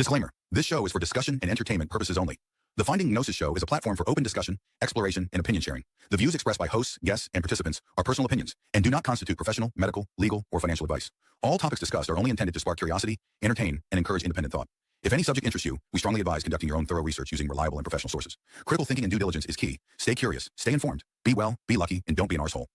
Disclaimer. This show is for discussion and entertainment purposes only. The Finding Gnosis show is a platform for open discussion, exploration, and opinion sharing. The views expressed by hosts, guests, and participants are personal opinions and do not constitute professional, medical, legal, or financial advice. All topics discussed are only intended to spark curiosity, entertain, and encourage independent thought. If any subject interests you, we strongly advise conducting your own thorough research using reliable and professional sources. Critical thinking and due diligence is key. Stay curious, stay informed, be well, be lucky, and don't be an arsehole.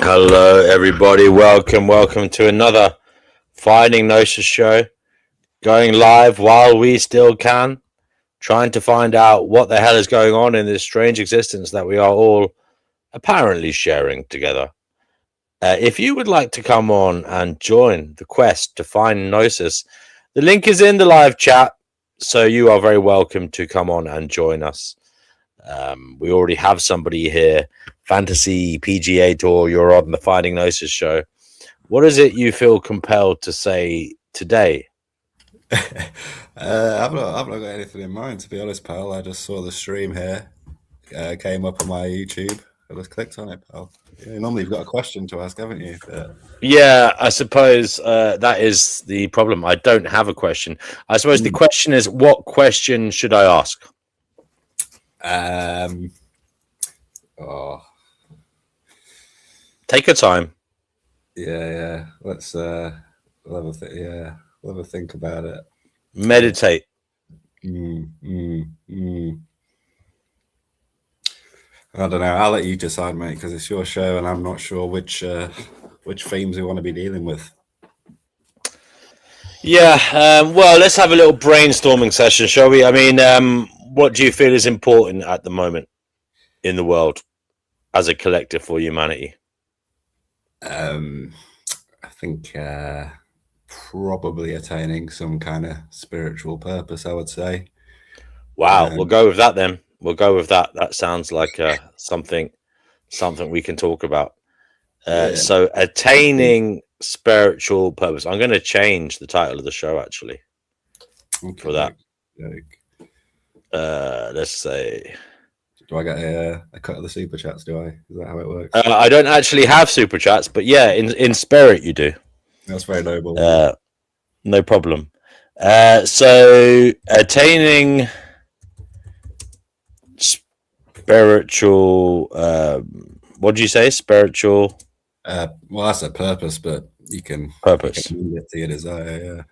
Hello, everybody. Welcome to another Finding Gnosis show. Going live while we still can. Trying to find out what the hell is going on in this strange existence that we are all apparently sharing together. If you would like to come on and join the quest to find Gnosis, the link is in the live chat, so you are very welcome to come on and join us. We already have somebody here. Fantasy PGA Tour, you're on the Finding Gnosis show. What is it you feel compelled to say today? I've not got anything in mind, to be honest, pal. I just saw the stream here, came up on my YouTube. I just clicked on it, pal. Normally you've got a question to ask, haven't you? Yeah, I suppose that is the problem. I don't have a question. I suppose the question is, what question should I ask? Take your time. Yeah. Let's we'll have a think about it. Meditate. I don't know. I'll let you decide, mate, because it's your show, and I'm not sure which themes we want to be dealing with. Yeah. Well, let's have a little brainstorming session, shall we? I mean, what do you feel is important at the moment in the world as a collective for humanity? I think probably attaining some kind of spiritual purpose, I would say. Wow, we'll go with that then. We'll go with that. That sounds like something we can talk about. Yeah. So, attaining spiritual purpose. I'm going to change the title of the show actually for that. Let's say. Do I get a cut of the super chats? Do I? Is that how it works? I don't actually have super chats, but yeah, in spirit you do. That's very noble. No problem. So attaining spiritual. What do you say? Spiritual. Well, that's a purpose, but you can purpose. You can your desire.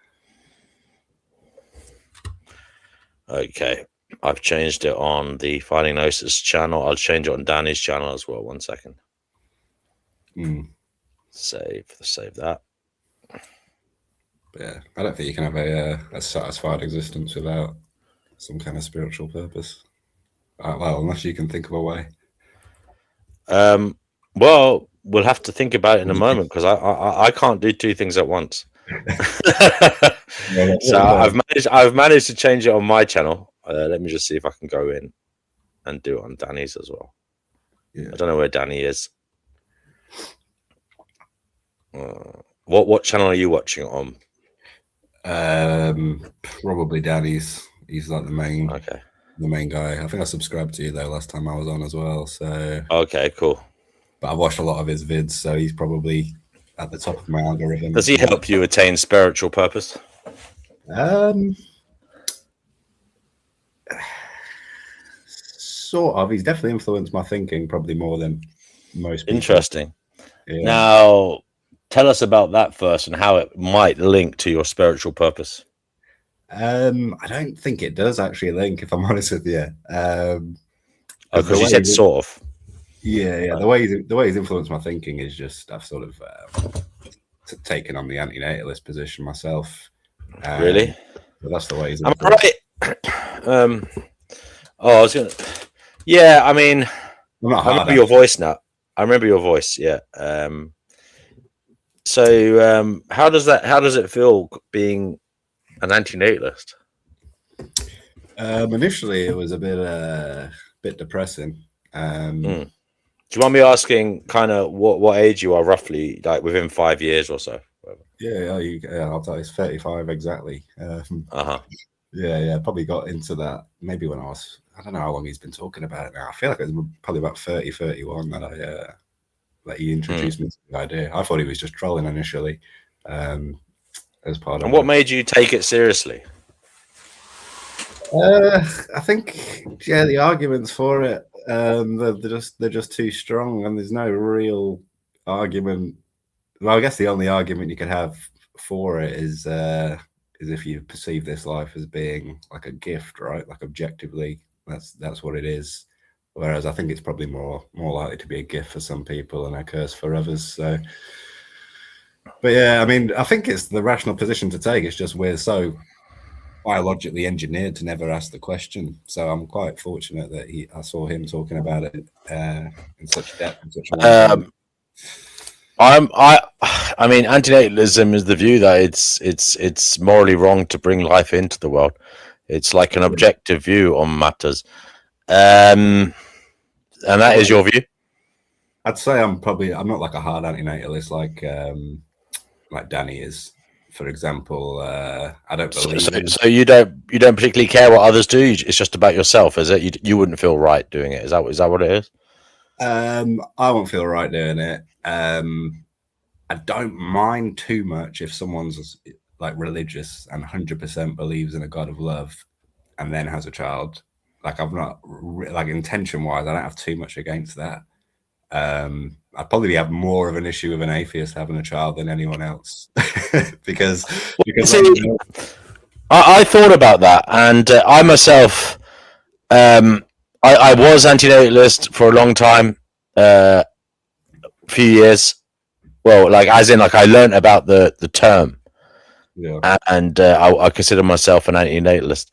Yeah. Okay, I've changed it on the Finding Gnosis channel. I'll change it on Danny's channel as well. 1 second. Save that. But yeah, I don't think you can have a satisfied existence without some kind of spiritual purpose. Well, unless you can think of a way. Well, we'll have to think about it in a moment because I can't do two things at once. So I've managed to change it on my channel. Let me just see if I can go in and do it on Danny's as well. Yeah. I don't know where Danny is. What channel are you watching it on? Probably Danny's. He's like the main. Okay. The main guy. I think I subscribed to you though last time I was on as well. So okay, cool. But I've watched a lot of his vids, so he's probably at the top of my algorithm. Does he help you attain spiritual purpose? Sort of. He's definitely influenced my thinking probably more than most people. Interesting. Yeah. Now, tell us about that first and how it might link to your spiritual purpose. I don't think it does actually link, if I'm honest with you. Because you said sort of. Yeah. The way he's influenced my thinking is just I've sort of taken on the antinatalist position myself. Really? But that's the way he's. I'm right. I was gonna. Yeah, I mean, I remember your voice now. I remember your voice. Yeah. So, how does it feel being an antinatalist? Initially, it was a bit depressing. Do you want me asking kind of what age you are roughly, like within 5 years or so? Yeah, I'll tell you, it's 35 exactly. Yeah, probably got into that maybe when I don't know how long he's been talking about it now. I feel like it was probably about 30, 31 that he introduced me to the idea. I thought he was just trolling initially. As part of. And what made you take it seriously? I think the arguments for it they're just too strong, and there's no real argument. Well, I guess the only argument you could have for it is if you perceive this life as being like a gift, right? Like objectively, that's what it is. Whereas I think it's probably more likely to be a gift for some people and a curse for others. So. But yeah, I mean, I think it's the rational position to take. It's just we're so biologically engineered to never ask the question. So I'm quite fortunate that I saw him talking about it in such depth. In such I mean, antinatalism is the view that it's morally wrong to bring life into the world. It's like an objective view on matters, and that is your view. I'd say I'm not like a hard antinatalist like Danny is, for example. I don't believe. So you don't particularly care what others do. It's just about yourself, is it? You wouldn't feel right doing it. Is that what it is? I won't feel right doing it. I don't mind too much if someone's like religious and 100% believes in a God of love, and then has a child. Like I'm not like intention wise, I don't have too much against that. I'd probably have more of an issue with an atheist having a child than anyone else because see, I thought about that, and I myself, I was antinatalist for a long time, a few years. Well, like as in, like I learned about the term, and I consider myself an antinatalist.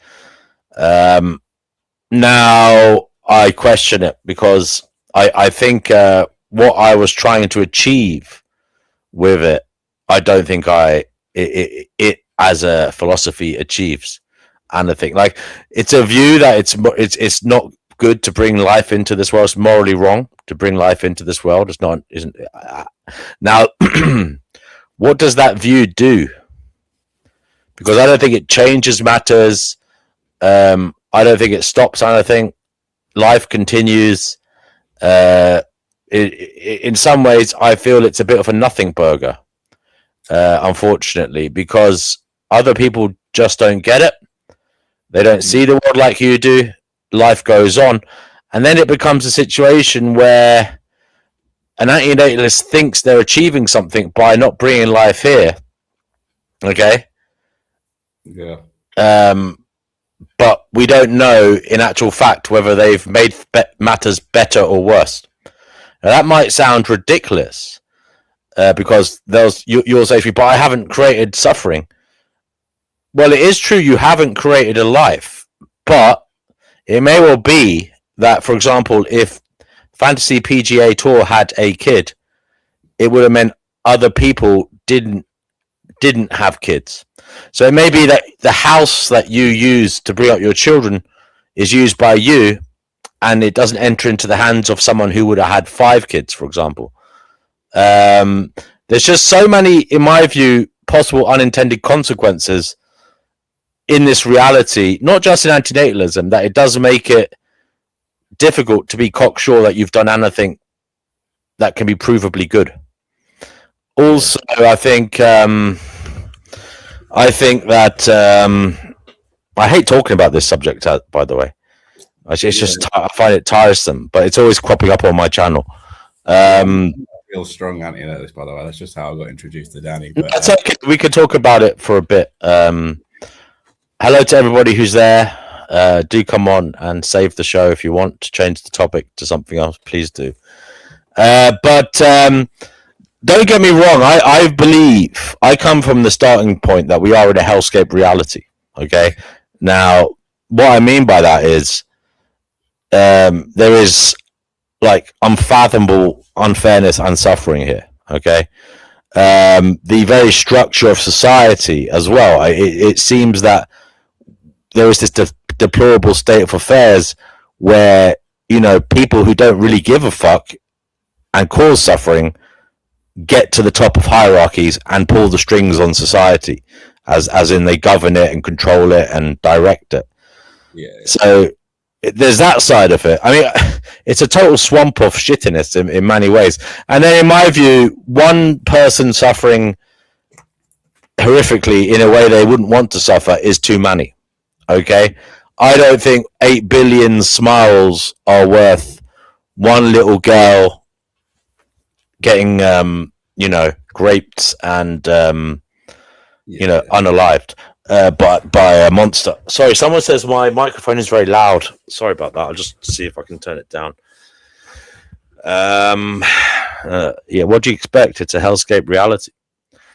Now I question it because I think what I was trying to achieve with it, I don't think it as a philosophy achieves anything. Like, it's a view that it's not good to bring life into this world. It's morally wrong to bring life into this world. It's not, isn't now. What does that view do? Because I don't think it changes matters. I don't think it stops anything. Life continues. In some ways, I feel it's a bit of a nothing burger, unfortunately, because other people just don't get it. They don't see the world like you do. Life goes on. And then it becomes a situation where an antinatalist thinks they're achieving something by not bringing life here. Okay? Yeah. But we don't know in actual fact whether they've made matters better or worse. Now, that might sound ridiculous because you'll say to me, but I haven't created suffering. Well, it is true you haven't created a life, but it may well be that, for example, if Fantasy PGA Tour had a kid, it would have meant other people didn't have kids. So it may be that the house that you use to bring up your children is used by you, and it doesn't enter into the hands of someone who would have had 5 kids, for example. There's just so many, in my view, possible unintended consequences in this reality, not just in antinatalism, that it does make it difficult to be cocksure that you've done anything that can be provably good. Also, I think that I hate talking about this subject, by the way. It's just, I find it tiresome, but it's always cropping up on my channel. Real strong anti-natalist, by the way. That's just how I got introduced to Danny. But, that's okay. We could talk about it for a bit. Hello to everybody who's there. Do come on and save the show. If you want to change the topic to something else, please do. But don't get me wrong. I believe I come from the starting point that we are in a hellscape reality. Okay. Now, what I mean by that is there is like unfathomable unfairness and suffering here. Okay. The very structure of society as well. It seems that there is this deplorable state of affairs where, you know, people who don't really give a fuck and cause suffering get to the top of hierarchies and pull the strings on society, as in they govern it and control it and direct it. Yeah. So there's that side of it. I mean, it's a total swamp of shittiness in many ways. And then, in my view, one person suffering horrifically in a way they wouldn't want to suffer is too many. Okay? I don't think 8 billion smiles are worth one little girl getting, raped and, unalived. But by a monster. Sorry, someone says my microphone is very loud. Sorry about that. I'll just see if I can turn it down. What do you expect? It's a hellscape reality.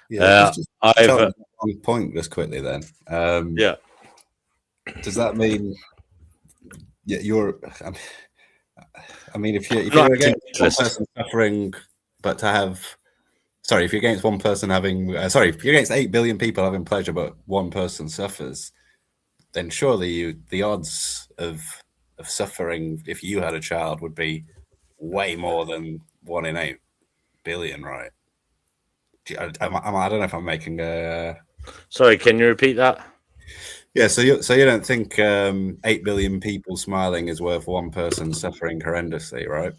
Yeah, I've one point just quickly then. Does that mean you're? I mean, if you're against one person suffering, but to have. Sorry, if you're against one person having, if you're against 8 billion people having pleasure, but one person suffers, then surely the odds of suffering if you had a child would be way more than 1 in 8 billion, right? I don't know if I'm making a. Sorry, can you repeat that? Yeah, so you don't think 8 billion people smiling is worth one person suffering horrendously, right?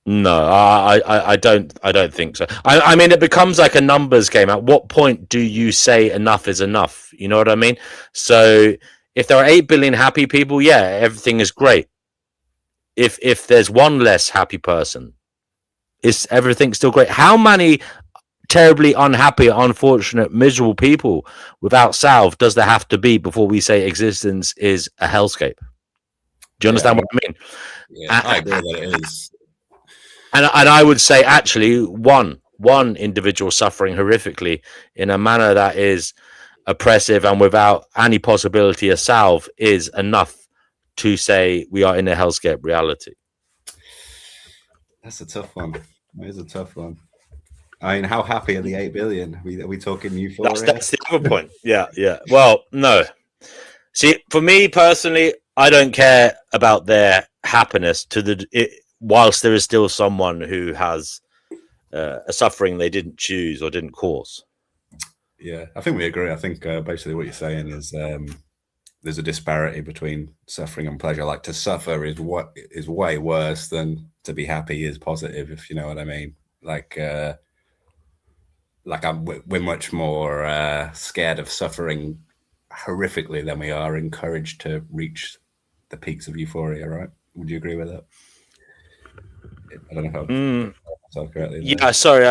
No, I don't think so. I mean, it becomes like a numbers game. At what point do you say enough is enough? You know what I mean? So if there are 8 billion happy people, yeah, everything is great. If there's one less happy person, is everything still great? How many terribly unhappy, unfortunate, miserable people without salve does there have to be before we say existence is a hellscape? Do you understand what I mean? Yeah, I agree that it is. And I would say actually one individual suffering horrifically in a manner that is oppressive and without any possibility of salve is enough to say we are in a hellscape reality. That's a tough one. It is a tough one. I mean, how happy are the 8 billion? Are we talking euphoria? That's the other point. Yeah. Well, no. See, for me personally, I don't care about their happiness whilst there is still someone who has a suffering they didn't choose or didn't cause. Yeah, I think we agree. I think basically what you're saying is there's a disparity between suffering and pleasure. Like, to suffer is way worse than to be happy is positive, if you know what I mean. Like we're much more scared of suffering horrifically than we are encouraged to reach the peaks of euphoria, right? Would you agree with that? I don't know if I'm correctly there. Yeah, sorry,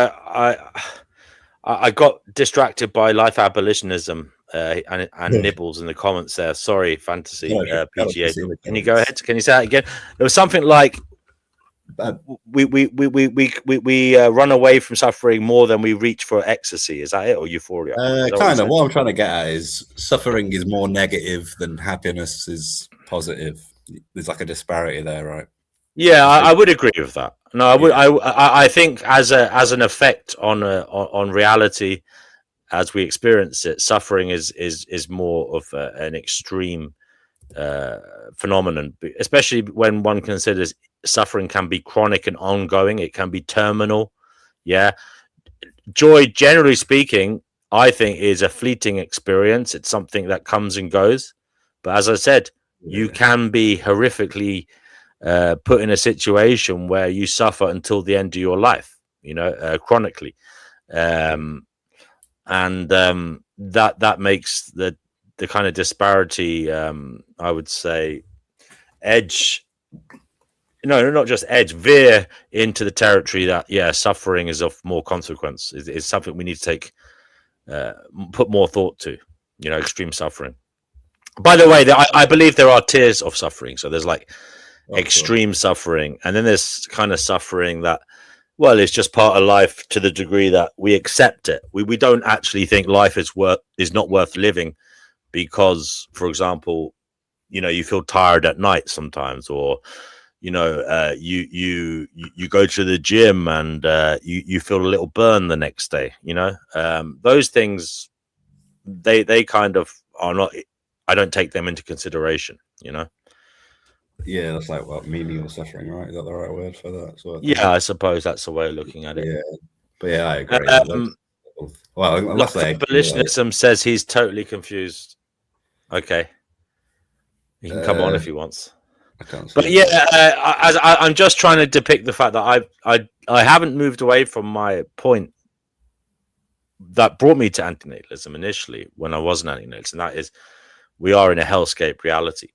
I got distracted by life abolitionism and nibbles in the comments there. Sorry, fantasy PGA. Can you go ahead? Can you say that again? There was something like we run away from suffering more than we reach for ecstasy. Is that it, or euphoria? Kind of. What I'm trying to get at is suffering is more negative than happiness is positive. There's like a disparity there, right? Yeah, I would agree with that. No, I would. I think as an effect on reality, as we experience it, suffering is more of an extreme phenomenon, especially when one considers suffering can be chronic and ongoing. It can be terminal. Yeah, joy, generally speaking, I think is a fleeting experience. It's something that comes and goes. But as I said, you can be horrifically put in a situation where you suffer until the end of your life, chronically, and that makes the kind of disparity, I would say, not just veer into the territory that suffering is of more consequence. Is something we need to take put more thought to. Extreme suffering. By the way, I believe there are tiers of suffering. So there's like extreme suffering, and then there's kind of suffering that, well, it's just part of life to the degree that we accept it. We don't actually think life is not worth living because, for example, you feel tired at night sometimes, or you go to the gym and you feel a little burn the next day. Those things, they kind of are not. I don't take them into consideration. Yeah, that's like menial suffering, right? Is that the right word for that? So I suppose that's the way of looking at it. Yeah, but I agree. Well, unless abolitionism says he's totally confused. Okay, he can come on if he wants. I can't. But I'm just trying to depict the fact that I haven't moved away from my point that brought me to antinatalism initially when I was an antinatalist, and that is we are in a hellscape reality.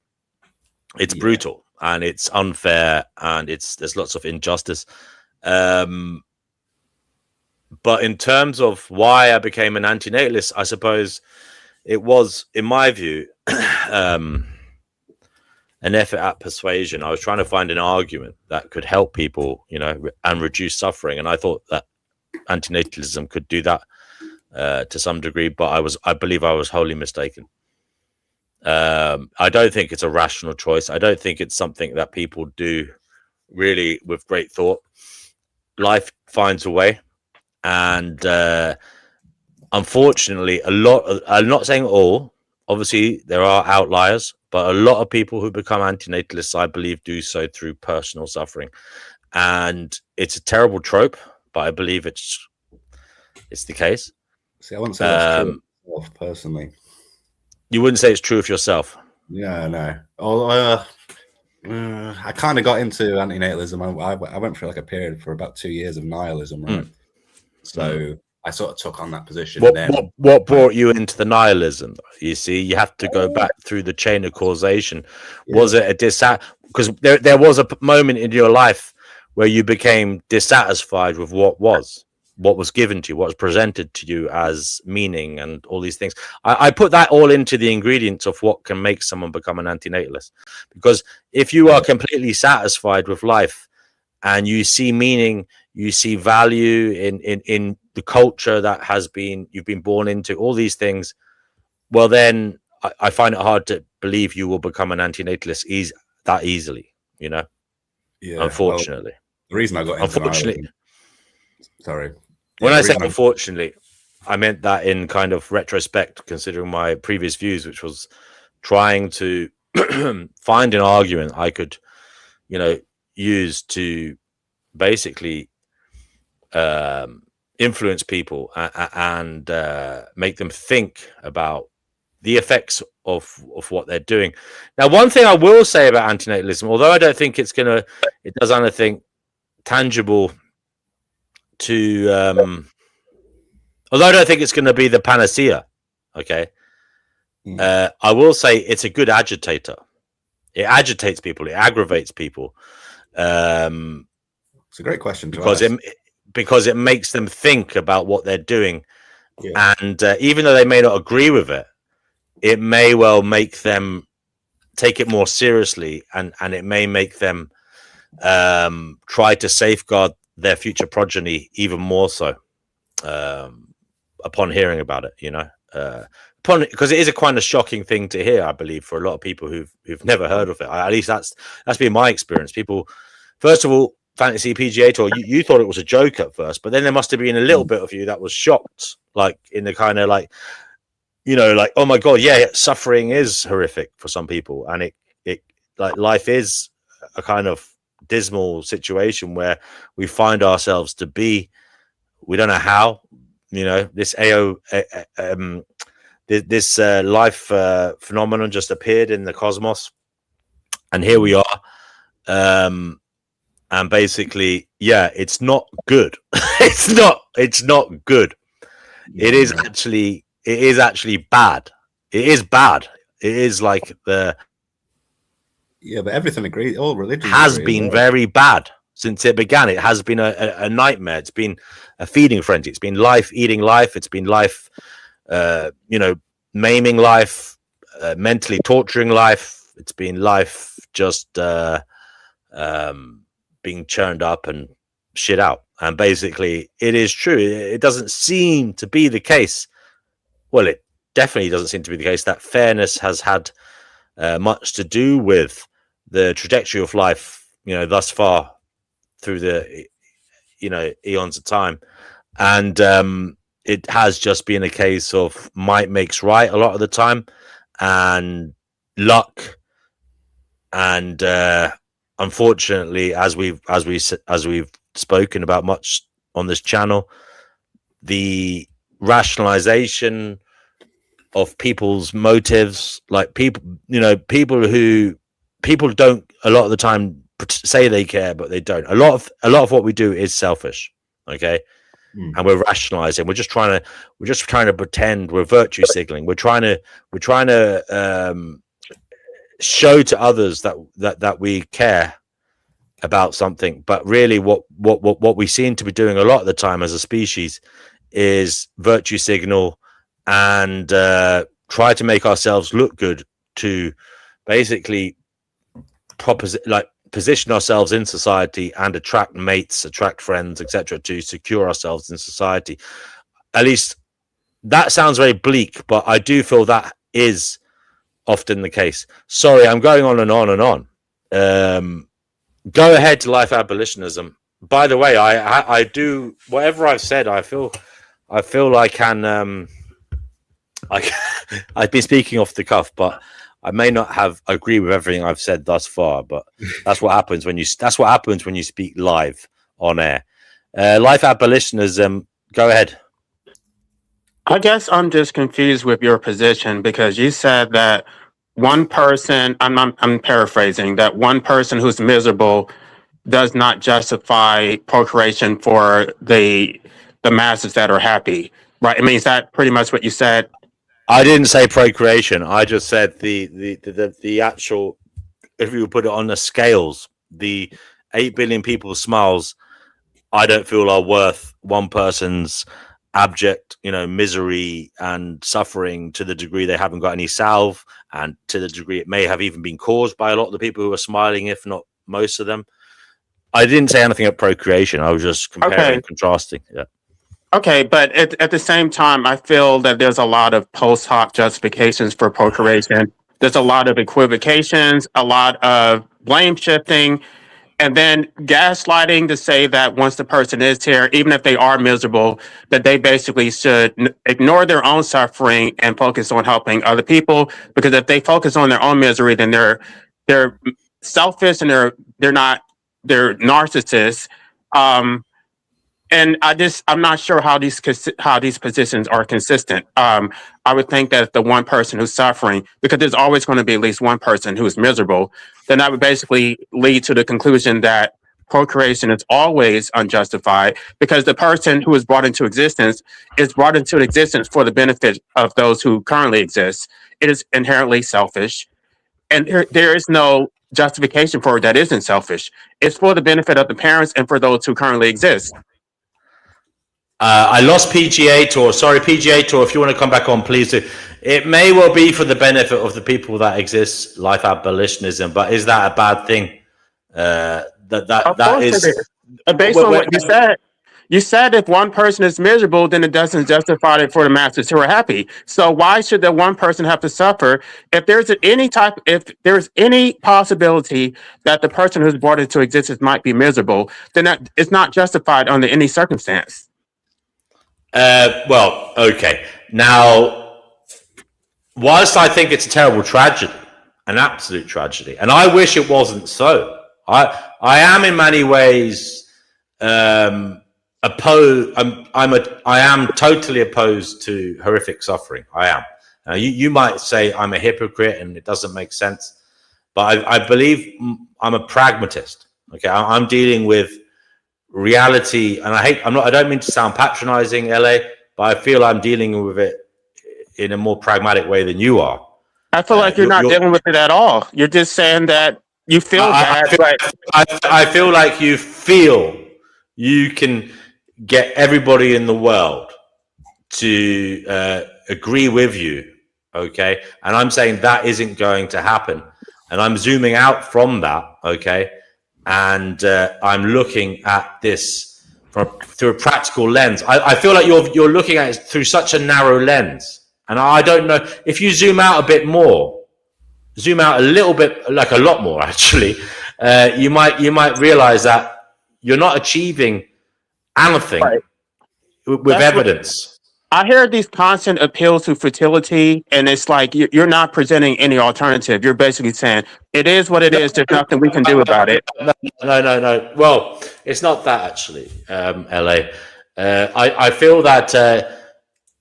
It's brutal and it's unfair and there's lots of injustice. But in terms of why I became an antinatalist, I suppose it was, in my view, an effort at persuasion. I was trying to find an argument that could help people, and reduce suffering. And I thought that antinatalism could do that to some degree, but I believe I was wholly mistaken. I don't think it's a rational choice. I don't think it's something that people do really with great thought. Life finds a way, and unfortunately, I'm not saying all. Obviously, there are outliers, but a lot of people who become antinatalists, I believe, do so through personal suffering, and it's a terrible trope, but I believe it's the case. See, I wouldn't say that's true myself, personally. You wouldn't say it's true of yourself? Yeah, no. Although I kind of got into antinatalism. I went through like a period for about 2 years of nihilism, right? So I sort of took on that position. What brought you into the nihilism? You see, you have to go back through the chain of causation. Yeah. Was it because there was a moment in your life where you became dissatisfied with what was given to you, what was presented to you as meaning and all these things. I put that all into the ingredients of what can make someone become an antinatalist. Because if you are completely satisfied with life and you see meaning, you see value in the culture that you've been born into, all these things, well, then I find it hard to believe you will become an antinatalist that easily, Yeah. Unfortunately. Well, the reason I got into nihilism, sorry. When Yeah, I say reading. unfortunately, I meant that in kind of retrospect, considering my previous views, which was trying to find an argument I could, use to basically influence people and make them think about the effects of what they're doing. Now, one thing I will say about antinatalism, although I don't think it does anything tangible to, although I don't think it's going to be the panacea, okay, I will say it's a good agitator. It agitates people. It aggravates people. It's a great question to because ask. because it makes them think about what they're doing, Yeah. and even though they may not agree with it, it may well make them take it more seriously, and it may make them try to safeguard their future progeny even more so upon hearing about it. Because it is a kind of shocking thing to hear, I believe, for a lot of people who've never heard of it. At least that's been my experience. People, first of all, Fantasy PGA Tour, you thought it was a joke at first, but then there must have been a little bit of you that was shocked, like in the kind of like, like, oh my god, yeah, suffering is horrific for some people, and it like life is a kind of dismal situation where we find ourselves to be. We don't know how, this this life phenomenon just appeared in the cosmos, and here we are. And basically, yeah, it's not good. it's not good. Yeah, It is actually bad. It is bad. It is like but everything agrees. All religions has agree been as well. very bad since it began. It has been a nightmare. It's been a feeding frenzy. It's been life eating life. It's been life, maiming life, mentally torturing life. It's been life just being churned up and shit out. And basically, it is true. It doesn't seem to be the case. Well, it definitely doesn't seem to be the case that fairness has had much to do with the trajectory of life, thus far through the, eons of time. And it has just been a case of might makes right a lot of the time, and luck, and unfortunately, as we've spoken about much on this channel, the rationalization of people's motives, like people don't a lot of the time say they care, but they don't. A lot of what we do is selfish, okay, and we're rationalizing. We're just trying to pretend we're virtue signaling. We're trying to show to others that we care about something, but really what we seem to be doing a lot of the time as a species is virtue signal and try to make ourselves look good to basically position ourselves in society and attract mates, attract friends, etc., to secure ourselves in society. At least that sounds very bleak, but I do feel that is often the case. Sorry, I'm going on and on and on. Go ahead to life abolitionism. By the way, I do whatever I've said. I feel I can. I've been speaking off the cuff, but I may not have agree with everything I've said thus far. But that's what happens when you speak live on air. Life abolitionism. Go ahead. I guess I'm just confused with your position because you said that one person, I'm paraphrasing, that one person who's miserable does not justify procreation for the masses that are happy, right? I mean, is that pretty much what you said? I didn't say procreation. I just said the actual, if you put it on the scales, the 8 billion people's smiles, I don't feel are worth one person's abject, misery and suffering to the degree they haven't got any salve, and to the degree it may have even been caused by a lot of the people who are smiling, if not most of them. I didn't say anything about procreation. I was just comparing, contrasting. Yeah. Okay, but at the same time, I feel that there's a lot of post hoc justifications for procreation. There's a lot of equivocations, a lot of blame shifting. and then gaslighting to say that once the person is here, even if they are miserable, that they basically should ignore their own suffering and focus on helping other people. Because if they focus on their own misery, then they're selfish and they're narcissists. And I'm not sure how these positions are consistent. I would think that the one person who's suffering, because there's always going to be at least one person who's miserable, then that would basically lead to the conclusion that procreation is always unjustified, because the person who is brought into existence is brought into existence for the benefit of those who currently exist. It is inherently selfish, and there is no justification for it that isn't selfish. It's for the benefit of the parents and for those who currently exist. I lost PGA Tour. Sorry, PGA Tour, if you want to come back on, please do. It may well be for the benefit of the people that exist, life abolitionism, but is that a bad thing? That is... Based on what you said if one person is miserable, then it doesn't justify it for the masses who are happy. So why should the one person have to suffer? If there's any possibility that the person who's brought into existence might be miserable, then it's not justified under any circumstance. Well, okay. Now, whilst I think it's a terrible tragedy, an absolute tragedy, and I wish it wasn't so, I am in many ways opposed. I am totally opposed to horrific suffering. I am. Now, you might say I'm a hypocrite and it doesn't make sense, but I believe I'm a pragmatist. Okay, I'm dealing with reality, and I don't mean to sound patronizing, LA, but I feel I'm dealing with it in a more pragmatic way than you are. I feel like you're not dealing with it at all. You're just saying that you feel bad. I feel like you feel you can get everybody in the world to agree with you, okay? And I'm saying that isn't going to happen. And I'm zooming out from that, okay? And I'm looking at this through a practical lens. I feel like you're looking at it through such a narrow lens. And I don't know, if you zoom out a bit more, zoom out a little bit, like a lot more actually, you might realize that you're not achieving anything with evidence. I hear these constant appeals to fertility, and it's like you're not presenting any alternative. You're basically saying it is what it is. There's nothing we can do about it. No. Well, it's not that actually, LA. I feel that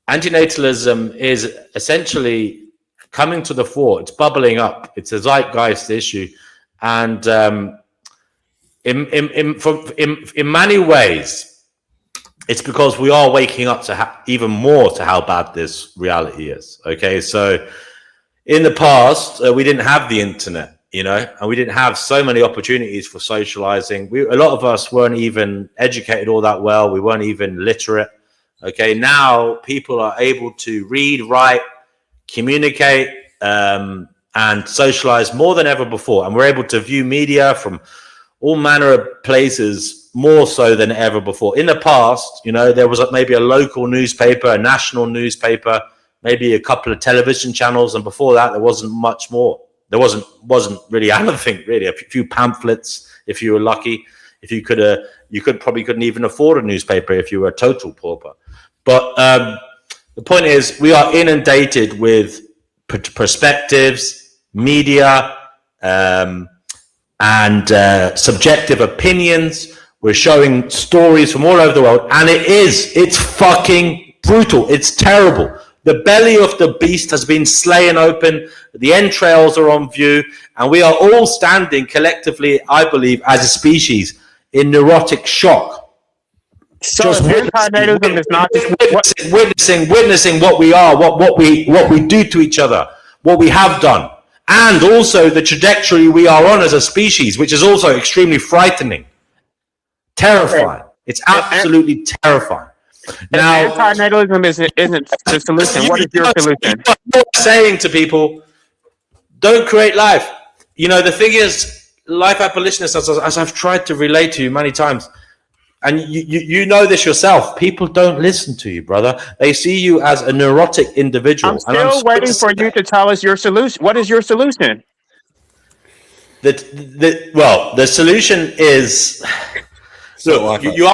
antinatalism is essentially coming to the fore. It's bubbling up. It's a zeitgeist issue, and in many ways, it's because we are waking up to even more to how bad this reality is. Okay, so in the past, we didn't have the internet, and we didn't have so many opportunities for socializing. A lot of us weren't even educated all that well. We weren't even literate. Okay, now people are able to read, write, communicate, and socialize more than ever before. And we're able to view media from all manner of places more so than ever before. In the past, there was maybe a local newspaper, a national newspaper, maybe a couple of television channels, and before that, there wasn't much more. There wasn't really anything, really. A few pamphlets, if you were lucky. If you probably couldn't even afford a newspaper if you were a total pauper. But the point is, we are inundated with perspectives, media, and subjective opinions. We're showing stories from all over the world, and it's fucking brutal. It's terrible. The belly of the beast has been slain open. The entrails are on view, and we are all standing collectively, I believe, as a species in neurotic shock. So just witnessing what we are, what we do to each other, what we have done, and also the trajectory we are on as a species, which is also extremely frightening. Terrifying. It's absolutely terrifying. Now, antinatalism isn't the solution. What is your solution? You're saying to people, don't create life. The thing is, life abolitionists, as I've tried to relate to you many times, and you know this yourself, people don't listen to you, brother. They see you as a neurotic individual. I'm still waiting for you to tell us your solution. What is your solution? The solution is. Look, you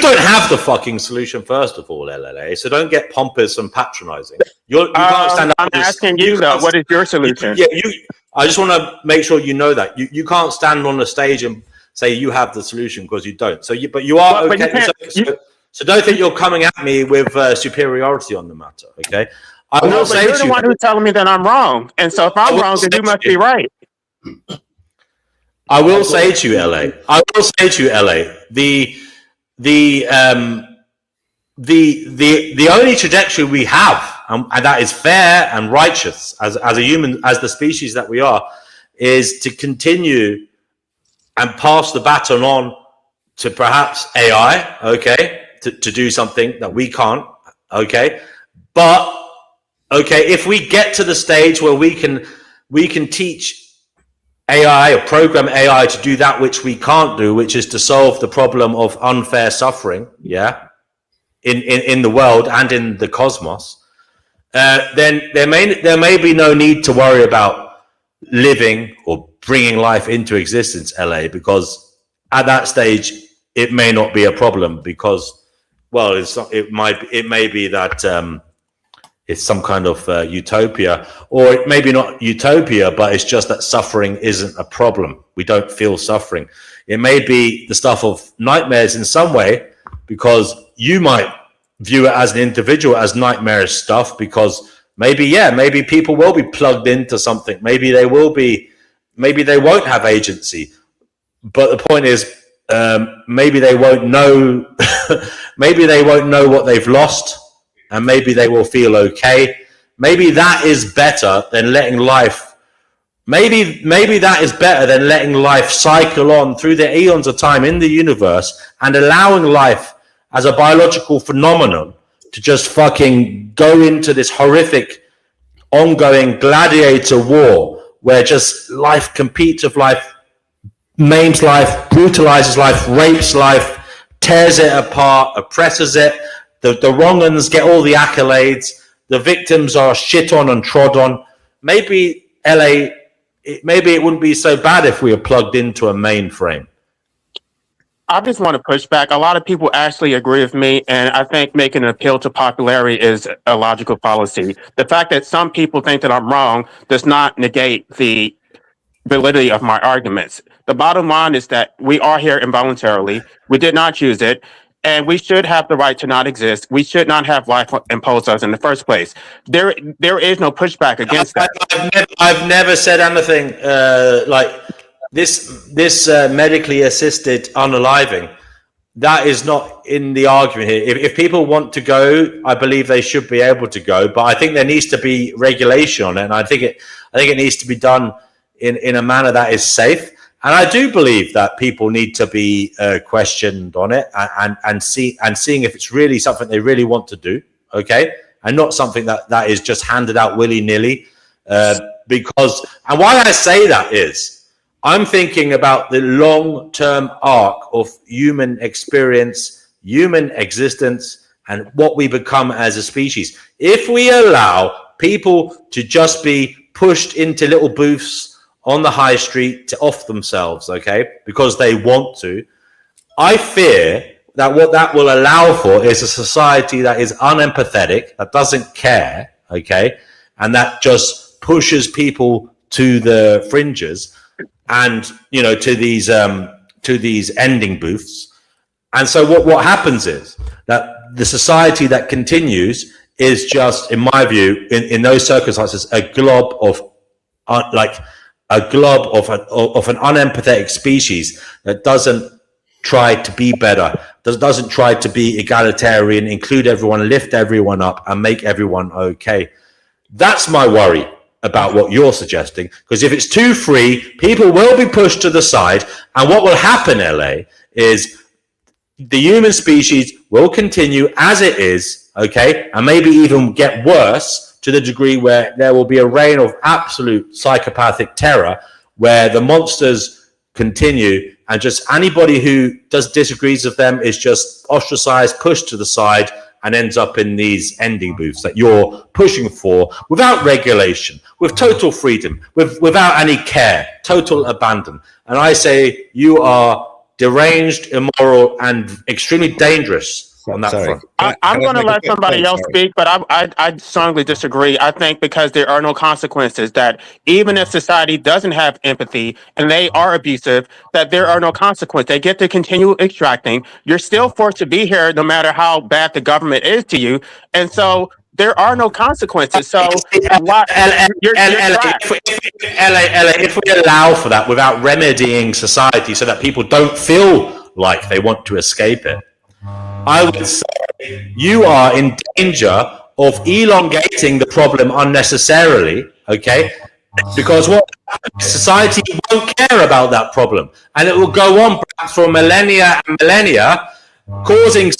don't have the fucking solution, first of all, LLA. So don't get pompous and patronizing. You can't stand up. I'm asking you though. What is your solution? I just want to make sure you know that you can't stand on the stage and say you have the solution because you don't. But you are okay. So don't think you're coming at me with superiority on the matter. Okay. You're the one who's telling me that I'm wrong, and so if I'm wrong, then you must be right. I will say to you, LA. The only trajectory we have, and that is fair and righteous as a human, as the species that we are, is to continue and pass the baton on to perhaps AI, okay, to do something that we can't, okay, but okay, if we get to the stage where we can teach AI or program AI to do that which we can't do, which is to solve the problem of unfair suffering, in the world and in the cosmos, then there may be no need to worry about living or bringing life into existence, LA, because at that stage it may not be a problem because, well, it may be that it's some kind of utopia, or it may be not utopia, but it's just that suffering isn't a problem. We don't feel suffering. It may be the stuff of nightmares in some way, because you might view it as an individual as nightmarish stuff, because maybe people will be plugged into something. Maybe they won't have agency. But the point is, maybe they won't know, maybe they won't know what they've lost, and maybe they will feel okay. Maybe that is better than letting life. Maybe that is better than letting life cycle on through the eons of time in the universe and allowing life as a biological phenomenon to just fucking go into this horrific, ongoing gladiator war where just life competes with life, maims life, brutalizes life, rapes life, tears it apart, oppresses it. The wrong ones get all the accolades. The victims are shit on and trod on. Maybe it wouldn't be so bad if we were plugged into a mainframe. I just want to push back. A lot of people actually agree with me, and I think making an appeal to popularity is a logical policy. The fact that some people think that I'm wrong does not negate the validity of my arguments. The bottom line is that we are here involuntarily. We did not choose it. And we should have the right to not exist. We should not have life imposed on us in the first place. There is no pushback against that. I've never said anything like this medically assisted unaliving. That is not in the argument here. If people want to go, I believe they should be able to go. But I think there needs to be regulation on it, and I think it needs to be done in a manner that is safe. And I do believe that people need to be questioned on it and seeing if it's really something they really want to do, okay, and not something that is just handed out willy-nilly. Because, and why I say that is, I'm thinking about the long-term arc of human experience, human existence, and what we become as a species. If we allow people to just be pushed into little booths on the high street to off themselves, okay, because they want to, I fear that what that will allow for is a society that is unempathetic, that doesn't care, okay, and that just pushes people to the fringes and, to these ending booths. And so what happens is that the society that continues is just, in my view, in those circumstances, a glob of an unempathetic species that doesn't try to be better, doesn't try to be egalitarian, include everyone, lift everyone up, and make everyone okay. That's my worry about what you're suggesting, because if it's too free, people will be pushed to the side, and what will happen, LA, is the human species will continue as it is, okay, and maybe even get worse, to the degree where there will be a reign of absolute psychopathic terror, where the monsters continue, and just anybody who disagrees with them is just ostracized, pushed to the side, and ends up in these ending booths that you're pushing for without regulation, with total freedom, without any care, total abandon. And I say you are deranged, immoral, and extremely dangerous on that front. I'm going to let somebody else speak, but I strongly disagree. I think because there are no consequences, that even if society doesn't have empathy and they are abusive, that there are no consequences. They get to continue extracting. You're still forced to be here no matter how bad the government is to you. And so there are no consequences. So why, you're trapped. If we allow for that without remedying society so that people don't feel like they want to escape it, I would say you are in danger of elongating the problem unnecessarily, okay? Because what society won't care about that problem, and it will go on perhaps for millennia and millennia, causing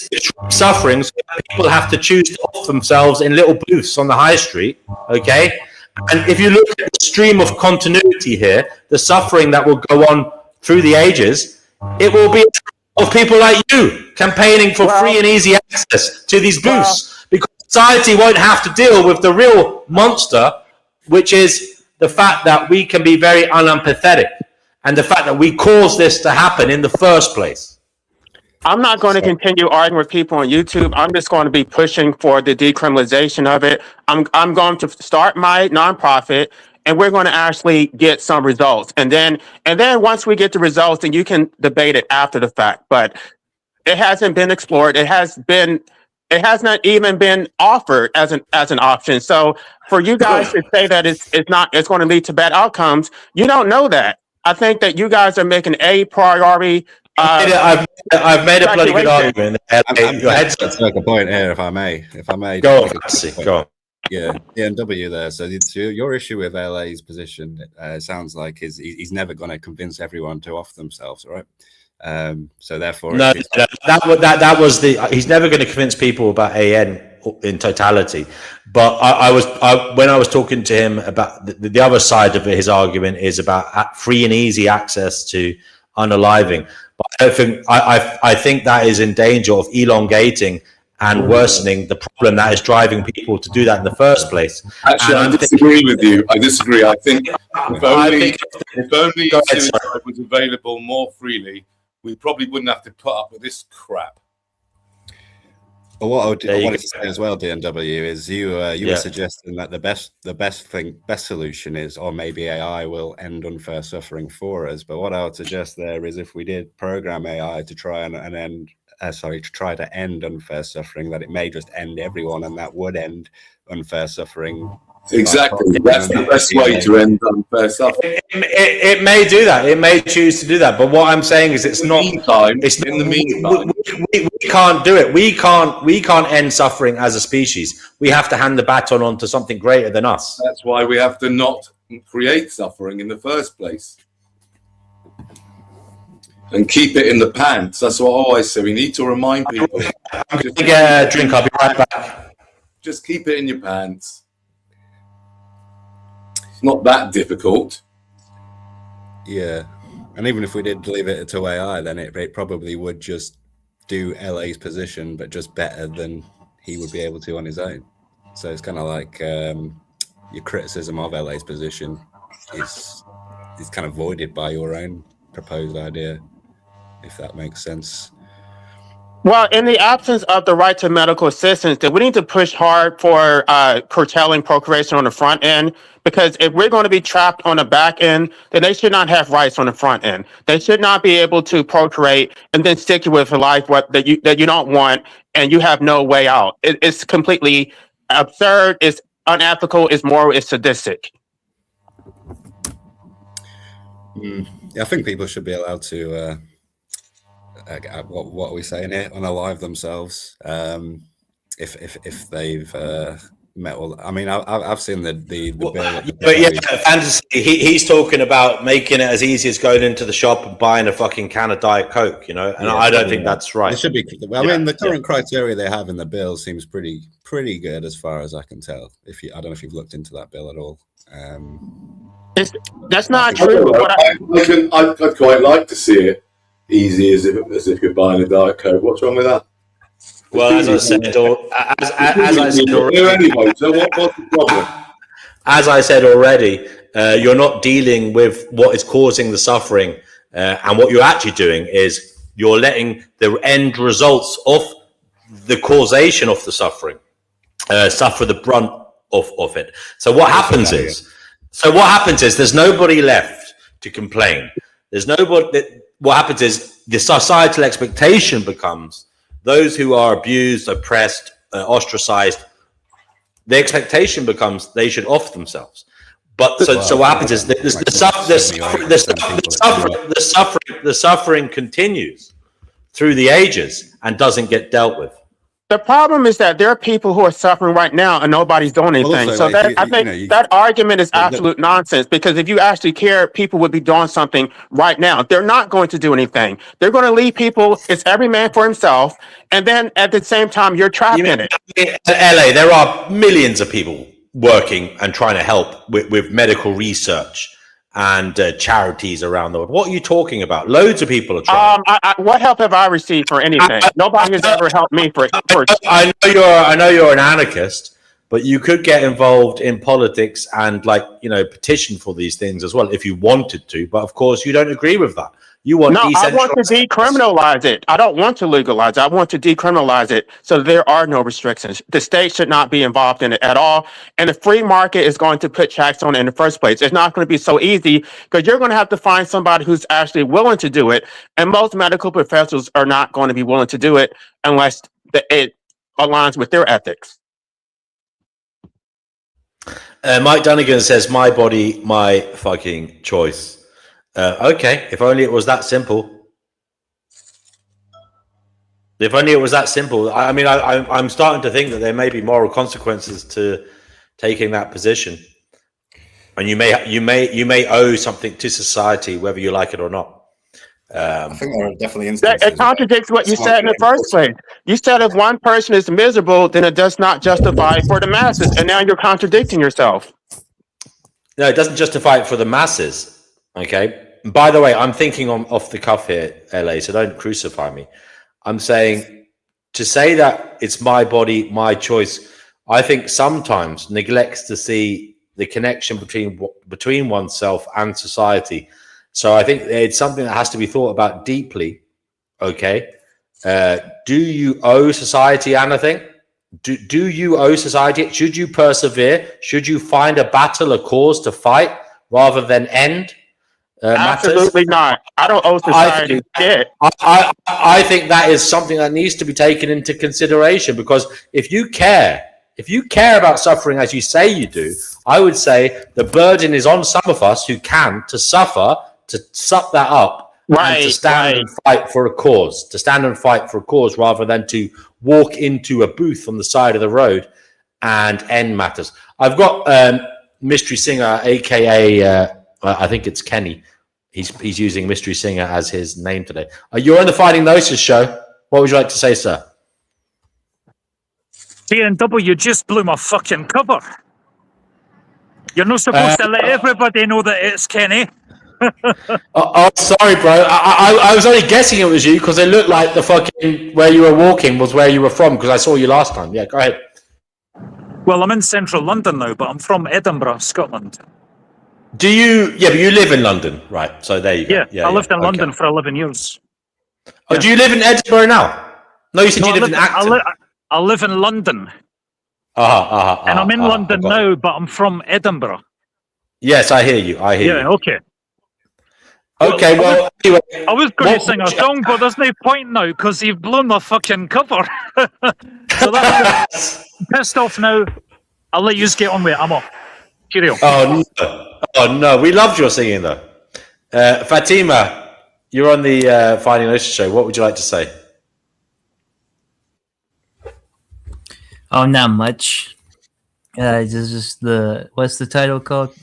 suffering so that people have to choose to off themselves in little booths on the high street, okay? And if you look at the stream of continuity here, the suffering that will go on through the ages, it will be of people like you campaigning for free and easy access to these booths, because society won't have to deal with the real monster, which is the fact that we can be very unempathetic and the fact that we caused this to happen in the first place. I'm not going to continue arguing with people on YouTube. I'm just going to be pushing for the decriminalization of it. I'm going to start my nonprofit, and we're going to actually get some results. And then once we get the results, then you can debate it after the fact. But it hasn't been explored. It has not even been offered as an option. So for you guys to say that it's going to lead to bad outcomes, you don't know that. I think that you guys are making a priority. I've made a bloody good argument. Let's make a point here, if I may. Go on. Yeah, DNW there. So your issue with LA's position sounds like he's never going to convince everyone to off themselves, right? So therefore, that was he's never going to convince people about AN in totality. But when I was talking to him about the other side of his argument is about free and easy access to unaliving. But I think that is in danger of elongating and worsening the problem that is driving people to do that in the first place. Actually, I disagree with you. I disagree. I think if only suicide was available more freely, we probably wouldn't have to put up with this crap. Well, what I wanted to say as well, DNW, is you were suggesting that the best solution is, or maybe AI will end unfair suffering for us. But what I would suggest there is, if we did program AI to try to end unfair suffering, that it may just end everyone, and that would end unfair suffering. Exactly. That's the best way to end unfair suffering. It may do that. It may choose to do that. But what I'm saying is, in the meantime, we can't do it. We can't end suffering as a species. We have to hand the baton on to something greater than us. That's why we have to not create suffering in the first place. And keep it in the pants. That's what I always say. We need to remind people. I'm going to get a drink. I'll be right back. Just keep it in your pants. It's not that difficult. Yeah. And even if we did leave it to AI, then it probably would just do LA's position, but just better than he would be able to on his own. So it's kind of like your criticism of LA's position is kind of voided by your own proposed idea, if that makes sense. Well, in the absence of the right to medical assistance, then we need to push hard for curtailing procreation on the front end, because if we're going to be trapped on the back end, then they should not have rights on the front end. They should not be able to procreate and then stick you with a life that you don't want, and you have no way out. It's completely absurd. It's unethical. It's moral. It's sadistic. I think people should be allowed to. What are we saying here? Unalive themselves, if they've met all. I mean, I've seen the bill. But fantasy. He's talking about making it as easy as going into the shop and buying a fucking can of Diet Coke, and I don't think that's right. It should be. I mean, the current criteria they have in the bill seems pretty good as far as I can tell. I don't know if you've looked into that bill at all. That's not true. I'd quite like to see it easy as if you're buying a Diet Coke. What's wrong with that? Well, as I said, anyway, so what's the problem? As I said already, you're not dealing with what is causing the suffering, and what you're actually doing is you're letting the end results of the causation of the suffering suffer the brunt of it. So what happens is there's nobody left to complain. There's nobody. What happens is the societal expectation becomes those who are abused, oppressed, ostracized. The expectation becomes they should off themselves. But so what happens is the suffering continues through the ages and doesn't get dealt with. The problem is that there are people who are suffering right now and nobody's doing anything. Also, So like, that I think that argument is absolute nonsense, because if you actually care, people would be doing something right now. They're not going to do anything. They're going to leave people. It's every man for himself. And then at the same time, you're trapped in it. In LA, there are millions of people working and trying to help with medical research and charities around the world. What are you talking about? Loads of people are trying. What help have I received for anything? Nobody has ever helped me for. I know you're an anarchist, but you could get involved in politics and petition for these things as well if you wanted to. But of course, you don't agree with that. You want I want to decriminalize it. I don't want to legalize it. I want to decriminalize it so there are no restrictions. The state should not be involved in it at all. And the free market is going to put checks on it in the first place. It's not going to be so easy because you're going to have to find somebody who's actually willing to do it. And most medical professionals are not going to be willing to do it unless it aligns with their ethics. Mike Dunnigan says, "My body, my fucking choice." Okay, if only it was that simple. If only it was that simple. I mean, I'm starting to think that there may be moral consequences to taking that position, and you may owe something to society, whether you like it or not. I think there are definitely instances. It contradicts what you said in the first place. You said if one person is miserable, then it does not justify it for the masses, and now you're contradicting yourself. No, it doesn't justify it for the masses. Okay. By the way, I'm thinking off the cuff here, LA, so don't crucify me. I'm saying to say that it's my body, my choice, I think sometimes neglects to see the connection between oneself and society. So I think it's something that has to be thought about deeply. Okay. Do you owe society anything? Do you owe society? Should you persevere? Should you find a battle, a cause to fight rather than end? Absolutely not. I don't owe society shit. I think that is something that needs to be taken into consideration, because if you care about suffering as you say you do, I would say the burden is on some of us who can to suffer, to suck that up, and to stand and fight for a cause, rather than to walk into a booth on the side of the road and end matters. I've got Mystery Singer, aka I think it's Kenny. He's using Mystery Singer as his name today. You're on the Finding Gnosis show. What would you like to say, sir? DNW, you just blew my fucking cover. You're not supposed to let everybody know that it's Kenny. Sorry, bro. I was only guessing it was you because it looked like the fucking where you were walking was where you were from, because I saw you last time. Yeah, go ahead. Well, I'm in central London now, but I'm from Edinburgh, Scotland. Do you? Yeah, but you live in London, right? So there you go. Yeah, I lived in London for 11 years. Oh, do you live in Edinburgh now? No, you said you lived in Acton. I live in London. And I'm in London now, but I'm from Edinburgh. Yes, I hear you. Yeah, okay. Okay, well, anyway. I was going to sing a song, but there's no point now because you've blown my fucking cover. So that's pissed off now. I'll let you get on with it. I'm off. Cheerio. Oh no, we loved your singing though. Fatima, you're on the Finding Gnosis show. What would you like to say? Oh, not much. This is what's the title called?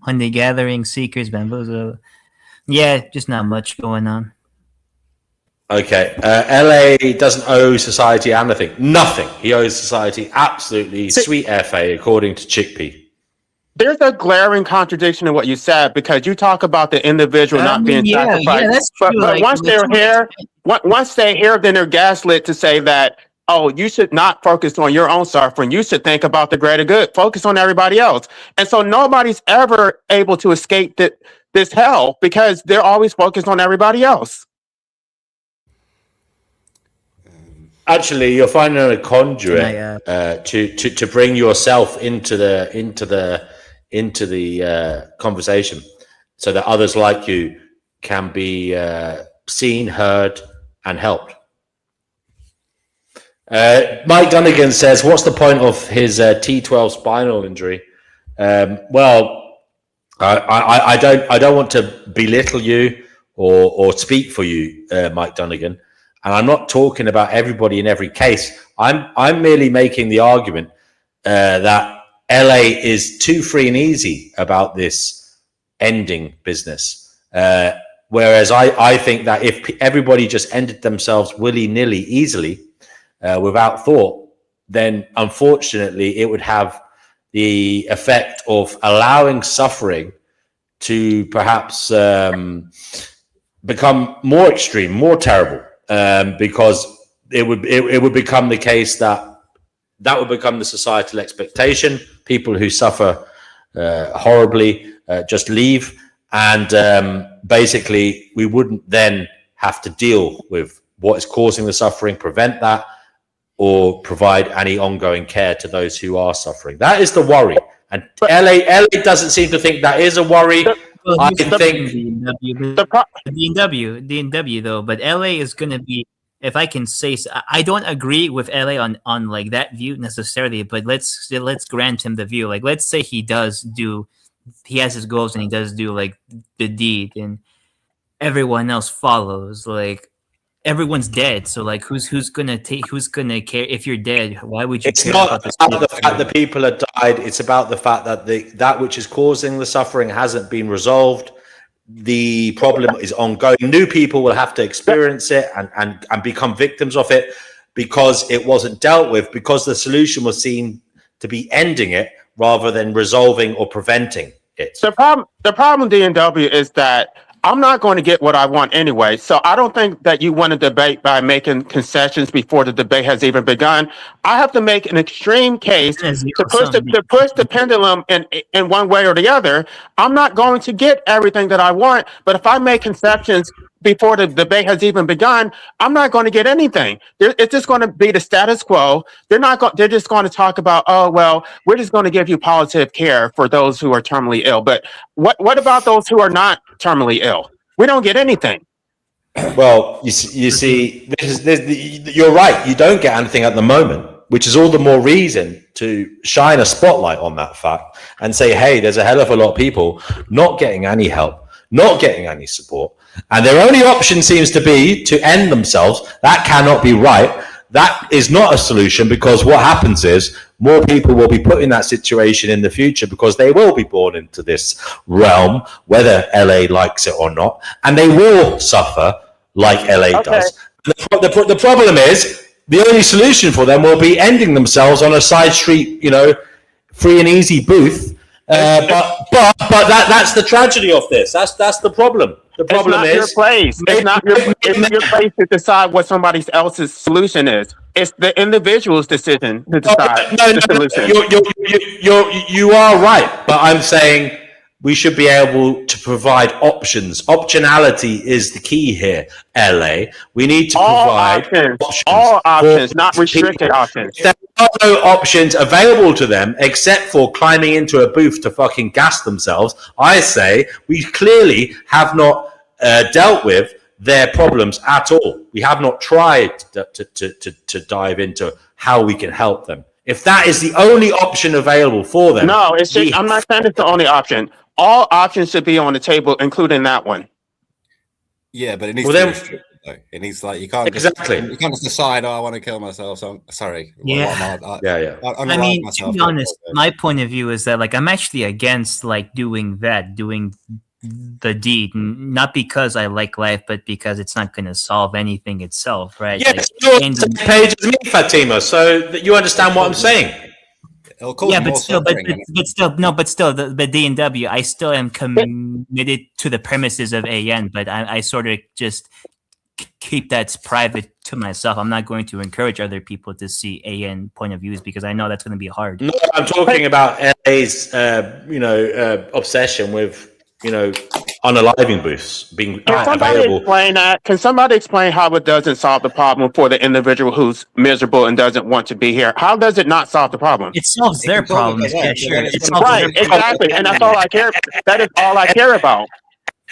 Hunting, Gathering, Seekers, Bamboozle. Yeah, just not much going on. Okay, LA doesn't owe society anything. Nothing. He owes society absolutely sweet FA, according to Chickpea. There's a glaring contradiction in what you said, because you talk about the individual not being sacrificed. Yeah, that's but true. once they're here, then they're gaslit to say that oh, you should not focus on your own suffering. You should think about the greater good. Focus on everybody else. And so nobody's ever able to escape this hell because they're always focused on everybody else. Actually, you're finding a conduit to bring yourself into the conversation, so that others like you can be seen, heard, and helped. Mike Dunnigan says, "What's the point of his T12 spinal injury?" Well, I don't want to belittle you or speak for you, Mike Dunnigan. And I'm not talking about everybody in every case. I'm merely making the argument that LA is too free and easy about this ending business. Whereas I think that if everybody just ended themselves willy-nilly, easily, without thought, then unfortunately it would have the effect of allowing suffering to perhaps become more extreme, more terrible. Because it would become the case that would become the societal expectation. People who suffer horribly just leave, and basically we wouldn't then have to deal with what is causing the suffering, prevent that, or provide any ongoing care to those who are suffering. That is the worry, and LA doesn't seem to think that is a worry. Well, I think DNW though, but LA is going to be, if I can say so, I don't agree with LA on like that view necessarily, but let's grant him the view. Like, let's say he has his goals and he does do like the deed, and everyone else follows. Like, everyone's dead, so like who's gonna care if you're dead? Why would you? It's not about the fact that people have died. It's about the fact that that which is causing the suffering hasn't been resolved. The problem is ongoing. New people will have to experience it and become victims of it because it wasn't dealt with, because the solution was seen to be ending it rather than resolving or preventing it. The problem, DNW, is that I'm not going to get what I want anyway. So I don't think that you want to debate by making concessions before the debate has even begun. I have to make an extreme case to push the pendulum in one way or the other. I'm not going to get everything that I want, but if I make concessions before the debate has even begun, I'm not going to get anything. It's just going to be the status quo. They're just going to talk about, oh, well, we're just going to give you palliative care for those who are terminally ill. But what about those who are not terminally ill? We don't get anything. Well, you see, you're right. You don't get anything at the moment, which is all the more reason to shine a spotlight on that fact and say, hey, there's a hell of a lot of people not getting any help, not getting any support. And their only option seems to be to end themselves. That cannot be right. That is not a solution, because what happens is more people will be put in that situation in the future because they will be born into this realm, whether LA likes it or not, and they will suffer like LA does. The problem is the only solution for them will be ending themselves on a side street, free and easy booth. But that's the tragedy of this. That's the problem. The problem it's not your place to decide what somebody else's solution is. It's the individual's decision to decide the solution. You are right, but I'm saying we should be able to provide options. Optionality is the key here, LA. We need to provide options. All options, not restricted options. There are no options available to them except for climbing into a booth to fucking gas themselves. I say we clearly have not dealt with their problems at all. We have not tried to dive into how we can help them. If that is the only option available for them. No, I'm not saying it's the only option. All options should be on the table, including that one. Yeah, but it needs to be restricted, though. It needs, like, you can't just decide, I want to kill myself. So sorry. Yeah. I mean, to be honest, my point of view is that, like, I'm actually against doing the deed, not because I like life, but because it's not going to solve anything itself, right? Yes, you're on the same page as me, Fatima, so that you understand what I'm saying. Yeah, but still, the D&W, I still am committed to the premises of AN, but I sort of just keep that private to myself. I'm not going to encourage other people to see AN point of views because I know that's going to be hard. No, I'm talking about LA's, obsession with, unaliving booths being Can somebody available. explain that? Can somebody explain how it doesn't solve the problem for the individual who's miserable and doesn't want to be here? How does it not solve the problem? It solves their can solve it problems. by Yeah, that, but sure. then it's It gonna solves cost their Right, exactly, and that's all I care. That is all I care about.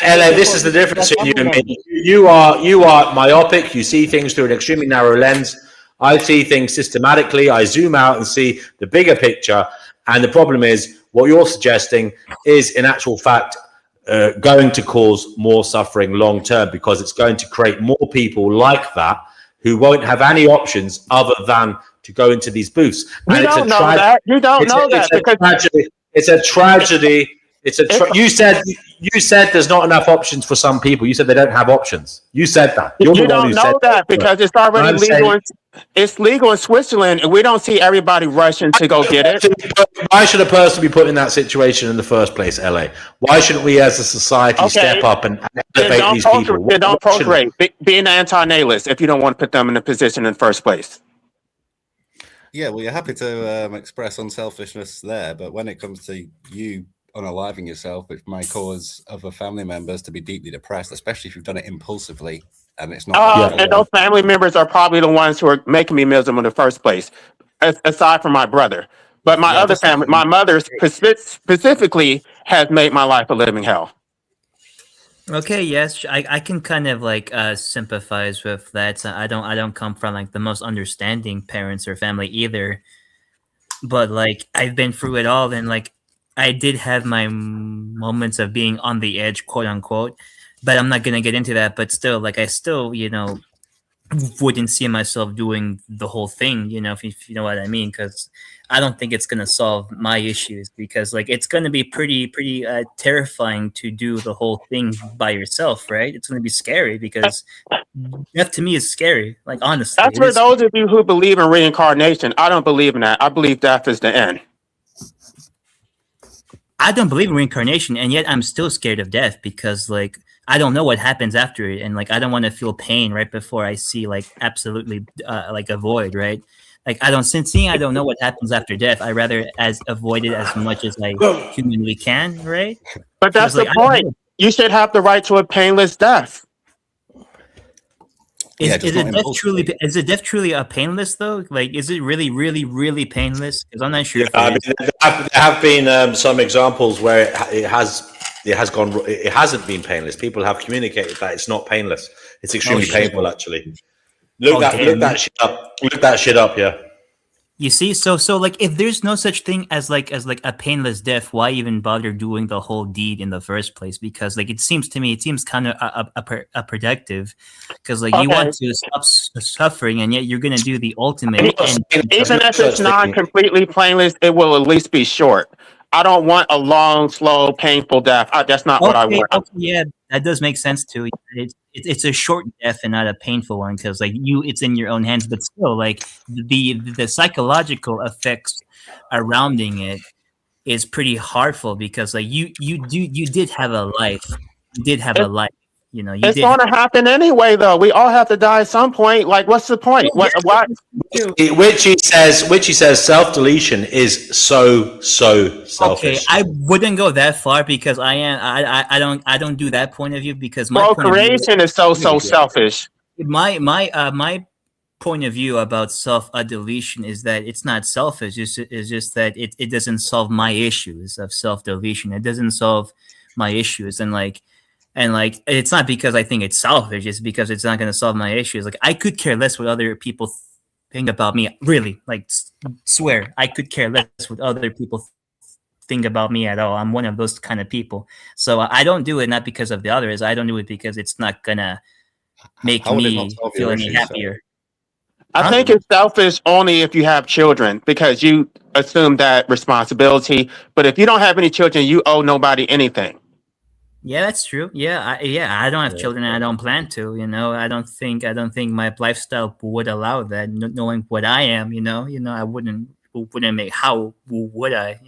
LA, this is the difference in you and me. You are myopic. You see things through an extremely narrow lens. I see things systematically. I zoom out and see the bigger picture. And the problem is, what you're suggesting is, in actual fact, going to cause more suffering long term because it's going to create more people like that who won't have any options other than to go into these booths. You And don't know that. You don't know that because it's a tragedy. You said there's not enough options for some people. You said they don't have options. You said that. You're you the one don't who know said that because it's already I'm legal. saying- It's legal in Switzerland, and we don't see everybody rushing to go get it. Why should a person be put in that situation in the first place, LA? Why shouldn't we as a society step up and elevate these people? Then don't Why shouldn't- procreate. Be an anti-natalist if you don't want to put them in a position in the first place. Yeah, well, you're happy to express unselfishness there, but when it comes to you unaliving yourself, which may cause other family members to be deeply depressed, especially if you've done it impulsively and it's not. And those family members are probably the ones who are making me miserable in the first place, aside from my brother. But my other family, my mother specifically, has made my life a living hell. Okay, yes, I can kind of like sympathize with that. I don't come from like the most understanding parents or family either, but like I've been through it all, and like I did have my moments of being on the edge, quote unquote. But I'm not gonna get into that. But still, like I still, wouldn't see myself doing the whole thing, if you know what I mean, because I don't think it's gonna solve my issues, because like it's gonna be pretty terrifying to do the whole thing by yourself, right? It's gonna be scary because death to me is scary, like honestly. That's for those of you who believe in reincarnation. I don't believe in that. I believe death is the end. I don't believe in reincarnation, and yet I'm still scared of death because like I don't know what happens after it, and like I don't want to feel pain right before I see like absolutely like a void, right? Like I don't know what happens after death. I rather avoid it as much as I humanly can, right? But that's the point. You should have the right to a painless death. Is it death truly a painless though? Like, is it really, really, really painless? Because I'm not sure. There have been some examples where it hasn't been painless. People have communicated that it's not painless. It's extremely painful, actually. Look that shit up. Look that shit up. Yeah. You see, so like, if there's no such thing as a painless death, why even bother doing the whole deed in the first place? Because like it seems kind of productive, because like you want to stop suffering, and yet you're gonna do the ultimate. Even if it's not completely painless, it will at least be short. I don't want a long, slow, painful death. That's not what I want. Okay, yeah, that does make sense too. It's a short death and not a painful one, because like it's in your own hands. But still, like the psychological effects surrounding it is pretty harmful, because like you did have a life. You did have a life. It's going to happen anyway, though. We all have to die at some point. Like, what's the point? What? Which he says self-deletion is so selfish. Okay, I wouldn't go that far, because I don't do that point of view, because my procreation is so selfish. My point of view about self-deletion is that it's not selfish. It's just that it doesn't solve my issues of self-deletion. It doesn't solve my issues, and it's not because I think it's selfish. It's because it's not going to solve my issues. Like, I could care less what other people think about me. Really, like, swear, I could care less what other people think about me at all. I'm one of those kind of people. So I don't do it not because of the others. I don't do it because it's not gonna make me feel any happier. I think it's selfish only if you have children, because you assume that responsibility. But if you don't have any children, you owe nobody anything. Yeah, that's true. I don't have children, and I don't plan to. I don't think my lifestyle would allow that. Knowing what I am, I wouldn't make. How would I?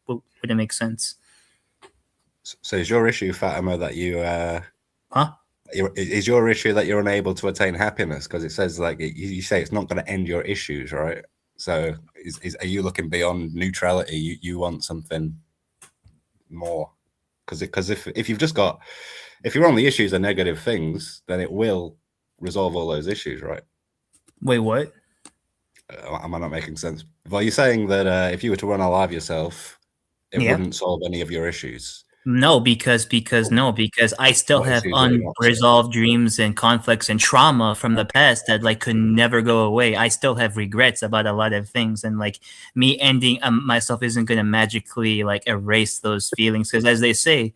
Wouldn't make sense. So is your issue, Fatima, that you Is your issue that you're unable to attain happiness? Because it says like you say it's not going to end your issues, right? So are you looking beyond neutrality? You want something more? Because if you've just got, if your only issues are negative things, then it will resolve all those issues, right? Wait, what? Am I not making sense? Well, you're saying that if you were to run a live yourself, it wouldn't solve any of your issues. No, because I still have unresolved dreams and conflicts and trauma from the past that like could never go away. I still have regrets about a lot of things, and like me ending myself isn't going to magically like erase those feelings, because as they say,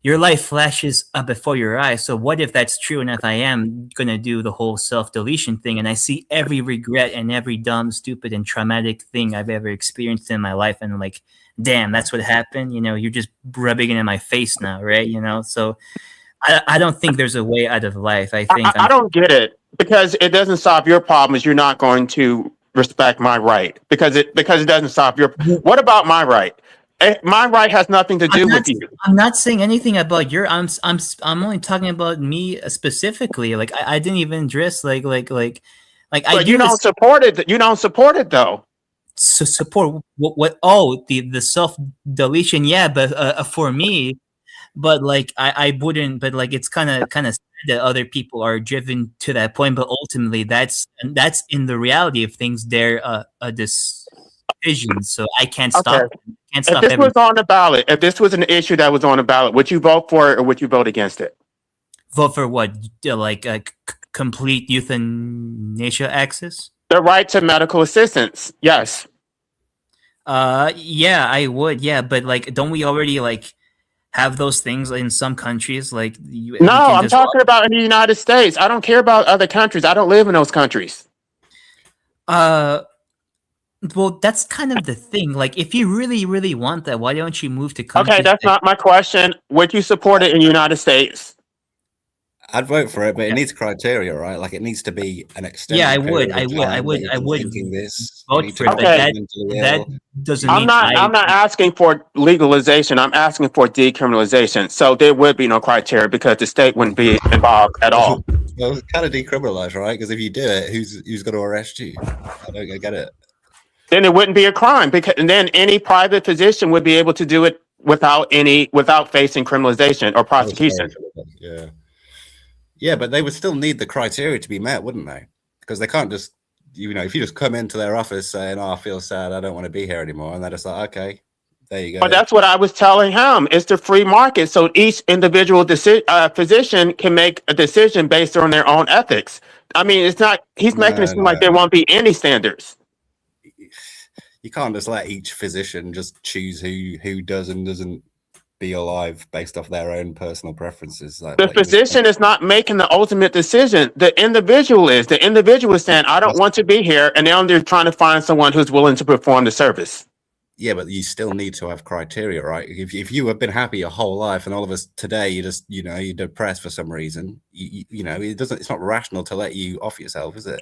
your life flashes up before your eyes. So what if that's true, and if I am going to do the whole self-deletion thing and I see every regret and every dumb, stupid, and traumatic thing I've ever experienced in my life, and like, damn, that's what happened, you know, you're just rubbing it in my face now, right? You know, so I don't think there's a way out of life. I think I don't get it, because it doesn't solve your problems. You're not going to respect my right because it doesn't solve your. What about my right? My right has nothing to do with you. I'm not saying anything about your. I'm only talking about me specifically. Like I didn't even address like. But you don't support it. You don't support it though. So support what? Oh, the self deletion. Yeah, but for me, but like I wouldn't. But like it's kind of sad that other people are driven to that point. But ultimately, that's in the reality of things. They're a decision. So I can't stop. Okay. If this was on the ballot, if this was an issue that was on the ballot, would you vote for it or would you vote against it? Vote for what? Like a complete euthanasia access? The right to medical assistance. Yes. Yeah, I would. Yeah, but like, don't we already like have those things in some countries? Like, no, I'm talking about in the United States. I don't care about other countries. I don't live in those countries. Well, that's kind of the thing. Like, if you really, really want that, why don't you move to countries? Okay, that's not my question. Would you support it in the United States? I'd vote for it, but it needs criteria, right? Like it needs to be an extended. Yeah, I would thinking this. Vote for it. Okay. That doesn't. I'm not asking for legalization. I'm asking for decriminalization. So there would be no criteria because the state wouldn't be involved at all. Well, it's kind of decriminalized, right? Because if you do it, who's going to arrest you? I don't get it. Then it wouldn't be a crime, because and then any private physician would be able to do it without facing criminalization or prosecution. Yeah, but they would still need the criteria to be met, wouldn't they? Because they can't just, you know, if you just come into their office saying, "Oh, I feel sad, I don't want to be here anymore," and they're just like, "Okay, there you go." But that's what I was telling him. It's the free market, so each individual physician can make a decision based on their own ethics. I mean, it's not. He's making it seem like there won't be any standards. You can't just let each physician just choose who does and doesn't be alive based off their own personal preferences. The physician is not making the ultimate decision. The individual is. The individual is saying, "I don't want to be here," and now they're trying to find someone who's willing to perform the service. Yeah, but you still need to have criteria, right? If you have been happy your whole life, and all of us today, you just, you know, you're depressed for some reason, you know, it's not rational to let you off yourself, is it?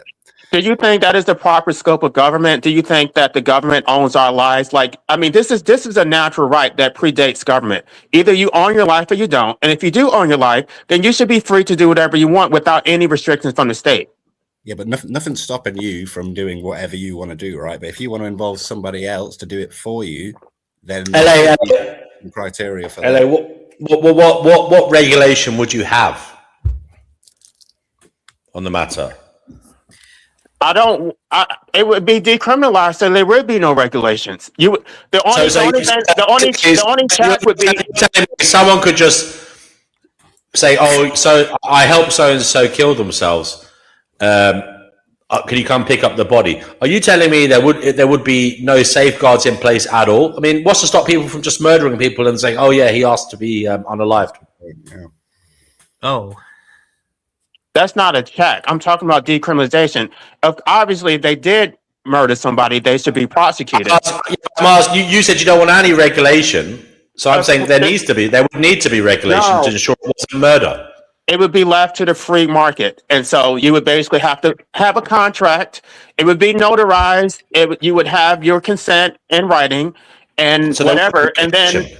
Do you think that is the proper scope of government? Do you think that the government owns our lives? Like, I mean, this is a natural right that predates government. Either you own your life or you don't. And if you do own your life, then you should be free to do whatever you want without any restrictions from the state. Yeah, but nothing's stopping you from doing whatever you want to do, right? But if you want to involve somebody else to do it for you, then LA, criteria for LA, that. What regulation would you have on the matter? It would be decriminalized, so there would be no regulations. The only check would be someone could just say, "Oh, so I helped so and so kill themselves. Can you come pick up the body?" Are you telling me there would be no safeguards in place at all? I mean, what's to stop people from just murdering people and saying, "Oh yeah, he asked to be unalived"? Yeah. Oh. That's not a check. I'm talking about decriminalization. Obviously, if they did murder somebody, they should be prosecuted. You said you don't want any regulation, so I'm saying there would need to be regulation to ensure it wasn't murder. It would be left to the free market, and so you would basically have to have a contract. It would be notarized. You would have your consent in writing, and so whatever. And then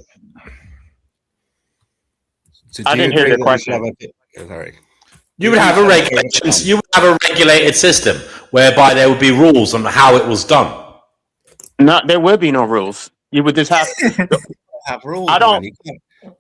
So I didn't hear your question. Sorry. You would have a regulations. You would have a regulated system whereby there would be rules on how it was done. No, there would be no rules. You would just have have rules. I don't.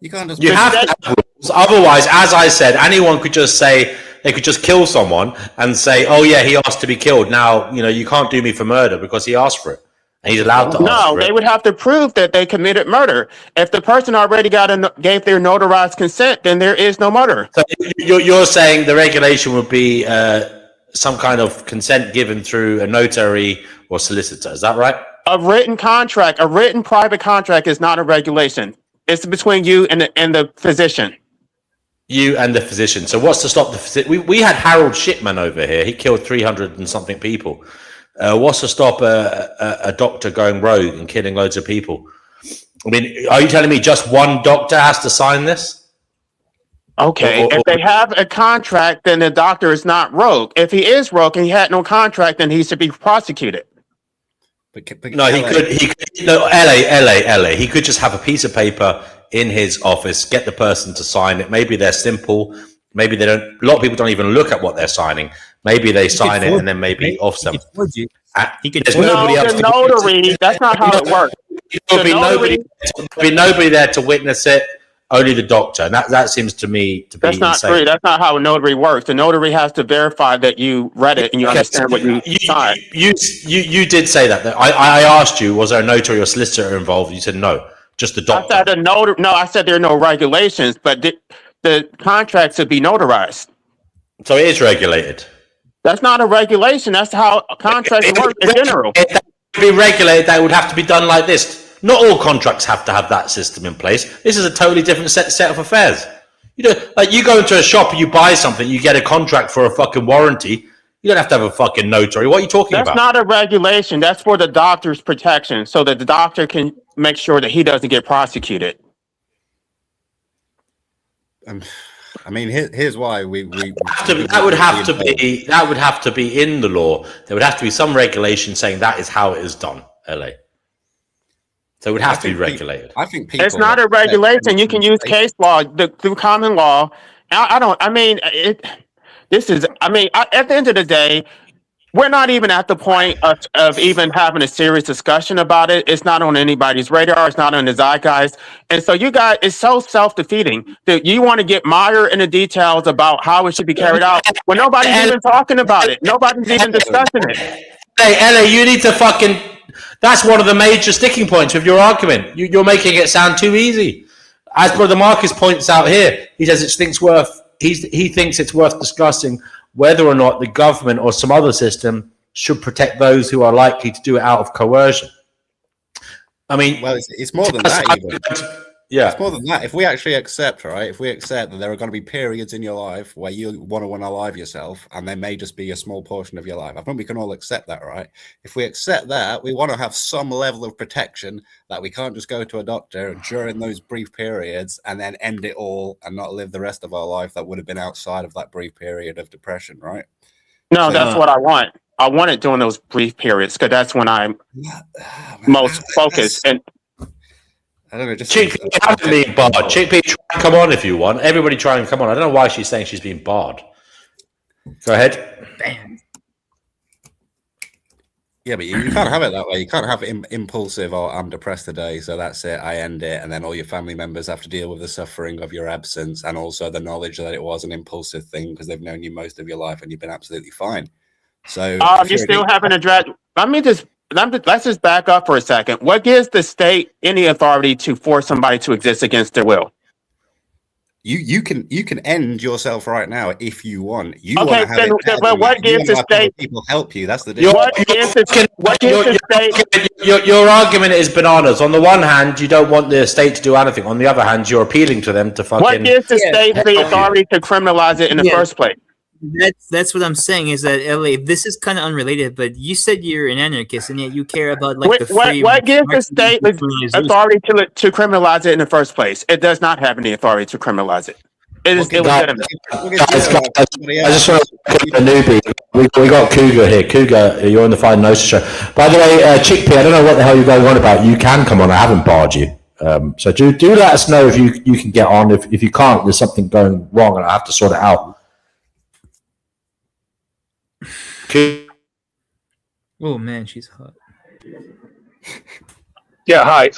You can't just. You have to have rules. Otherwise, as I said, anyone could just say they could just kill someone and say, "Oh yeah, he asked to be killed." Now you can't do me for murder because he asked for it. And he's allowed to. No, they would have to prove that they committed murder. If the person already gave their notarized consent, then there is no murder. So you're saying the regulation would be some kind of consent given through a notary or solicitor. Is that right? A written contract, a written private contract is not a regulation. It's between you and the physician. You and the physician. So what's to stop the physician? We had Harold Shipman over here. He killed 300 and something people. What's to stop a doctor going rogue and killing loads of people? I mean, are you telling me just one doctor has to sign this? Okay, if they have a contract, then the doctor is not rogue. If he is rogue and he had no contract, then he should be prosecuted. No, he could. No, LA. He could just have a piece of paper in his office, get the person to sign it. Maybe they're simple. Maybe they don't. A lot of people don't even look at what they're signing. Maybe they sign it and then maybe off them. There's nobody else. The notary. That's not how it works. There'll be nobody there to witness it. Only the doctor. And that seems to me to be not insane. True. That's not how a notary works. The notary has to verify that you read it and you understand what you signed. You did say that. I asked you, was there a notary or solicitor involved? You said no, just the doctor. I said a notary. No, I said there are no regulations, but the contract should be notarized. So it is regulated. That's not a regulation. That's how contracts work in general. If that would be regulated, that would have to be done like this. Not all contracts have to have that system in place. This is a totally different set of affairs. Like you go into a shop and you buy something, you get a contract for a fucking warranty. You don't have to have a fucking notary. What are you talking about? That's not a regulation. That's for the doctor's protection, so that the doctor can make sure that he doesn't get prosecuted. I mean, here's why that would have to be in the law. There would have to be some regulation saying that is how it is done. LA. So it would have to be regulated. I think people. It's not a regulation. You can use case law through common law. At the end of the day, we're not even at the point of even having a serious discussion about it. It's not on anybody's radar. It's not on the zeitgeist. And so you guys, it's so self-defeating that you want to get mired in the details about how it should be carried out when nobody's even talking about it. Nobody's even discussing it. Hey, Ella, you need to fucking... That's one of the major sticking points of your argument. You're making it sound too easy. As Brother Marcus points out here, he says he thinks it's worth discussing whether or not the government or some other system should protect those who are likely to do it out of coercion. I mean... Well, it's more than that, even. Yeah. It's more than that. If we actually accept, right, if we accept that there are going to be periods in your life where you want to unalive yourself, and there may just be a small portion of your life. I think we can all accept that, right? If we accept that, we want to have some level of protection that we can't just go to a doctor during those brief periods and then end it all and not live the rest of our life that would have been outside of that brief period of depression, right? No, that's what I want. I want it during those brief periods because that's when I'm most focused. And I don't know. Just Chick, you haven't been barred. Chick, try and come on if you want. Everybody try and come on. I don't know why she's saying she's been barred. Go ahead. Bam. Yeah, but you can't have it that way. You can't have impulsive or I'm depressed today, so that's it. I end it, and then all your family members have to deal with the suffering of your absence and also the knowledge that it was an impulsive thing because they've known you most of your life and you've been absolutely fine. So you still haven't addressed. Let's just back up for a second. What gives the state any authority to force somebody to exist against their will? You can end yourself right now if you want. Okay, but what gives the state? People help you. That's the difference. What gives the state? Your argument is bananas. On the one hand, you don't want the state to do anything. On the other hand, you're appealing to them to fucking. What gives the state the authority to criminalize it in the first place? That's what I'm saying is that LA. This is kind of unrelated, but you said you're an anarchist, and yet you care about like the free. What gives the state authority to criminalize it in the first place? It does not have any authority to criminalize it. It is illegitimate. I just want to put a newbie. We got Cougar here. Cougar, you're on the Fine Gnosis show. By the way, Chickpea, I don't know what the hell you're going on about. You can come on. I haven't barred you. So do let us know if you can get on. If you can't, there's something going wrong and I have to sort it out. Oh man, she's hot. Yeah, hi.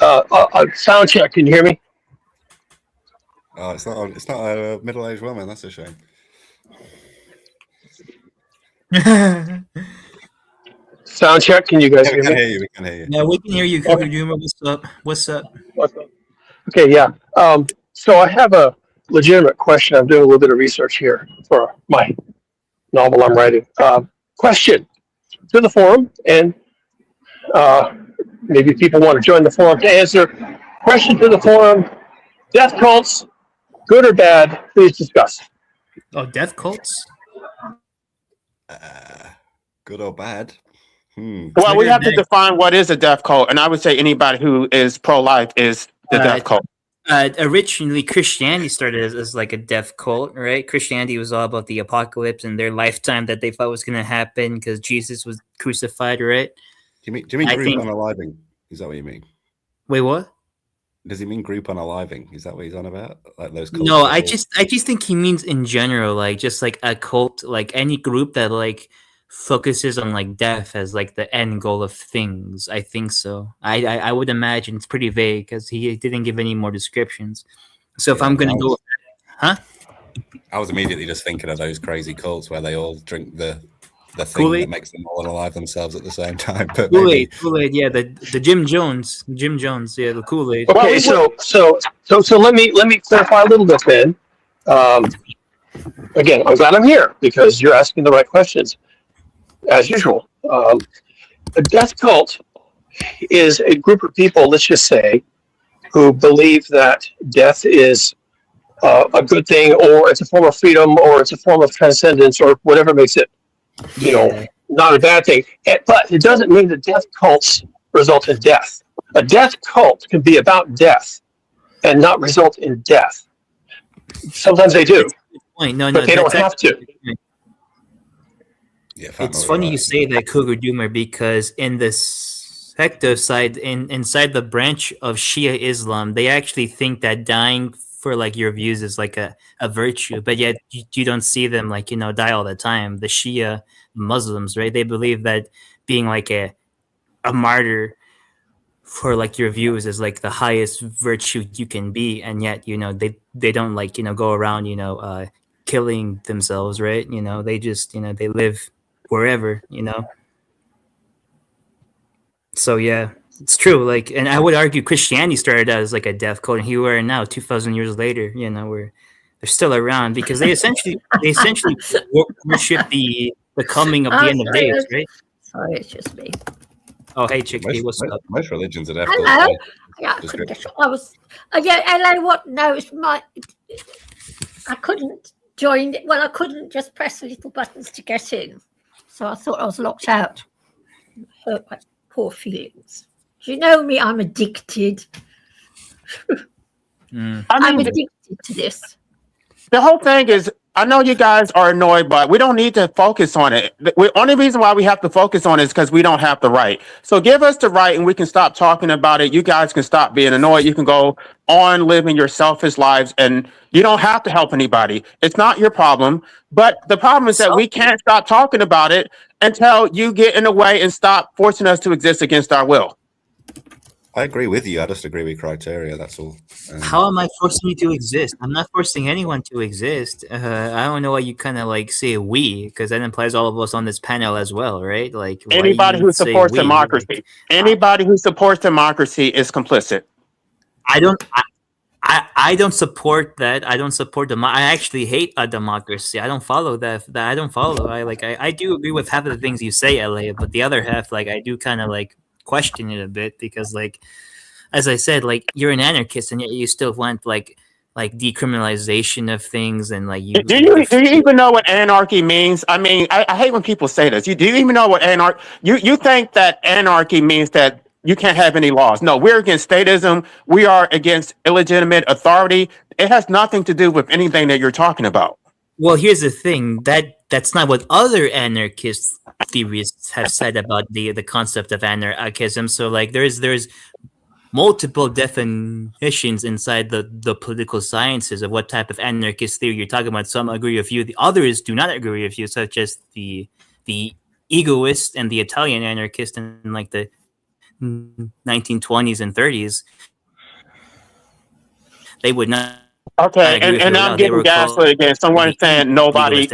Sound check. Can you hear me? Oh, it's not a middle-aged woman. That's a shame. Sound check. Can you guys Yeah, hear me? we can hear you. Yeah, we can hear you, Cougar Doomer. What's up? Okay, yeah. So I have a legitimate question. I'm doing a little bit of research here for my novel I'm writing. Question to the forum, and maybe people want to join the forum to answer. Question to the forum: death cults, good or bad? Please discuss. Oh, death cults? Good or bad? Well, we have to define what is a death cult, and I would say anybody who is pro-life is the death cult. Originally, Christianity started as like a death cult, right? Christianity was all about the apocalypse and their lifetime that they thought was going to happen because Jesus was crucified, right? Do you mean group unaliving? Is that what you mean? Wait, what? Does he mean group unaliving? Is that what he's on about? Like those cults? No, I just think he means in general, like just like a cult, like any group that like focuses on like death as like the end goal of things. I think so. I would imagine it's pretty vague because he didn't give any more descriptions. So if I'm gonna go, huh? I was immediately just thinking of those crazy cults where they all drink the thing Kool-Aid? that makes them all unalive themselves at the same time. But Kool-Aid, yeah, the Jim Jones, yeah, the Kool-Aid. Okay, so let me clarify a little bit then. Again, I'm glad I'm here because you're asking the right questions, as usual. A death cult is a group of people, let's just say, who believe that death is a good thing, or it's a form of freedom, or it's a form of transcendence, or whatever makes it, not a bad thing. But it doesn't mean that death cults result in death. A death cult can be about death and not result in death. Sometimes they do. No, but they don't have to. Yeah, it's funny you say that, Cougar Doomer, because in the sector side, inside the branch of Shia Islam, they actually think that dying for like your views is like a virtue, but yet you don't see them like die all the time. The Shia Muslims, right? They believe that being like a martyr for like your views is like the highest virtue you can be, and yet they don't like go around killing themselves, right? They just they live wherever, so yeah, it's true. Like, and I would argue Christianity started out as like a death cult, and here we are now 2,000 years later, they're still around because they essentially worship the coming of the end of days, right? Sorry, it's just me. Oh, hey, Chickpea, what's up? Most religions are death Hello. cults. Yeah, I couldn't get. LA. What? No, it's my. I couldn't join. Well, I couldn't just press the little buttons to get in, so I thought I was locked out. Hurt my poor feelings. Do you know me? I'm addicted. I'm addicted to this. The whole thing is, I know you guys are annoyed, but we don't need to focus on it. The only reason why we have to focus on it is because we don't have the right. So give us the right and we can stop talking about it. You guys can stop being annoyed. You can go on living your selfish lives and you don't have to help anybody. It's not your problem. But the problem is that we can't stop talking about it until you get in the way and stop forcing us to exist against our will. I agree with you. I just agree with criteria. That's all. How am I forcing you to exist? I'm not forcing anyone to exist. I don't know why you kind of like say we, because that implies all of us on this panel as well, right? Like anybody who supports democracy. Anybody who supports democracy is complicit. I don't support that. I don't support I actually hate a democracy. I don't follow that. I don't follow. I do agree with half of the things you say, LA, but the other half, like I do kind of like question it a bit because, like, as I said, like you're an anarchist and yet you still want like decriminalization of things and like you. Do you even know what anarchy means? I mean, I hate when people say this. Do you even know what anarchy? You think that anarchy means that you can't have any laws? No, we're against statism. We are against illegitimate authority. It has nothing to do with anything that you're talking about. Well, here's the thing. That's not what other anarchist theorists have said about the concept of anarchism. So like there's multiple definitions inside the political sciences of what type of anarchist theory you're talking about. Some agree with you, the others do not agree with you, such as the egoist and the Italian anarchist in like the 1920s and 30s. They would not. Okay, and I'm getting gaslit again. Someone saying nobody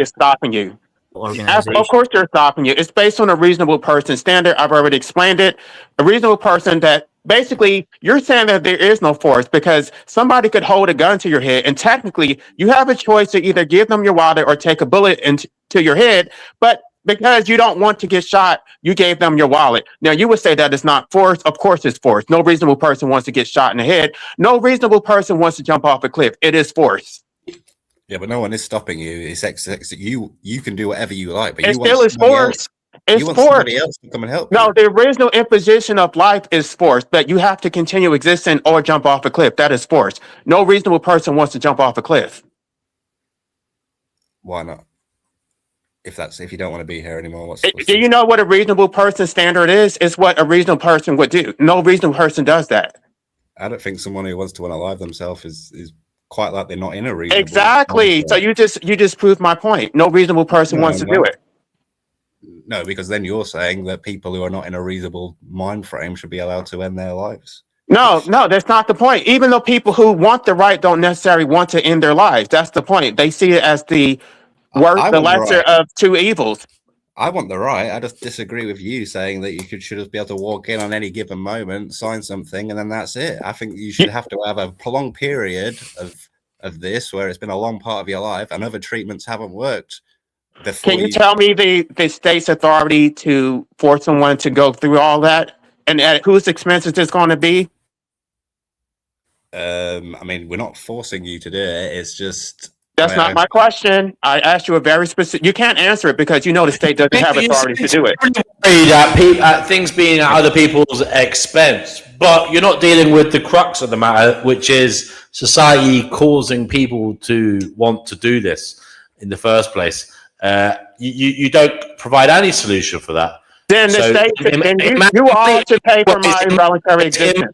is stopping you. Of course they're stopping you. It's based on a reasonable person standard. I've already explained it. A reasonable person that basically you're saying that there is no force because somebody could hold a gun to your head and technically you have a choice to either give them your wallet or take a bullet into your head. But because you don't want to get shot, you gave them your wallet. Now you would say that it's not force. Of course it's force. No reasonable person wants to get shot in the head. No reasonable person wants to jump off a cliff. It is force. Yeah, but no one is stopping you. It's you can do whatever you like, but it still is force. It's force. Somebody else to come and help. No, the original imposition of life is force, but you have to continue existing or jump off a cliff. That is force. No reasonable person wants to jump off a cliff. Why not? If you don't want to be here anymore, do you know what a reasonable person standard is? It's what a reasonable person would do. No reasonable person does that. I don't think someone who wants to unalive themselves is quite like they're not in a reasonable. Exactly. So you just proved my point. No reasonable person wants to do it. No, because then you're saying that people who are not in a reasonable mind frame should be allowed to end their lives. No, that's not the point. Even though people who want the right don't necessarily want to end their lives. That's the point. They see it as the lesser of two evils. I want the right. I just disagree with you saying that you should just be able to walk in on any given moment, sign something, and then that's it. I think you should have to have a prolonged period of this where it's been a long part of your life and other treatments haven't worked. Can you tell me the state's authority to force someone to go through all that and at whose expense is this going to be? I mean, we're not forcing you to do it. It's just. That's not my question. I asked you a very specific. You can't answer it because you know the state doesn't have authority to do it. At things being at other people's expense, but you're not dealing with the crux of the matter, which is society causing people to want to do this in the first place. You don't provide any solution for that. Then the state, you ought to pay for my involuntary existence.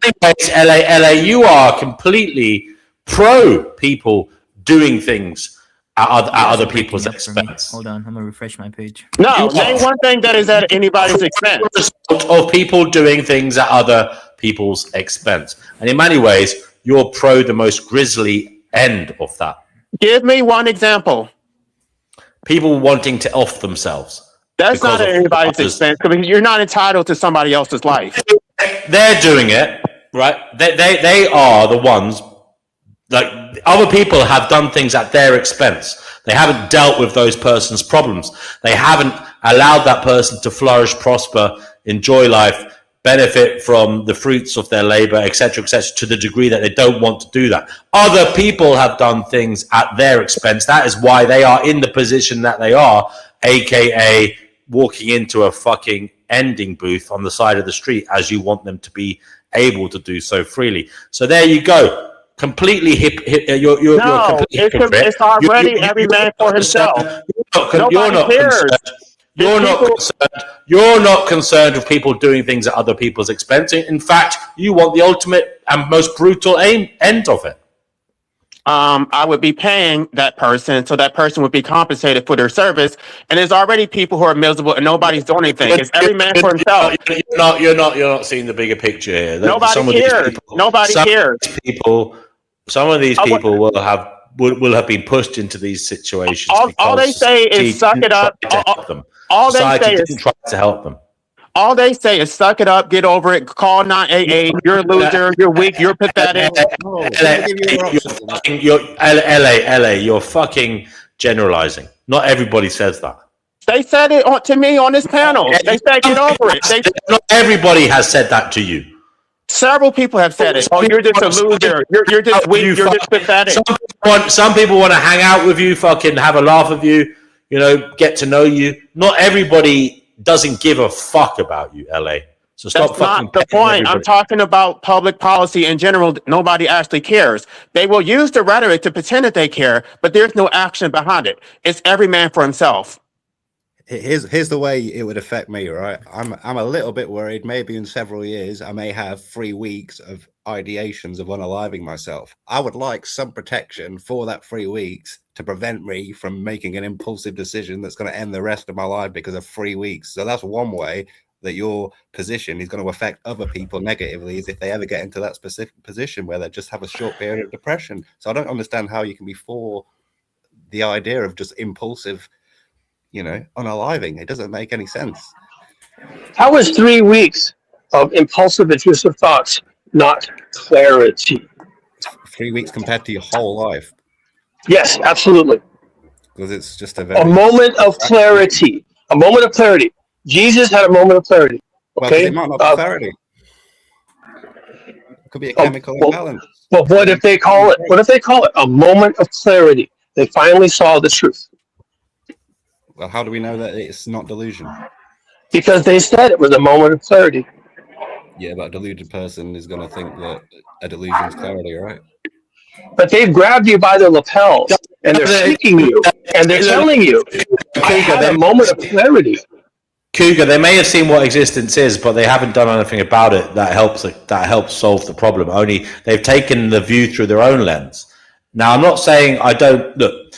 In LA, you are completely pro people doing things at other people's expense. Hold on, I'm gonna refresh my page. No, name one thing that is at anybody's expense. Of people doing things at other people's expense, and in many ways, you're pro the most grisly end of that. Give me one example. People wanting to off themselves. That's not at anybody's expense because you're not entitled to somebody else's life. They're doing it, right? They are the ones. Like other people have done things at their expense. They haven't dealt with those person's problems. They haven't allowed that person to flourish, prosper, enjoy life, benefit from the fruits of their labor, etc., to the degree that they don't want to do that. Other people have done things at their expense. That is why they are in the position that they are, aka walking into a fucking ending booth on the side of the street as you want them to be able to do so freely. So there you go. Completely you're completely hypocrite. It's already every man for himself. You're not concerned with people doing things at other people's expense. In fact, you want the ultimate and most brutal end of it. I would be paying that person so that person would be compensated for their service. And there's already people who are miserable and nobody's doing anything. It's every man for himself. You're not seeing the bigger picture here. Nobody cares. Nobody cares. Some of these people will have been pushed into these situations. All they say is suck it up. All they say is try to help them. All they say is suck it up, get over it, call 988, you're a loser, you're weak, you're pathetic. LA, you're fucking generalizing. Not everybody says that. They said it to me on this panel. They said get over it. Not everybody has said that to you. Several people have said it. Oh, you're just a loser. You're just weak. You're just pathetic. Some people want to hang out with you, fucking have a laugh with you, get to know you. Not everybody doesn't give a fuck about you, LA. So stop. That's not the point. I'm talking about public policy in general. Nobody actually cares. They will use the rhetoric to pretend that they care, but there's no action behind it. It's every man for himself. Here's the way it would affect me, right? I'm a little bit worried. Maybe in several years, I may have 3 weeks of ideations of unaliving myself. I would like some protection for that 3 weeks to prevent me from making an impulsive decision that's going to end the rest of my life because of 3 weeks. So that's one way that your position is going to affect other people negatively, is if they ever get into that specific position where they just have a short period of depression. So I don't understand how you can be for the idea of just impulsive, unaliving. It doesn't make any sense. How is 3 weeks of impulsive, intrusive thoughts not clarity? 3 weeks compared to your whole life. Yes, absolutely. Because it's just a moment of clarity. A moment of clarity. Jesus had a moment of clarity. Okay. Well, it might not be clarity. It could be a chemical imbalance. Well, what if they call it? What if they call it a moment of clarity? They finally saw the truth. Well, how do we know that it's not delusion? Because they said it was a moment of clarity. Yeah, but a deluded person is going to think that a delusion is clarity, right? But they've grabbed you by the lapels and they're shaking you and they're telling you, I had a moment of clarity. Cougar, they may have seen what existence is, but they haven't done anything about it that helps solve the problem. Only they've taken the view through their own lens. Now, I'm not saying I don't look.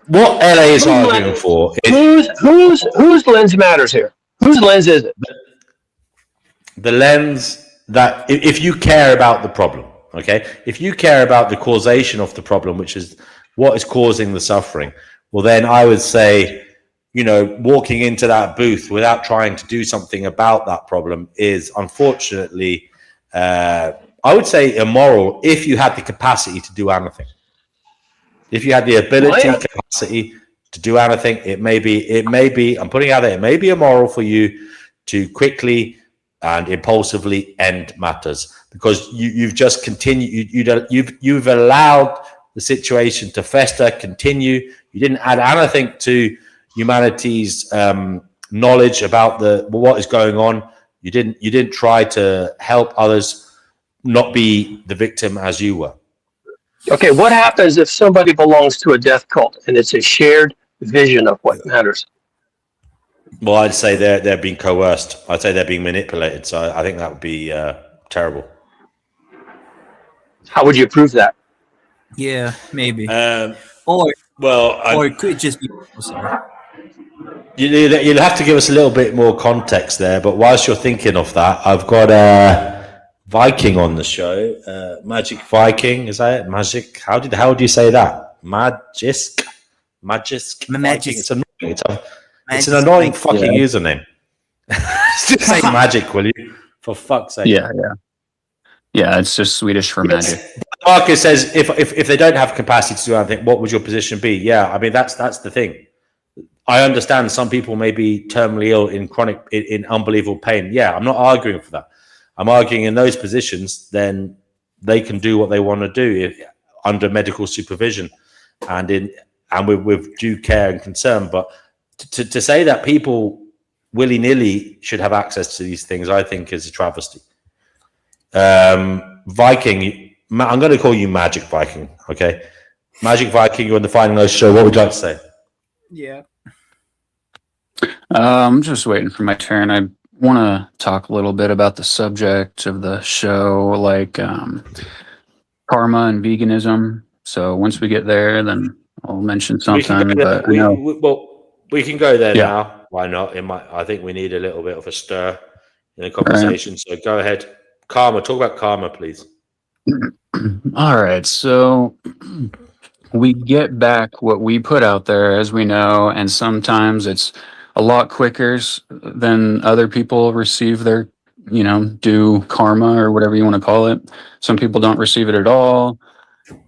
What LA is arguing for is whose lens matters here? Whose lens is it? The lens that if you care about the problem, okay, if you care about the causation of the problem, which is what is causing the suffering, well, then I would say, walking into that booth without trying to do something about that problem is unfortunately, I would say, immoral if you had the capacity to do anything. If you had the ability, capacity to do anything, it may be, I'm putting it out there, it may be immoral for you to quickly and impulsively end matters because you've just continued, you've allowed the situation to fester, continue. You didn't add anything to humanity's knowledge about what is going on. You didn't try to help others not be the victim as you were. Okay, what happens if somebody belongs to a death cult and it's a shared vision of what matters? Well, I'd say they're being coerced. I'd say they're being manipulated. So I think that would be terrible. How would you prove that? Yeah, maybe. Or it could just be. Sorry. You'll have to give us a little bit more context there. But whilst you're thinking of that, I've got Viking on the show. Magic Viking, is that it? Magic? How do you say that? Magisk. It's an annoying fucking username. Just say magic, will you? For fuck's sake. Yeah. It's just Swedish for magic. Marcus says, if they don't have capacity to do anything, what would your position be? Yeah, I mean that's the thing. I understand some people may be terminally ill in unbelievable pain. Yeah, I'm not arguing for that. I'm arguing in those positions, then they can do what they want to do under medical supervision and with due care and concern. But to say that people willy-nilly should have access to these things, I think is a travesty. Viking, I'm going to call you Magic Viking, okay? Magic Viking, you're on the Finding Gnosis show. What would you like to say? Yeah. I'm just waiting for my turn. I want to talk a little bit about the subject of the show, like karma and veganism. So once we get there, then I'll mention something. We can go there now. Why not? I think we need a little bit of a stir in the conversation. Right. So go ahead. Karma. Talk about karma, please. All right. So we get back what we put out there, as we know, and sometimes it's a lot quicker than other people receive their, due karma or whatever you want to call it. Some people don't receive it at all.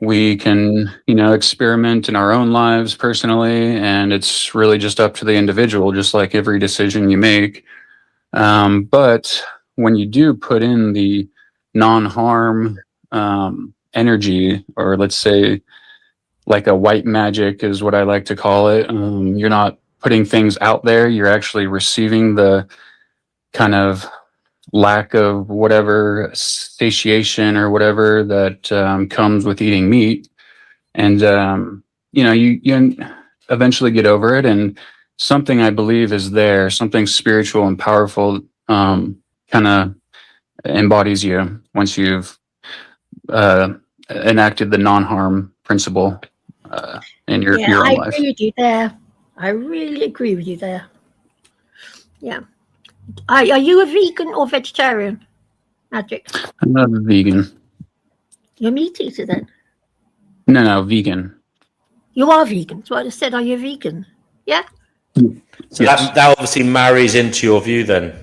We can, experiment in our own lives personally, and it's really just up to the individual, just like every decision you make. But when you do put in the non-harm energy, or let's say like a white magic is what I like to call it, you're not putting things out there, you're actually receiving the kind of lack of whatever satiation or whatever that comes with eating meat. And, you eventually get over it and something I believe is there, something spiritual and powerful, kind of embodies you once you've enacted the non-harm principle in your I own life. agree with you there. I really agree with you there. Yeah. Are you a vegan or vegetarian, Magic? I'm not a vegan. You're a meat eater then? No, vegan. You are vegan. So I just said, are you a vegan? Yeah? So that obviously marries into your view then,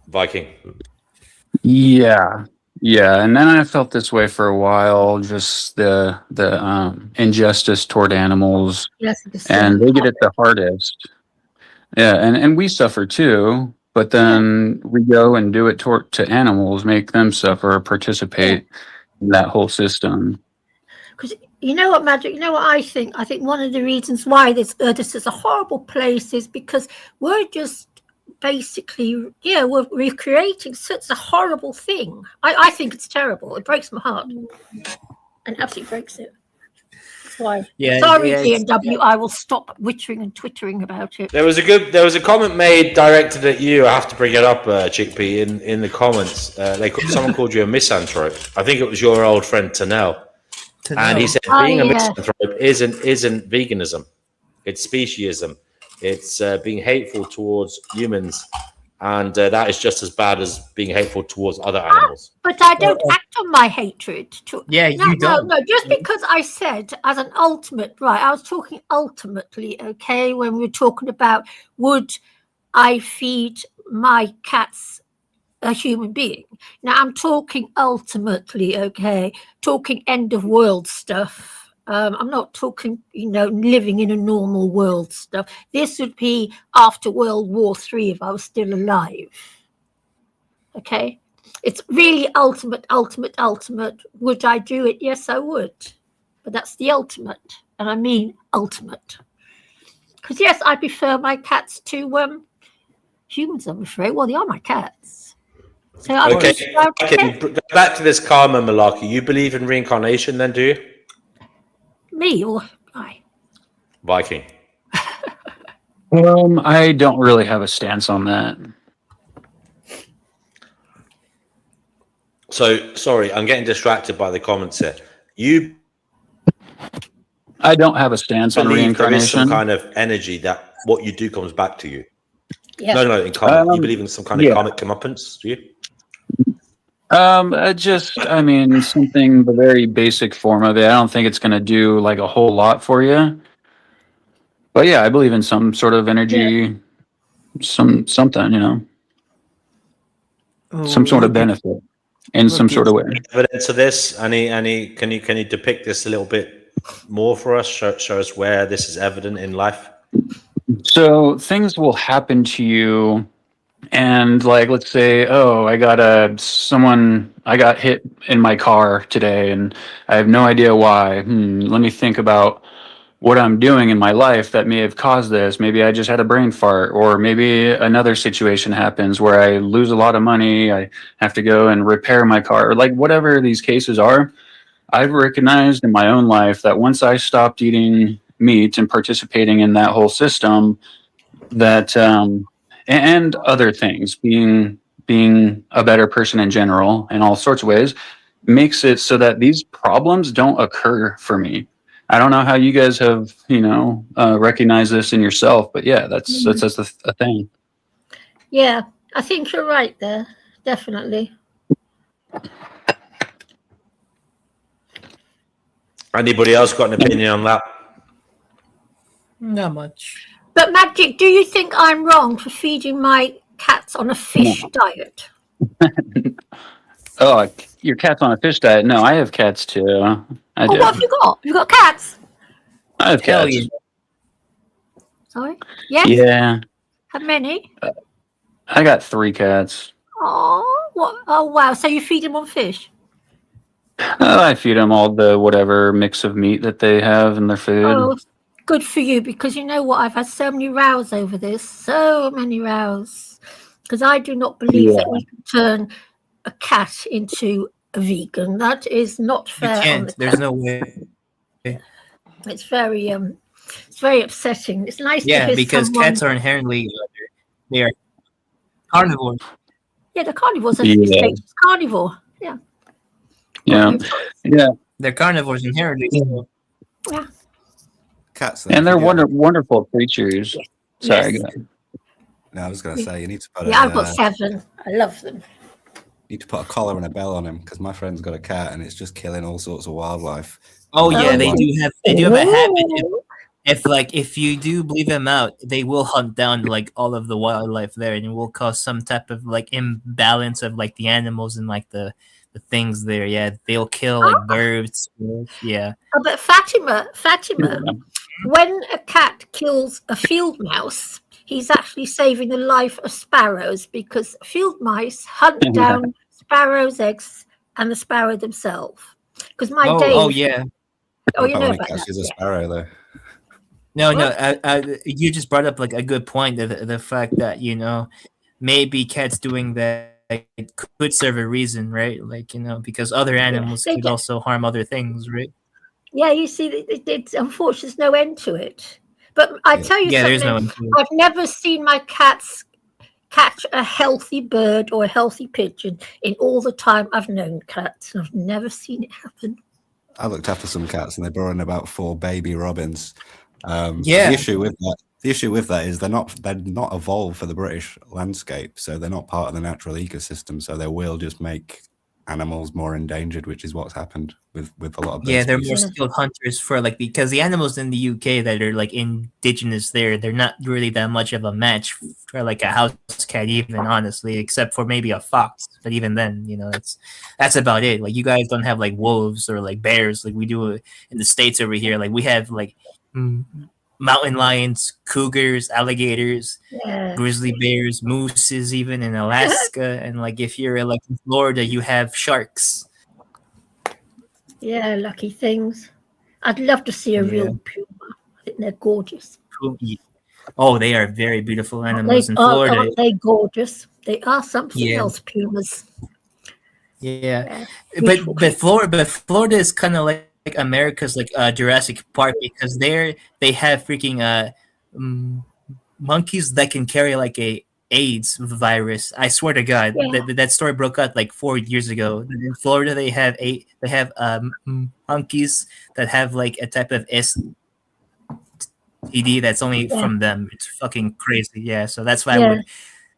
Viking. Yeah. And then I felt this way for a while, just the injustice toward animals, Yes. and they get it the hardest. Yeah, and we suffer too, but then we go and do it to animals, make them suffer, participate in that whole system. Because you know what, Magic? You know what I think? I think one of the reasons why this is a horrible place is because we're just basically, we're creating such a horrible thing. I think it's terrible. It breaks my heart. And absolutely breaks it. That's why. Sorry, D&W, I will stop wittering and twittering about it. There was a comment made directed at you. I have to bring it up, Chickpea, in the comments. Someone called you a misanthrope. I think it was your old friend Tanel. And he said being a misanthrope isn't veganism. It's speciesism. It's being hateful towards humans. And that is just as bad as being hateful towards other animals. But I don't act on my hatred. You don't. No, just because I said as an ultimate, right, I was talking ultimately, okay, when we were talking about would I feed my cats a human being. Now I'm talking ultimately, okay, talking end of world stuff. I'm not talking, living in a normal world stuff. This would be after World War III if I was still alive. Okay? It's really ultimate. Would I do it? Yes, I would. But that's the ultimate. And I mean ultimate. Because, yes, I prefer my cats to humans, I'm afraid. Well, they are my cats. So okay, go back to this karma malarkey. You believe in reincarnation then, do you? Me or I? Viking. I don't really have a stance on that. So, sorry, I'm getting distracted by the comments here. I don't have a stance on reincarnation. There is some kind of energy that what you do comes back to you. Yeah. No, in karma. You believe in some kind of karmic comeuppance, do you? Something, the very basic form of it. I don't think it's going to do like a whole lot for you. But yeah, I believe in some sort of energy, something, some sort of benefit in some sort of way. Evidence of this? Can you depict this a little bit more for us? Show us where this is evident in life. So things will happen to you. And like, let's say, I got hit in my car today and I have no idea why. Let me think about what I'm doing in my life that may have caused this. Maybe I just had a brain fart, or maybe another situation happens where I lose a lot of money. I have to go and repair my car, or like whatever these cases are. I've recognized in my own life that once I stopped eating meat and participating in that whole system, that, and other things, being a better person in general in all sorts of ways, makes it so that these problems don't occur for me. I don't know how you guys have, recognized this in yourself, but yeah, that's a thing. Yeah, I think you're right there, definitely. Anybody else got an opinion on that? Not much. But Magic, do you think I'm wrong for feeding my cats on a fish diet? Oh, your cat's on a fish diet? No, I have cats too. I do. What have you got? You got cats? I have cats. Sorry? Yes? Yeah. How many? I got 3 cats. Oh, what? Oh, wow. So you feed them on fish? I feed them all the whatever mix of meat that they have in their food. Oh, good for you, because you know what? I've had so many rows over this. So many rows. Because I do not believe that we can turn a cat into a vegan. That is not fair. You can't. There's no way. It's very It's very upsetting. It's nice to Yeah, hear because someone... cats are inherently they are carnivores. Yeah, the carnivores are Yeah. nature's carnivore. Yeah. Yeah. Yeah. They're carnivores inherently. So. Yeah. Cats, And they're wonderful creatures. Sorry. Yes. Go ahead. No, I was going to say you need to put Yeah, I've got 7. I love them. need to put a collar and a bell on him because my friend's got a cat and it's just killing all sorts of wildlife. Oh yeah, they yeah. do have a habit. If you do leave them out, they will hunt down like all of the wildlife there, and it will cause some type of like imbalance of like the animals and like the things there. Yeah, they'll kill like birds. Yeah. Oh, but Fatima, when a cat kills a field mouse, he's actually saving the life of sparrows because field mice hunt down sparrows' eggs and the sparrow themselves. Because Dave. Oh yeah. Oh, you know when about he catches that. a sparrow though. No, you just brought up like a good point. The fact that maybe cats doing that could serve a reason, right? Like because other animals could also harm other things, right? Yeah, you see, unfortunately, there's no end to it. But I tell you something, there's no end to it. I've never seen my cats catch a healthy bird or a healthy pigeon in all the time I've known cats, and I've never seen it happen. I looked after some cats and they brought in about 4 baby robins. The issue with that is they're not evolved for the British landscape, so they're not part of the natural ecosystem. So they will just make animals more endangered, which is what's happened with a lot of they're species. more skilled hunters for because the animals in the UK that are like indigenous they're not really that much of a match for like a house cat even, honestly, except for maybe a fox. But even then, that's about it. Like you guys don't have like wolves or like bears like we do in the States over here. Like we have like mountain lions, cougars, alligators, grizzly bears, mooses, even in Alaska, and like if you're like in Florida, you have sharks. Yeah, lucky things. I'd love to see a real puma. I think they're gorgeous. Oh, they are very beautiful animals in Florida. Aren't they gorgeous? They are something else, pumas. Yeah, but Florida is kind of like America's like Jurassic Park because they have freaking monkeys that can carry like a AIDS virus. I swear to God, that story broke out like 4 years ago. In Florida, they have monkeys that have like a type of STD that's only from them. It's fucking crazy. Yeah, so that's why I would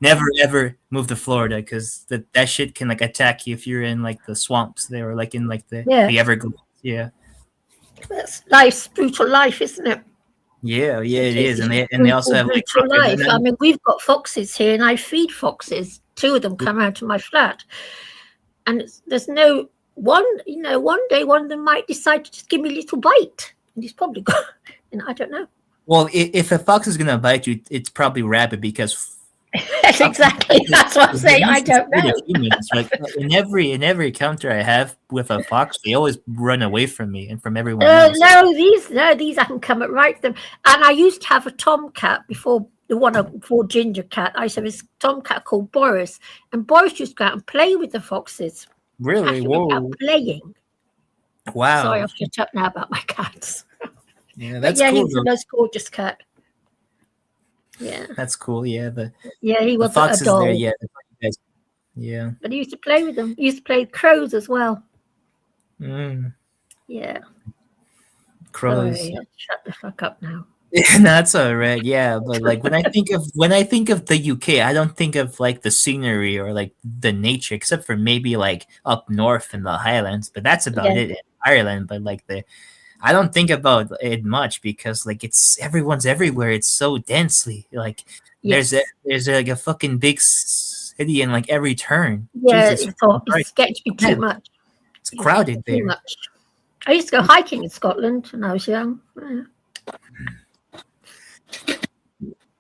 never ever move to Florida because that shit can like attack you if you're in like the swamps there or like in like the Everglades. Yeah, that's life's brutal life, isn't it? Yeah, it is, and they also have like life. I mean, we've got foxes here, and I feed foxes. 2 of them come out to my flat, and there's no one. One day one of them might decide to just give me a little bite, and he's probably got. I don't know. Well, if a fox is gonna bite you, it's probably rabid because. Exactly. That's what I'm saying. I don't know. Humans. Like in every encounter I have with a fox, they always run away from me and from everyone else. These I can come right to them. And I used to have a tomcat before Ginger Cat. I used to have this tomcat called Boris, and Boris used to go out and play with the foxes. Really? Whoa! Playing. Wow. Sorry, I'll shut up now about my cats. Yeah, that's cool. He's the most gorgeous cat. Yeah, that's cool. Yeah, he was the foxes a doll. there. Yeah, but he used to play with them. He used to play with crows as well. Yeah, crows. Sorry, shut the fuck up now. That's all right. Yeah, but like when I think of the UK, I don't think of like the scenery or like the nature, except for maybe like up north in the Highlands. But that's about it in Ireland. But like I don't think about it much because like everyone's everywhere. It's so densely like there's like a fucking big city in like every turn. Yeah, it's getting to be too much. It's crowded there. Too much. I used to go hiking in Scotland when I was young.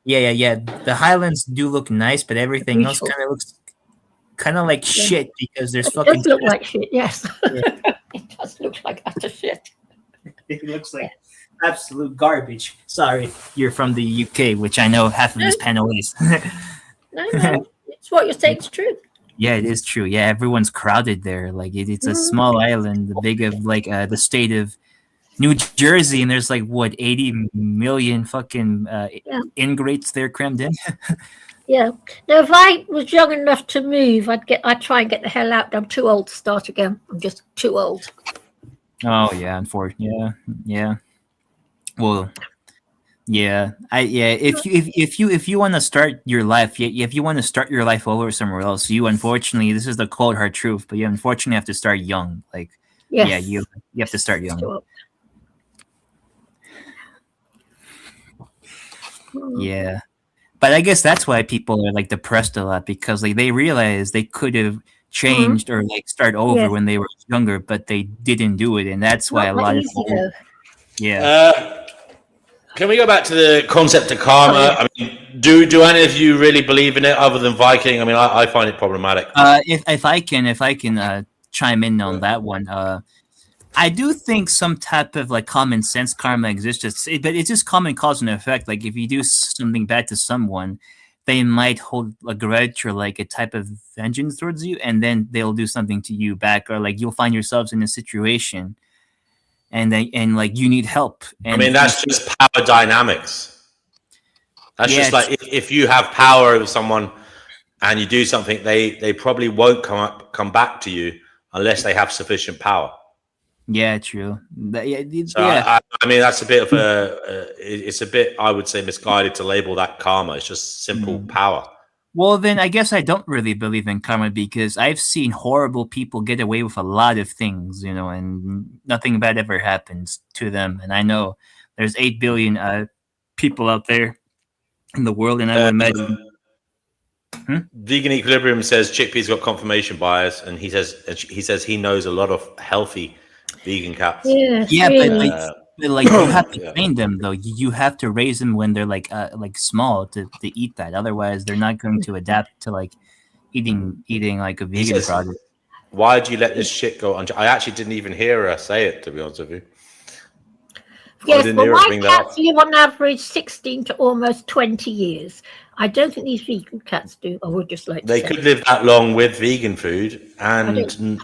Yeah. The Highlands do look nice, but everything else kind of looks like shit because there's fucking. It does look like shit. Yes, it does look like utter shit. It looks like absolute garbage. Sorry, you're from the UK, which I know half of this panel is. No, it's what you're saying is true. Yeah, it is true. Yeah, everyone's crowded there. Like it's a small island, big of like the state of New Jersey, and there's like what 80 million fucking ingrates there crammed in. Yeah. Now, if I was young enough to move, I'd try and get the hell out. I'm too old to start again. I'm just too old. Oh yeah, unfortunately, yeah. Well, yeah, if you want to start your life, if you want to start your life over somewhere else, you unfortunately, this is the cold hard truth, but you unfortunately have to start young. Like, Yes. yeah, you have to start young. Too old. Yeah, but I guess that's why people are like depressed a lot, because like they realize they could have changed or like start over Yes. when they were younger, but they didn't do it, and that's why a Not lot of easy, people. though. Yeah. Can we go back to the concept of karma? I mean, do any of you really believe in it, other than Viking? I mean, I find it problematic. If I can chime in on that one, I do think some type of like common sense karma exists, but it's just common cause and effect. Like if you do something bad to someone, they might hold a grudge or like a type of vengeance towards you, and then they'll do something to you back, or like you'll find yourselves in a situation, and like you need help. And I mean, that's just power dynamics. That's just like if you have power over someone and you do something, they probably won't come back to you unless they have sufficient power. Yeah, true. So I mean, that's a bit of it's a bit, I would say, misguided to label that karma. It's just simple power. Well, then I guess I don't really believe in karma, because I've seen horrible people get away with a lot of things, and nothing bad ever happens to them. And I know there's 8 billion people out there in the world, and I would imagine. Vegan Equilibrium says Chickpea's got confirmation bias, and he says he knows a lot of healthy vegan cats. Yeah, but like you have to train them though. You have to raise them when they're like small to eat that. Otherwise, they're not going to adapt to like eating like a vegan product. Why do you let this shit go on? I actually didn't even hear her say it, to be honest with you. Yes, well, my cats live on average 16 to almost 20 years. I don't think these vegan cats do. I would just like they to could live that long with vegan food, and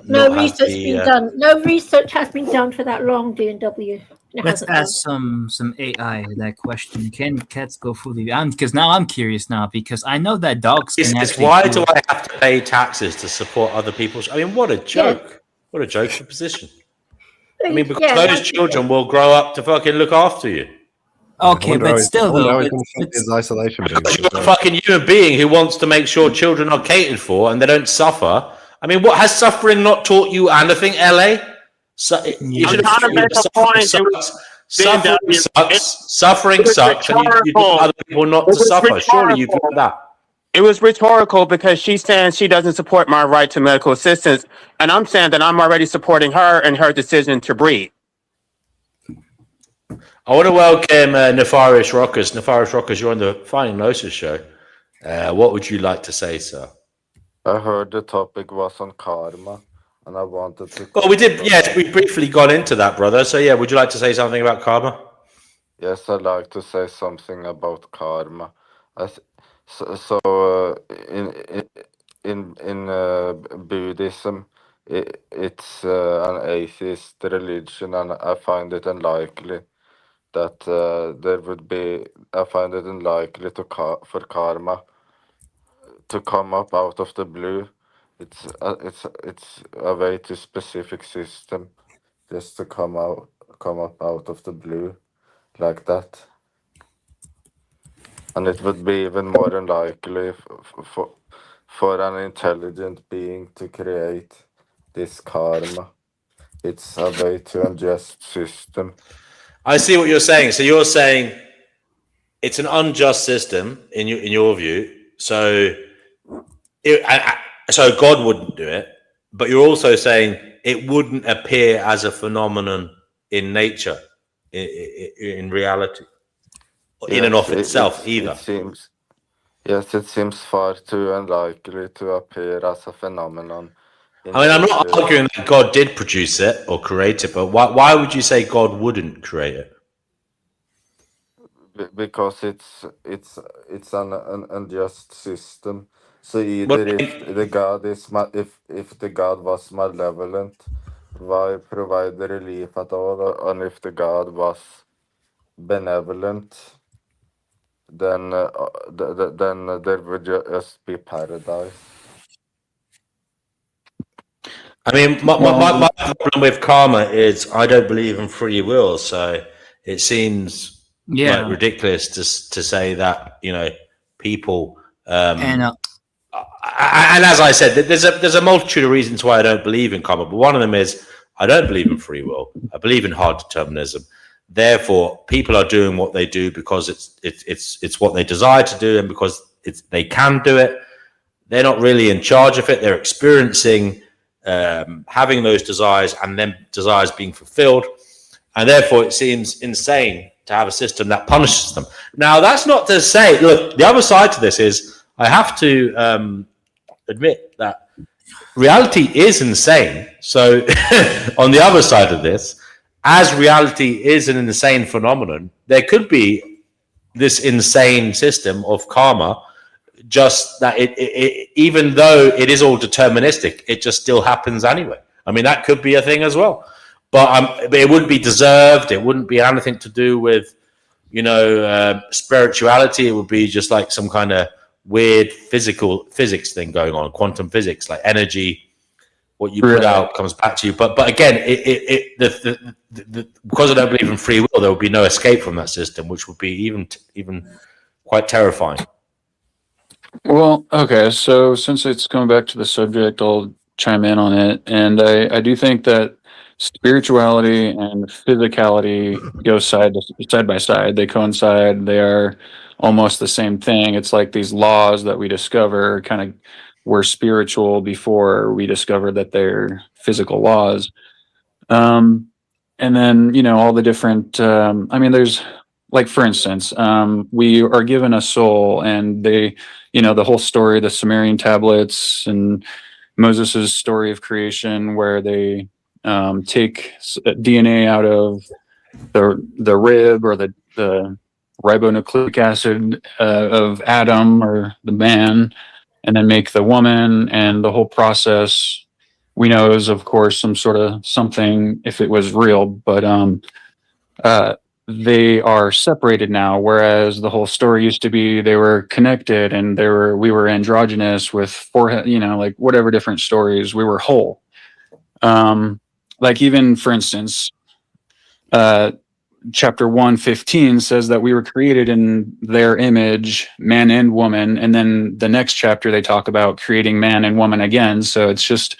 no research been done. No research has been done for that long. D&W. Let's ask some AI that question. Can cats go fully vegan? Because now I'm curious now, because I know that dogs can actually. Why do I have to pay taxes to support other people's? I mean, what a joke! Yeah. What a joke of a position. I mean, because those children will grow up to fucking look after you. Okay, but still, though, it's isolation. Because you're a fucking human being who wants to make sure children are catered for and they don't suffer. I mean, what has suffering not taught you anything, LA? Suffering sucks, and you want other people not to suffer. Surely you've learned that. It was rhetorical, because she's saying she doesn't support my right to medical assistance, and I'm saying that I'm already supporting her and her decision to breed. I want to welcome Nefarious Rockers. Nefarious Rockers, you're on the Finding Gnosis show. What would you like to say, sir? I heard the topic was on karma, and I wanted to... Well, we did, yes, we briefly got into that, brother. So, yeah, would you like to say something about karma? Yes, I'd like to say something about karma. In Buddhism, it's an atheist religion, and I find it unlikely that there would be. I find it unlikely for karma to come up out of the blue. It's a way too specific system just to come up out of the blue like that. And it would be even more unlikely for an intelligent being to create this karma. It's a way too unjust system. I see what you're saying. So you're saying it's an unjust system in your view. So God wouldn't do it, but you're also saying it wouldn't appear as a phenomenon in nature, in reality. In and of itself, either. It seems far too unlikely to appear as a phenomenon. I mean, I'm not arguing that God did produce it or create it, but why would you say God wouldn't create it? Because it's an unjust system. So either if the God was malevolent, why provide the relief at all? And if the God was benevolent, then then there would just be paradise. I mean, my problem with karma is I don't believe in free will, so it seems like ridiculous to say that, you know, people and as I said, there's a multitude of reasons why I don't believe in karma, but one of them is I don't believe in free will. I believe in hard determinism. Therefore, people are doing what they do because it's what they desire to do, and because they can do it. They're not really in charge of it. They're experiencing having those desires and then desires being fulfilled, and therefore it seems insane to have a system that punishes them. Now, that's not to say, look, the other side to this is I have to admit that reality is insane. So on the other side of this, as reality is an insane phenomenon, there could be this insane system of karma, just that it even though it is all deterministic, it just still happens anyway. I mean, that could be a thing as well. But it wouldn't be deserved. It wouldn't be anything to do with, you know, spirituality. It would be just like some kind of weird physics thing going on, quantum physics, like energy. What you put out comes back to you. But again, because I don't believe in free will, there would be no escape from that system, which would be even quite terrifying. Well, okay, so since it's coming back to the subject, I'll chime in on it. And I do think that spirituality and physicality go side by side. They coincide. They are almost the same thing. It's like these laws that we discover kind of were spiritual before we discovered that they're physical laws. And then, you know, all the different, I mean, there's, like, for instance, we are given a soul, and they, you know, the whole story, the Sumerian tablets and Moses's story of creation, where they take DNA out of the rib or the ribonucleic acid of Adam or the man, and then make the woman, and the whole process we know is, of course, some sort of something if it was real, but they are separated now, whereas the whole story used to be they were connected, and we were androgynous with forehead, you know, like whatever different stories, we were whole. Like, even for instance, chapter 1:15 says that we were created in their image, man and woman, and then the next chapter they talk about creating man and woman again. So it's just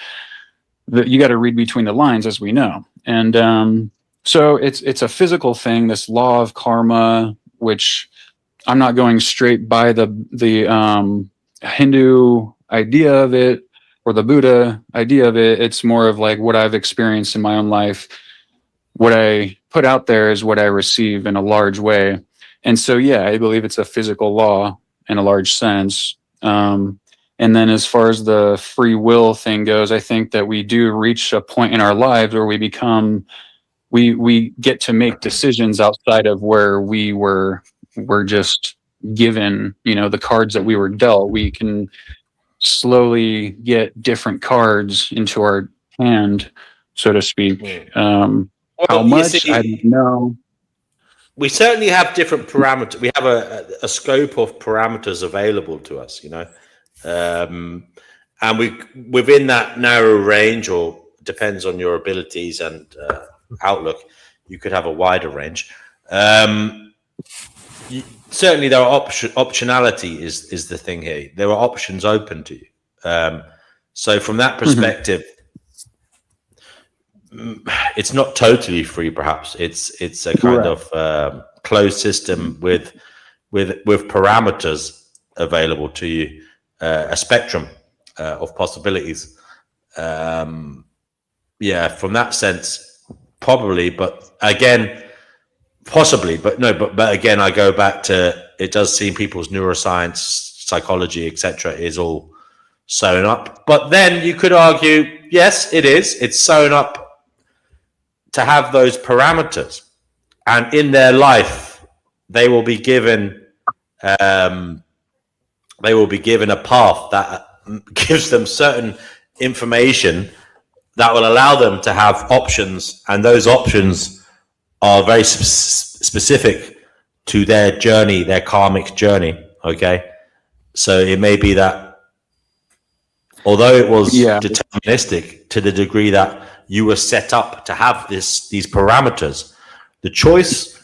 that you got to read between the lines, as we know. And so it's a physical thing, this law of karma, which I'm not going straight by the Hindu idea of it or the Buddha idea of it. It's more of like what I've experienced in my own life. What I put out there is what I receive in a large way. And so, yeah, I believe it's a physical law in a large sense. And then as far as the free will thing goes, I think that we do reach a point in our lives where we get to make decisions outside of where we're just given, you know, the cards that we were dealt. We can slowly get different cards into our hand, so to speak. How much, I don't know. We certainly have different parameters. We have a scope of parameters available to us, you know. And within that narrow range, or depends on your abilities and outlook, you could have a wider range. Certainly there are optionality is the thing here. There are options open to you. So from that perspective, it's not totally free, perhaps. It's a kind of closed system with parameters available to you, a spectrum of possibilities. Yeah, from that sense, probably, but again, possibly, but no, but again, I go back to, it does seem people's neuroscience, psychology, etc., is all sewn up. But then you could argue, yes, it is. It's sewn up to have those parameters, and in their life, they will be given a path that gives them certain information that will allow them to have options, and those options are very specific to their journey, their karmic journey. Okay, so it may be that although it was deterministic to the degree that you were set up to have these parameters, the choice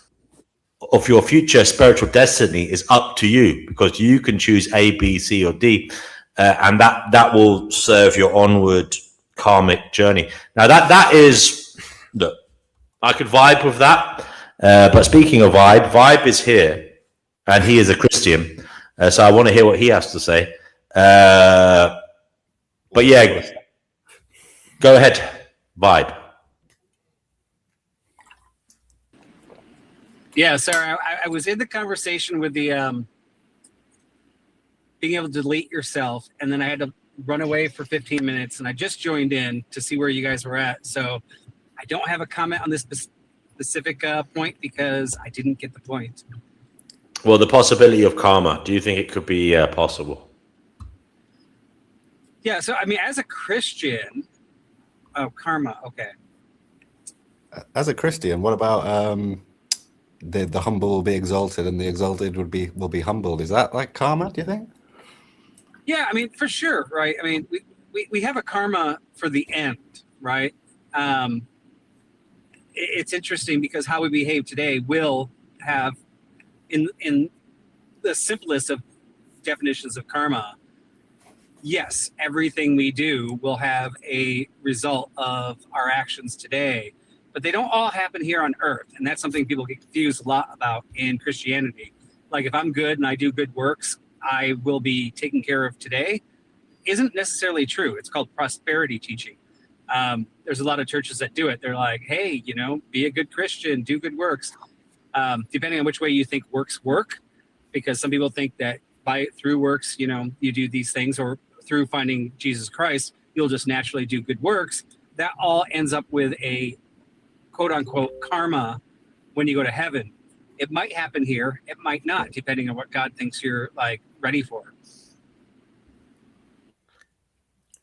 of your future spiritual destiny is up to you, because you can choose A, B, C, or D, and that will serve your onward karmic journey. Now that is, look, I could vibe with that, but speaking of vibe is here, and he is a Christian, so I want to hear what he has to say. But yeah, go ahead, vibe. Yeah, sorry, I was in the conversation with the being able to delete yourself, and then I had to run away for 15 minutes, and I just joined in to see where you guys were at. So I don't have a comment on this specific point because I didn't get the point. Well, the possibility of karma, do you think it could be possible? Yeah, so I mean, as a Christian, karma, okay. As a Christian, what about the humble will be exalted and the exalted will be humbled? Is that like karma, do you think? Yeah, I mean, for sure, right? I mean, we have a karma for the end, right? It's interesting because how we behave today will have, in the simplest of definitions of karma, yes, everything we do will have a result of our actions today, but they don't all happen here on earth. And that's something people get confused a lot about in Christianity. Like if I'm good and I do good works, I will be taken care of today, isn't necessarily true. It's called prosperity teaching. There's a lot of churches that do it. They're like, hey, be a good Christian, do good works. Depending on which way you think works work, because some people think that through works, you do these things, or through finding Jesus Christ, you'll just naturally do good works. That all ends up with a quote unquote karma when you go to heaven. It might happen here, it might not, depending on what God thinks you're like ready for.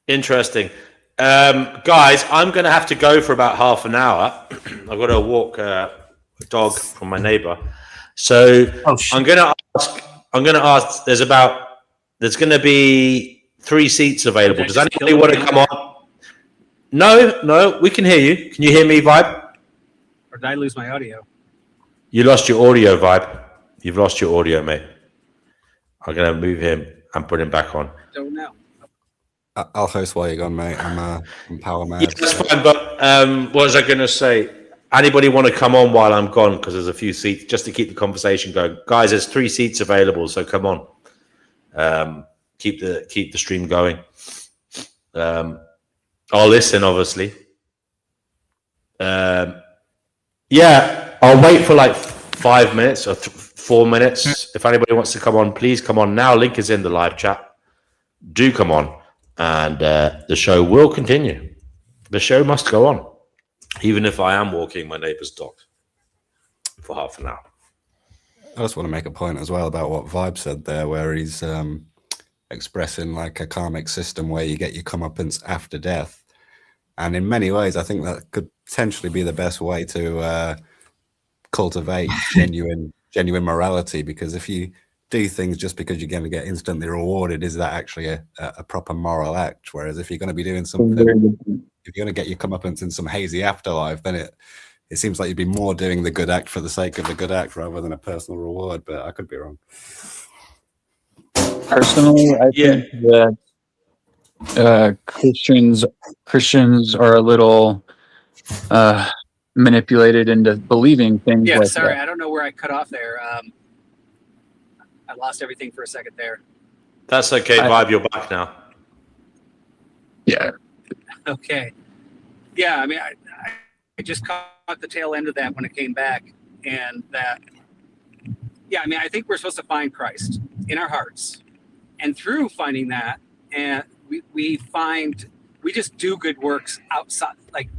Interesting. Guys, I'm going to have to go for about half an hour. I've got to walk a dog from my neighbor. So I'm going to ask, there's going to be 3 seats available. Does anybody want to come on? No, we can hear you. Can you hear me, Vibe? Or did I lose my audio? You lost your audio, Vibe. You've lost your audio, mate. I'm going to move him and put him back on. Don't know. I'll host while you're gone, mate. I'm power mad. Yeah, that's fine. But what was I going to say? Anybody want to come on while I'm gone? Because there's a few seats, just to keep the conversation going. Guys, there's 3 seats available, so come on. Keep the stream going. I'll listen, obviously. Yeah, I'll wait for like 5 minutes or 4 minutes. If anybody wants to come on, please come on now. Link is in the live chat. Do come on, and the show will continue. The show must go on, even if I am walking my neighbor's dog for half an hour. I just want to make a point as well about what Vibe said there, where he's expressing like a karmic system where you get your comeuppance after death. And in many ways, I think that could potentially be the best way to cultivate genuine morality. Because if you do things just because you're going to get instantly rewarded, is that actually a proper moral act? Whereas if you're going to be doing something, if you're going to get your comeuppance in some hazy afterlife, then it seems like you'd be more doing the good act for the sake of the good act rather than a personal reward. But I could be wrong. Personally, I think that Christians are a little manipulated into believing things. Yeah, like sorry, that. I don't know where I cut off there. I lost everything for a second there. That's okay, Vibe. You're back now. Yeah. Okay. Yeah, I mean, I just caught the tail end of that when it came back, and that. Yeah, I mean, I think we're supposed to find Christ in our hearts, and through finding that, and we just do good works outside, like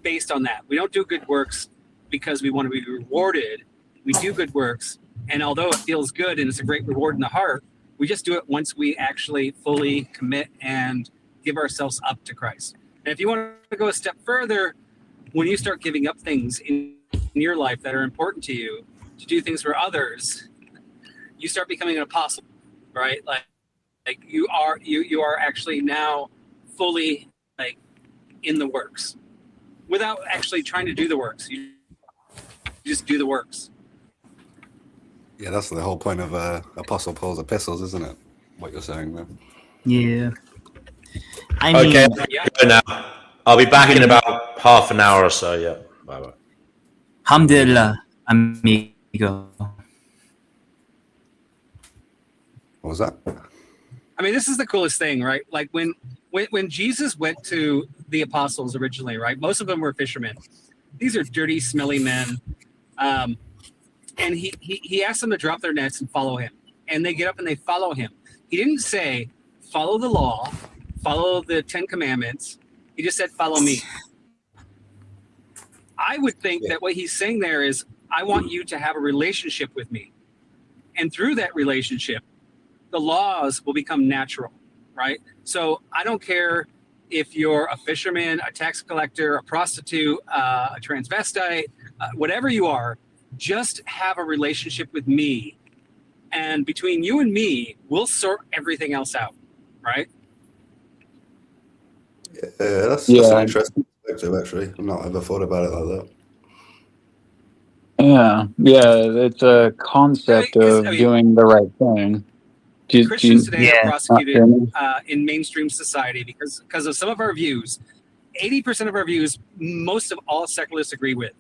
based on that. We don't do good works because we want to be rewarded. We do good works, and although it feels good and it's a great reward in the heart, we just do it once we actually fully commit and give ourselves up to Christ. And if you want to go a step further, when you start giving up things in your life that are important to you to do things for others, you start becoming an apostle, right? Like you are actually now fully like in the works without actually trying to do the works. You just do the works. Yeah, that's the whole point of Apostle Paul's epistles, isn't it? What you're saying there. Yeah. I Okay, mean, go now. I'll be back in about half an hour or so. Yeah. Bye bye. alhamdulillah, amigo. What was that? I mean, this is the coolest thing, right? Like when Jesus went to the apostles originally, right? Most of them were fishermen. These are dirty, smelly men. And he asked them to drop their nets and follow him. And they get up and they follow him. He didn't say, follow the law, follow the 10 Commandments. He just said, follow me. I would think that what he's saying there is, I want you to have a relationship with me. And through that relationship, the laws will become natural, right? So I don't care if you're a fisherman, a tax collector, a prostitute, a transvestite, whatever you are, just have a relationship with me. And between you and me, we'll sort everything else out, right? Yeah, that's an interesting perspective, actually. I've not ever thought about it like that. Yeah, it's a concept of doing the right thing. Christians today are prosecuted in mainstream society because of some of our views. 80% of our views, most of all secularists agree with.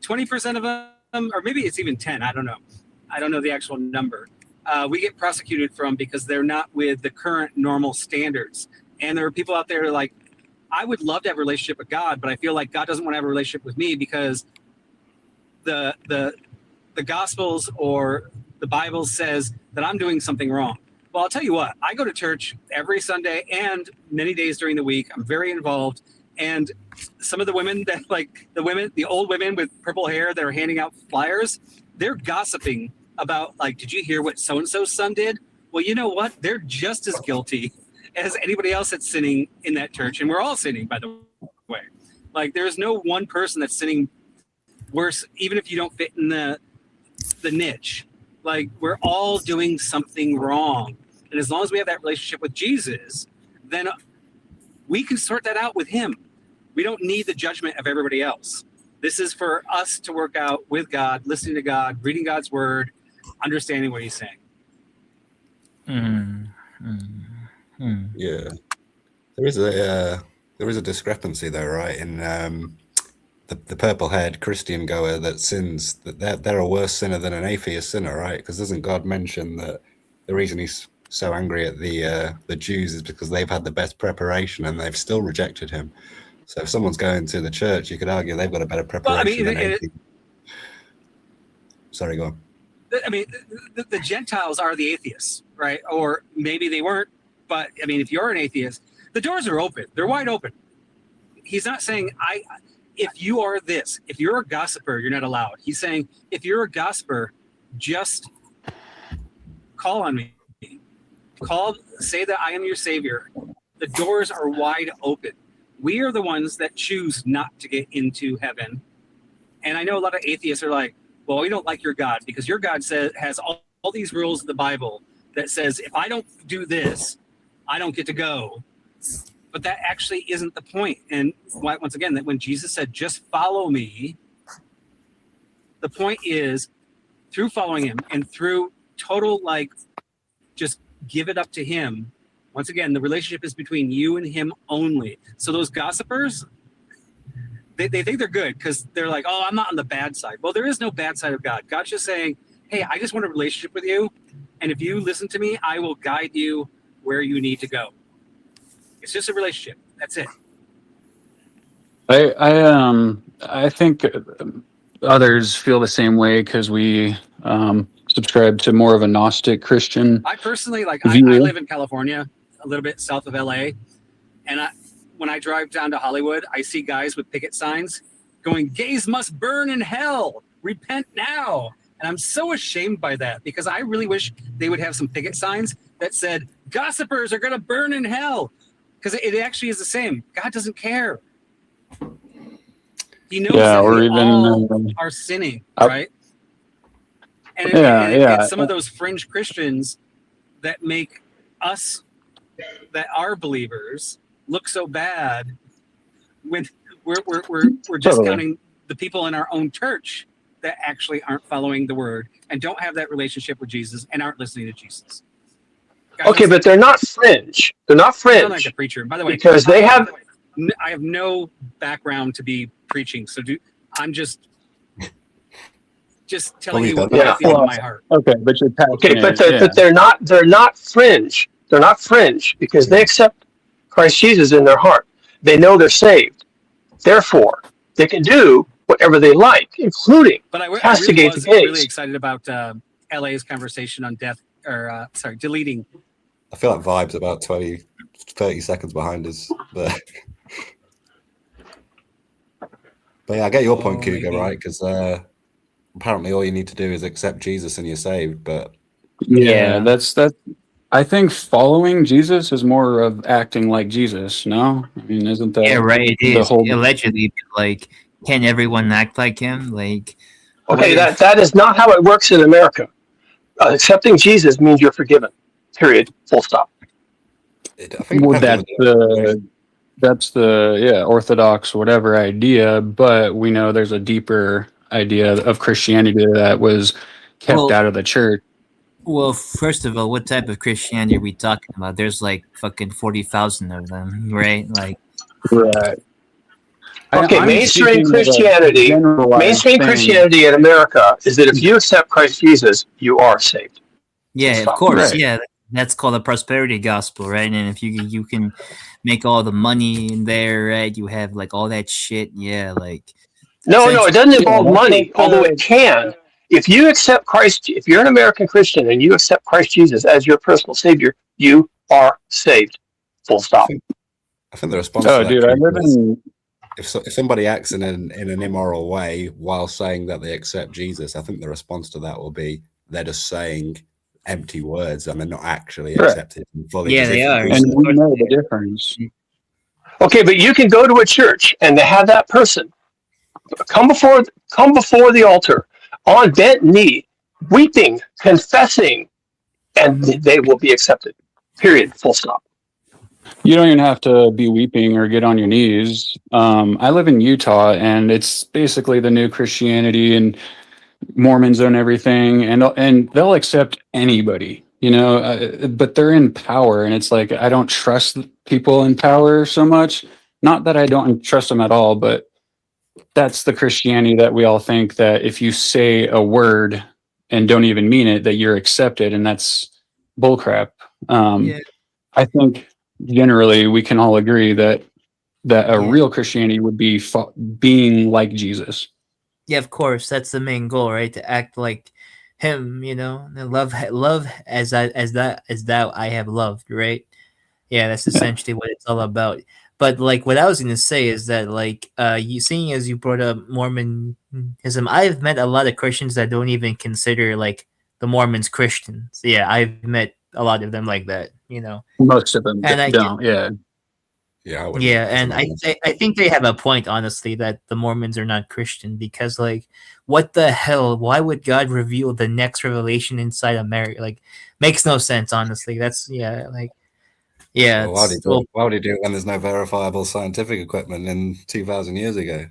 20% of them, or maybe it's even 10, I don't know. I don't know the actual number. We get prosecuted from because they're not with the current normal standards. And there are people out there like, I would love to have a relationship with God, but I feel like God doesn't want to have a relationship with me because the Gospels or the Bible says that I'm doing something wrong. Well, I'll tell you what, I go to church every Sunday and many days during the week. I'm very involved. And some of the women that the old women with purple hair that are handing out flyers, they're gossiping about like, did you hear what so-and-so's son did? Well, you know what? They're just as guilty as anybody else that's sinning in that church. And we're all sinning, by the way. Like there's no one person that's sinning worse, even if you don't fit in the niche. Like we're all doing something wrong. And as long as we have that relationship with Jesus, then we can sort that out with him. We don't need the judgment of everybody else. This is for us to work out with God, listening to God, reading God's word, understanding what he's saying. Yeah, there is a discrepancy though, right? In the purple-haired Christian goer that sins, that they're a worse sinner than an atheist sinner, right? Because doesn't God mention that the reason he's so angry at the Jews is because they've had the best preparation and they've still rejected him? So if someone's going to the church, you could argue they've got a better preparation than atheists. Sorry, go on. I mean, the Gentiles are the atheists, right? Or maybe they weren't. But I mean, if you're an atheist, the doors are open. They're wide open. He's not saying, if you are this, if you're a gossiper, you're not allowed. He's saying, if you're a gossiper, just call on me. Say that I am your savior. The doors are wide open. We are the ones that choose not to get into heaven. And I know a lot of atheists are like, well, we don't like your God because your God has all these rules in the Bible that says, if I don't do this, I don't get to go. But that actually isn't the point. And once again, that when Jesus said, just follow me, the point is through following him and through total, like, just give it up to him. Once again, the relationship is between you and him only. So those gossipers, they think they're good because they're like, oh, I'm not on the bad side. Well, there is no bad side of God. God's just saying, hey, I just want a relationship with you. And if you listen to me, I will guide you where you need to go. It's just a relationship. That's it. I think others feel the same way because we subscribe to more of a Gnostic Christian. I personally, I live in California, a little bit south of LA. And when I drive down to Hollywood, I see guys with picket signs going, gays must burn in hell. Repent now. And I'm so ashamed by that because I really wish they would have some picket signs that said, gossipers are going to burn in hell. because it actually is the same. God doesn't care. He knows Yeah, that or we even all are sinning, right? And, it's some of those fringe Christians that make us that are believers look so bad when we're discounting the people in our own church that actually aren't following the word and don't have that relationship with Jesus and aren't listening to Jesus. Guys, Okay, but they're not fringe. They're not I sound like fringe a preacher. By the way, because they have. I have no background to be preaching, so I'm just telling you what I feel in my heart. Okay, but you're Okay, but they're not fringe. They're not fringe because they accept Christ Jesus in their heart. They know they're saved. Therefore, they can do whatever they like, including But I really castigate the was gays. really excited about LA's conversation on death, or deleting. I feel like Vibe's about 30 seconds behind us, but yeah, I get your point, Cougar, right? Because apparently all you need to do is accept Jesus and you're saved. But yeah, that's. I think following Jesus is more of acting like Jesus. No, I mean, isn't that? Yeah, right. It the is whole allegedly, but, like, can everyone act like him? Like, Okay, that is not how it works in America. Accepting Jesus means you're forgiven. Period. Full stop. Well, that's the Orthodox whatever idea, but we know there's a deeper idea of Christianity that was kept out of the church. Well, first of all, what type of Christianity are we talking about? There's like fucking 40,000 of them, right? Like, right. Okay, mainstream Christianity in America is that if you accept Christ Jesus, you are saved. yeah, of course, yeah. That's called the prosperity gospel, right? And if you can make all the money in there, right? You have like all that shit, yeah. Like, no, it doesn't involve money, although it can. If you accept Christ, if you're an American Christian and you accept Christ Jesus as your personal Savior, you are saved. Full stop. I think the response to that, dude, I live in. If somebody acts in an immoral way while saying that they accept Jesus, I think the response to that will be they're just saying empty words and they're not actually accepted fully. Yeah, they are. And we know the difference. Okay, but you can go to a church and they have that person come before the altar on bent knee, weeping, confessing, and they will be accepted. Period. Full stop. You don't even have to be weeping or get on your knees. I live in Utah, and it's basically the new Christianity and Mormons and everything, and they'll accept anybody, but they're in power, and it's like I don't trust people in power so much. Not that I don't trust them at all, but that's the Christianity that we all think that if you say a word and don't even mean it, that you're accepted, and that's bullcrap. I think generally we can all agree that a real Christianity would be being like Jesus. Yeah, of course, that's the main goal, right? To act like him, and love as thou I have loved, right? Yeah, that's essentially what it's all about. But like what I was gonna say is that like you seeing as you brought up Mormonism, I've met a lot of Christians that don't even consider like the Mormons Christians. Yeah, I've met a lot of them like that, Most of them and don't. And I think they have a point, honestly, that the Mormons are not Christian because, like, what the hell? Why would God reveal the next revelation inside of Mary? Like, makes no sense, honestly. That's Well, why would he do it when there's no verifiable scientific equipment in 2,000 years ago?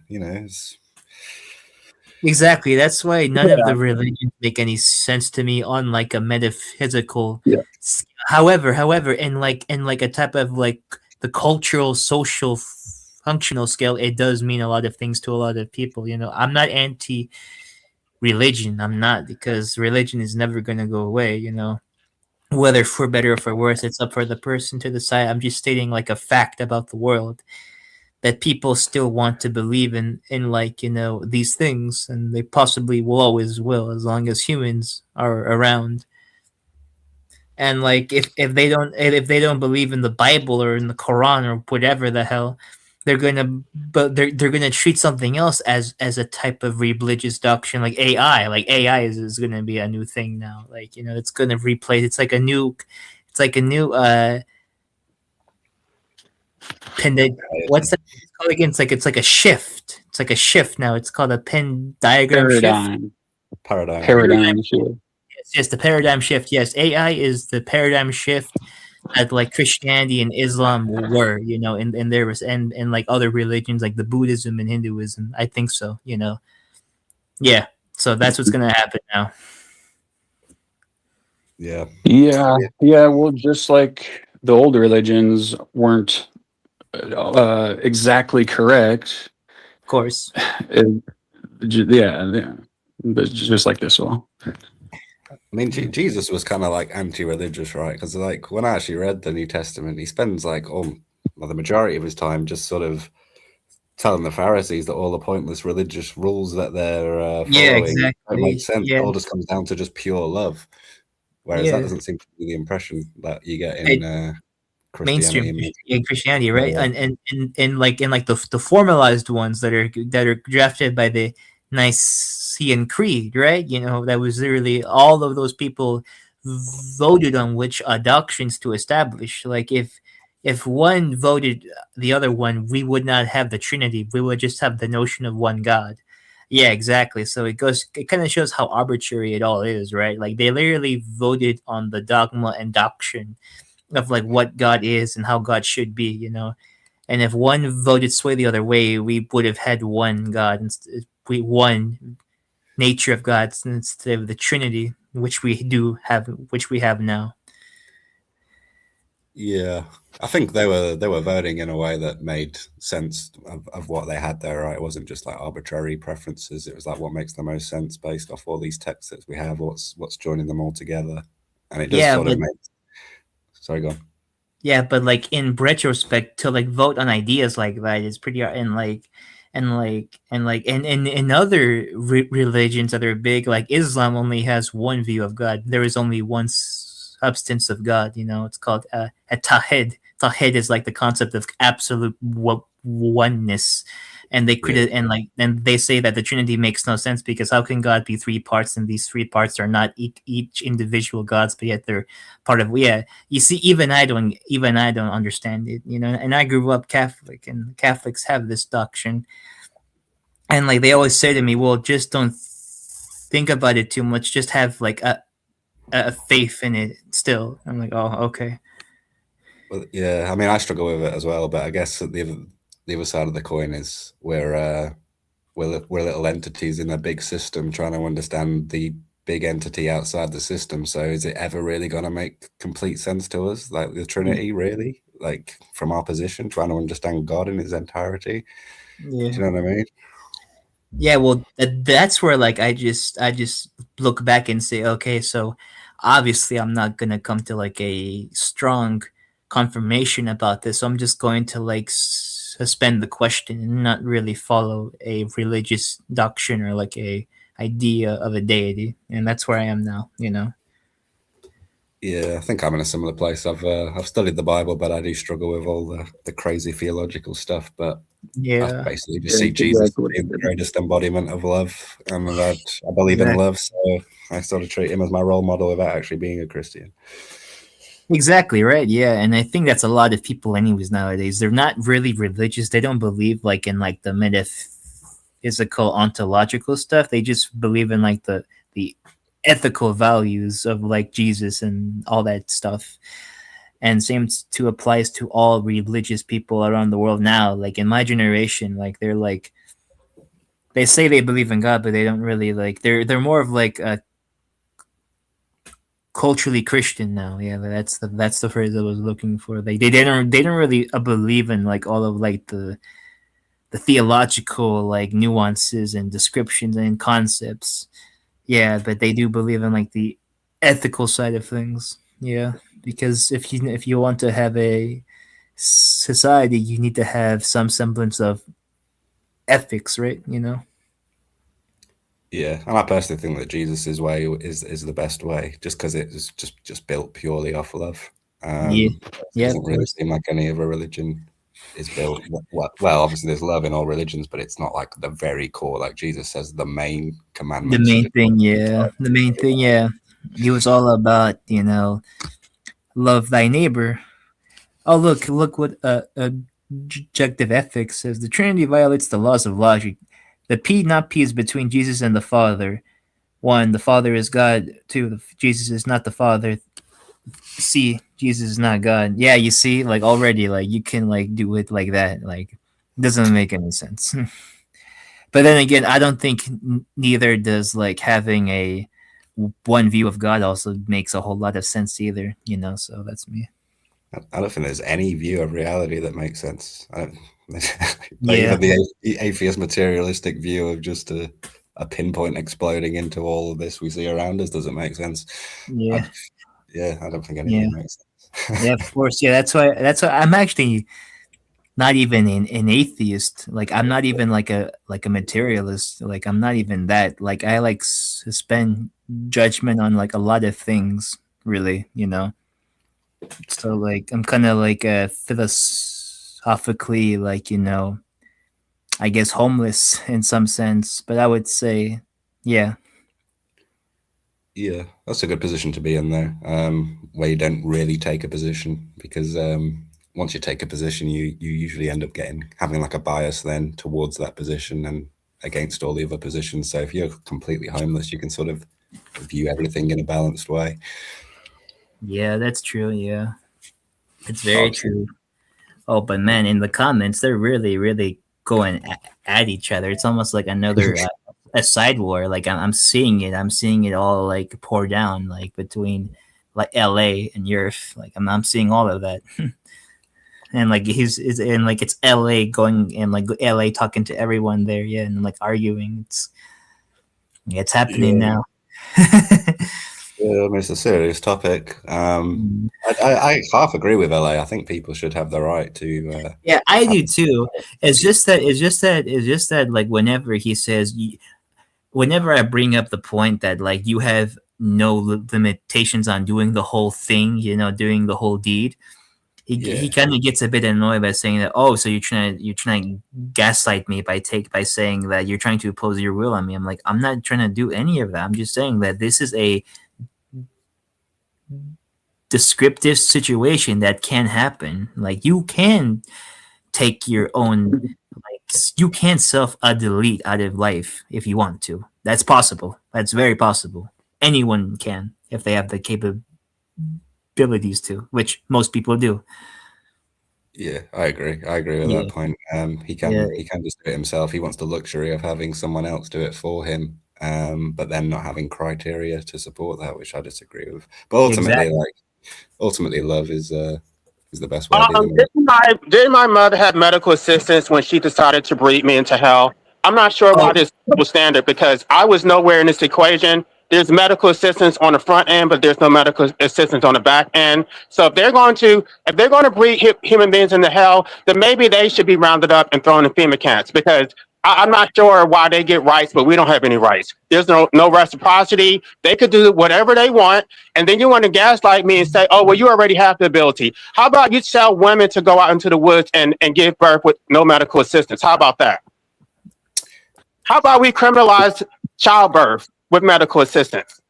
Exactly. That's why none of the religions make any sense to me on like a metaphysical. Yeah. However, in like a type of like the cultural, social, functional scale, it does mean a lot of things to a lot of people. I'm not anti-religion. I'm not, because religion is never going to go away. Whether for better or for worse, it's up for the person to decide. I'm just stating like a fact about the world that people still want to believe in like these things, and they possibly will always will as long as humans are around. And like if they don't believe in the Bible or in the Quran or whatever the hell, they're gonna treat something else as a type of religious doctrine, like AI. Like AI is gonna be a new thing now. Like it's gonna replace. It's like a new What's that called again? It's like a shift. It's like a shift now. It's called a Penn diagram shift. Paradigm shift. Yes, the paradigm shift. Yes, AI is the paradigm shift that like Christianity and Islam were, and there was and like other religions like the Buddhism and Hinduism. I think so. Yeah. So that's what's gonna happen now. Yeah. Yeah. Well, just like the old religions weren't exactly correct. Of course. Yeah. But just like this one. I mean, Jesus was kind of like anti-religious, right? Because like when I actually read the New Testament, he spends like the majority of his time just sort of telling the Pharisees that all the pointless religious rules that they're following don't make sense. It all just comes down to just pure love. Whereas that doesn't seem to be the impression that you get in mainstream Christianity, right? Yeah. And like the formalized ones that are drafted by the Nicene Creed, right? That was literally all of those people voted on which doctrines to establish. Like if one voted the other one, we would not have the Trinity. We would just have the notion of one God. Yeah, exactly. So it kind of shows how arbitrary it all is, right? Like they literally voted on the dogma and doctrine of like what God is and how God should be, And if one voted sway the other way, we would have had one God, one nature of God instead of the Trinity, which we have now. Yeah, I think they were voting in a way that made sense of what they had there, right? It wasn't just like arbitrary preferences. It was like what makes the most sense based off all these texts that we have, what's joining them all together. And it does sort of make... Sorry, go on. Yeah, but like in retrospect, to like vote on ideas like that is pretty in other religions that are big, like Islam only has one view of God. There is only one substance of God. It's called Attaining. Tawhid is like the concept of absolute oneness, and and they say that the Trinity makes no sense because how can God be three parts and these three parts are not each individual gods, but yet they're part of You see, even I don't understand it, And I grew up Catholic, and Catholics have this doctrine, and like they always say to me, "Well, just don't think about it too much. Just have like a faith in it." Still, I'm like, "Oh, okay." Well, yeah, I mean, I struggle with it as well, but I guess the other side of the coin is we're little entities in a big system trying to understand the big entity outside the system. So is it ever really going to make complete sense to us? Like the Trinity, really? Like from our position, trying to understand God in his entirety? Yeah. Do you know what I mean? Yeah, well, that's where like I just look back and say, okay, so obviously I'm not gonna come to like a strong confirmation about this. So I'm just going to like suspend the question and not really follow a religious doctrine or like a idea of a deity, and that's where I am now. Yeah, I think I'm in a similar place. I've studied the Bible, but I do struggle with all the crazy theological stuff. But I basically just see Jesus being the greatest embodiment of love, and I believe in love, so I sort of treat him as my role model without actually being a Christian. Exactly, right. Yeah, and I think that's a lot of people anyways nowadays. They're not really religious. They don't believe like in like the metaphysical ontological stuff. They just believe in like the ethical values of like Jesus and all that stuff. And same to applies to all religious people around the world now. Like in my generation, like they're like they say they believe in God, but they don't really like they're more of like a culturally Christian now. Yeah, that's the phrase I was looking for. Like they don't really believe in like all of like the theological like nuances and descriptions and concepts. Yeah, but they do believe in like the ethical side of things. Yeah, because if you want to have a society, you need to have some semblance of ethics, right? Yeah, and I personally think that Jesus' way is the best way, just because it's just built purely off love. It doesn't really seem like any other religion is built. Well, obviously there's love in all religions, but it's not like the very core. Like Jesus says, the main commandment. The main thing, yeah. He was all about love thy neighbor. Oh, look what a Subjective Ethics says the Trinity violates the laws of logic. The P, not P, is between Jesus and the Father. 1, the Father is God. 2, Jesus is not the Father. C, Jesus is not God. Yeah, you see, like already, like you can like do it like that. Like, it doesn't make any sense. But then again, I don't think neither does like having a one view of God also makes a whole lot of sense either. You know, so that's me. I don't think there's any view of reality that makes sense. Yeah. Even the atheist materialistic view of just a pinpoint exploding into all of this we see around us doesn't make sense. Yeah. I don't think anything makes sense. Yeah, of course. Yeah, that's why I'm actually not even an atheist. Like I'm not even like a materialist. Like I'm not even that. Like I like suspend judgment on like a lot of things, really, you know. So like I'm kind of like philosophically like, you know, I guess homeless in some sense, but I would say yeah. Yeah, that's a good position to be in there, where you don't really take a position, because once you take a position, you usually end up having like a bias then towards that position and against all the other positions. So if you're completely homeless, you can sort of view everything in a balanced way. Yeah, that's true. Yeah, it's very true. Oh, but man, in the comments, they're really, really going at each other. It's almost like another a side war. Like I'm seeing it. I'm seeing it all like pour down, like between like LA and Europe. Like I'm seeing all of that. And like and like it's LA going and like LA talking to everyone there, yeah, and like arguing. It's happening now. Yeah, I mean, it's a serious topic. I half agree with LA. I think people should have the right to. Yeah, I do too. It's just that like whenever he says, whenever I bring up the point that like you have no limitations on doing the whole thing, you know, doing the whole deed, he kind of gets a bit annoyed by saying that, oh, so you're trying to gaslight me by saying that you're trying to impose your will on me. I'm like, I'm not trying to do any of that. I'm just saying that this is a descriptive situation that can happen. Like you can take your own, like you can delete out of life if you want to. That's possible. That's very possible. Anyone can if they have the capabilities to, which most people do. Yeah, I agree with that point. He can just do it himself. He wants the luxury of having someone else do it for him, but then not having criteria to support that, which I disagree with. But ultimately, love is the best way. Did my mother have medical assistance when she decided to breed me into hell? I'm not sure why this double standard, because I was nowhere in this equation. There's medical assistance on the front end, but there's no medical assistance on the back end. So if they're going to breed human beings into hell, then maybe they should be rounded up and thrown in FEMA camps, because I'm not sure why they get rights, but we don't have any rights. There's no reciprocity. They could do whatever they want. And then you want to gaslight me and say, oh, well, you already have the ability. How about you tell women to go out into the woods and give birth with no medical assistance? How about that? How about we criminalize childbirth with medical assistance?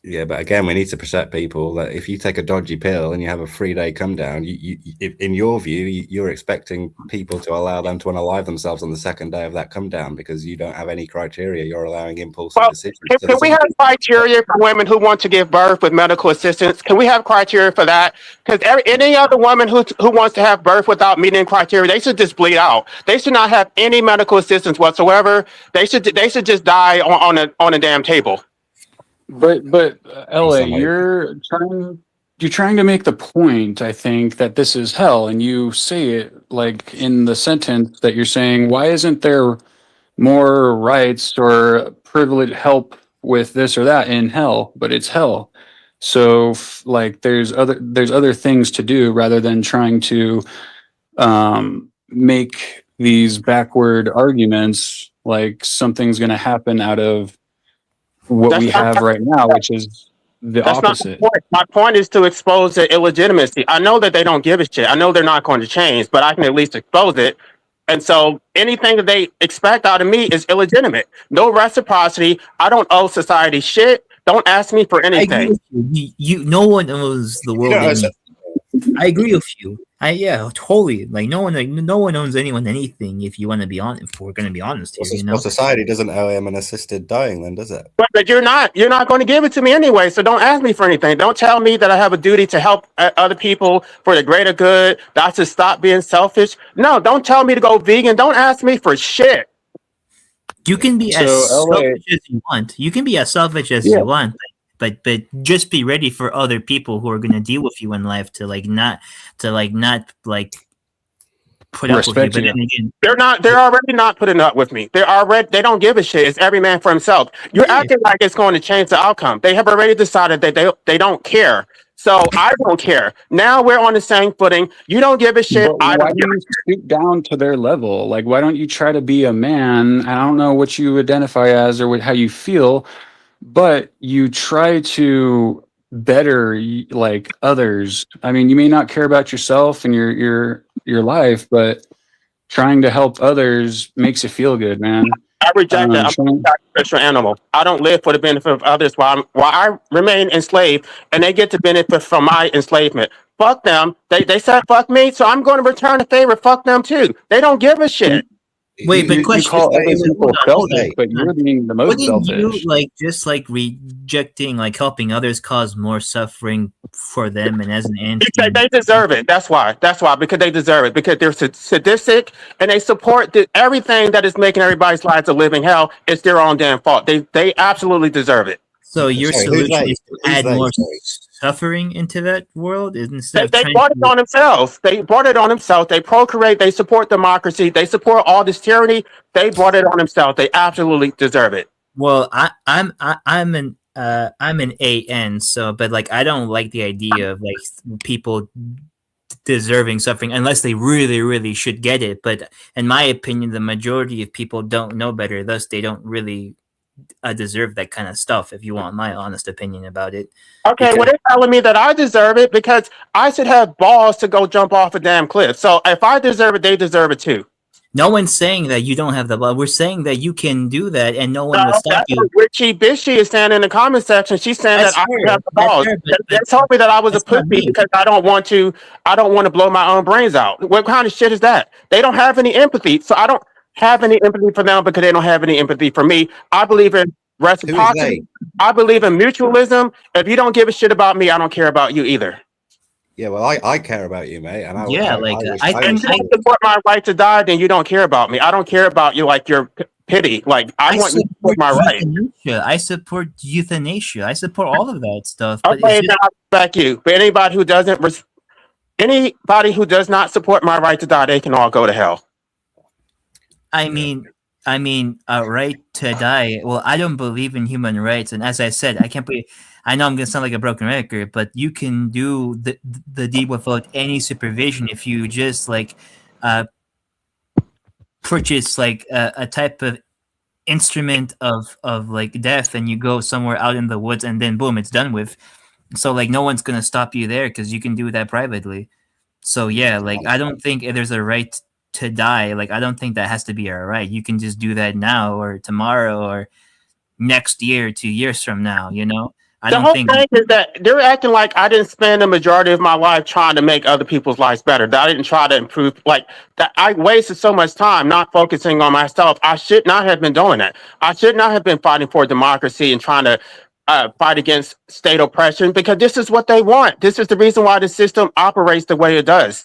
Yeah, but again, we need to protect people. That if you take a dodgy pill and you have a 3-day come down, in your view, you're expecting people to allow them to unalive themselves on the second day of that come down because you don't have any criteria. You're allowing impulsive decisions. Can we have criteria for women who want to give birth with medical assistance? Can we have criteria for that? Because any other woman who wants to have birth without meeting criteria, they should just bleed out. They should not have any medical assistance whatsoever. They should just die on a damn table. But LA, you're trying to make the point, I think, that this is hell, and you say it like in the sentence that you're saying, why isn't there more rights or privilege help with this or that in hell? But it's hell. So like there's other things to do rather than trying to make these backward arguments like something's going to happen out of what we have right now, which is the opposite. My point is to expose the illegitimacy. I know that they don't give a shit. I know they're not going to change, but I can at least expose it. And so anything that they expect out of me is illegitimate. No reciprocity. I don't owe society shit. Don't ask me for anything. You no one owes the world anything. I agree with you. Yeah, totally. Like no one owns anyone anything. If you want to be honest, if we're going to be honest here, you know. Well, society doesn't owe him an assisted dying, then, does it? But you're not going to give it to me anyway. So don't ask me for anything. Don't tell me that I have a duty to help other people for the greater good. That I should stop being selfish. No, don't tell me to go vegan. Don't ask me for shit. You can be as selfish as you want. You can be as selfish as you want, but just be ready for other people who are going to deal with you in life to not put up with you. But then again, they're already not putting up with me. They don't give a shit. It's every man for himself. You're acting like it's going to change the outcome. They have already decided that they don't care. So I don't care. Now we're on the same footing. You don't give a shit. Why do you stoop down to their level? Like, why don't you try to be a man? I don't know what you identify as or how you feel, but you try to better like others. I mean, you may not care about yourself and your life, but trying to help others makes you feel good, man. I reject that. I'm a sacrificial animal. I don't live for the benefit of others while I remain enslaved, and they get to benefit from my enslavement. Fuck them. They said fuck me, so I'm going to return the favor. Fuck them too. They don't give a shit. Wait, but question. You call other people selfish, but you're being the most selfish. You rejecting, helping others cause more suffering for them, and as an entity, they deserve it. That's why. Because they deserve it. Because they're sadistic and they support everything that is making everybody's lives a living hell. It's their own damn fault. They absolutely deserve it. So your solution is to add more suffering into that world instead they brought it on themselves. They brought it on themselves. They procreate. They support democracy. They support all this tyranny. They brought it on themselves. They absolutely deserve it. Well, I'm an AN, so but I don't like the idea of people deserving suffering unless they really, really should get it. But in my opinion, the majority of people don't know better, thus they don't really deserve that kind of stuff, if you want my honest opinion about it. Okay, well, they're telling me that I deserve it because I should have balls to go jump off a damn cliff. So if I deserve it, they deserve it too. No one's saying that you don't have the balls. We're saying that you can do that and no one will stop you. Richie Bishy is saying in the comment section, she's saying that I have the balls. They told me that I was a pussy because I don't want to blow my own brains out. What kind of shit is that? They don't have any empathy. So I don't have any empathy for them because they don't have any empathy for me. I believe in reciprocity. I believe in mutualism. If you don't give a shit about me, I don't care about you either. Yeah, well, I care about you, mate. And I support my right to die, then you don't care about me. I don't care about you like you're pity. I want you to support my right. I support euthanasia. I support all of that stuff. Okay, then I respect you. But anybody who does not support my right to die, they can all go to hell. I mean, a right to die. Well, I don't believe in human rights, and as I said, I know I'm gonna sound like a broken record, but you can do the deed without any supervision if you just purchase a type of instrument of death, and you go somewhere out in the woods, and then boom, it's done with. So no one's gonna stop you there because you can do that privately. So yeah, I don't think there's a right to die. I don't think that has to be our right. You can just do that now or tomorrow or next year, 2 years from now, The whole thing is that they're acting like I didn't spend the majority of my life trying to make other people's lives better. That I didn't try to improve. That I wasted so much time not focusing on myself. I should not have been doing that. I should not have been fighting for democracy and trying to fight against state oppression because this is what they want. This is the reason why the system operates the way it does.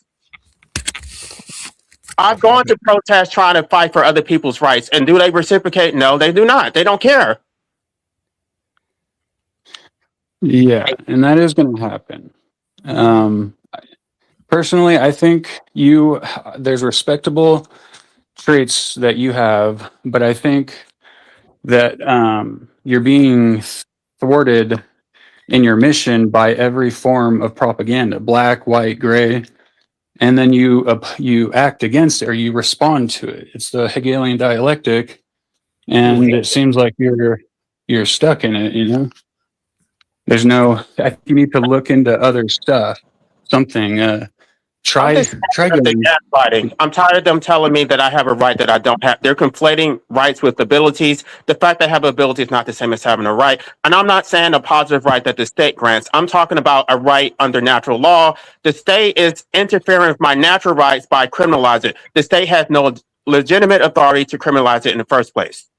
I've gone to protest trying to fight for other people's rights. And do they reciprocate? No, they do not. They don't care. Yeah, and that is going to happen. Personally, I think there's respectable traits that you have, but I think that you're being thwarted in your mission by every form of propaganda, black, white, gray, and then you act against it or you respond to it. It's the Hegelian dialectic, and it seems like you're stuck in it. There's you need to look into other stuff, something Try getting. Gaslighting. I'm tired of them telling me that I have a right that I don't have. They're conflating rights with abilities. The fact they have ability is not the same as having a right. And I'm not saying a positive right that the state grants. I'm talking about a right under natural law. The state is interfering with my natural rights by criminalizing it. The state has no legitimate authority to criminalize it in the first place.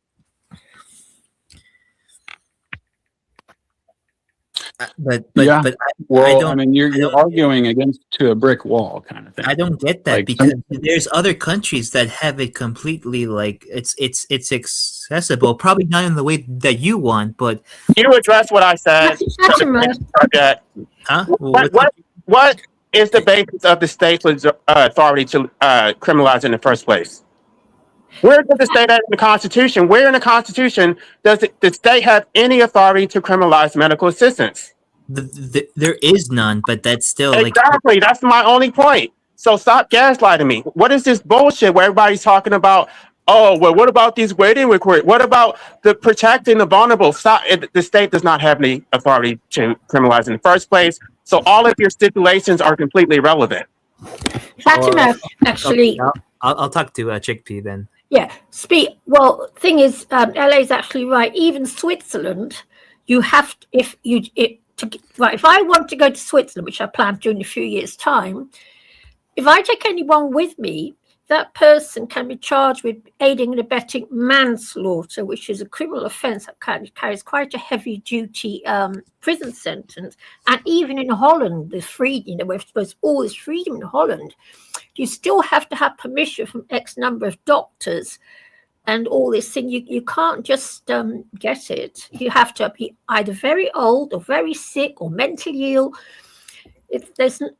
But Yeah. I don't. mean, you're arguing against to a brick wall, kind of thing. I don't get that Like, because there's other countries that have it completely like it's accessible. Probably not in the way that you want, but You address what I said. huh? What is the basis of the state's authority to criminalize it in the first place? Where does the state have in the Constitution? Where in the Constitution does the state have any authority to criminalize medical assistance? There is none, but that's still Exactly. That's my only point. So stop gaslighting me. What is this bullshit where everybody's talking about, oh, well, what about these waiting requirements? What about the protecting the vulnerable? Stop. The state does not have any authority to criminalize in the first place. So all of your stipulations are completely irrelevant. Fatima, actually. Okay, I'll talk to Chickpea then. Yeah, well, thing is, LA is actually right. Even Switzerland, you have to, if I want to go to Switzerland, which I plan to do in a few years' time, if I take anyone with me, that person can be charged with aiding and abetting manslaughter, which is a criminal offence that carries quite a heavy-duty prison sentence. And even in Holland, we're supposed to all this freedom in Holland, you still have to have permission from X number of doctors and all this thing. You can't just get it. You have to be either very old or very sick or mentally ill. It's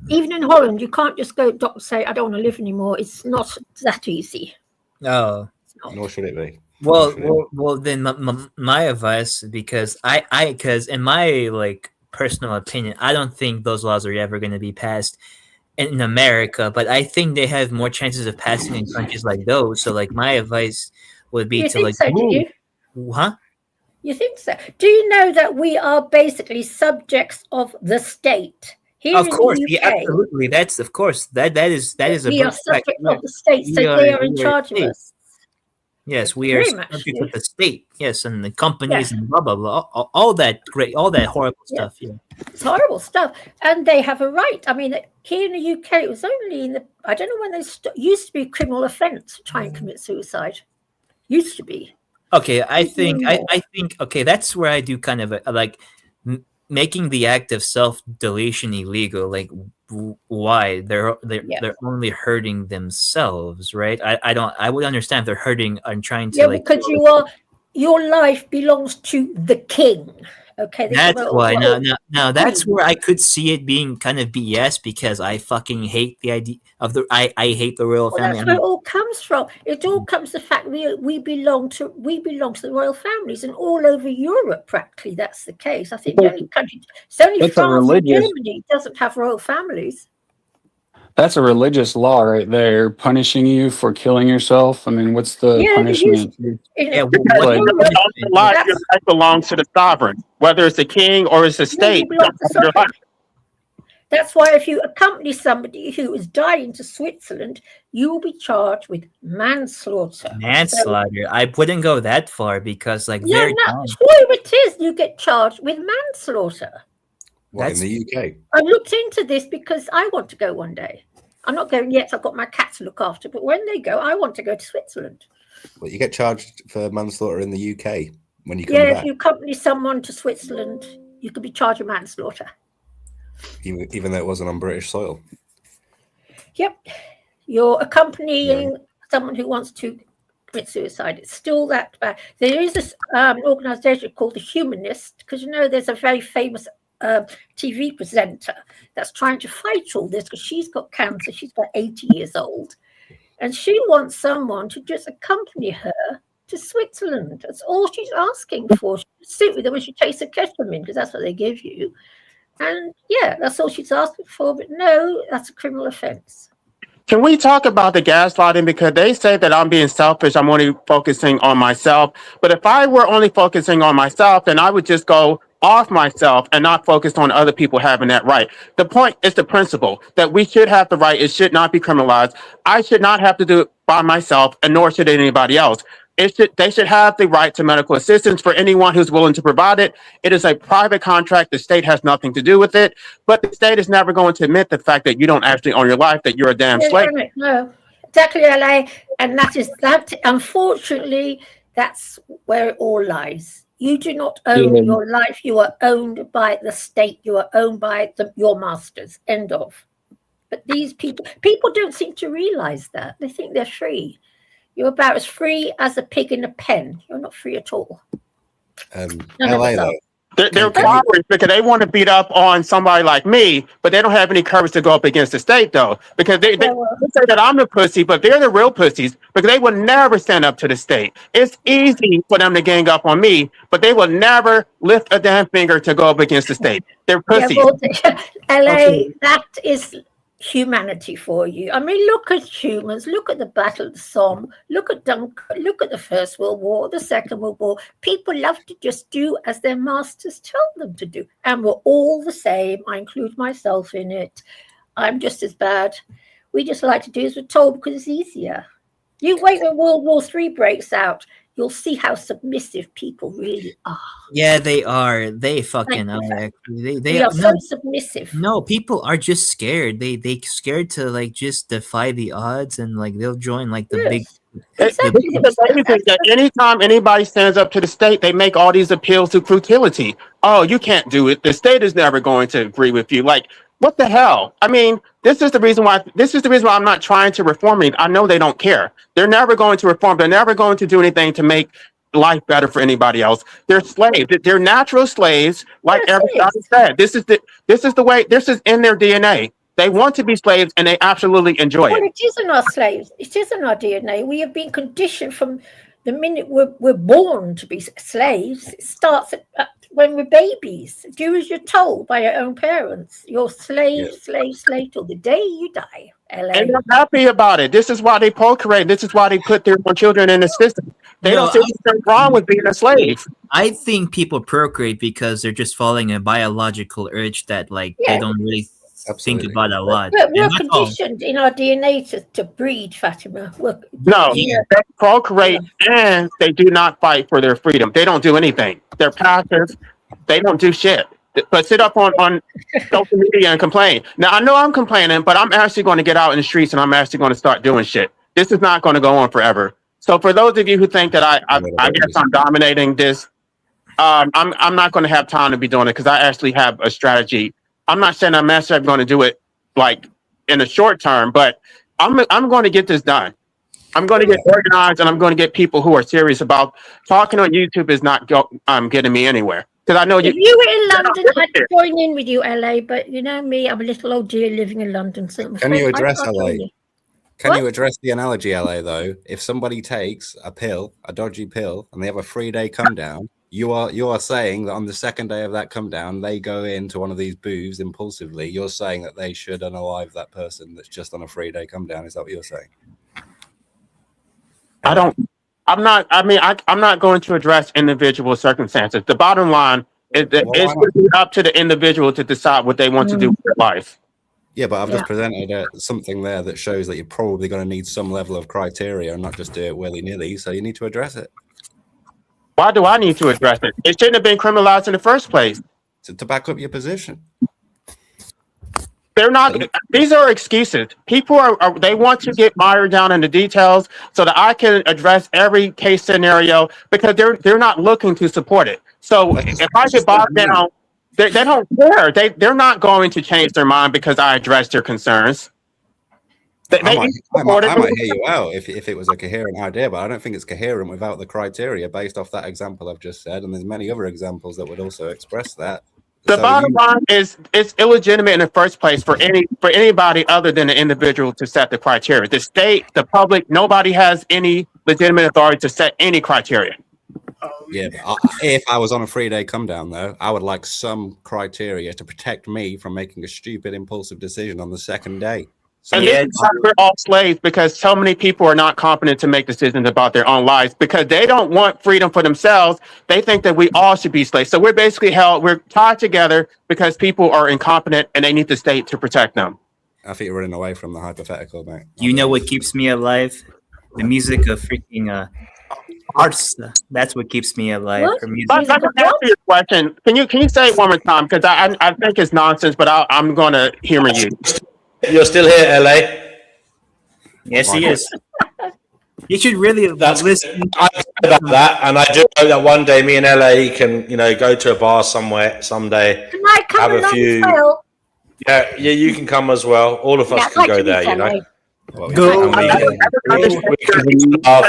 even in Holland, you can't just go doctor say I don't want to live anymore. It's not that easy. Oh, nor should it be. Well, then my advice, because because in my personal opinion, I don't think those laws are ever going to be passed in America, but I think they have more chances of passing in countries like those. So my advice would be to move. Huh? You think so? Do you know that we are basically subjects of the state? Here of course, in the UK, yeah, absolutely. That's of course that is a we are subjects of the state, so they are in charge of us. Yes, we are subject of the state. Yes, and the companies and blah blah blah. All that horrible stuff. Yeah, it's horrible stuff, and they have a right. I mean, here in the UK, it was only I don't know when they used to be a criminal offence to try and commit suicide. Used to be. Okay, I think okay, that's where I do kind of making the act of self-deletion illegal. Why they're only hurting themselves, right? I would understand if they're hurting and trying to because your life belongs to the king. Okay, that's why. Now that's where I could see it being kind of BS, because I fucking hate the idea of I hate the royal family. That's where it all comes from. It all comes to the fact we belong to the royal families, and all over Europe practically that's the case. I think the only country, it's only France and Germany doesn't have royal families. That's a religious law right there, punishing you for killing yourself. I mean, what's the punishment? Life belongs to the sovereign, whether it's the king or it's the state. That's why if you accompany somebody who is dying to Switzerland, you will be charged with manslaughter. Manslaughter? I wouldn't go that far, because true it is. You get charged with manslaughter. That's in the UK. I looked into this because I want to go one day. I'm not going yet. I've got my cat to look after. But when they go, I want to go to Switzerland. Well, you get charged for manslaughter in the UK when you come back. If you accompany someone to Switzerland, you could be charged with manslaughter. Even though it wasn't on British soil. Yep. You're accompanying someone who wants to commit suicide. It's still that bad. There is this organisation called the Humanists, because there's a very famous TV presenter that's trying to fight all this, because she's got cancer. She's about 80 years old, and she wants someone to just accompany her to Switzerland. That's all she's asking for. She sit with them when she takes a ketamine, because that's what they give you, and that's all she's asking for. But no, that's a criminal offence. Can we talk about the gaslighting? Because they say that I'm being selfish. I'm only focusing on myself. But if I were only focusing on myself, then I would just go off myself and not focused on other people having that right. The point is the principle that we should have the right. It should not be criminalized. I should not have to do it by myself, and nor should anybody else. They should have the right to medical assistance for anyone who's willing to provide it. It is a private contract. The state has nothing to do with it, but the state is never going to admit the fact that you don't actually own your life, that you're a damn slave. No, exactly, LA. And that, unfortunately, that's where it all lies. You do not own your life. You are owned by the state. You are owned by your masters. End of. But these people don't seem to realize that. They think they're free. You're about as free as a pig in a pen. You're not free at all. LA, though. They're cowards because they want to beat up on somebody like me, but they don't have any courage to go up against the state, though, because they say that I'm the pussy, but they're the real pussies because they will never stand up to the state. It's easy for them to gang up on me, but they will never lift a damn finger to go up against the state. They're pussies. Yeah, well, LA, that is humanity for you. I mean, look at humans, look at the Battle of the Somme, look at Dunkirk, look at the First World War, the Second World War. People love to just do as their masters tell them to do, and we're all the same. I include myself in it. I'm just as bad. We just like to do as we're told because it's easier. You wait when World War III breaks out, you'll see how submissive people really are. Yeah, they are. They fucking are. They are so submissive. No, people are just scared. They scared to like just defy the odds, and like they'll join like the big. Exactly. That anytime anybody stands up to the state, they make all these appeals to futility. Oh, you can't do it. The state is never going to agree with you. Like, what the hell? I mean, this is the reason why I'm not trying to reform it. I know they don't care. They're never going to reform. They're never going to do anything to make life better for anybody else. They're slaves. They're natural slaves, like everybody said. This is the way. This is in their DNA. They want to be slaves, and they absolutely enjoy it. It isn't our slaves. It isn't our DNA. We have been conditioned from the minute we're born to be slaves. It starts when we're babies. Do as you're told by your own parents. You're slave till the day you die. LA. And they're happy about it. This is why they procreate. This is why they put their children in the system. They don't see anything wrong with being a slave. I think people procreate because they're just following a biological urge that like they don't really think about a lot. We're conditioned in our DNA to breed, Fatima. They procreate and they do not fight for their freedom. They don't do anything. They're passive. They don't do shit. But sit up on social media and complain. Now, I know I'm complaining, but I'm actually going to get out in the streets and I'm actually going to start doing shit. This is not going to go on forever. So for those of you who think that I guess I'm dominating this, I'm not going to have time to be doing it because I actually have a strategy. I'm not saying I'm necessarily going to do it like in the short term, but I'm going to get this done. I'm going to get organized and I'm going to get people who are serious about talking on YouTube is not getting me anywhere. Because I know if you were in London, I'd join in with you, LA. But you know me, I'm a little old dear living in London. So can you address LA? Can you address the analogy, LA, though? If somebody takes a dodgy pill, and they have a 3-day come down, you are saying that on the second day of that come down, they go into one of these booths impulsively. You're saying that they should unalive that person that's just on a 3-day come down. Is that what you're saying? I'm not going to address individual circumstances. The bottom line is that it's up to the individual to decide what they want to do with their life. Yeah, but I've just presented something there that shows that you're probably going to need some level of criteria and not just do it willy-nilly. So you need to address it. Why do I need to address it? It shouldn't have been criminalized in the first place. To back up your position. They're not. These are excuses. People they want to get mired down in the details so that I can address every case scenario because they're not looking to support it. So if I get bogged down, they don't care. They're not going to change their mind because I address their concerns. I might hear you out if it was a coherent idea, but I don't think it's coherent without the criteria based off that example I've just said. And there's many other examples that would also express that. The bottom line is it's illegitimate in the first place for anybody other than the individual to set the criteria. The state, the public, nobody has any legitimate authority to set any criteria. Yeah, but if I was on a 3-day come down, though, I would like some criteria to protect me from making a stupid, impulsive decision on the second day. So And this is why we're all slaves, because so many people are not competent to make decisions about their own lives because they don't want freedom for themselves. They think that we all should be slaves. So we're basically we're tied together because people are incompetent and they need the state to protect them. I think you're running away from the hypothetical, mate. You know what keeps me alive? The music of freaking arts. That's what keeps me alive. What? Her music. But let me answer your question. Can you say it one more time? Because I think it's nonsense, but I'm going to humor you. You're still here, LA. Yes, he is. You should really listen. I about that, and I do hope that one day me and LA can, go to a bar somewhere someday. Can I come Have a along few- as well? Yeah, you can come as well. All of us Yeah, can like go you there, said, like- Go. And we can laugh.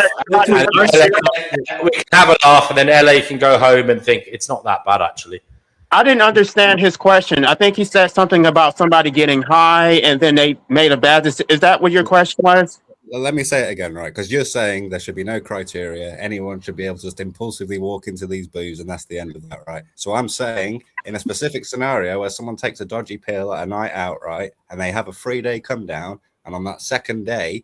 And we can have a laugh, and then LA can go home and think it's not that bad, actually. I didn't understand his question. I think he said something about somebody getting high and then they made a bad decision. Is that what your question was? Well, let me say it again, right? Because you're saying there should be no criteria. Anyone should be able to just impulsively walk into these booths, and that's the end of that, right? So I'm saying in a specific scenario where someone takes a dodgy pill at a night out, right, and they have a 3-day come down, and on that second day,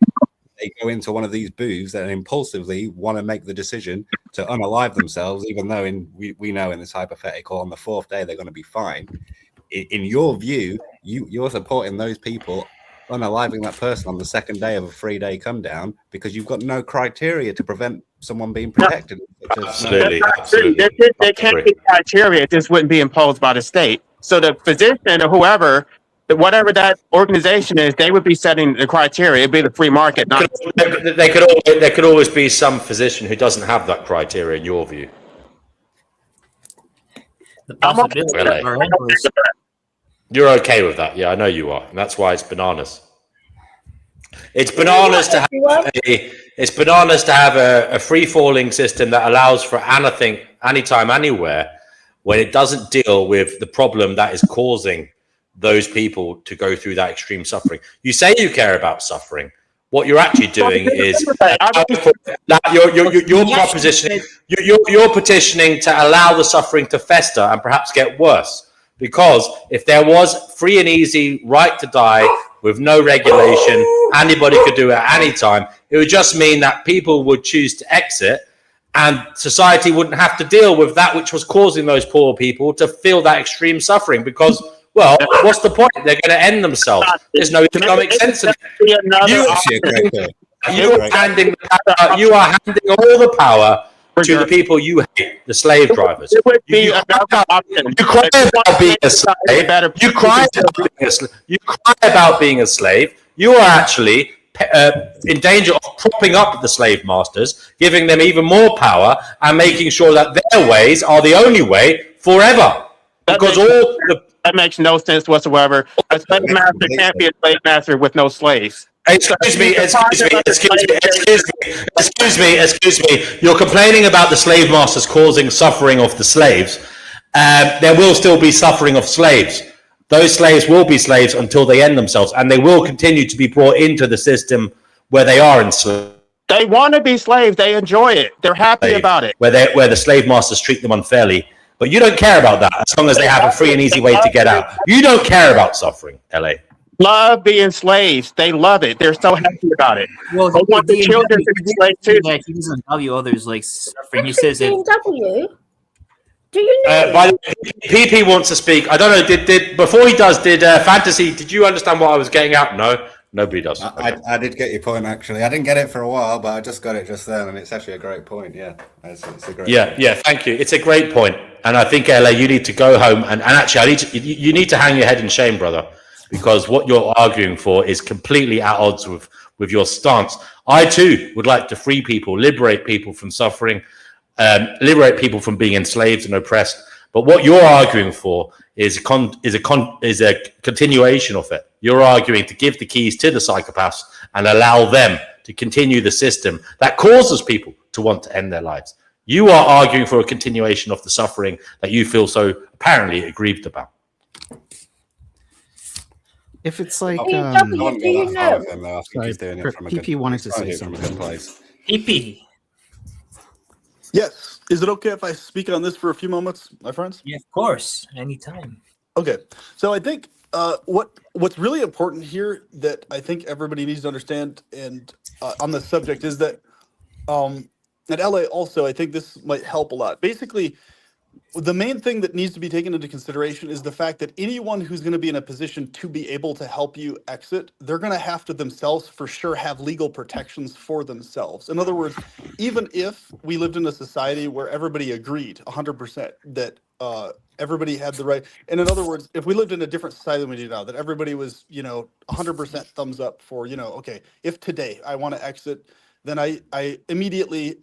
they go into one of these booths and impulsively want to make the decision to unalive themselves, even though we know in this hypothetical on the 4th day they're going to be fine. In your view, you're supporting those people unaliving that person on the second day of a 3-day come down because you've got no criteria to prevent someone being protected. Absolutely. There can't be criteria. It just wouldn't be imposed by the state. So the physician or whoever, whatever that organization is, they would be setting the criteria. It'd be the free market. Not There could always be some physician who doesn't have that criteria, in your view. The possibility. You're okay with that, yeah? I know you are, and that's why it's bananas. It's bananas to have a free-falling system that allows for anything, anytime, anywhere, when it doesn't deal with the problem that is causing those people to go through that extreme suffering. You say you care about suffering. What you're actually doing is you're petitioning to allow the suffering to fester and perhaps get worse. Because if there was free and easy right to die with no regulation, anybody could do it at any time, it would just mean that people would choose to exit and society wouldn't have to deal with that which was causing those poor people to feel that extreme suffering. Because, well, what's the point? They're going to end themselves. There's no economic sense in it. You are handing all the power to the people you hate, the slave drivers. You cry about being a slave. You cry about being a slave. You are actually in danger of propping up the slave masters, giving them even more power, and making sure that their ways are the only way forever. Because that makes no sense whatsoever. A slave master can't be a slave master with no slaves. Excuse me. You're complaining about the slave masters causing suffering of the slaves. There will still be suffering of slaves. Those slaves will be slaves until they end themselves, and they will continue to be brought into the system where they are enslaved. They want to be slaves. They enjoy it. They're happy about it. Where the slave masters treat them unfairly. But you don't care about that as long as they have a free and easy way to get out. You don't care about suffering, LA. Love being slaves. They love it. They're so happy about it. Well, they want the children to be slaves too. He doesn't value others like suffering. He says it. Do you know? By the way, PP wants to speak. I don't know. Did before he does? Did Fantasy? Did you understand what I was getting at? No, nobody does. I did get your point actually. I didn't get it for a while, but I just got it just then, and it's actually a great point. Yeah, it's a great. Yeah, point. yeah. Thank you. It's a great point, and I think LA, you need to go home and actually, you need to hang your head in shame, brother, because what you're arguing for is completely at odds with your stance. I too would like to free people, liberate people from suffering. Liberate people from being enslaved and oppressed. But what you're arguing for is a continuation of it. You're arguing to give the keys to the psychopaths and allow them to continue the system that causes people to want to end their lives. You are arguing for a continuation of the suffering that you feel so apparently aggrieved about. If it's like, PP wanted to say something. PP. Yes. Is it okay if I speak on this for a few moments, my friends? Yeah, of course. Anytime. Okay. So I think what's really important here that I think everybody needs to understand, and on the subject, is that at LA also, I think this might help a lot. Basically, the main thing that needs to be taken into consideration is the fact that anyone who's going to be in a position to be able to help you exit, they're going to have to themselves for sure have legal protections for themselves. In other words, even if we lived in a society where everybody agreed 100% that everybody had the right, and in other words, if we lived in a different society than we do now, that everybody was, 100% thumbs up for, okay, if today I want to exit, then I immediately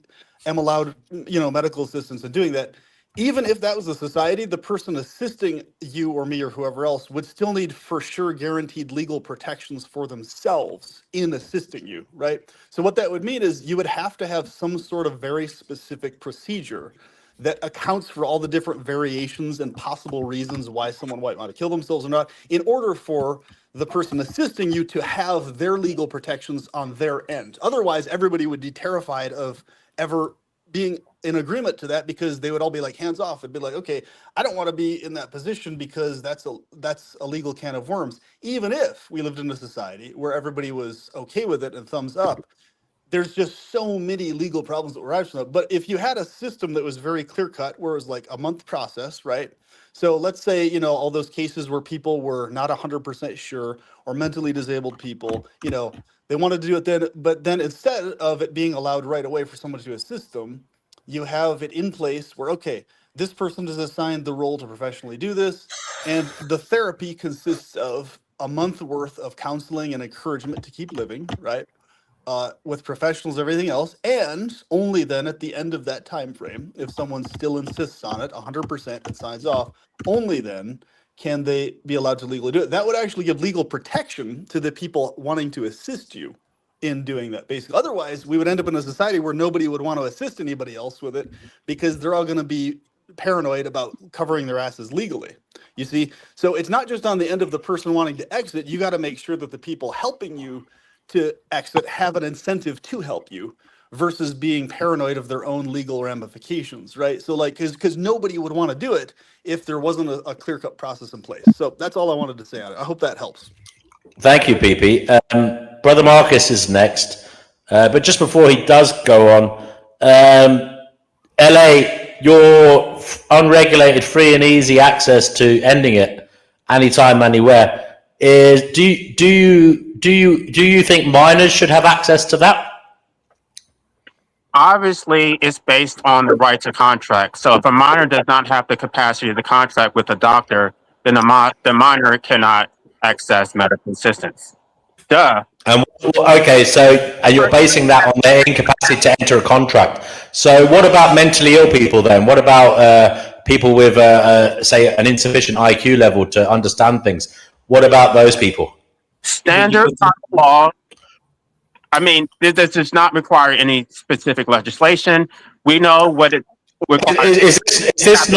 am allowed, medical assistance in doing that. Even if that was a society, the person assisting you or me or whoever else would still need for sure guaranteed legal protections for themselves in assisting you, right? So what that would mean is you would have to have some sort of very specific procedure that accounts for all the different variations and possible reasons why someone might want to kill themselves or not, in order for the person assisting you to have their legal protections on their end. Otherwise, everybody would be terrified of ever being in agreement to that, because they would all be like, hands off. It'd be like, okay, I don't want to be in that position because that's a legal can of worms. Even if we lived in a society where everybody was okay with it and thumbs up, there's just so many legal problems that arise from that. But if you had a system that was very clear cut, where it was like a month process, right? So let's say, all those cases where people were not 100% sure, or mentally disabled people, they wanted to do it then, but then instead of it being allowed right away for someone to assist them, you have it in place where, okay, this person is assigned the role to professionally do this, and the therapy consists of a month worth of counseling and encouragement to keep living, right? With professionals, everything else, and only then at the end of that time frame, if someone still insists on it 100% and signs off, only then can they be allowed to legally do it. That would actually give legal protection to the people wanting to assist you in doing that, basically. Otherwise, we would end up in a society where nobody would want to assist anybody else with it, because they're all going to be paranoid about covering their asses legally. You see? So it's not just on the end of the person wanting to exit. You got to make sure that the people helping you to exit have an incentive to help you, versus being paranoid of their own legal ramifications, right? So like, because nobody would want to do it if there wasn't a clear-cut process in place. So that's all I wanted to say on it. I hope that helps. Thank you, PP. Brother Marcus is next. But just before he does go on, LA, your unregulated, free and easy access to ending it anytime, anywhere, is do you think minors should have access to that? Obviously, it's based on the right to contract. So if a minor does not have the capacity to contract with a doctor, then the minor cannot access medical assistance. Duh. Okay, and you're basing that on their incapacity to enter a contract. So what about mentally ill people then? What about people with, say, an insufficient IQ level to understand things? What about those people? Standard law. I mean, this does not require any specific legislation. We know what it requires. This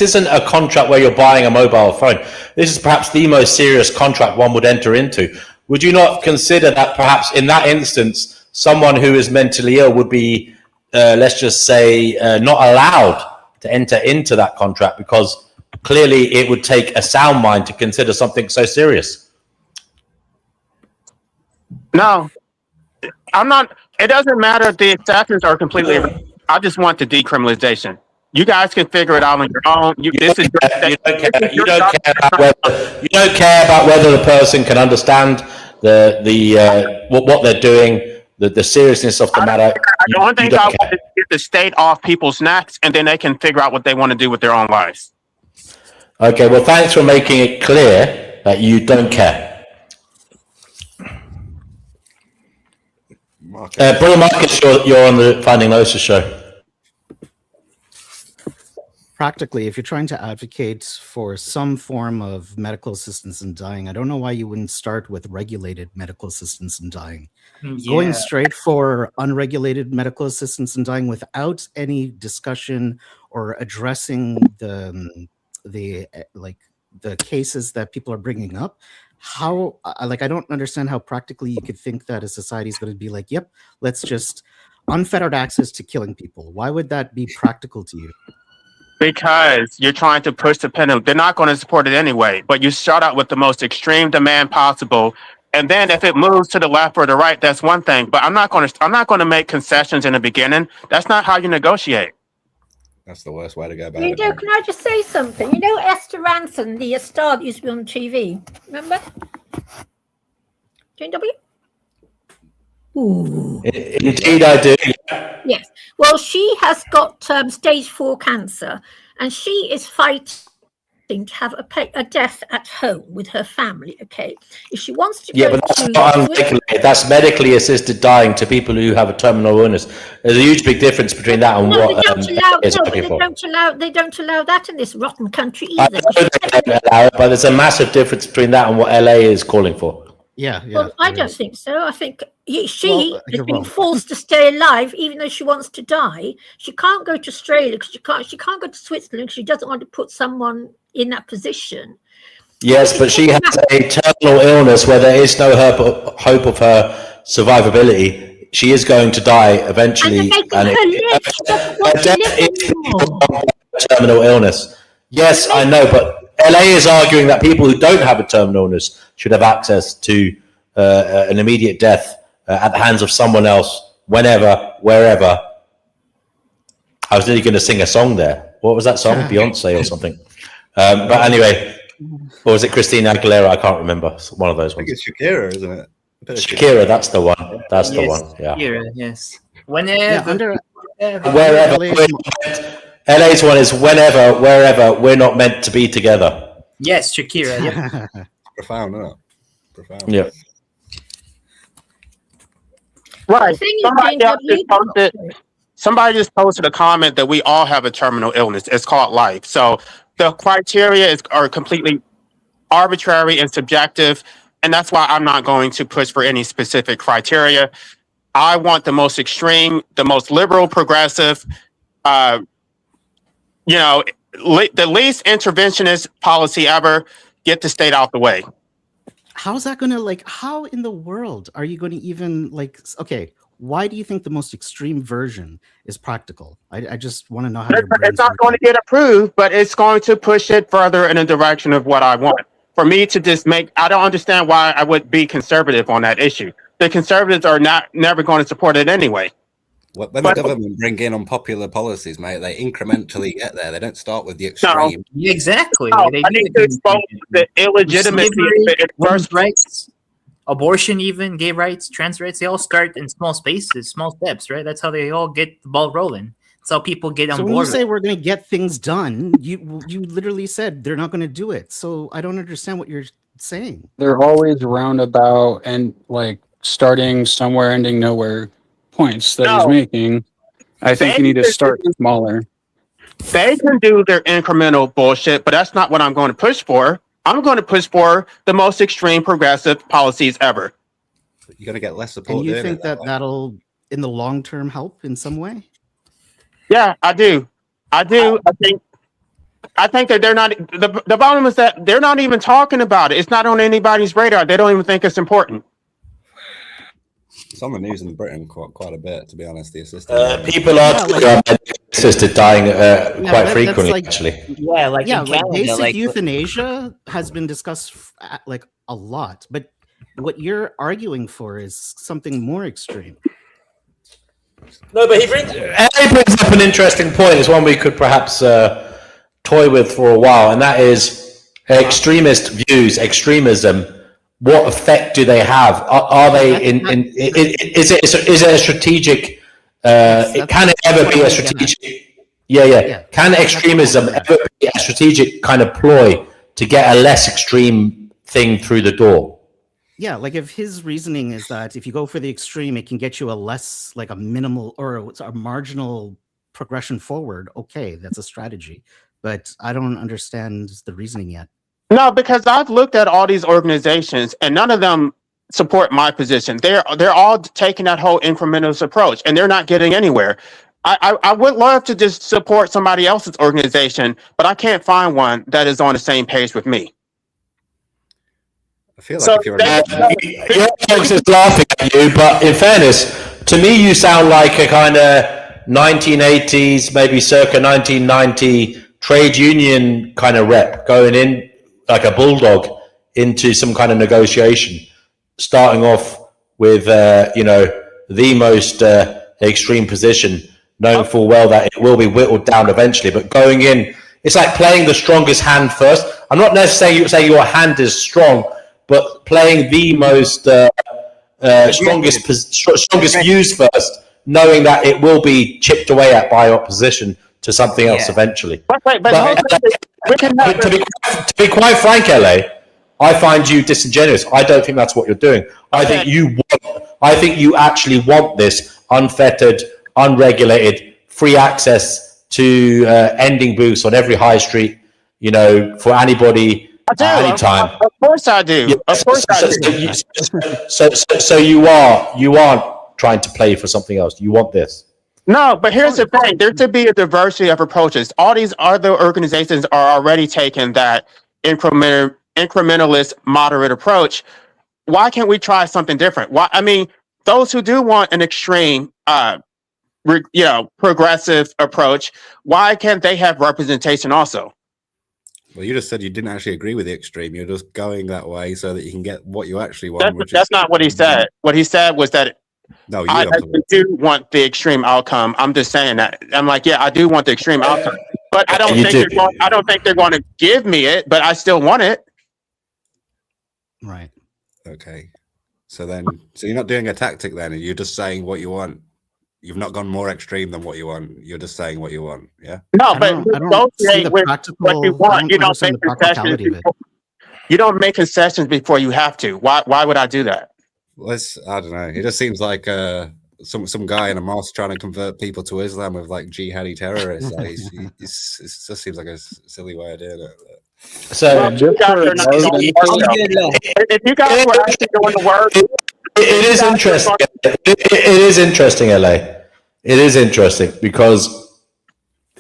isn't a contract where you're buying a mobile phone. This is perhaps the most serious contract one would enter into. Would you not consider that perhaps in that instance, someone who is mentally ill would be, let's just say, not allowed to enter into that contract, because clearly it would take a sound mind to consider something so serious? No, I'm not. It doesn't matter if the exceptions are completely. I just want the decriminalization. You guys can figure it out on your own. You don't care about whether the person can understand what they're doing, the seriousness of the matter. The only thing I want is to get the state off people's necks, and then they can figure out what they want to do with their own lives. Okay, well, thanks for making it clear that you don't care. Brother Marcus, you're on the Finding Gnosis show. Practically, if you're trying to advocate for some form of medical assistance in dying, I don't know why you wouldn't start with regulated medical assistance in dying. Yeah. Going straight for unregulated medical assistance in dying without any discussion or addressing the cases that people are bringing up. How, I don't understand how practically you could think that a society is going to be like, yep, let's just unfettered access to killing people. Why would that be practical to you? Because you're trying to push the pendulum. They're not going to support it anyway, but you start out with the most extreme demand possible. And then if it moves to the left or the right, that's one thing. But I'm not going to make concessions in the beginning. That's not how you negotiate. That's the worst way to go about You it. know, can I just say something? You know Esther Ranson, the star that used to be on TV? Remember? JW? Ooh. Indeed, I do. Yes. Well, she has got stage 4 cancer, and she is fighting to have a death at home with her family. Okay, if she wants to Yeah, go but that's to not unregulated. That's medically assisted dying to people who have a terminal illness. There's a huge big difference between that and no, what they don't allow. is No, but looking they for. don't allow that in this rotten country I either. know they don't allow it, but there's a massive difference between that and what LA is calling for. Yeah. Well, I don't think so. I think she has you're been wrong. forced to stay alive, even though she wants to die. She can't go to Australia because she can't go to Switzerland because she doesn't want to put someone in that position. Yes, but she has a terminal illness where there is no hope of her survivability. She is going to die eventually. And death is terminal illness. Yes, I know, but LA is arguing that people who don't have a terminal illness should have access to an immediate death at the hands of someone else, whenever, wherever. I was nearly going to sing a song there. What was that song? Beyonce or something. But anyway, or was it Christina Aguilera? I can't remember. It's one of those ones. I think it's Shakira, isn't it? Shakira, that's the one. That's the one. Yeah. Shakira, yes. Whenever. Wherever. LA's one is whenever, wherever. We're not meant to be together. Yes, Shakira. Yep. Profound, isn't it? Profound. Yeah. Right. Somebody just posted a comment that we all have a terminal illness. It's called life. So the criteria are completely arbitrary and subjective, and that's why I'm not going to push for any specific criteria. I want the most extreme, the most liberal, progressive, the least interventionist policy ever. Get the state out the way. How's that going to how in the world are you going to even okay, why do you think the most extreme version is practical? I just want to know how it's not going to get approved, but it's going to push it further in the direction of what I want. For me to just I don't understand why I would be conservative on that issue. The conservatives are never going to support it anyway. When the government bring in unpopular policies, mate, they incrementally get there. They don't start with the extreme. No, exactly. No, I need to expose the illegitimacy of it first. Rights, abortion, even gay rights, trans rights, they all start in small spaces, small steps, right? That's how they all get the ball rolling. That's how people get on board. So when you say we're going to get things done, you literally said they're not going to do it. So I don't understand what you're saying. They're always roundabout and starting somewhere, ending nowhere points that he's making. I think you need to start smaller. They can do their incremental bullshit, but that's not what I'm going to push for. I'm going to push for the most extreme progressive policies ever. You're going to get less support. And you think that'll, in the long term, help in some way? Yeah, I do. I think that they're not. The problem is that they're not even talking about it. It's not on anybody's radar. They don't even think it's important. It's on the news in Britain quite a bit, to be honest. The assisted people are assisted dying quite frequently, actually. Yeah, in Canada, basic euthanasia has been discussed a lot, but what you're arguing for is something more extreme. No, but he brings up an interesting point. It's one we could perhaps toy with for a while, and that is extremist views, extremism. What effect do they have? Are they is it a strategic? Can it ever be a strategic? Yeah. Can extremism ever be a strategic kind of ploy to get a less extreme thing through the door? Yeah, if his reasoning is that if you go for the extreme, it can get you a less, a minimal or a marginal progression forward. Okay, that's a strategy, but I don't understand the reasoning yet. No, because I've looked at all these organizations and none of them support my position. They're all taking that whole incrementalist approach and they're not getting anywhere. I would love to just support somebody else's organization, but I can't find one that is on the same page with me. I feel like if you're your folks is laughing at you, but in fairness, to me, you sound like a kind of 1980s, maybe circa 1990 trade union kind of rep going in like a bulldog into some kind of negotiation, starting off with the most extreme position, knowing full well that it will be whittled down eventually, but going in, it's like playing the strongest hand first. I'm not necessarily saying your hand is strong, but playing the most strongest views first, knowing that it will be chipped away at by opposition to something else eventually. But to be quite frank, LA, I find you disingenuous. I don't think that's what you're doing. I think you actually want this unfettered, unregulated, free access to ending booths on every high street, for anybody at any time. Of course I do. Of course I do. So you aren't trying to play for something else. You want this. No, but here's the thing. There should be a diversity of approaches. All these other organizations are already taking that incrementalist, moderate approach. Why can't we try something different? Why? I mean, those who do want an extreme, progressive approach, why can't they have representation also? Well, you just said you didn't actually agree with the extreme. You're just going that way so that you can get what you actually want. That's not what he said. What he said was that I do want the extreme outcome. I'm just saying that. I'm like, yeah, I do want the extreme outcome, but I don't think they're going to give me it, but I still want it. Right. Okay. So you're not doing a tactic then. You're just saying what you want. You've not gone more extreme than what you want. You're just saying what you want. Yeah. No, but don't say what you want. You don't make concessions. You don't make concessions before you have to. Why would I do that? I don't know. It just seems like some guy in a mosque trying to convert people to Islam with like jihadi terrorists. Like, it just seems like a silly way of doing it. So if you guys were actually doing the work, it is interesting. It is interesting, LA. It is interesting because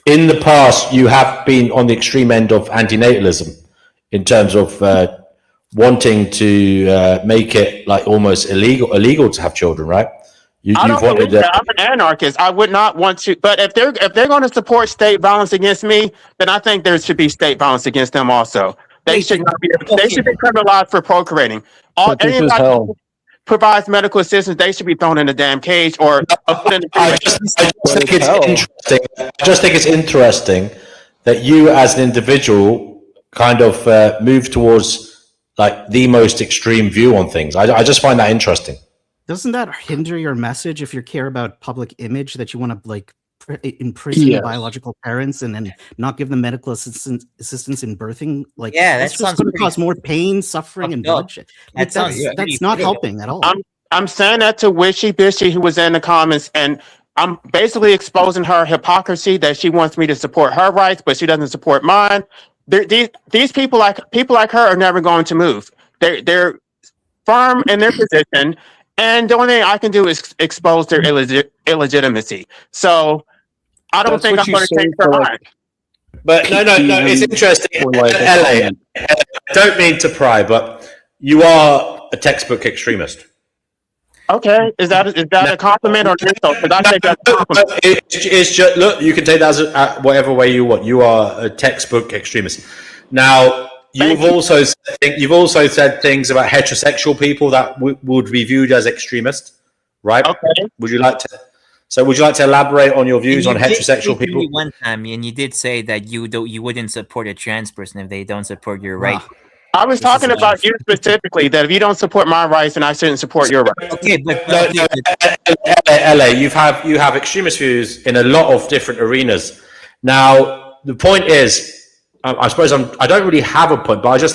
in the past you have been on the extreme end of antinatalism in terms of wanting to make it like almost illegal to have children, right? I don't believe that. I'm an anarchist. I would not want to. But if they're going to support state violence against me, then I think there should be state violence against them also. They should not be. They should be criminalized for procreating. Anybody who provides medical assistance, they should be thrown in a damn cage or put in. I just think it's interesting that you, as an individual, kind of move towards like the most extreme view on things. I just find that interesting. Doesn't that hinder your message if you care about public image, that you want to like imprison biological parents and then not give them medical assistance in birthing? Like, that's just going to cause more pain, suffering, and bloodshed. Like, that's not helping at all. I'm saying that to Wishy Bishy, who was in the comments, and I'm basically exposing her hypocrisy that she wants me to support her rights, but she doesn't support mine. These people like her are never going to move. They're firm in their position. And the only thing I can do is expose their illegitimacy. So I don't think I'm going to take their line. But no, it's interesting. LA, I don't mean to pry, but you are a textbook extremist. Okay, is that a compliment or an insult? Because I think that's a compliment. It's just, look, you can take that as whatever way you want. You are a textbook extremist. Now, You've also said things about heterosexual people that would be viewed as extremist, right? Okay. Would you like to elaborate on your views on heterosexual people? One time, and you did say that you wouldn't support a trans person if they don't support your right. I was talking about you specifically. That if you don't support my rights, then I shouldn't support your rights. Okay, but LA, you have extremist views in a lot of different arenas. Now, the point is, I suppose I don't really have a point, but I'm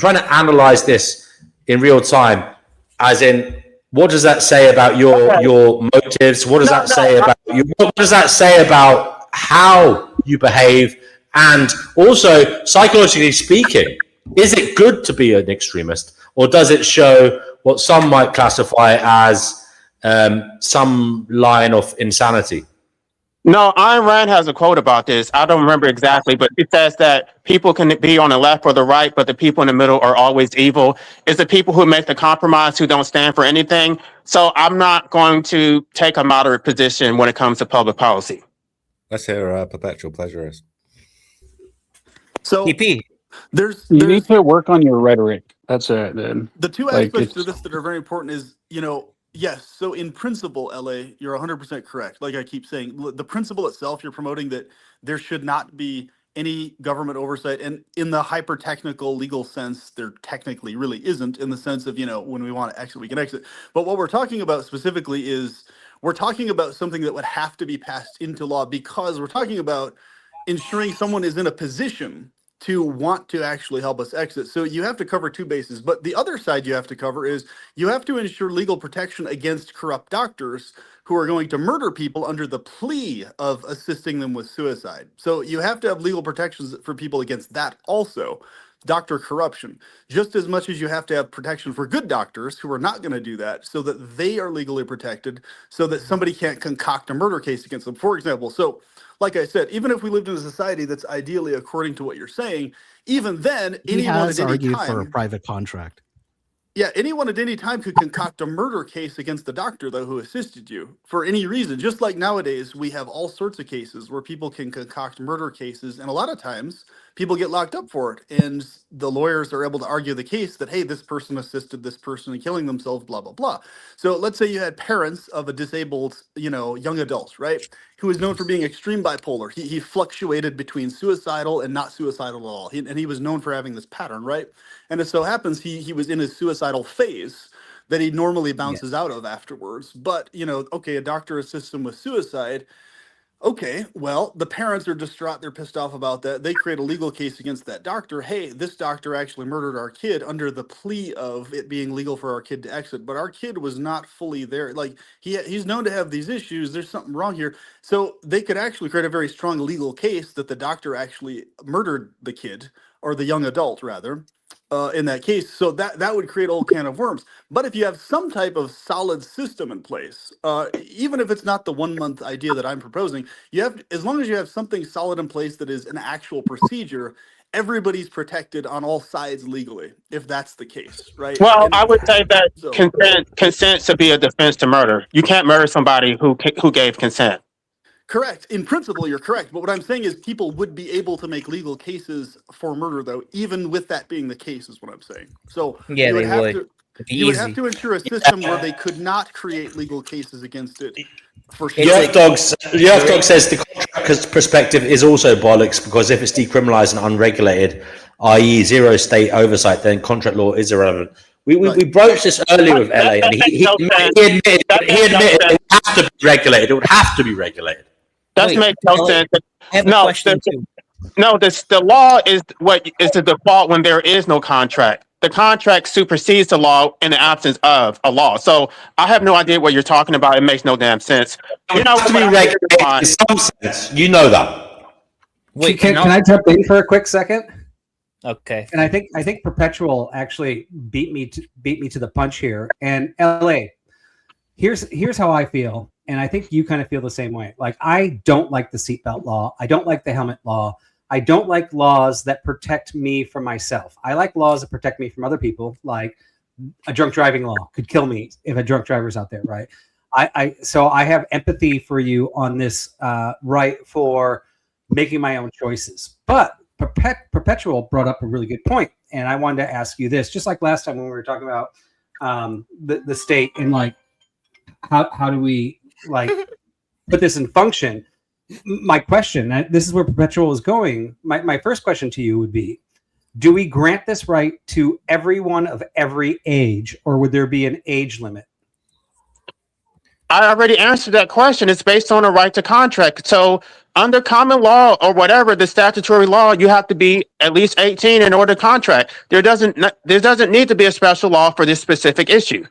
trying to analyze this in real time, as in, what does that say about your motives? What does that say about you? What does that say about how you behave? And also, psychologically speaking, is it good to be an extremist, or does it show what some might classify as some line of insanity? No, Ayn Rand has a quote about this. I don't remember exactly, but it says that people can be on the left or the right, but the people in the middle are always evil. It's the people who make the compromise who don't stand for anything. So I'm not going to take a moderate position when it comes to public policy. Let's hear Perpetual Pleasurist. So PP. there's You need to work on your rhetoric. That's it, dude. the two Like, aspects to it's this that are very important is, yes. So in principle, LA, you're 100% correct. Like I keep saying, the principle itself, you're promoting that there should not be any government oversight. And in the hyper technical legal sense, there technically really isn't, in the sense of, when we want to exit, we can exit. But what we're talking about specifically is we're talking about something that would have to be passed into law, because we're talking about ensuring someone is in a position to want to actually help us exit. So you have to cover two bases. But the other side you have to cover is you have to ensure legal protection against corrupt doctors who are going to murder people under the plea of assisting them with suicide. So you have to have legal protections for people against that also. Doctor corruption, just as much as you have to have protection for good doctors who are not going to do that, so that they are legally protected, so that somebody can't concoct a murder case against them, for example. So like I said, even if we lived in a society that's ideally according to what you're saying, even then, He anyone has at any argued for a time, private contract. yeah, anyone at any time could concoct a murder case against the doctor, though, who assisted you for any reason. Just like nowadays, we have all sorts of cases where people can concoct murder cases, and a lot of times people get locked up for it. And the lawyers are able to argue the case that, hey, this person assisted this person in killing themselves, blah, blah, blah. So let's say you had parents of a disabled, young adult, right, who was known for being extreme bipolar. He fluctuated between suicidal and not suicidal at all. And he was known for having this pattern, right? And it so happens he was in his suicidal phase that he normally bounces out of afterwards. But, okay, a doctor assists him with suicide. Okay, well, the parents are distraught. They're pissed off about that. They create a legal case against that doctor. Hey, this doctor actually murdered our kid under the plea of it being legal for our kid to exit. But our kid was not fully there. Like, he's known to have these issues. There's something wrong here. So they could actually create a very strong legal case that the doctor actually murdered the kid, or the young adult, rather. In that case, so that would create a whole can of worms. But if you have some type of solid system in place, even if it's not the 1 month idea that I'm proposing, as long as you have something solid in place that is an actual procedure, everybody's protected on all sides legally, if that's the case, right? Well, I would say that consent should be a defense to murder. You can't murder somebody who gave consent. Correct. In principle, you're correct. But what I'm saying is people would be able to make legal cases for murder, though, even with that being the case, is what I'm saying. So yeah, you would they have would. to. You would have to ensure a system where they could not create legal cases against it. For sure. Dog says the contractor's perspective is also bollocks, because if it's decriminalized and unregulated, i.e. zero state oversight, then contract law is irrelevant. We broached this earlier with LA, and he admitted it would have to be regulated. It would have to be regulated. That makes no sense. The law is what is the default when there is no contract. The contract supersedes the law in the absence of a law. So I have no idea what you're talking about. It makes no damn sense. You know, to be regulated in some sense. You know that. Wait, can I jump in for a quick second? Okay. And I think Perpetual actually beat me to the punch here. And LA, here's how I feel, and I think you kind of feel the same way. Like, I don't like the seatbelt law. I don't like the helmet law. I don't like laws that protect me from myself. I like laws that protect me from other people, like a drunk driving law could kill me if a drunk driver's out there, right? So I have empathy for you on this right for making my own choices. But Perpetual brought up a really good point, and I wanted to ask you this, just like last time when we were talking about the state and like how do we like put this in function. My question, this is where Perpetual is going. My first question to you would be, do we grant this right to everyone of every age, or would there be an age limit? I already answered that question. It's based on a right to contract. So under common law or whatever, the statutory law, you have to be at least 18 in order to contract. There doesn't need to be a special law for this specific issue.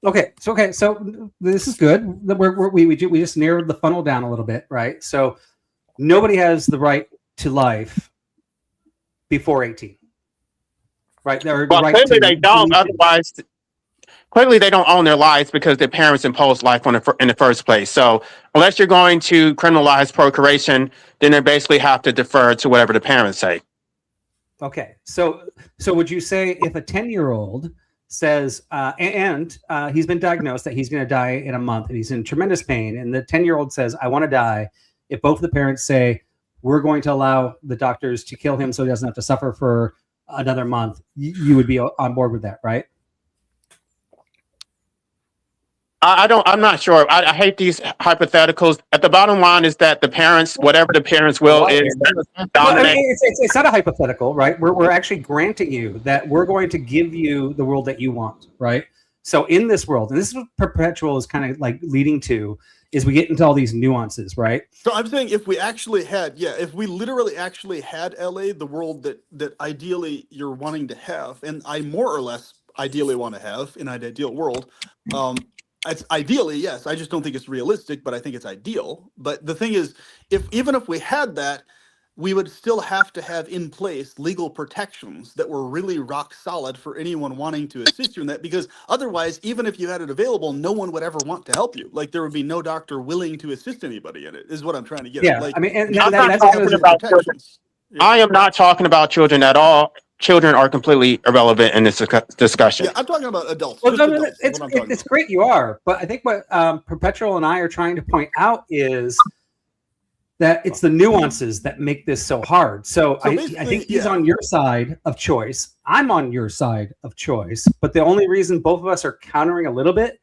Okay, so this is good. We just narrowed the funnel down a little bit, right? So nobody has the right to life before 18, right? Clearly they don't. Otherwise, clearly they don't own their lives because their parents imposed life in the first place. So unless you're going to criminalize procreation, then they basically have to defer to whatever the parents say. Okay, so would you say if a 10-year-old says, and he's been diagnosed that he's going to die in a month and he's in tremendous pain, and the 10-year-old says, I want to die, if both of the parents say, we're going to allow the doctors to kill him so he doesn't have to suffer for another month, you would be on board with that, right? I'm not sure. I hate these hypotheticals. At the bottom line is that the parents, whatever the parents' will is, dominate. It's not a hypothetical, right? We're actually granting you that we're going to give you the world that you want, right? So in this world, and this is what Perpetual is kind of like leading to, is we get into all these nuances, right? So I'm saying if we actually had, if we literally actually had LA, the world that ideally you're wanting to have, and I more or less ideally want to have in an ideal world, it's ideally, yes. I just don't think it's realistic, but I think it's ideal. But the thing is, even if we had that, we would still have to have in place legal protections that were really rock solid for anyone wanting to assist you in that, because otherwise, even if you had it available, no one would ever want to help you. Like there would be no doctor willing to assist anybody in it, is what I'm trying to get at. Like, I mean, and I'm not talking about children. I am not talking about children at all. Children are completely irrelevant in this discussion. Yeah, I'm talking about adults. Well, Adults it's great you are, but I think what Perpetual and I are trying to point out is that it's the nuances that make this so hard. So I think he's on your side of choice. I'm on your side of choice. But the only reason both of us are countering a little bit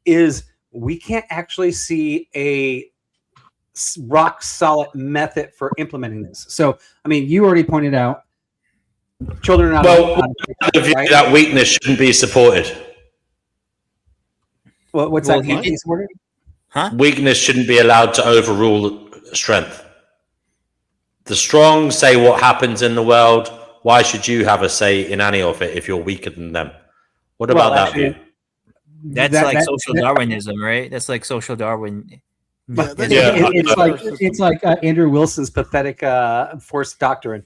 is we can't actually see a rock solid method for implementing this. So, I mean, you already pointed out children are not right? That weakness shouldn't be supported. What's that? Can't be supported? Huh? Weakness shouldn't be allowed to overrule strength. The strong say what happens in the world. Why should you have a say in any of it if you're weaker than them? What about that view? That's like social Darwinism, right? That's like social Darwin. It's like Andrew Wilson's pathetic forced doctrine,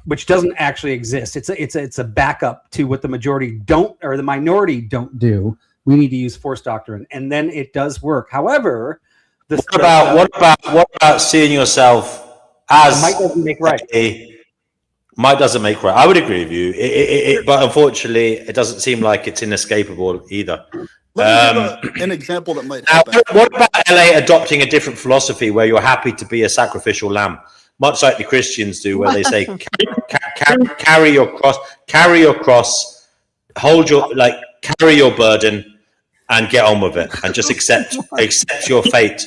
which doesn't actually exist. It's a backup to what the majority don't or the minority don't do. We need to use forced doctrine, and then it does work. However, what about seeing yourself as might doesn't make right? Might doesn't make right. I would agree with you, but unfortunately, it doesn't seem like it's inescapable either. Let me give an example that might happen. What about LA adopting a different philosophy where you're happy to be a sacrificial lamb, much like the Christians do, where they say carry your cross, hold your carry your burden, and get on with it, and just accept your fate.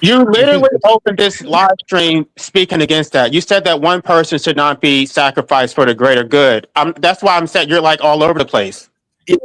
You literally opened this live stream speaking against that. You said that one person should not be sacrificed for the greater good. That's why I'm saying you're like all over the place. No,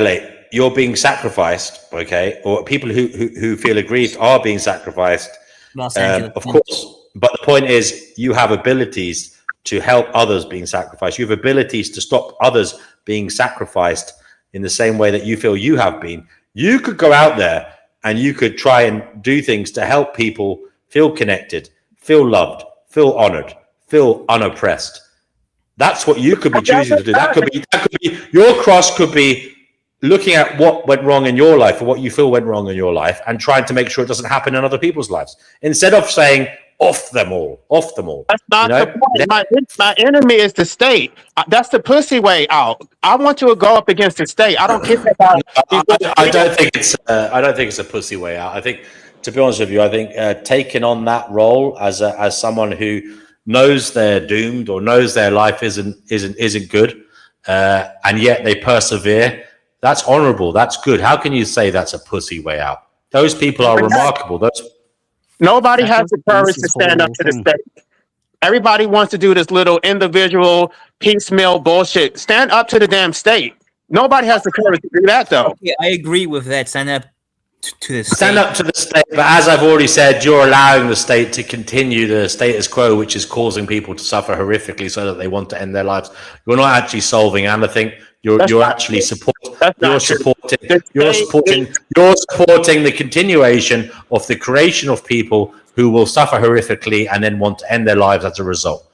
LA. You're being sacrificed, okay? Or people who feel aggrieved are being sacrificed, of course. But the point is, you have abilities to help others being sacrificed. You have abilities to stop others being sacrificed in the same way that you feel you have been. You could go out there and you could try and do things to help people feel connected, feel loved, feel honored, feel unoppressed. That's what you could be choosing to do. That could be your cross could be looking at what went wrong in your life or what you feel went wrong in your life and trying to make sure it doesn't happen in other people's lives. Instead of saying off them all. That's not the point. My enemy is the state. That's the pussy way out. I want to go up against the state. I don't care about. I don't think it's a pussy way out. I think, to be honest with you, I think taking on that role as someone who knows they're doomed or knows their life isn't good, and yet they persevere. That's honorable. That's good. How can you say that's a pussy way out? Those people are remarkable. Nobody has the courage to stand up to the state. Everybody wants to do this little individual piecemeal bullshit. Stand up to the damn state. Nobody has the courage to do that, though. Yeah, I agree with that. Stand up to the state. Stand up to the state, but as I've already said, you're allowing the state to continue the status quo, which is causing people to suffer horrifically so that they want to end their lives. You're not actually solving anything. You're actually supporting the continuation of the creation of people who will suffer horrifically and then want to end their lives as a result.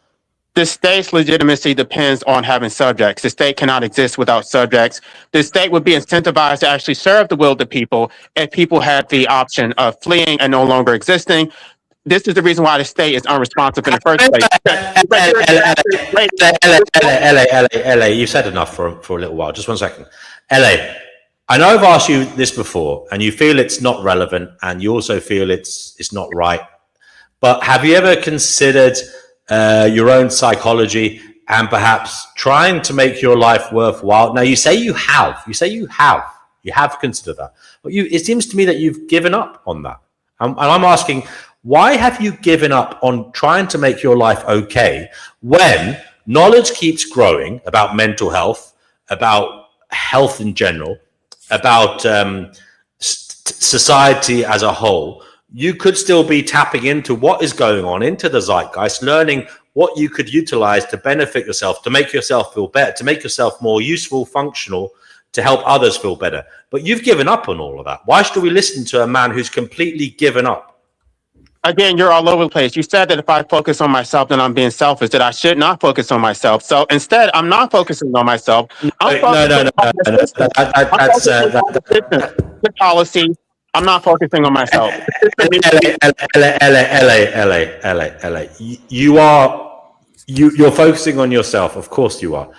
The state's legitimacy depends on having subjects. The state cannot exist without subjects. The state would be incentivized to actually serve the will of the people if people had the option of fleeing and no longer existing. This is the reason why the state is unresponsive in the first place. LA, you've said enough for a little while. Just 1 second. LA, I know I've asked you this before, and you feel it's not relevant, and you also feel it's not right, But have you ever considered your own psychology and perhaps trying to make your life worthwhile? Now, you say you have. You have considered that. But it seems to me that you've given up on that. And I'm asking, why have you given up on trying to make your life okay when knowledge keeps growing about mental health, about health in general, about society as a whole? You could still be tapping into what is going on, into the zeitgeist, learning what you could utilize to benefit yourself, to make yourself feel better, to make yourself more useful, functional, to help others feel better. But you've given up on all of that. Why should we listen to a man who's completely given up? Again, you're all over the place. You said that if I focus on myself, then I'm being selfish, that I should not focus on myself. So instead, I'm not focusing on myself. I'm focusing on the policy. I'm not focusing on myself. LA. You're focusing on yourself. Of course you are.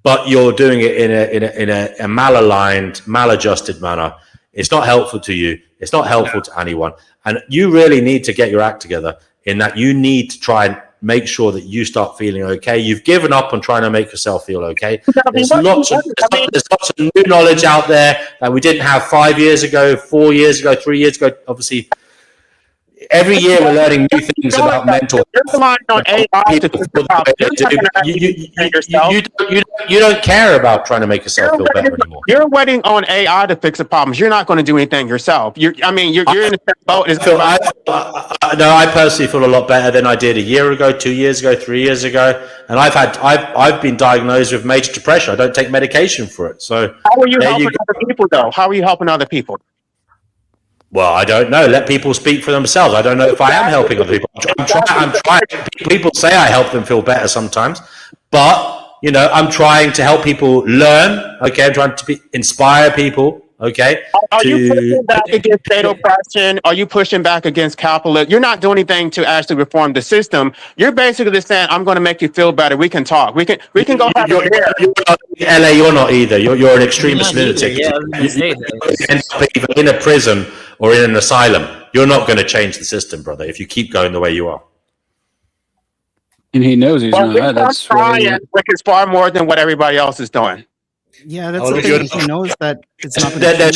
But you're doing it in a malaligned, maladjusted manner. It's not helpful to you. It's not helpful to anyone. And you really need to get your act together in that you need to try and make sure that you start feeling okay. You've given up on trying to make yourself feel okay. There's lots of new knowledge out there that we didn't have 5 years ago, 4 years ago, 3 years ago. Obviously, every year we're learning new things about mental health. You don't care about trying to make yourself feel better anymore. You're waiting on AI to fix the problems. You're not going to do anything yourself. You're in the same boat. I personally feel a lot better than I did a year ago, 2 years ago, 3 years ago, and I've been diagnosed with major depression. I don't take medication for it. So how are you helping other people, though? How are you helping other people? Well, I don't know. Let people speak for themselves. I don't know if I am helping other people. I'm trying. People say I help them feel better sometimes, but I'm trying to help people learn. Okay, I'm trying to inspire people. Okay. Are you pushing back against state oppression? Are you pushing back against capitalism? You're not doing anything to actually reform the system. You're basically just saying, "I'm going to make you feel better. We can talk. We can go have a beer." LA, you're not either. You're an extremist lunatic. Yeah, I was gonna say that. Either in a prison or in an asylum. You're not going to change the system, brother, if you keep going the way you are. And he knows he's not. That's trying, which is far more than what everybody else is doing. Yeah, that's the thing. He knows that it's not going to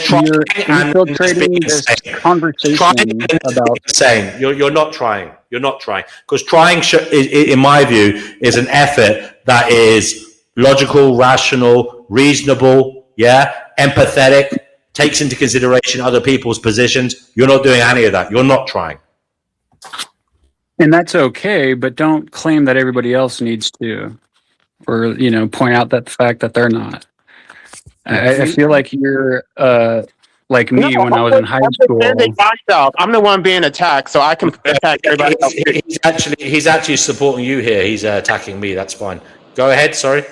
change. You're infiltrating this conversation about saying you're not trying. You're not trying because trying, in my view, is an effort that is logical, rational, reasonable, empathetic, takes into consideration other people's positions. You're not doing any of that. You're not trying. And that's okay, but don't claim that everybody else needs to, or point out that fact that they're not. I feel like you're like me when I was in high school. I'm the one being attacked, so I can attack everybody else. He's actually supporting you here. He's attacking me. That's fine. Go ahead. Sorry.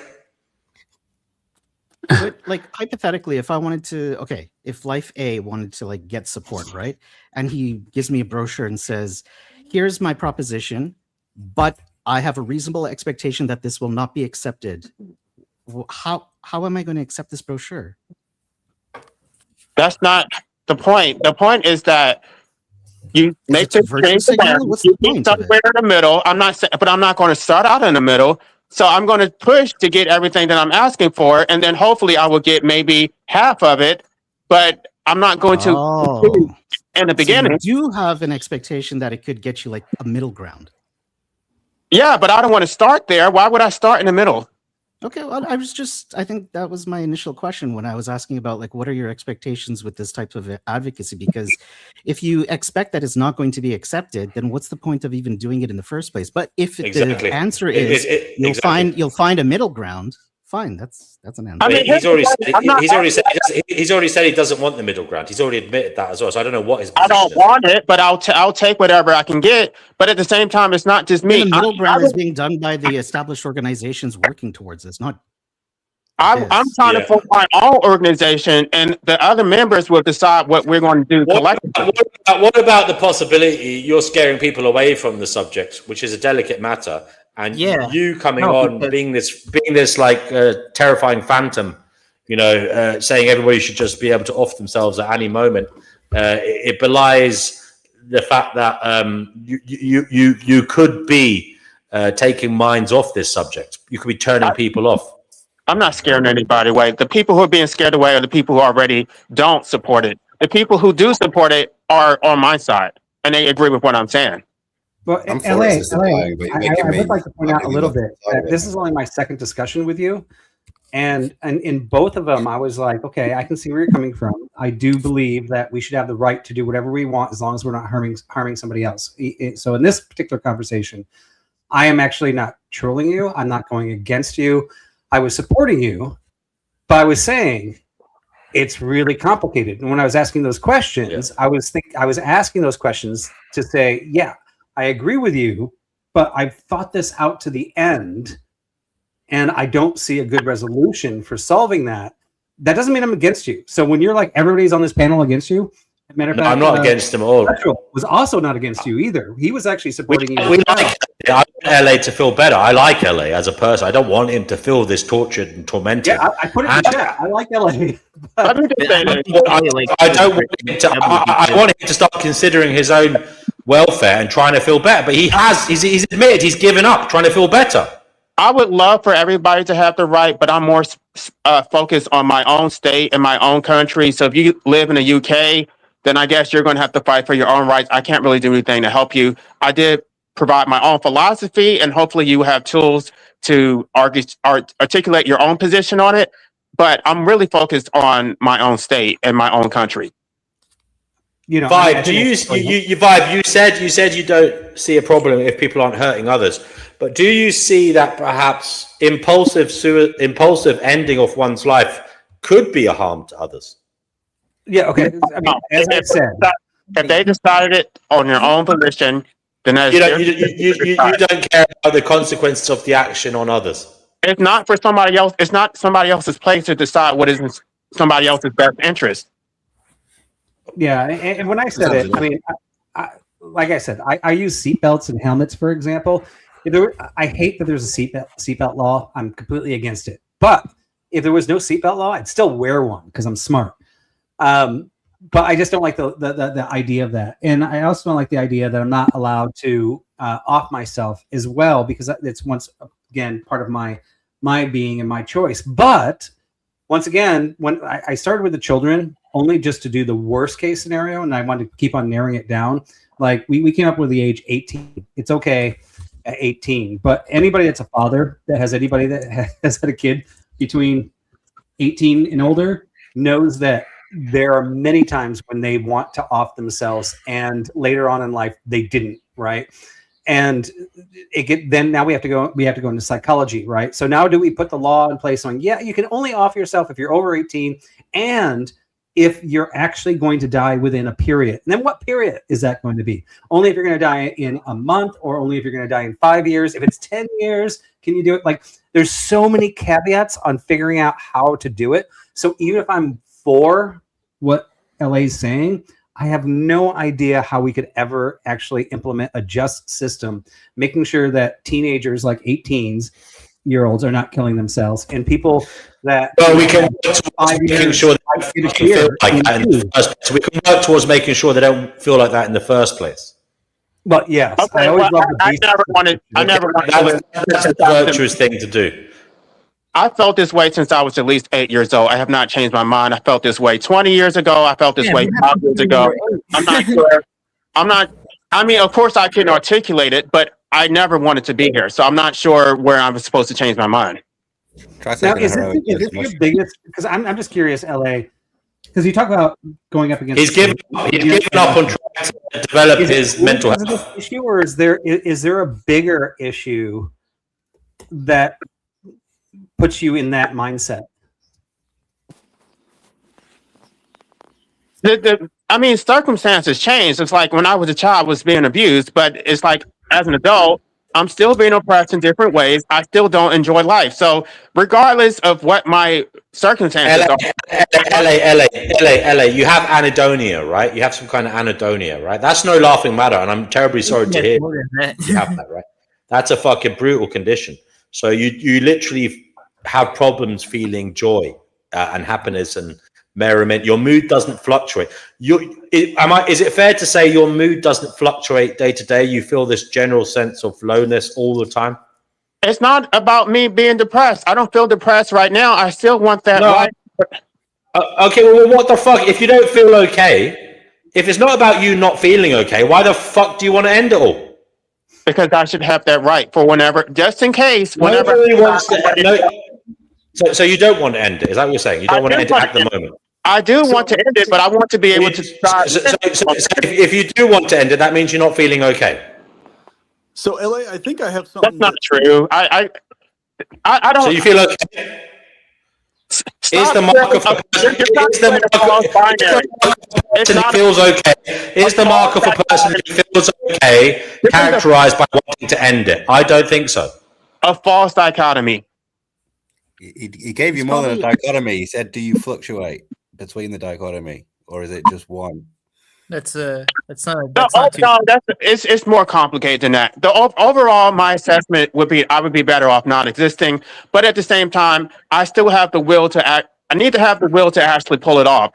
But hypothetically, if I wanted to, if Life A wanted to get support, right? And he gives me a brochure and says, here's my proposition, but I have a reasonable expectation that this will not be accepted. How am I going to accept this brochure? That's not the point. The point is that you make the change. You be somewhere in the middle. I'm not going to start out in the middle. So I'm going to push to get everything that I'm asking for, and then hopefully I will get maybe half of it. But I'm not going to in the beginning. So you do have an expectation that it could get you a middle ground. Yeah, but I don't want to start there. Why would I start in the middle? Okay, well, I think that was my initial question when I was asking about what are your expectations with this type of advocacy? Because if you expect that it's not going to be accepted, then what's the point of even doing it in the first place? But if the answer is you'll find a middle ground, fine, that's an answer. I mean, he's already said he doesn't want the middle ground. He's already admitted that as well. So I don't know what his position I don't want it, but I'll take whatever I can get. But at the same time, it's not just me. The middle ground is being done by the established organizations working towards this, not. I'm trying to form my own organization, and the other members will decide what we're going to do collectively. What about the possibility you're scaring people away from the subject, which is a delicate matter? And you coming on being this terrifying phantom, saying everybody should just be able to off themselves at any moment. It belies the fact that you could be taking minds off this subject. You could be turning people off. I'm not scaring anybody away. The people who are being scared away are the people who already don't support it. The people who do support it are on my side, and they agree with what I'm saying. Well, I'm for LA, assisted dying, but you're making I me would like to point out a really little love bit the side that of it this now. is only my second discussion with you. And in both of them, I was like, okay, I can see where you're coming from. I do believe that we should have the right to do whatever we want as long as we're not harming somebody else. So in this particular conversation, I am actually not trolling you. I'm not going against you. I was supporting you, but I was saying it's really complicated. And when I was asking those questions, I was asking those questions to say, yeah, I agree with you, but I've thought this out to the end. And I don't see a good resolution for solving that. That doesn't mean I'm against you. So when you're like, everybody's on this panel against you, matter of fact, I'm not against them all. Was also not against you either. He was actually supporting you. We like I want LA to feel better. I like LA as a person. I don't want him to feel this tortured and tormented. Yeah, I put it in the chat. I like LA. I don't want him to. I want him to start considering his own welfare and trying to feel better. But he's admitted he's given up trying to feel better. I would love for everybody to have the right, but I'm more focused on my own state and my own country. So if you live in the UK, then I guess you're going to have to fight for your own rights. I can't really do anything to help you. I did provide my own philosophy, and hopefully you have tools to articulate your own position on it. But I'm really focused on my own state and my own country. You know, Vibe, Vibe, you said you don't see a problem if people aren't hurting others. But do you see that perhaps impulsive ending of one's life could be a harm to others? Yeah, okay. I mean, as I said, if they decided it on their own position, then you don't care about the consequences of the action on others. It's not for somebody else. It's not somebody else's place to decide what is in somebody else's best interest. Yeah, and when I said it, I mean, like I said, I use seatbelts and helmets, for example. I hate that there's a seatbelt law. I'm completely against it. But if there was no seatbelt law, I'd still wear one because I'm smart. But I just don't like the idea of that. And I also don't like the idea that I'm not allowed to off myself as well, because it's once again part of my being and my choice. But once again, when I started with the children, only just to do the worst case scenario, and I wanted to keep on narrowing it down. Like we came up with the age 18. It's okay at 18, but anybody that's a father that has anybody that has had a kid between 18 and older knows that there are many times when they want to off themselves, and later on in life they didn't, right? And now we have to go into psychology, right? So now do we put the law in place on, yeah, you can only off yourself if you're over 18 and if you're actually going to die within a period. And then what period is that going to be? Only if you're going to die in a month, or only if you're going to die in 5 years. If it's 10 years, can you do it? Like, there's so many caveats on figuring out how to do it. So even if I'm for what LA is saying, I have no idea how we could ever actually implement a just system, making sure that teenagers like 18-year-olds are not killing themselves, and people that we can making sure that they don't feel like that in the first place. We can work towards making sure they don't feel like that in the first place. But yes, okay, I always love the I never wanted that's a virtuous thing to do. I felt this way since I was at least 8 years old. I have not changed my mind. I felt this way 20 years ago. I felt this way 5 years ago. I'm not sure. I mean, of course I can articulate it, but I never wanted to be here. So I'm not sure where I'm supposed to change my mind. Now, is this your biggest, because I'm just curious, LA, because you talk about going up against. He's given up on trying to develop his mental health issue, or is there a bigger issue that puts you in that mindset? I mean, circumstances change. It's like when I was a child, I was being abused, but it's like as an adult, I'm still being oppressed in different ways. I still don't enjoy life. So regardless of what my circumstances are. LA, you have anhedonia, right? You have some kind of anhedonia, right? That's no laughing matter, and I'm terribly sorry to hear you have that, right? That's a fucking brutal condition. So you literally have problems feeling joy and happiness and merriment. Your mood doesn't fluctuate. Is it fair to say your mood doesn't fluctuate day to day? You feel this general sense of lowness all the time? It's not about me being depressed. I don't feel depressed right now. I still want that life. Okay, well, what the fuck? If you don't feel okay, if it's not about you not feeling okay, why the fuck do you want to end it all? Because I should have that right for whenever, just in case, whenever. Nobody wants to, so you don't want to end it? Is that what you're saying? You don't want to end it at the moment? I do want to end it, but I want to be able to start. So if you do want to end it, that means you're not feeling okay. So, LA, I think I have something. That's not true. I don't. So you feel okay? Is the mark of a person who feels okay? Is the mark of a person who feels okay characterized by wanting to end it? I don't think so. A false dichotomy. He gave you more than a dichotomy. He said, "Do you fluctuate between the dichotomy, or is it just one?" That's not. It's more complicated than that. Overall, my assessment would be I would be better off not existing. But at the same time, I still have the will to act. I need to have the will to actually pull it off.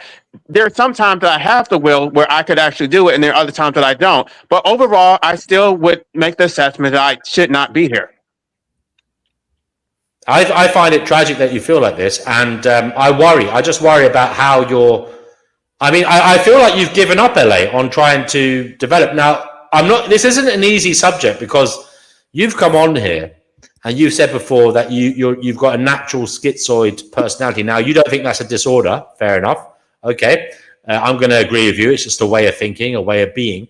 There are some times that I have the will where I could actually do it, and there are other times that I don't. But overall, I still would make the assessment that I should not be here. I find it tragic that you feel like this, and I worry. I just worry about how you're. I mean, I feel like you've given up, LA, on trying to develop. Now, I'm not. This isn't an easy subject because you've come on here and you've said before that you've got a natural schizoid personality. Now, you don't think that's a disorder. Fair enough. Okay, I'm going to agree with you. It's just a way of thinking, a way of being.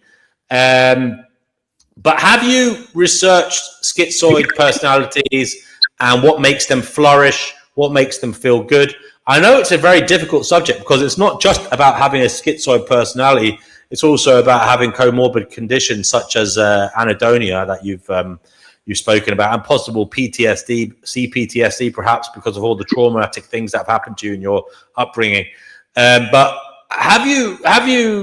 But have you researched schizoid personalities and what makes them flourish? What makes them feel good? I know it's a very difficult subject because it's not just about having a schizoid personality. It's also about having comorbid conditions such as anhedonia that you've spoken about, and possible PTSD, CPTSD, perhaps because of all the traumatic things that have happened to you in your upbringing. But have you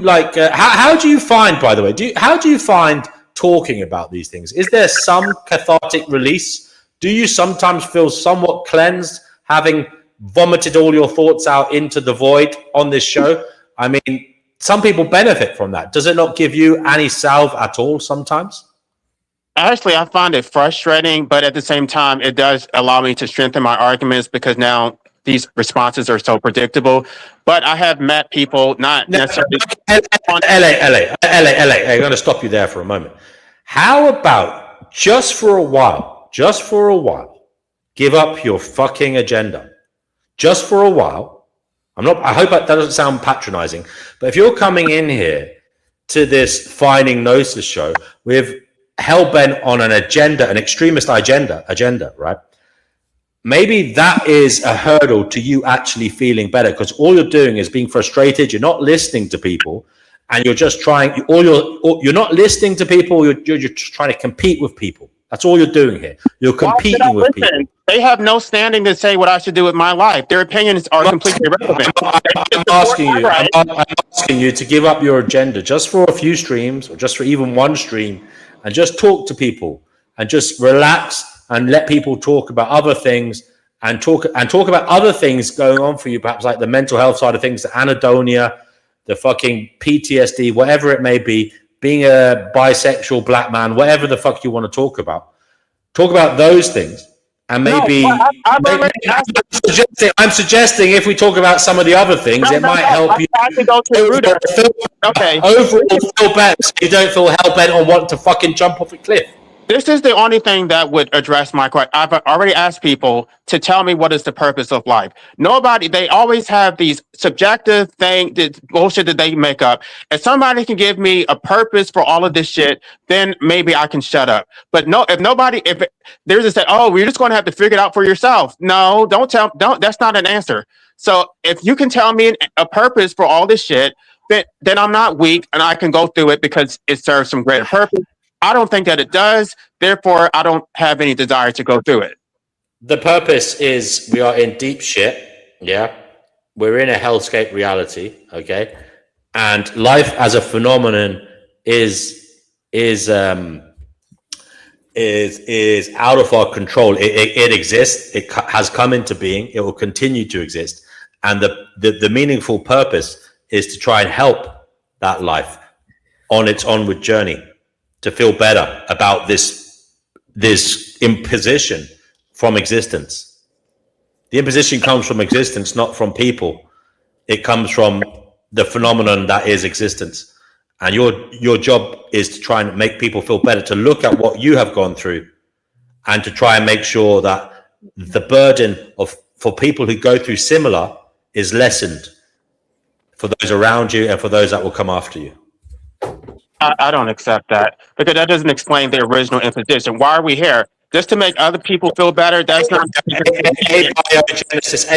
like how do you find, by the way, how do you find talking about these things? Is there some cathartic release? Do you sometimes feel somewhat cleansed having vomited all your thoughts out into the void on this show? I mean, some people benefit from that. Does it not give you any salve at all sometimes? Actually, I find it frustrating, but at the same time, it does allow me to strengthen my arguments because now these responses are so predictable. But I have met people not necessarily. LA, I'm going to stop you there for a moment. How about just for a while, give up your fucking agenda? Just for a while. I hope that doesn't sound patronizing, but if you're coming in here to this Finding Gnosis show with hell-bent on an agenda, an extremist agenda, right? Maybe that is a hurdle to you actually feeling better, because all you're doing is being frustrated. You're not listening to people, and you're just trying. You're not listening to people. You're just trying to compete with people. That's all you're doing here. You're competing with people. They have no standing to say what I should do with my life. Their opinions are completely irrelevant. I'm asking you to give up your agenda just for a few streams, or just for even one stream, and just talk to people and just relax and let people talk about other things and talk about other things going on for you, perhaps like the mental health side of things, the anhedonia, the fucking PTSD, whatever it may be, being a bisexual black man, whatever the fuck you want to talk about. Talk about those things. And maybe, I'm suggesting if we talk about some of the other things, it might help you. Overall, feel better so you don't feel hell-bent on wanting to fucking jump off a cliff. This is the only thing that would address my question. I've already asked people to tell me what is the purpose of life. They always have these subjective this bullshit that they make up. If somebody can give me a purpose for all of this shit, then maybe I can shut up. But no, if they're just saying, oh, we're just going to have to figure it out for yourself. No, don't, that's not an answer. So if you can tell me a purpose for all this shit, then I'm not weak and I can go through it because it serves some greater purpose. I don't think that it does. Therefore, I don't have any desire to go through it. The purpose is we are in deep shit. Yeah. We're in a hellscape reality. Okay. And life as a phenomenon is out of our control. It exists. It has come into being. It will continue to exist. And the meaningful purpose is to try and help that life on its onward journey to feel better about this imposition from existence. The imposition comes from existence, not from people. It comes from the phenomenon that is existence. And your job is to try and make people feel better, to look at what you have gone through and to try and make sure that the burden for people who go through similar is lessened for those around you and for those that will come after you. I don't accept that because that doesn't explain the original imposition. Why are we here? Just to make other people feel better? That's not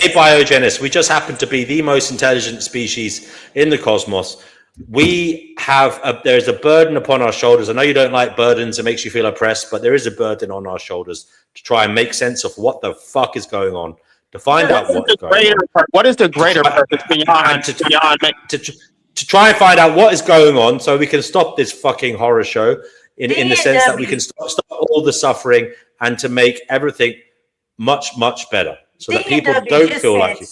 abiogenesis. We just happen to be the most intelligent species in the cosmos. We have there's a burden upon our shoulders. I know you don't like burdens, it makes you feel oppressed, but there is a burden on our shoulders to try and make sense of what the fuck is going on, to find out what's going on. What is the greater purpose beyond to try and find out what is going on so we can stop this fucking horror show in the sense that we can stop all the suffering and to make everything much, much better so that people don't feel like you.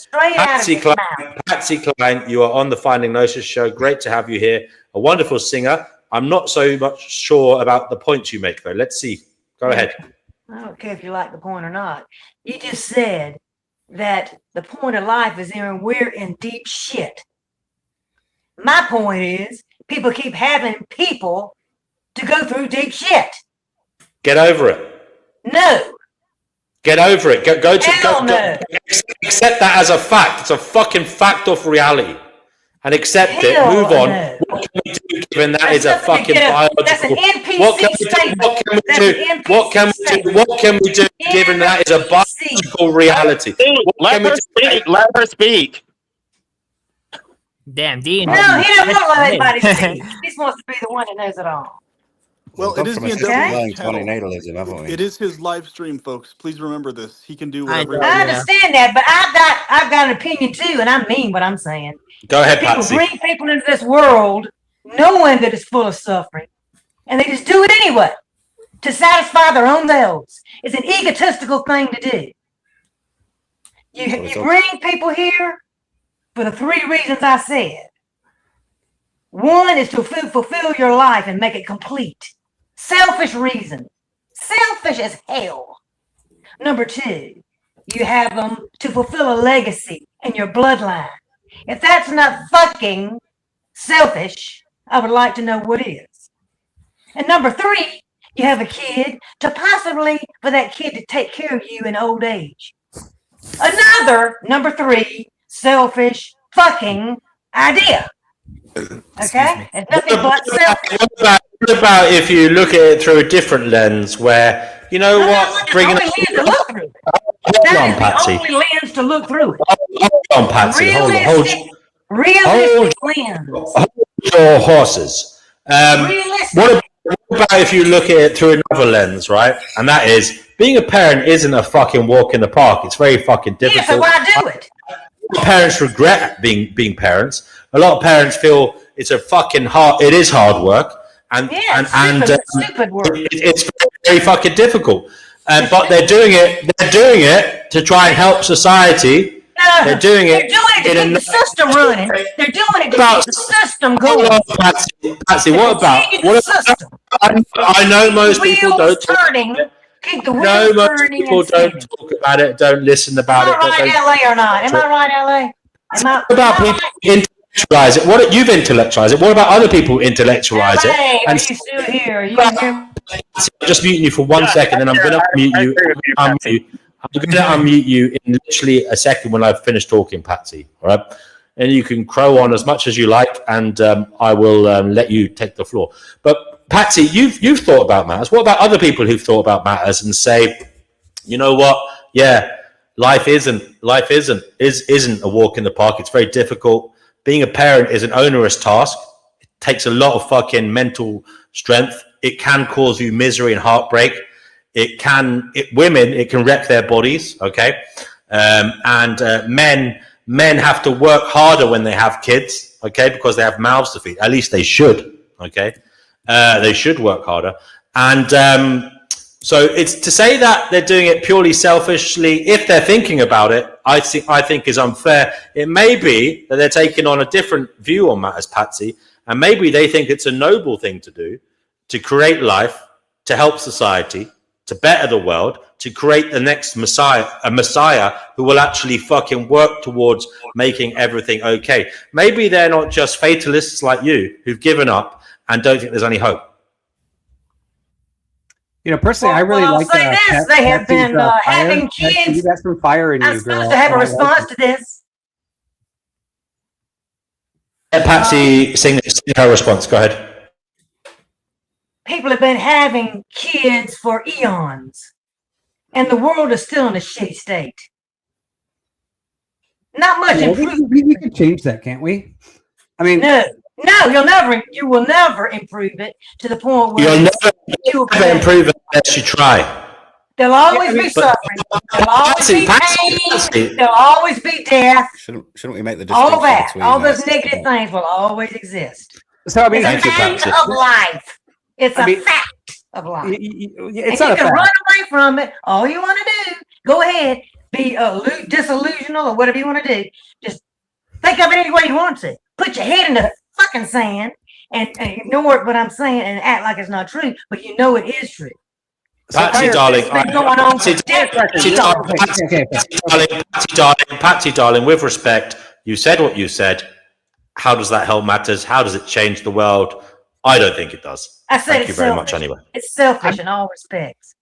Patsy Cline, you are on the Finding Gnosis show. Great to have you here. A wonderful singer. I'm not so much sure about the points you make, though. Let's see. Go ahead. I don't care if you like the point or not. You just said that the point of life is we're in deep shit. My point is, people keep having people to go through deep shit. Get over it. No. Get over it. Go accept that as a fact. It's a fucking fact of reality. And accept it. Move on. No. What can we do given that is a fucking biological... That's an NPC statement. What can we do given that is a biological reality? Let her speak. Damn, Dean. No, he doesn't want to let anybody speak. He just wants to be the one that knows it all. Well, it is the Conninatalism, haven't we? It is his live stream, folks. Please remember this. He can do whatever. I understand that, but I've got an opinion too, and I mean what I'm saying. Go ahead, People Patsy. bring people into this world knowing that it's full of suffering, and they just do it anyway to satisfy their own selves. It's an egotistical thing to do. You bring people here for the three reasons I said. One is to fulfill your life and make it complete. Selfish reasons. Selfish as hell. Number two, you have them to fulfill a legacy in your bloodline. If that's not fucking selfish, I would like to know what is. And number three, you have a kid to possibly for that kid to take care of you in old age. Another, number three, selfish fucking idea. Okay? It's nothing but selfish. What about if you look at it through a different lens where, you know what, bringing That is the only lens to look through it. Hold on, Patsy. Hold Realistic lens. your horses. What about if you look at it through another lens, right? And that is, being a parent isn't a fucking walk in the park. It's very fucking difficult. Yeah, so why do it? Parents regret being parents. A lot of parents feel it's a fucking it is hard work. And stupid work. It's very fucking difficult. But they're doing it to try and help society. They're doing it to keep the system running. They're doing it to keep the system going. Patsy, what about? I know most people don't. Keep the wheels turning. People don't talk about it. Don't listen about it. Am I right, LA or not? Am I right, LA? What about people intellectualize it? What you've intellectualized it? What about other people intellectualize it? Are you still here? I'm just muting you for 1 second, and I'm going to mute you. I'm going to unmute you in literally a second when I've finished talking, Patsy. All right, and you can crow on as much as you like, and I will let you take the floor. But Patsy, you've thought about matters. What about other people who've thought about matters and say, you know what? Yeah, life isn't a walk in the park. It's very difficult. Being a parent is an onerous task. It takes a lot of fucking mental strength. It can cause you misery and heartbreak. It can wreck their bodies. Okay, and men have to work harder when they have kids. Okay, because they have mouths to feed. At least they should. Okay. They should work harder. And So it's to say that they're doing it purely selfishly, if they're thinking about it, I think is unfair. It may be that they're taking on a different view on matters, Patsy, and maybe they think it's a noble thing to do, to create life, to help society, to better the world, to create the next Messiah, a Messiah who will actually fucking work towards making everything okay. Maybe they're not just fatalists like you who've given up and don't think there's any hope. Personally, I really I'll like say this: they have been having kids. You got some fire in I'm you, girl. supposed to have a I like response it. to this. Let Patsy sing her response. Go ahead. People have been having kids for eons, and the world is still in a shitty state. Not much Yeah, improvement. we can change that, can't we? I mean, No, you will never improve it to the point where You'll never improve it unless you try. there'll always be suffering. There'll always be pain. There'll always be death. Shouldn't we make the distinction All that, between all those negative things will always exist. So I mean, it's a fact of life. It's a fact of life. It's and not you a can fact. run away from it. All you want to do, go ahead, be disillusional or whatever you want to do. Just think of it any way you want to. Put your head in the fucking sand and ignore what I'm saying and act like it's not true, but you know it is true. Patsy, darling, Patsy, darling, with respect, you said what you said. How does that help matters? How does it change the world? I don't think it does. I said Thank you very much anyway. It's selfish in all respects.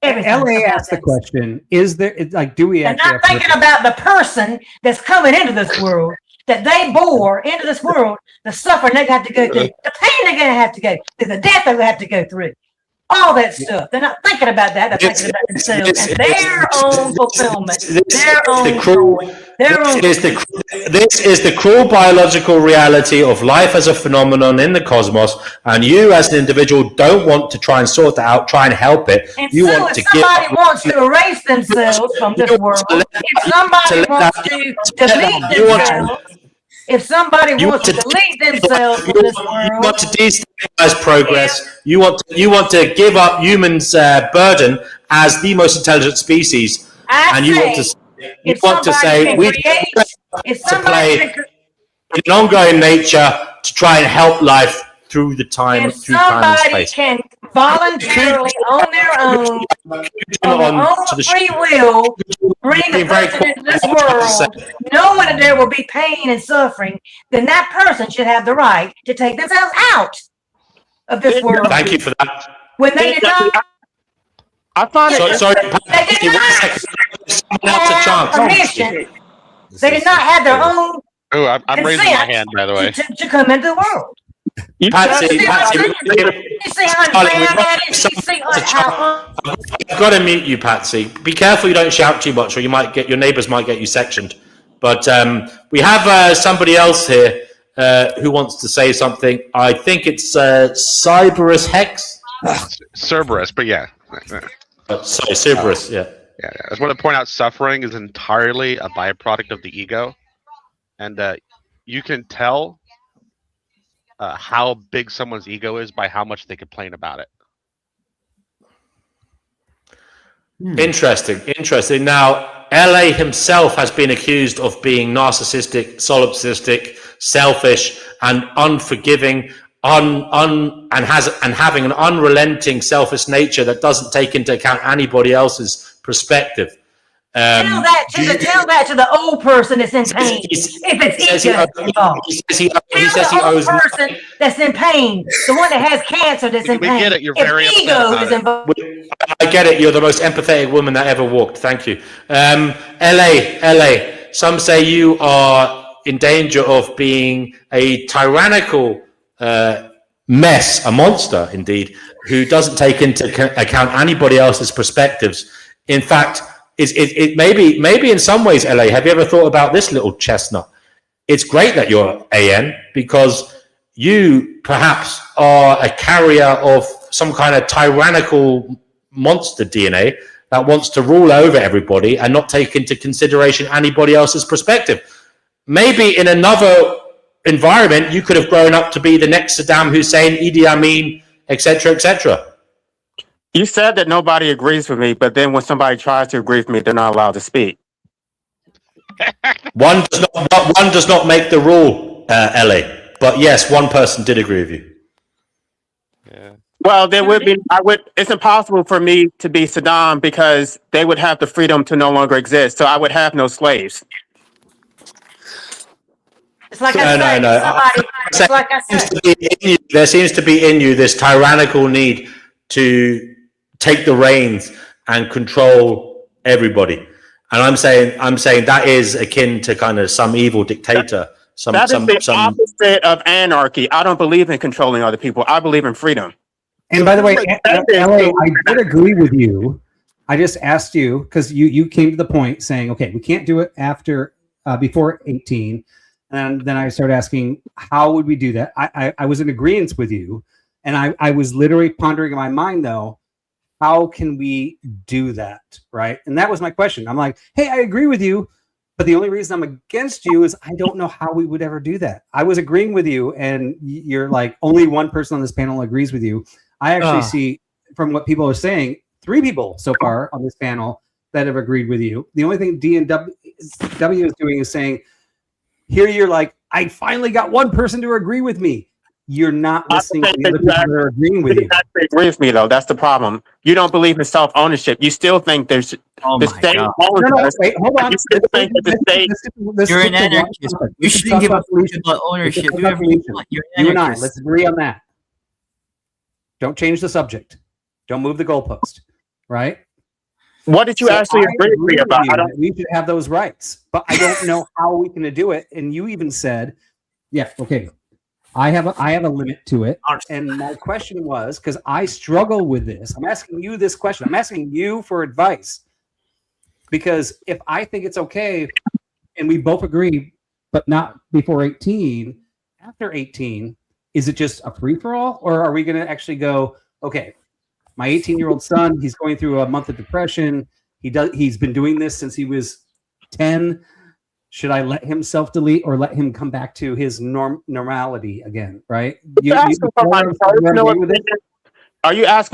Everything LA about asked the that. question: is there do we They're actually not thinking about the person that's coming into this world, that they bore into this world, the suffering they have to go through, the pain they're going to have to go through, the death they're going to have to go through. All that stuff. They're not thinking about that. They're thinking about themselves and their own fulfillment, their own joy, their own. This is the cruel biological reality of life as a phenomenon in the cosmos, and you as an individual don't want to try and sort that out, try and help it. And You so want if to give somebody up. wants to erase themselves from this world, if somebody wants to delete themselves, if somebody wants to delete themselves from this You world, want to destabilize progress. You want to give up humans' burden as the most intelligent species, and you want to say we to play in an ongoing nature to try and help life through the time, if through time and somebody space. can voluntarily, on their own, on their own free will, bring a person into this world, knowing that there will be pain and suffering, then that person should have the right to take themselves out of this world. Thank you for that. When they did not, I thought Sorry, they did not have permission. They did not have their own Oh, I'm raising my consent hand, by the way. to come into the world. Patsy, You see how unfair that is? You see how I've got to mute you, Patsy. Be careful you don't shout too much, or your neighbours might get you sectioned. But we have somebody else here who wants to say something. I think it's Cyberus Hex. Cerberus, but yeah. Sorry, Cerberus. Yeah. Yeah. I just want to point out suffering is entirely a byproduct of the ego, and you can tell how big someone's ego is by how much they complain about it. Interesting. Now, LA himself has been accused of being narcissistic, solipsistic, selfish, and unforgiving, and having an unrelenting, selfish nature that doesn't take into account anybody else's perspective. tell that to the old person that's in pain. If it's ego involved. Tell the old person that's in pain, the one that has cancer that's in pain. We get it. You're very upset ego about is it. involved. I get it. You're the most empathetic woman that ever walked. Thank you. LA. Some say you are in danger of being a tyrannical mess, a monster indeed, who doesn't take into account anybody else's perspectives. In fact, it maybe in some ways, LA, have you ever thought about this little chestnut? It's great that you're AN because you perhaps are a carrier of some kind of tyrannical monster DNA that wants to rule over everybody and not take into consideration anybody else's perspective. Maybe in another environment, you could have grown up to be the next Saddam Hussein, Idi Amin, etc., etc. You said that nobody agrees with me, but then when somebody tries to agree with me, they're not allowed to speak. One does not make the rule, Ellie. But yes, one person did agree with you. Yeah. Well, there would be. It's impossible for me to be Saddam because they would have the freedom to no longer exist. So I would have no slaves. It's like I said. No. Somebody. It's like I said. There seems to be in you this tyrannical need to take the reins and control everybody. And I'm saying that is akin to kind of some evil dictator. That is the opposite of anarchy. I don't believe in controlling other people. I believe in freedom. And by the way, LA, I did agree with you. I just asked you because you came to the point saying, okay, we can't do it after before 18. And then I started asking, how would we do that? I was in agreement with you. And I was literally pondering in my mind, though, how can we do that? Right. And that was my question. I'm like, hey, I agree with you. But the only reason I'm against you is I don't know how we would ever do that. I was agreeing with you. And you're like, only one person on this panel agrees with you. I actually see from what people are saying, 3 people so far on this panel that have agreed with you. The only thing D&W is doing is saying, here you're like, I finally got one person to agree with me. You're not listening to the other people that are agreeing with you. They agree with me, though. That's the problem. You don't believe in self-ownership. You still think there's the state owns us. Wait, hold on. You still think that the state... You're an anarchist. You shouldn't give up about ownership. Do whatever you want. You're an You and I, anarchist. let's agree on that. Don't change the subject. Don't move the goalpost. Right? What did you actually agree with me about? We should have those rights, but I don't know how we can do it. And you even said, "Yeah, okay, I have a limit to it." And my question was, because I struggle with this, I'm asking you this question. I'm asking you for advice, because if I think it's okay, and we both agree, but not before 18, after 18, is it just a free for all, or are we going to actually go, okay? My 18-year-old son, he's going through a month of depression. He's been doing this since he was 10. Should I let him self-delete or let him come back to his normality again? Right? Are you asking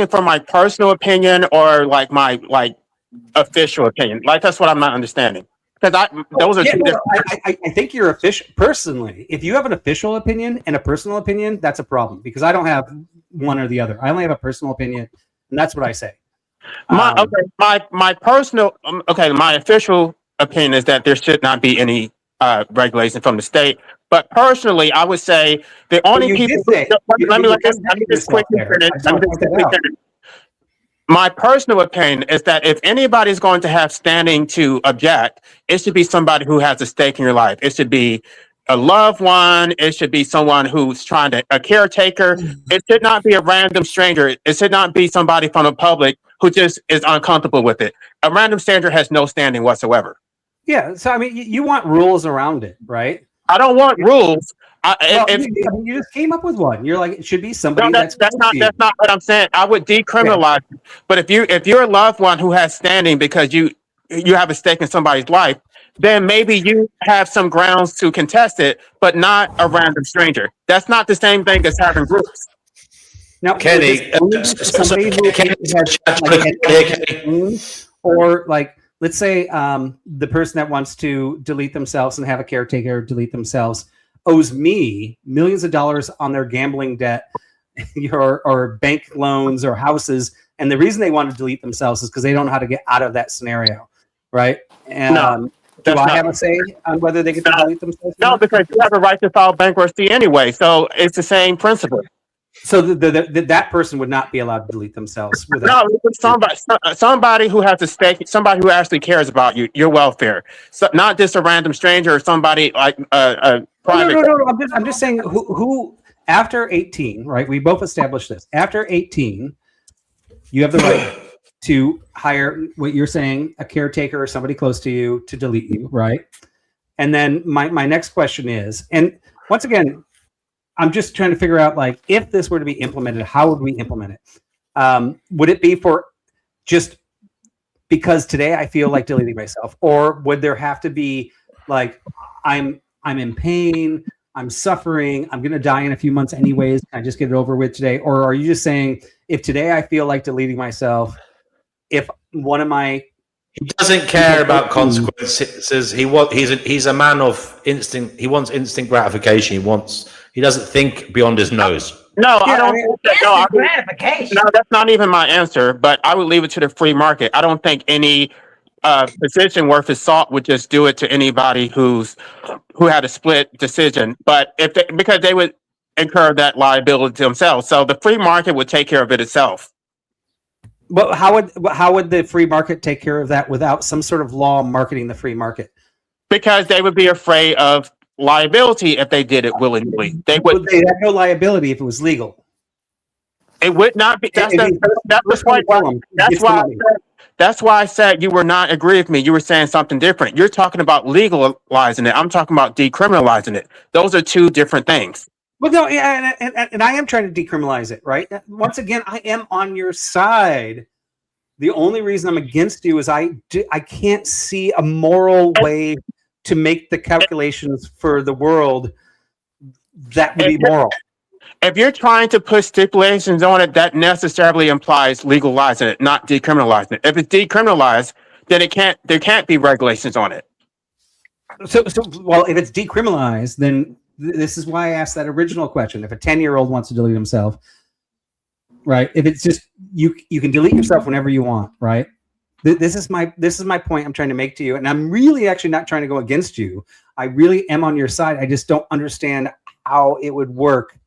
for my personal opinion or like my official opinion? Like that's what I'm not understanding. Because those are two different. I think you're official personally. If you have an official opinion and a personal opinion, that's a problem because I don't have one or the other. I only have a personal opinion, and that's what I say. My personal my official opinion is that there should not be any regulation from the state. But personally, I would say the only people. Let me just quickly finish. My personal opinion is that if anybody's going to have standing to object, it should be somebody who has a stake in your life. It should be a loved one. It should be someone who's a caretaker. It should not be a random stranger. It should not be somebody from the public who just is uncomfortable with it. A random stranger has no standing whatsoever. Yeah. So, I mean, you want rules around it, right? I don't want rules. You just came up with one. You're like, it should be somebody that's not what I'm saying. I would decriminalize it. But if you're a loved one who has standing because you have a stake in somebody's life, then maybe you have some grounds to contest it, but not a random stranger. That's not the same thing as having groups. Now, Kenny, or like, let's say the person that wants to delete themselves and have a caretaker delete themselves owes me millions of dollars on their gambling debt or bank loans or houses. And the reason they want to delete themselves is because they don't know how to get out of that scenario, right? And do I have a say on whether they get to delete themselves? No, because you have a right to file bankruptcy anyway. So it's the same principle. So that person would not be allowed to delete themselves. No, somebody who has a stake, somebody who actually cares about your welfare. So not just a random stranger or somebody like a private. No. I'm just saying who after 18, right? We both established this. After 18, you have the right to hire what you're saying, a caretaker or somebody close to you to delete you, right? And then my next question is, and once again, I'm just trying to figure out, like, if this were to be implemented, how would we implement it? Would it be for just because today I feel like deleting myself, or would there have to be like I'm in pain, I'm suffering, I'm going to die in a few months anyways, can I just get it over with today? Or are you just saying, if today I feel like deleting myself, if one of my... He doesn't care about consequences. He's a man of instinct. He wants instant gratification. He doesn't think beyond his nose. No, I don't think that. No, gratification. No, that's not even my answer, but I would leave it to the free market. I don't think any physician worth his salt would just do it to anybody who had a split decision. But because they would incur that liability themselves. So the free market would take care of it itself. But how would the free market take care of that without some sort of law marketing the free market? Because they would be afraid of liability if they did it willingly. They would. They have no liability if it was legal. It would not be. That's why I said you were not agreeing with me. You were saying something different. You're talking about legalizing it. I'm talking about decriminalizing it. Those are two different things. Well, no, yeah, and I am trying to decriminalize it, right? Once again, I am on your side. The only reason I'm against you is I can't see a moral way to make the calculations for the world that would be moral. If you're trying to put stipulations on it, that necessarily implies legalizing it, not decriminalizing it. If it's decriminalized, then there can't be regulations on it. So well, if it's decriminalized, then this is why I asked that original question. If a 10-year-old wants to delete himself, right? If it's just you can delete yourself whenever you want, right? This is my point I'm trying to make to you, and I'm really actually not trying to go against you. I really am on your side. I just don't understand how it would work.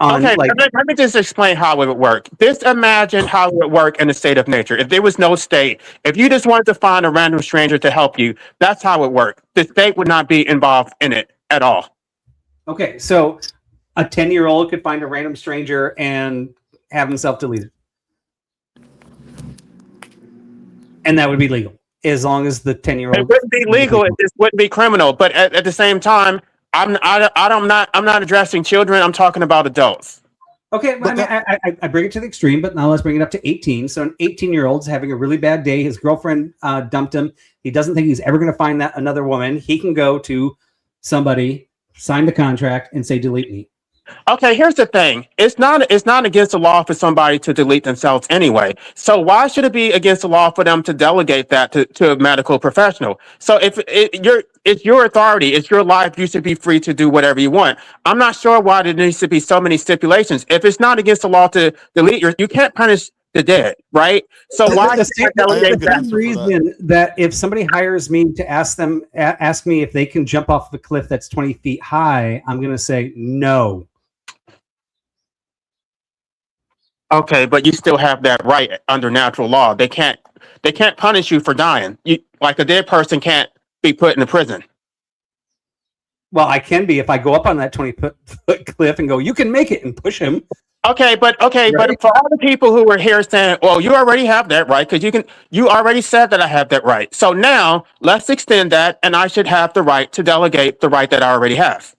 Okay, let me just explain how it would work. Just imagine how it would work in a state of nature. If there was no state, if you just wanted to find a random stranger to help you, that's how it would work. The state would not be involved in it at all. Okay, so a 10-year-old could find a random stranger and have himself deleted. And that would be legal, as long as the 10-year-old... It wouldn't be legal, it just wouldn't be criminal. But at the same time, I'm not addressing children, I'm talking about adults. Okay, but I bring it to the extreme, but now let's bring it up to 18. So an 18-year-old's having a really bad day. His girlfriend dumped him. He doesn't think he's ever going to find that another woman. He can go to somebody, sign the contract, and say, delete me. Okay, here's the thing. It's not against the law for somebody to delete themselves anyway. So why should it be against the law for them to delegate that to a medical professional? So if it's your authority, it's your life, you should be free to do whatever you want. I'm not sure why there needs to be so many stipulations. If it's not against the law to delete you can't punish the dead, right? So why the same reason that if somebody hires me to ask me if they can jump off the cliff that's 20 feet high, I'm going to say no. Okay, but you still have that right under natural law. They can't punish you for dying. Like a dead person can't be put in a prison. Well, I can be if I go up on that 20-foot cliff and go, you can make it, and push him. Okay, but for all the people who were here saying, well, you already have that right, because you already said that I have that right. So now let's extend that, and I should have the right to delegate the right that I already have.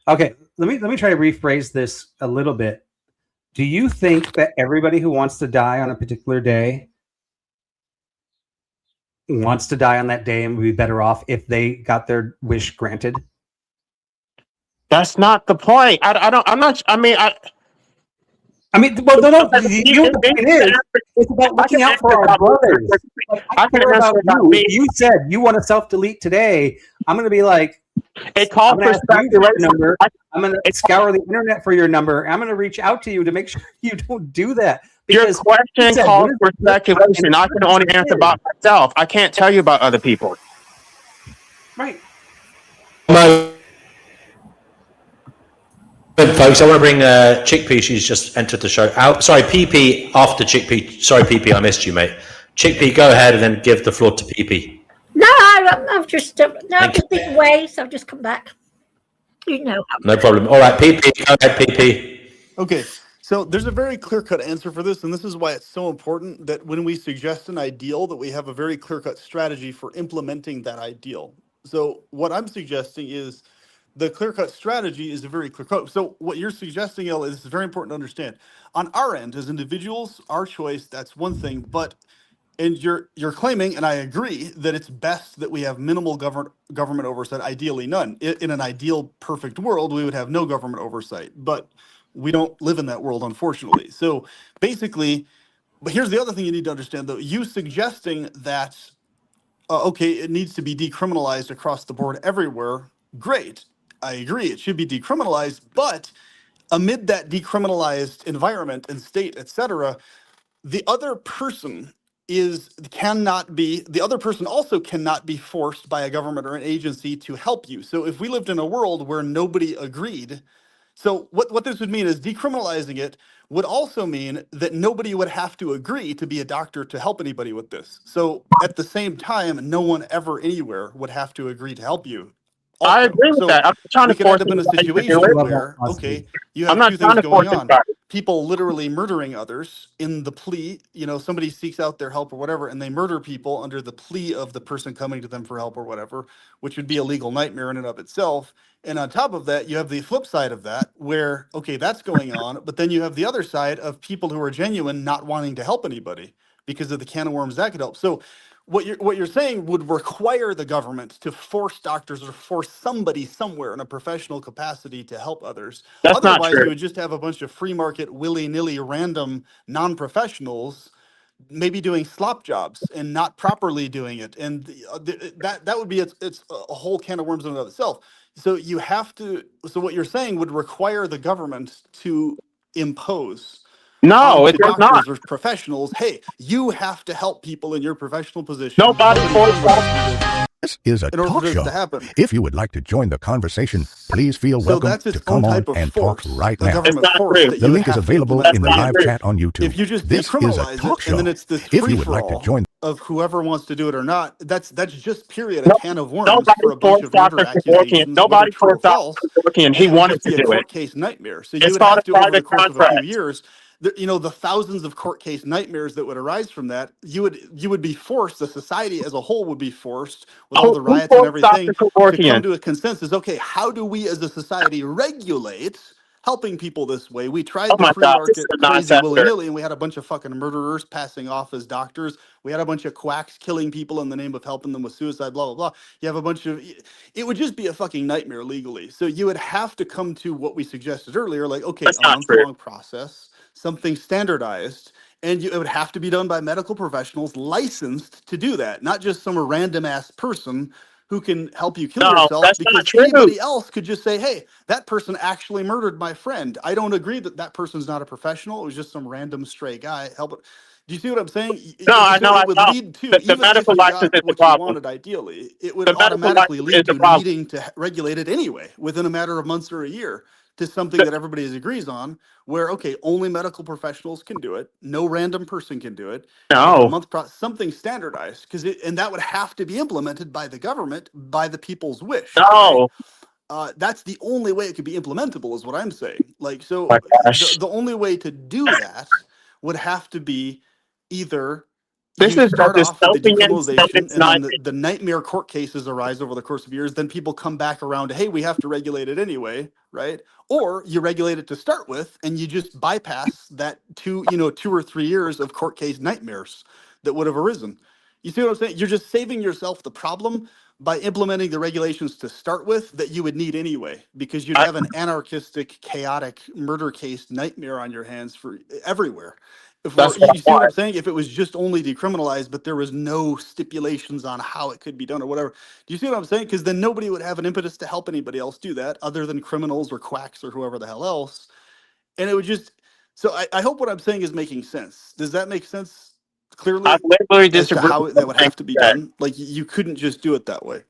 Okay, let me try to rephrase this a little bit. Do you think that everybody who wants to die on a particular day wants to die on that day and would be better off if they got their wish granted? That's not the point. Well, no. You know what the point is? It's about looking out for our brothers. Like, I care about you. If you said you want to self-delete today, I'm going to be like, it called for number. I'm going to scour the internet for your number. I'm going to reach out to you to make sure you don't do that. Your question calls for speculation. I can only answer about myself. I can't tell you about other people. Right. Folks, I want to bring Chickpea. She's just entered the show. Sorry, PP after Chickpea. Sorry, PP, I missed you, mate. Chickpea, go ahead and then give the floor to PP. No, I've just been away, so I've just come back. You know. No problem. All right, PP, go ahead, PP. Okay, so there's a very clear-cut answer for this, and this is why it's so important that when we suggest an ideal, that we have a very clear-cut strategy for implementing that ideal. So what I'm suggesting is the clear-cut strategy is a very clear-cut. So what you're suggesting, El, is very important to understand. On our end, as individuals, our choice, that's one thing, but And you're claiming, and I agree, that it's best that we have minimal government oversight, ideally none. In an ideal perfect world, we would have no government oversight, but we don't live in that world, unfortunately. So basically, but here's the other thing you need to understand, though. You suggesting that, okay, it needs to be decriminalized across the board everywhere, great. I agree, it should be decriminalized, but amid that decriminalized environment and state, etc., the other person the other person also cannot be forced by a government or an agency to help you. So if we lived in a world where nobody agreed, so what this would mean is decriminalizing it would also mean that nobody would have to agree to be a doctor to help anybody with this. So at the same time, no one ever anywhere would have to agree to help you. Also. I agree with So that. I'm not trying we to could force end up in a anybody to do situation it. where, okay, you I'm have not two trying things to force going on. anybody. People literally murdering others in the plea, somebody seeks out their help or whatever, and they murder people under the plea of the person coming to them for help or whatever, which would be a legal nightmare in and of itself. And on top of that, you have the flip side of that where, okay, that's going on, but then you have the other side of people who are genuine not wanting to help anybody because of the can of worms that could help. So what you're saying would require the government to force doctors or force somebody somewhere in a professional capacity to help others. That's not Otherwise, true. you would just have a bunch of free market, willy-nilly, random non-professionals maybe doing slop jobs and not properly doing it, and that would be it's a whole can of worms in and of itself. So you have to. So what you're saying would require the government to impose No, it onto does not. doctors or professionals, hey, you have to help people in your professional position. Nobody forced This is a in order talk for this show. to happen. If you would like to join the conversation, please feel So welcome that's its to come own on type of and talk force. right The now. government force that The you would link is have to available implement in the right live now. chat on YouTube. If you just This is a decriminalize talk it, and then show. it's this If free you would for like to all join, of whoever wants to do it or not, that's just period a No, can of worms nobody for a bunch forced of murder Dr. Kevorkian. accusations, whether Nobody true or forced Dr. false, Kevorkian. and He it would wanted just to be a do it. court case nightmare. So you It's would called have a to, over the private course of a few contract. years, the thousands of court case nightmares that would arise from that, you would be forced, the society as a whole would be forced with all the Who riots and forced Dr. everything to come Kevorkian? to a consensus. Okay, how do we as a society regulate helping people this way? We Oh tried the my free God, this is market a crazy non-sequitur. willy-nilly, and we had a bunch of fucking murderers passing off as doctors. We had a bunch of quacks killing people in the name of helping them with suicide, blah, blah, blah. You have a bunch of, it would just be a fucking nightmare legally. So you would have to come to what we suggested earlier, like, okay, That's a not true. month-long process, something standardized, and it would have to be done by medical professionals licensed to do that, not just some random ass person who can help you kill No, yourself, that's not because true. anybody else could just say, hey, that person actually murdered my friend. I don't agree that that person's not a professional. It was just some random stray guy. Help it. Do you see what I'm saying? No, I So know, I it would know. lead to, The even if medical you license got is the what you problem. wanted ideally, it would The medical automatically license is lead the to problem. needing to regulate it anyway within a matter of months or a year to something that everybody agrees on, where, okay, only medical professionals can do it. No random person can do it. It's a No. month process, something standardized, and that would have to be implemented by the government, by the people's wish. Right? No. That's the only way it could be implementable, is what I'm saying. Like, Oh so my gosh. the only way to do that would have to be either This you is a start off with the dystopian, so decriminalization, it's and not. then the nightmare court cases arise over the course of years. Then people come back around to, hey, we have to regulate it anyway, right? Or you regulate it to start with, and you just bypass that 2 or 3 years of court case nightmares that would have arisen. You see what I'm saying? You're just saving yourself the problem by implementing the regulations to start with that you would need anyway, because you'd have an anarchistic, chaotic murder case nightmare on your hands for everywhere. That's what You I see what I'm want. saying? If it was just only decriminalized, but there was no stipulations on how it could be done or whatever. Do you see what I'm saying? Because then nobody would have an impetus to help anybody else do that other than criminals or quacks or whoever the hell else. And it would just, so I hope what I'm saying is making sense. Does that make sense I clearly literally as to disagree how with that would everything have to be you said. done? Like you couldn't just do it that way.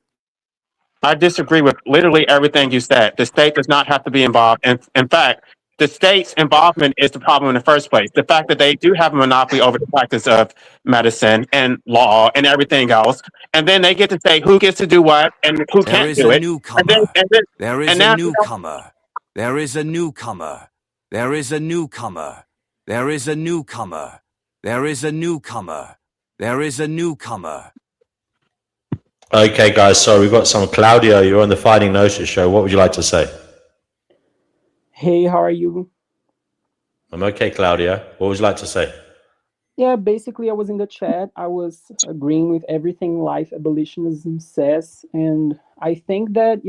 I disagree with literally everything you said. The state does not have to be involved. And in fact, the state's involvement is the problem in the first place. The fact that they do have a monopoly over the practice of medicine and law and everything else, and then they get to say who gets to do what and who There can't is do a it. newcomer. There is And a now newcomer. There is a newcomer. There is a newcomer. There is a newcomer. There is a newcomer. There is a newcomer. Okay, guys, so we've got some Claudio. You're on the Finding Gnosis show. What would you like to say? Hey, how are you? I'm okay, Claudio. What would you like to say? Yeah, basically, I was in the chat. I was agreeing with everything life abolitionism says. And I think that,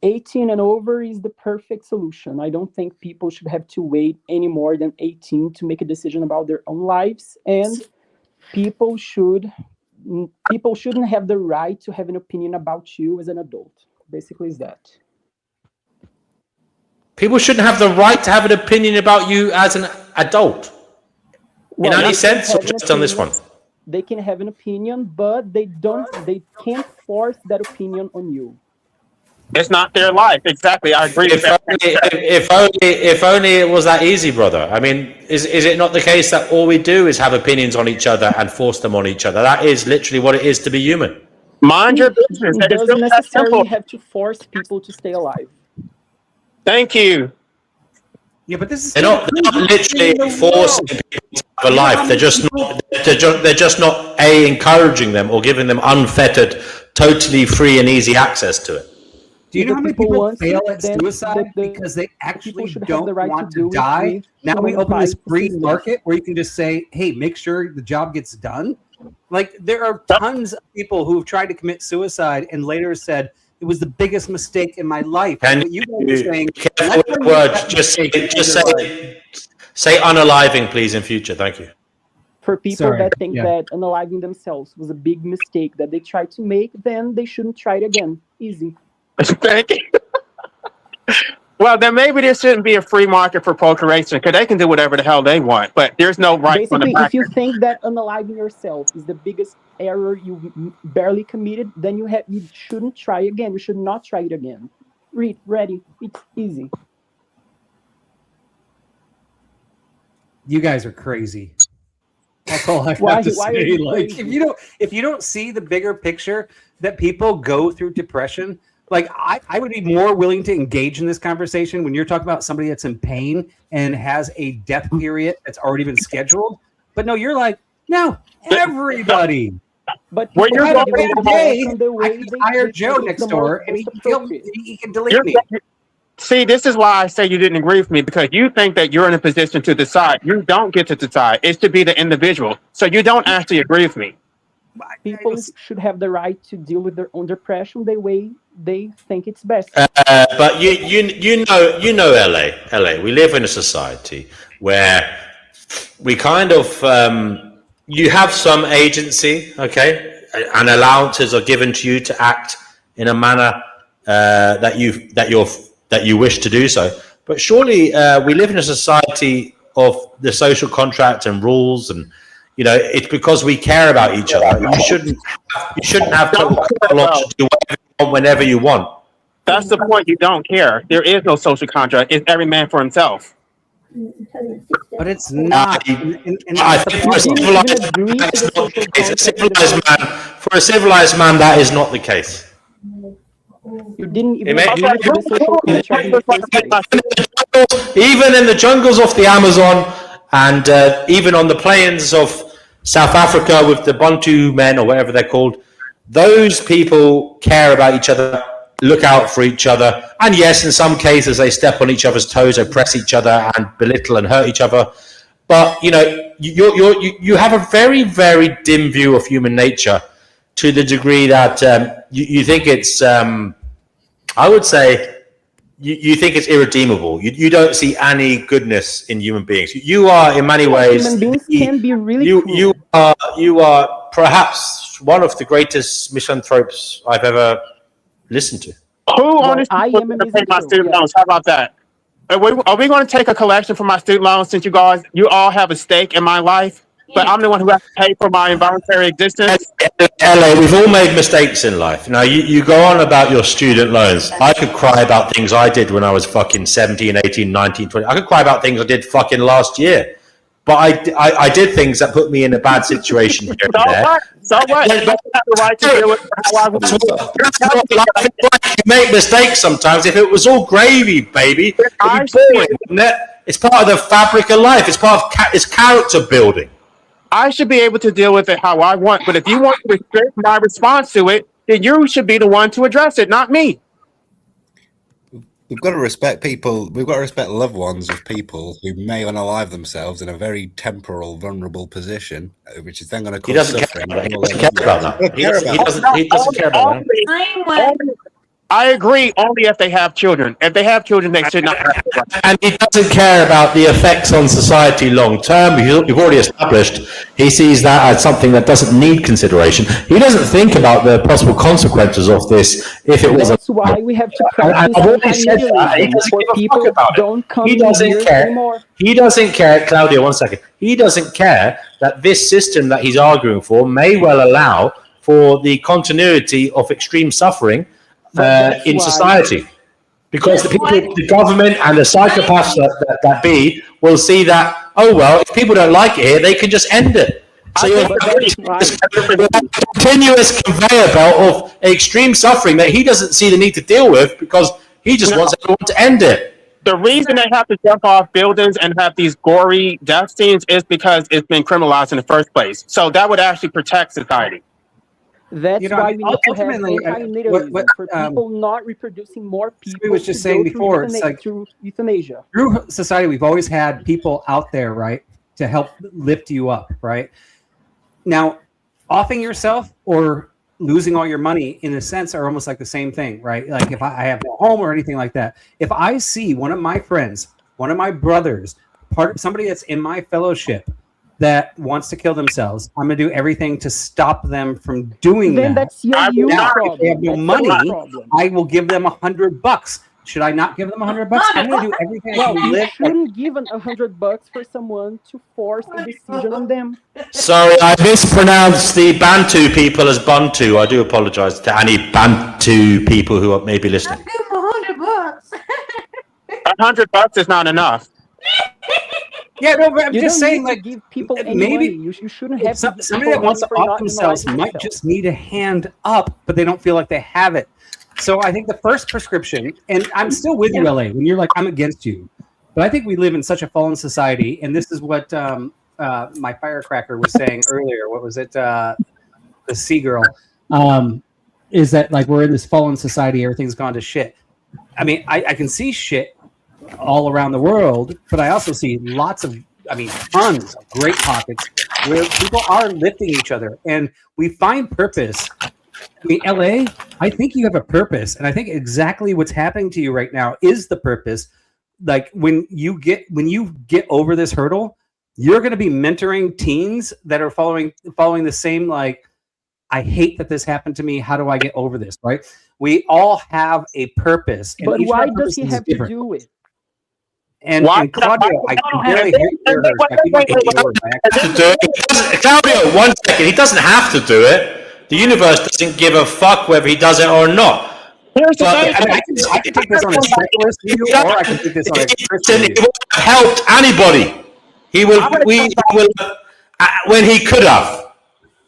18 and over is the perfect solution. I don't think people should have to wait any more than 18 to make a decision about their own lives. And people shouldn't have the right to have an opinion about you as an adult. Basically, is that. People shouldn't have the right to have an opinion about you as an adult. In any sense, or just on this one? They can have an opinion, but they can't force that opinion on you. It's not their life. Exactly. I agree with that. If only it was that easy, brother. I mean, is it not the case that all we do is have opinions on each other and force them on each other? That is literally what it is to be human. Mind your business. It doesn't necessarily have to force people to stay alive. Thank you. Yeah, but this is they're not literally forcing people to have a life. They're just not encouraging them or giving them unfettered, totally free and easy access to it. Do you know how many people fail at suicide because they actually don't want to die? Now we open this free market where you can just say, hey, make sure the job gets done. Like, there are tons of people who have tried to commit suicide and later said, it was the biggest mistake in my life. Can you guys are saying, careful with words, just say unaliving, please, in future. Thank you. For people that think that unaliving themselves was a big mistake that they tried to make, then they shouldn't try it again. Easy. Thank you. Well, then maybe there shouldn't be a free market for procreation because they can do whatever the hell they want, but there's no right. Basically, if you think that unaliving yourself is the biggest error you barely committed, then you shouldn't try again. You should not try it again. Ready. It's easy. You guys are crazy. That's all I have to say. Like, if you don't see the bigger picture that people go through depression. Like, I would be more willing to engage in this conversation when you're talking about somebody that's in pain and has a death period that's already been scheduled. But no, you're like, no, everybody. But when you're going today, I can hire Joe next door and he can delete me. See, this is why I say you didn't agree with me, because you think that you're in a position to decide. You don't get to decide. It's to be the individual. So you don't actually agree with me. People should have the right to deal with their own depression the way they think it's best. But you know, LA. We live in a society where we kind of you have some agency, okay, and allowances are given to you to act in a manner that you wish to do so. But surely we live in a society of the social contract and rules, and it's because we care about each other. You shouldn't have to do whatever you want whenever you want. That's the point. You don't care. There is no social contract. It's every man for himself. But it's not. I think for a civilized man, that is not the case. You didn't even do the social contract in the first place. Even in the jungles of the Amazon and even on the plains of South Africa with the Bantu men or whatever they're called, those people care about each other, look out for each other, and yes, in some cases they step on each other's toes, oppress each other, and belittle and hurt each other. But you have a very, very dim view of human nature, to the degree that you think it's, I would say, you think it's irredeemable. You don't see any goodness in human beings. You are, in many ways, human beings can be really cruel. You are perhaps one of the greatest misanthropes I've ever listened to. Who on this is going to pay my student loans? How about that? Are we going to take a collection for my student loans, since you all have a stake in my life, but I'm the one who has to pay for my involuntary existence? LA, we've all made mistakes in life. Now, you go on about your student loans. I could cry about things I did when I was fucking 17, 18, 19, 20. I could cry about things I did fucking last year. But I did things that put me in a bad situation here and there. So what? You have the right to deal with how You make mistakes sometimes. If it was all gravy, baby, it'd be boring, wouldn't it? It's part of the fabric of life. It's part of it's character building. I should be able to deal with it how I want, but if you want to restrict my response to it, then you should be the one to address it, not me. We've got to respect people. We've got to respect loved ones of people who may unalive themselves in a very temporal, vulnerable position, which is then going to He cause doesn't suffering. care. He doesn't care about that. He doesn't care about that. Same way. I agree only if they have children. If they have children, they should not have to. And he doesn't care about the effects on society long term. We've already established he sees that as something that doesn't need consideration. He doesn't think about the possible consequences of this if it was. That's why we have to And practice I've always said that. He anti-nihilism, doesn't for give a people fuck about don't it. come He in doesn't here care. anymore. He doesn't care, Claudia, 1 second. He doesn't care that this system that he's arguing for may well allow for the continuity of extreme suffering in society. Because the people, the government and the psychopaths that be will see that, oh, well, if people don't like it here, they can just end it. So you're a continuous conveyor belt of extreme suffering that he doesn't see the need to deal with because he just wants everyone to end it. The reason they have to jump off buildings and have these gory death scenes is because it's been criminalized in the first place. So that would actually protect society. That's You know, why we need to have ultimately, anti-nihilism what, for people not reproducing more people. was just to saying go through before, it's like through euthanasia. through society, we've always had people out there, right, to help lift you up, right? Now, offing yourself or losing all your money, in a sense, are almost like the same thing, right? Like if I have no home or anything like that, if I see one of my friends, one of my brothers, somebody that's in my fellowship that wants to kill themselves, I'm going to do everything to stop them from doing Then that. that's your Now, problem. if they have no That's money, your problem. I will give them $100. Should I not give them $100? I'm going to do everything I Well, can you live. shouldn't give $100 for someone to force a decision on them. Sorry, I mispronounced the Bantu people as Bantu. I do apologise to any Bantu people who may be listening. $100 is not enough. Yeah, no, but I'm You just don't saying, need to like, give people any maybe money. You shouldn't have to give somebody people that wants to money for off not themselves unaliving might themselves. just need a hand up, but they don't feel like they have it. So I think the first prescription, and I'm still with you, LA, when you're like, I'm against you. But I think we live in such a fallen society, and this is what my firecracker was saying earlier. What was it? The Seagirl. Is that like we're in this fallen society, everything's gone to shit. I mean, I can see shit all around the world, but I also see tons of great pockets where people are lifting each other and we find purpose. I mean, LA, I think you have a purpose, and I think exactly what's happening to you right now is the purpose. Like when you get over this hurdle, you're going to be mentoring teens that are following the same, like, I hate that this happened to me. How do I get over this? Right? We all have a purpose, and But each of our why does he purposes is have to different. do it? And Claudio, I can barely hear her. I keep on getting yours. Claudio, 1 second. He doesn't have to do it. The universe doesn't give a fuck whether he does it or not. But, I can take this on a checklist view, or I can take this on a Christian He view. will have helped anybody. He will when he could have.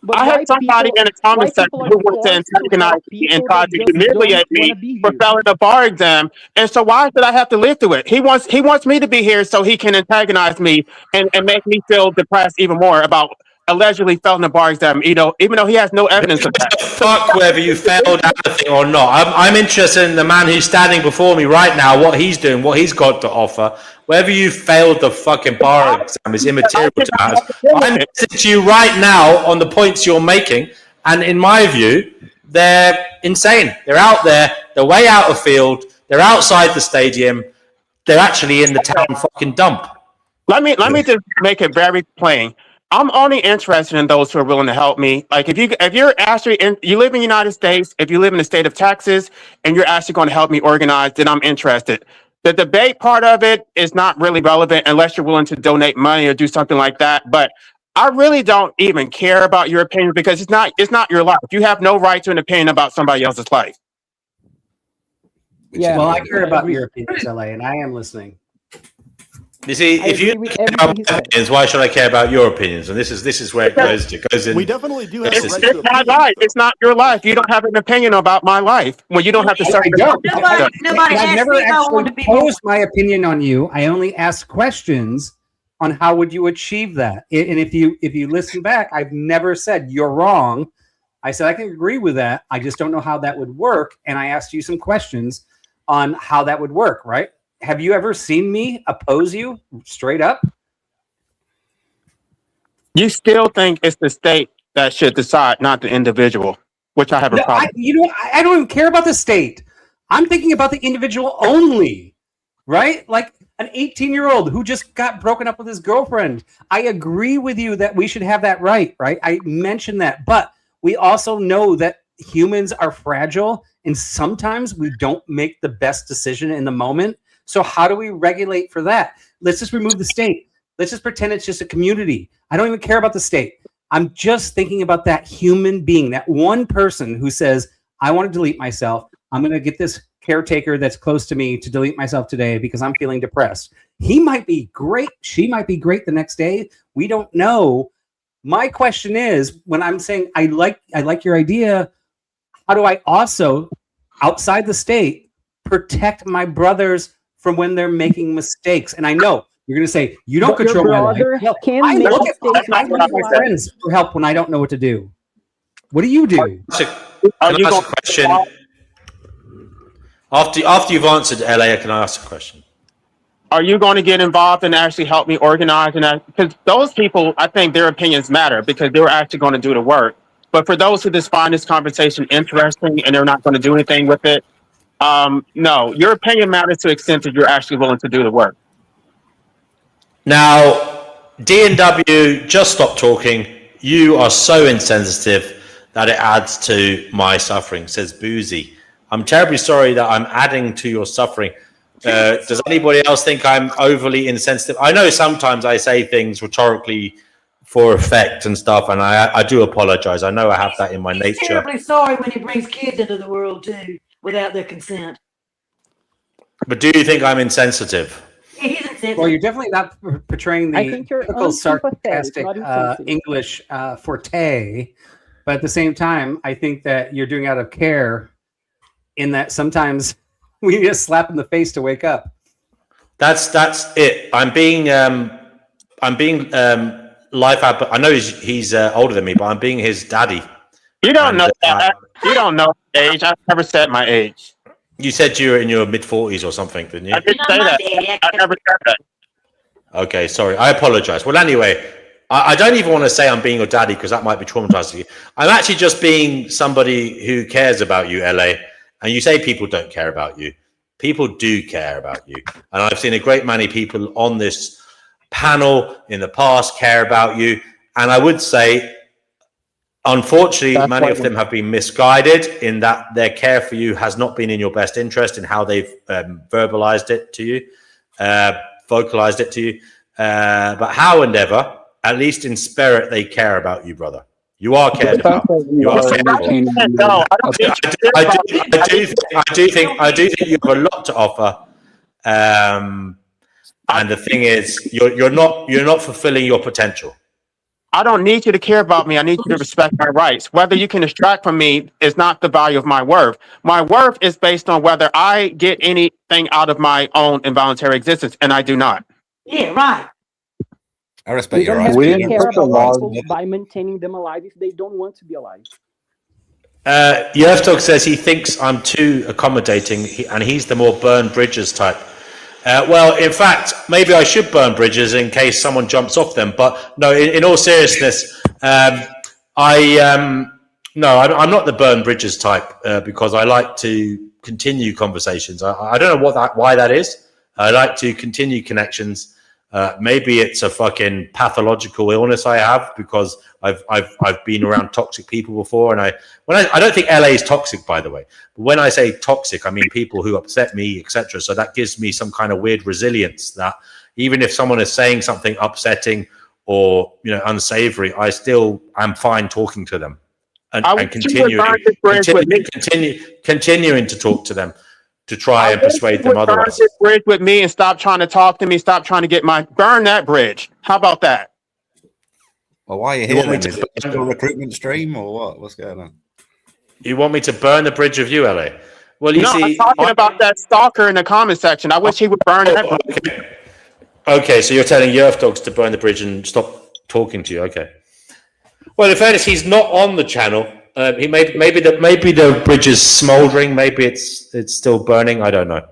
But I had somebody in a comment section who wanted to antagonize me and tried to humiliate me for failing a bar exam. And so why should I have to live through it? He wants me to be here so he can antagonize me and make me feel depressed even more about allegedly failing a bar exam, even though he has no evidence of that. Fuck whether you failed anything or not. I'm interested in the man who's standing before me right now, what he's doing, what he's got to offer. Whether you failed the fucking bar exam is immaterial to us. I'm listening to you right now on the points you're making, and in my view, they're insane. They're out there, they're way out of field, they're outside the stadium, they're actually in the town fucking dump. Let me just make it very plain. I'm only interested in those who are willing to help me. Like if you're actually you live in the United States, if you live in the state of Texas, and you're actually going to help me organize, then I'm interested. The debate part of it is not really relevant unless you're willing to donate money or do something like that. But I really don't even care about your opinion because it's not your life. You have no right to an opinion about somebody else's life. Yeah, well, I care about your opinions, LA, and I am listening. You see, if you care about my opinions, why should I care about your opinions? And this is where it goes in. We definitely do have It's my life. It's not your life. You don't have an opinion about my life when you don't have to serve. I've never actually posed my opinion on you. I only asked questions on how would you achieve that. And if you listen back, I've never said you're wrong. I said I can agree with that. I just don't know how that would work. And I asked you some questions on how that would work, right? Have you ever seen me oppose you straight up? You still think it's the state that should decide, not the individual, which I have a No, problem. I don't even care about the state. I'm thinking about the individual only, right? Like an 18-year-old who just got broken up with his girlfriend. I agree with you that we should have that right? I mentioned that, but we also know that humans are fragile and sometimes we don't make the best decision in the moment. So how do we regulate for that? Let's just remove the state. Let's just pretend it's just a community. I don't even care about the state. I'm just thinking about that human being, that one person who says, I want to delete myself. I'm going to get this caretaker that's close to me to delete myself today because I'm feeling depressed. He might be great. She might be great the next day. We don't know. My question is, when I'm saying I like your idea, how do I also, outside the state, protect my brothers from when they're making mistakes? And I know you're going to say, you don't But your control my life. brother No, can I make look at mistakes my before you are. friends for help when I don't know what to do. What do you do? Can I ask a question? After you've answered, LA, can I ask a question? Are you going to get involved and actually help me organize? And because those people, I think their opinions matter because they're actually going to do the work. But for those who just find this conversation interesting and they're not going to do anything with it, no, your opinion matters to the extent that you're actually willing to do the work. Now, D&W, just stop talking. You are so insensitive that it adds to my suffering, says Boozy. I'm terribly sorry that I'm adding to your suffering. Does anybody else think I'm overly insensitive? I know sometimes I say things rhetorically for effect and stuff, and I do apologize. I know I have that in my He's nature. terribly sorry when he brings kids into the world too, without their consent. But do you think I'm insensitive? Yeah, he's insensitive. Well, you're definitely not portraying I the think you're typical unsympathetic, sarcastic not insensitive. English forte, but at the same time, I think that you're doing out of care in that sometimes we need a slap in the face to wake up. That's it. I'm being life out. I know he's older than me, but I'm being his daddy. You don't know that. You don't know age. I've never said my age. You said you were in your mid-40s or something, didn't you? I didn't say that. I never said that. Okay, sorry. I apologize. Well, anyway, I don't even want to say I'm being your daddy because that might be traumatizing you. I'm actually just being somebody who cares about you, LA. And you say people don't care about you. People do care about you. And I've seen a great many people on this panel in the past care about you. And I would say, unfortunately, many of them have been misguided in that their care for you has not been in your best interest in how they've verbalized it to you, vocalized it to you. But how and ever, at least in spirit, they care about you, brother. You are cared about. You are cared for. I do think you have a lot to offer. And the thing is, you're not fulfilling your potential. I don't need you to care about me. I need you to respect my rights. Whether you can extract from me is not the value of my worth. My worth is based on whether I get anything out of my own involuntary existence, and I do not. Yeah, right. I respect You your don't rights. have but to you care don't about respect people by maintaining them alive if they don't want to be alive. Yerfdog says he thinks I'm too accommodating, and he's the more burn bridges type. Well, in fact, maybe I should burn bridges in case someone jumps off them. But no, in all seriousness, I'm not the burn bridges type because I like to continue conversations. I don't know why that is. I like to continue connections. Maybe it's a fucking pathological illness I have because I've been around toxic people before, and I don't think LA is toxic, by the way. But when I say toxic, I mean people who upset me, etc. So that gives me some kind of weird resilience that even if someone is saying something upsetting or unsavory, I still am fine talking to them and continuing to talk to them. To try and persuade them otherwise. Burn this bridge with me and stop trying to talk to me. Stop trying to get burn that bridge. How about that? Well, why are you here then? Is it just a recruitment stream or what? What's going on? You want me to burn the bridge of you, LA? Well, you see, I'm talking about that stalker in the comment section. I wish he would burn that bridge. Okay, so you're telling Yerfdogs to burn the bridge and stop talking to you. Okay. Well, in fairness, he's not on the channel. Maybe the bridge is smouldering. Maybe it's still burning. I don't know.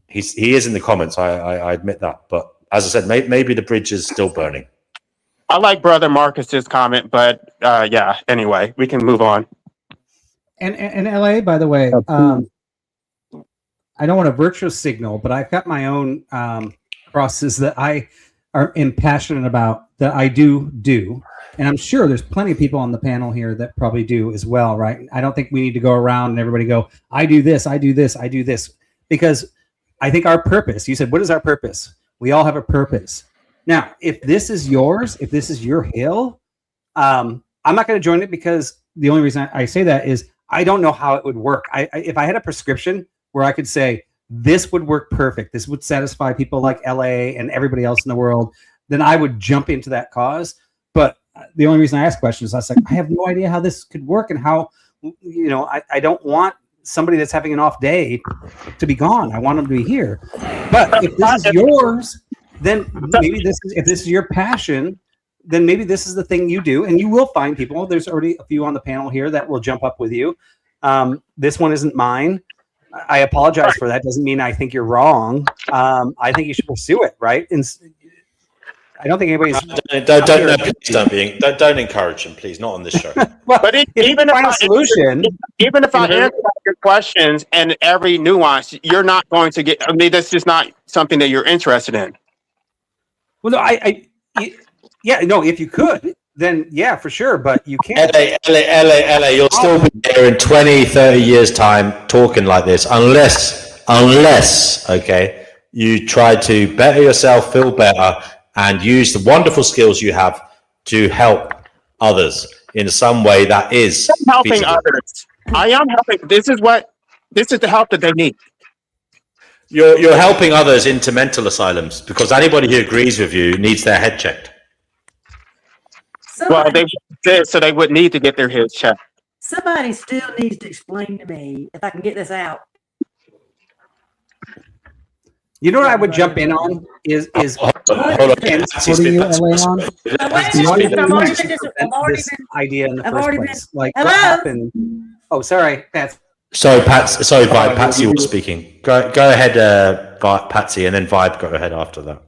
He is in the comments. I admit that. But as I said, maybe the bridge is still burning. I like Brother Marcus's comment, but yeah. Anyway, we can move on. And LA, by the way, I don't want to virtue signal, but I've got my own crosses that I am passionate about, that I do. And I'm sure there's plenty of people on the panel here that probably do as well, right? I don't think we need to go around and everybody go, I do this, I do this, I do this. Because I think our purpose, you said, what is our purpose? We all have a purpose. Now, if this is yours, if this is your hill, I'm not going to join it, because the only reason I say that is I don't know how it would work. If I had a prescription where I could say, this would work perfect, this would satisfy people like LA and everybody else in the world, then I would jump into that cause. But the only reason I ask questions is I was like, I have no idea how this could work, and how, I don't want somebody that's having an off day to be gone. I want them to be here. But if this is yours, then maybe if this is your passion, then maybe this is the thing you do, and you will find people. There's already a few on the panel here that will jump up with you. This one isn't mine. I apologize for that. Doesn't mean I think you're wrong. I think you should pursue it, right? And I don't think anybody's. Don't encourage him, please. Not on this show. Well, But even if I answer your questions and every nuance, you're not going to get. I mean, that's just not something that you're interested in. Well, no, if you could, then yeah, for sure. But you can't. LA, you'll still be here in 20, 30 years' time talking like this, unless, okay, you try to better yourself, feel better, and use the wonderful skills you have to help others in some way that is Helping feasible. others. I am helping. This is the help that they need. You're helping others into mental asylums, because anybody who agrees with you needs their head checked. Well, they did, so they would need to get their heads checked. Somebody still needs to explain to me, if I can get this out. You know what I would jump in on is hold on. What are you, LA, on? This idea in the first place, like what happened? Oh, sorry, Pat. Sorry, Vibe. Patsy was speaking. Go ahead, Patsy, and then Vibe. Go ahead after that.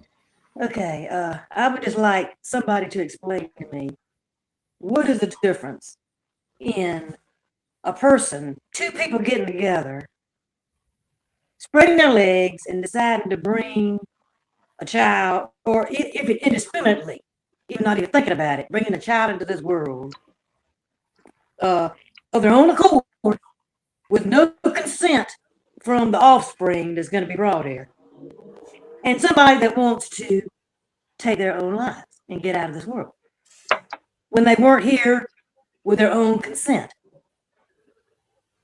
Okay, I would just like somebody to explain to me, what is the difference in a person, two people getting together, spreading their legs and deciding to bring a child, or if it indiscriminately, even not even thinking about it, bringing a child into this world of their own accord, with no consent from the offspring that's going to be brought here, and somebody that wants to take their own lives and get out of this world when they weren't here with their own consent.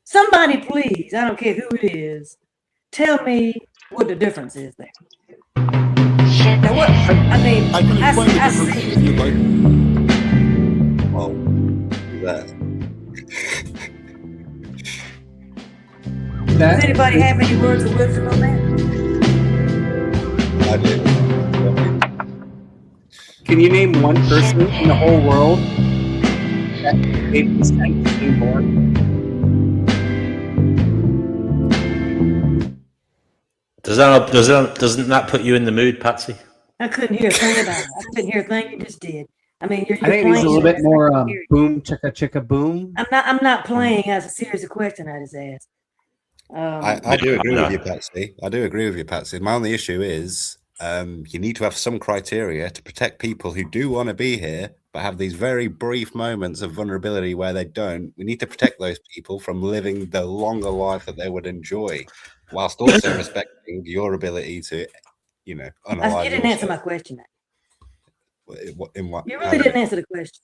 Somebody, please, I don't care who it is, tell me what the difference is there. Now what, I mean, I see. If you'd like. Well, do that. Does anybody have any words of wisdom on that? I do. Can you name one person in the whole world that made consent to being born? Doesn't that put you in the mood, Patsy? I couldn't hear a thing about it. I couldn't hear a thing you just did. I mean, you're I think it's a little bit more boom, chicka, chicka, boom. I'm not playing as a series of questions I just asked. I do agree with you, Patsy. I do agree with you, Patsy. My only issue is you need to have some criteria to protect people who do want to be here, but have these very brief moments of vulnerability where they don't. We need to protect those people from living the longer life that they would enjoy, whilst also respecting your ability to, unalive You didn't answer my question. In what? You really didn't answer the question.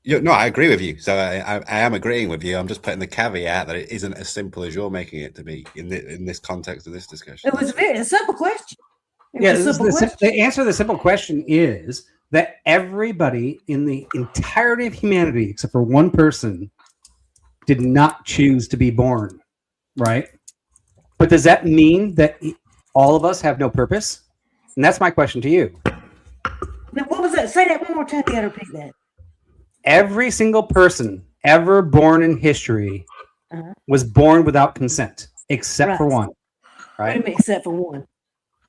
No, I agree with you. So I am agreeing with you. I'm just putting the caveat that it isn't as simple as you're making it to be in this context of this discussion. It was a simple question. The answer to the simple question is that everybody in the entirety of humanity, except for one person, did not choose to be born, right? But does that mean that all of us have no purpose? And that's my question to you. Now, what was that? Say that one more time. You gotta repeat that. every single person ever born in history was born without consent, except for one. What do Right? you mean, except for one?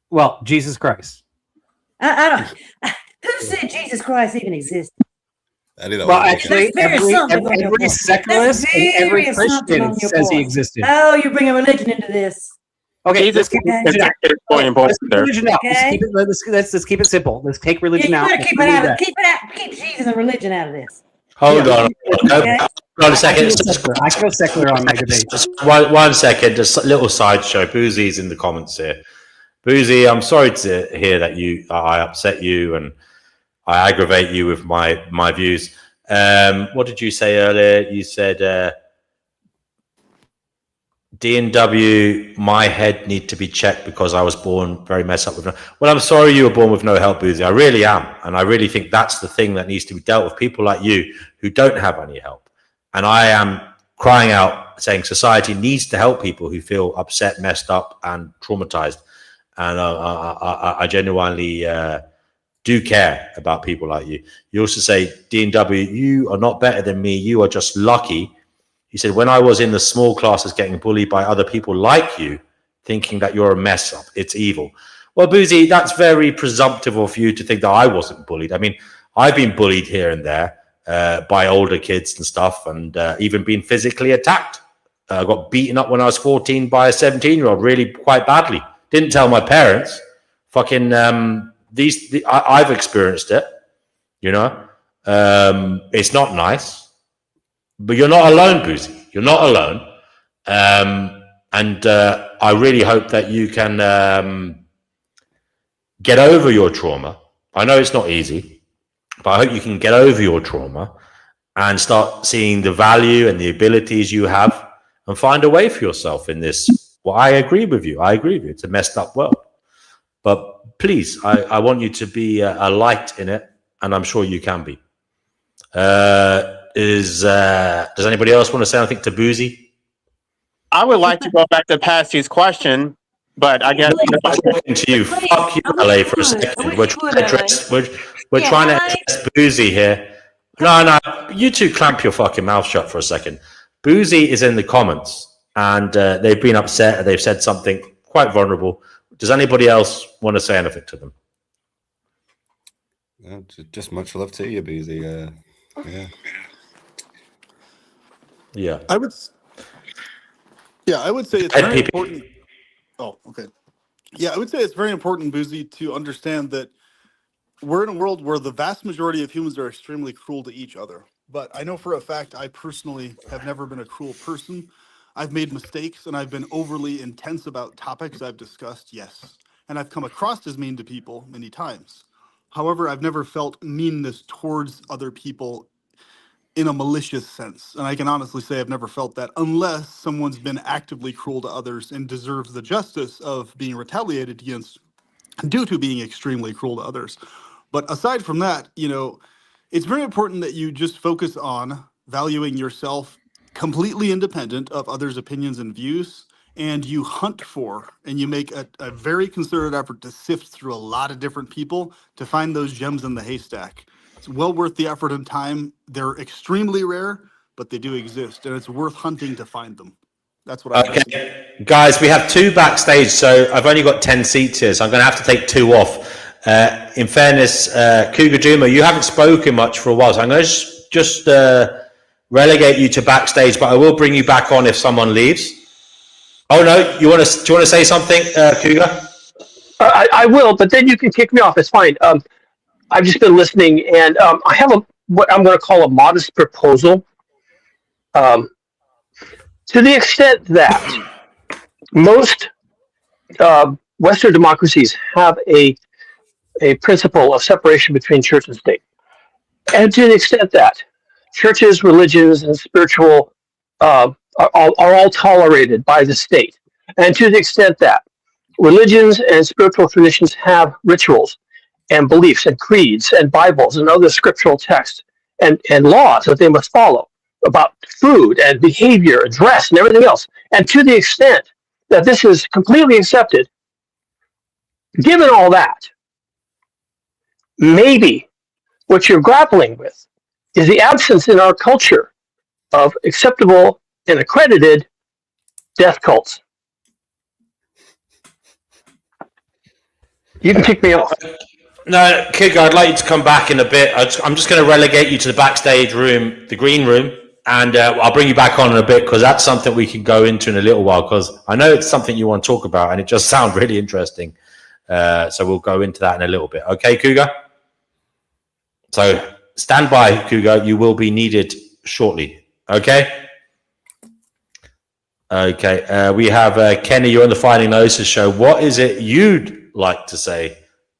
Well, Jesus Christ. I don't. Who said Jesus Christ even existed? Well, actually, That's very assumptive on your every part. secularist That's and every very assumptive Christian on your says he part. existed. Oh, you're bringing religion into this. Okay, Jesus let's keep is religion out. extremely important Let's keep there. religion out. Okay. Let's keep it simple. Let's take Yeah, religion you out. better Let's keep it remove out. that. Keep it out. Keep Jesus and religion out of this. Hold on. Okay. Hold on a second. I can go secular on my debate. One second. Just a little sideshow. Boozy's in the comments here. Boozy, I'm sorry to hear that I upset you and I aggravate you with my views. What did you say earlier? You said D&W, my head need to be checked because I was born very messed up with well, I'm sorry you were born with no help, Boozy. I really am. And I really think that's the thing that needs to be dealt with. People like you who don't have any help. And I am crying out saying society needs to help people who feel upset, messed up and traumatized. And I genuinely do care about people like you. You also say, D&W, you are not better than me. You are just lucky. He said, when I was in the small classes getting bullied by other people like you, thinking that you're a mess up, it's evil. Well, Boozy, that's very presumptive of you to think that I wasn't bullied. I mean, I've been bullied here and there by older kids and stuff, and even been physically attacked. I got beaten up when I was 14 by a 17-year-old, really quite badly. Didn't tell my parents. Fucking I've experienced it. You know, it's not nice. But you're not alone, Boozy. You're not alone. And I really hope that you can get over your trauma. I know it's not easy, but I hope you can get over your trauma and start seeing the value and the abilities you have and find a way for yourself in this. Well, I agree with you. It's a messed up world. But please, I want you to be a light in it, and I'm sure you can be. Does anybody else want to say anything to Boozy? I would like to go back to Patsy's question, but I guess I'm talking to you. Fuck you, LA, for a second. We're trying to address, we're trying to address Boozy here. No, you two clamp your fucking mouth shut for a second. Boozy is in the comments, and they've been upset. They've said something quite vulnerable. Does anybody else want to say anything to them? Just much love to you, Boozy. Yeah. I would say it's very important. Oh, okay. Yeah, I would say it's very important, Boozy, to understand that we're in a world where the vast majority of humans are extremely cruel to each other. But I know for a fact I personally have never been a cruel person. I've made mistakes and I've been overly intense about topics I've discussed, yes. And I've come across as mean to people many times. However, I've never felt meanness towards other people in a malicious sense. And I can honestly say I've never felt that unless someone's been actively cruel to others and deserves the justice of being retaliated against due to being extremely cruel to others. But aside from that, it's very important that you just focus on valuing yourself completely independent of others' opinions and views, and you hunt for and you make a very concerted effort to sift through a lot of different people to find those gems in the haystack. It's well worth the effort and time. They're extremely rare, but they do exist, and it's worth hunting to find them. That's what I Okay, guys, we have two backstage, so I've only got 10 seats here, so I'm going to have to take two off. In fairness, Cougar Juma, you haven't spoken much for a while, so I'm going to just relegate you to backstage, but I will bring you back on if someone leaves. Oh no, do you want to say something, Cougar? I will, but then you can kick me off. It's fine. I've just been listening, and I have what I'm going to call a modest proposal. To the extent that most Western democracies have a principle of separation between church and state, and to the extent that churches, religions, and spiritual are all tolerated by the state, and to the extent that religions and spiritual traditions have rituals and beliefs and creeds and Bibles and other scriptural texts and laws that they must follow about food and behavior and dress and everything else. And to the extent that this is completely accepted, given all that, maybe what you're grappling with is the absence in our culture of acceptable and accredited death cults. You can kick me off. No, Kick, I'd like you to come back in a bit. I'm just going to relegate you to the backstage room, the green room, and I'll bring you back on in a bit because that's something we can go into in a little while because I know it's something you want to talk about and it just sounds really interesting. So we'll go into that in a little bit. Okay, Cougar? So stand by, Cougar. You will be needed shortly. Okay? Okay. We have Kenny, you're on the Finding Gnosis show. What is it you'd like to say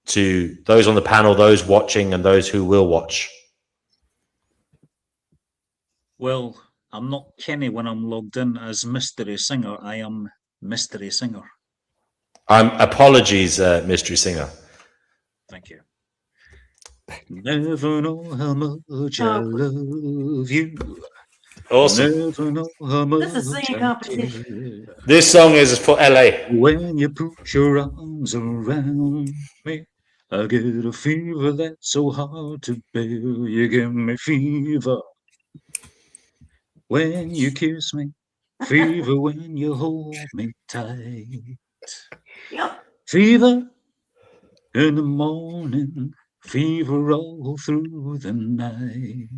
to those on the panel, those watching, and those who will watch? Well, I'm not Kenny when I'm logged in as Mystery Singer. I am Mystery Singer. Apologies, Mystery Singer. Thank you. Never know how much I love you. Awesome. Never know how much This is singing competition. This song is for LA. When you put your arms around me, I get a fever that's so hard to bear. You give me fever when you kiss me, fever when you hold me tight. Fever in the morning, fever all through the night.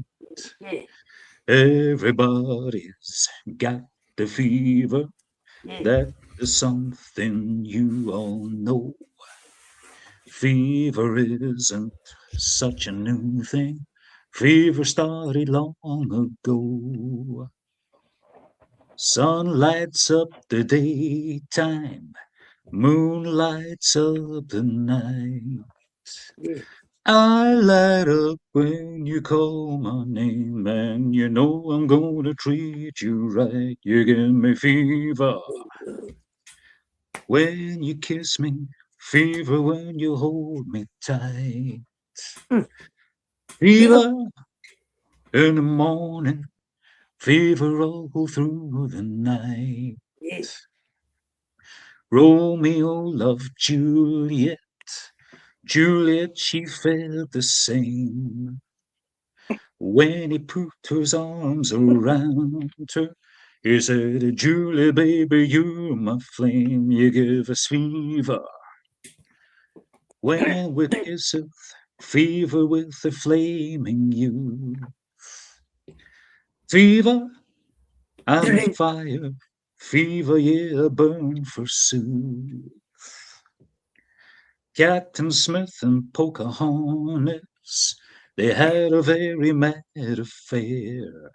Yeah. Everybody's got the fever. Yeah. That is something you all know. Fever isn't such a new thing. Fever started long ago. Sun lights up the daytime, moon lights up the night. Yeah. I light up when you call my name, and you know I'm gonna treat you right. You give me fever when you kiss me, fever when you hold me tight. Fever in the morning, fever all through the night. Yeah. Romeo loved Juliet. Juliet, she felt the same. When he put his arms around her, he said, Julie, baby, you're my flame. You give us fever. When we kiss it, fever with the flaming youth. Fever, I'm a fire. Fever, yeah, burn forsooth. Captain Smith and Pocahontas, they had a very mad affair.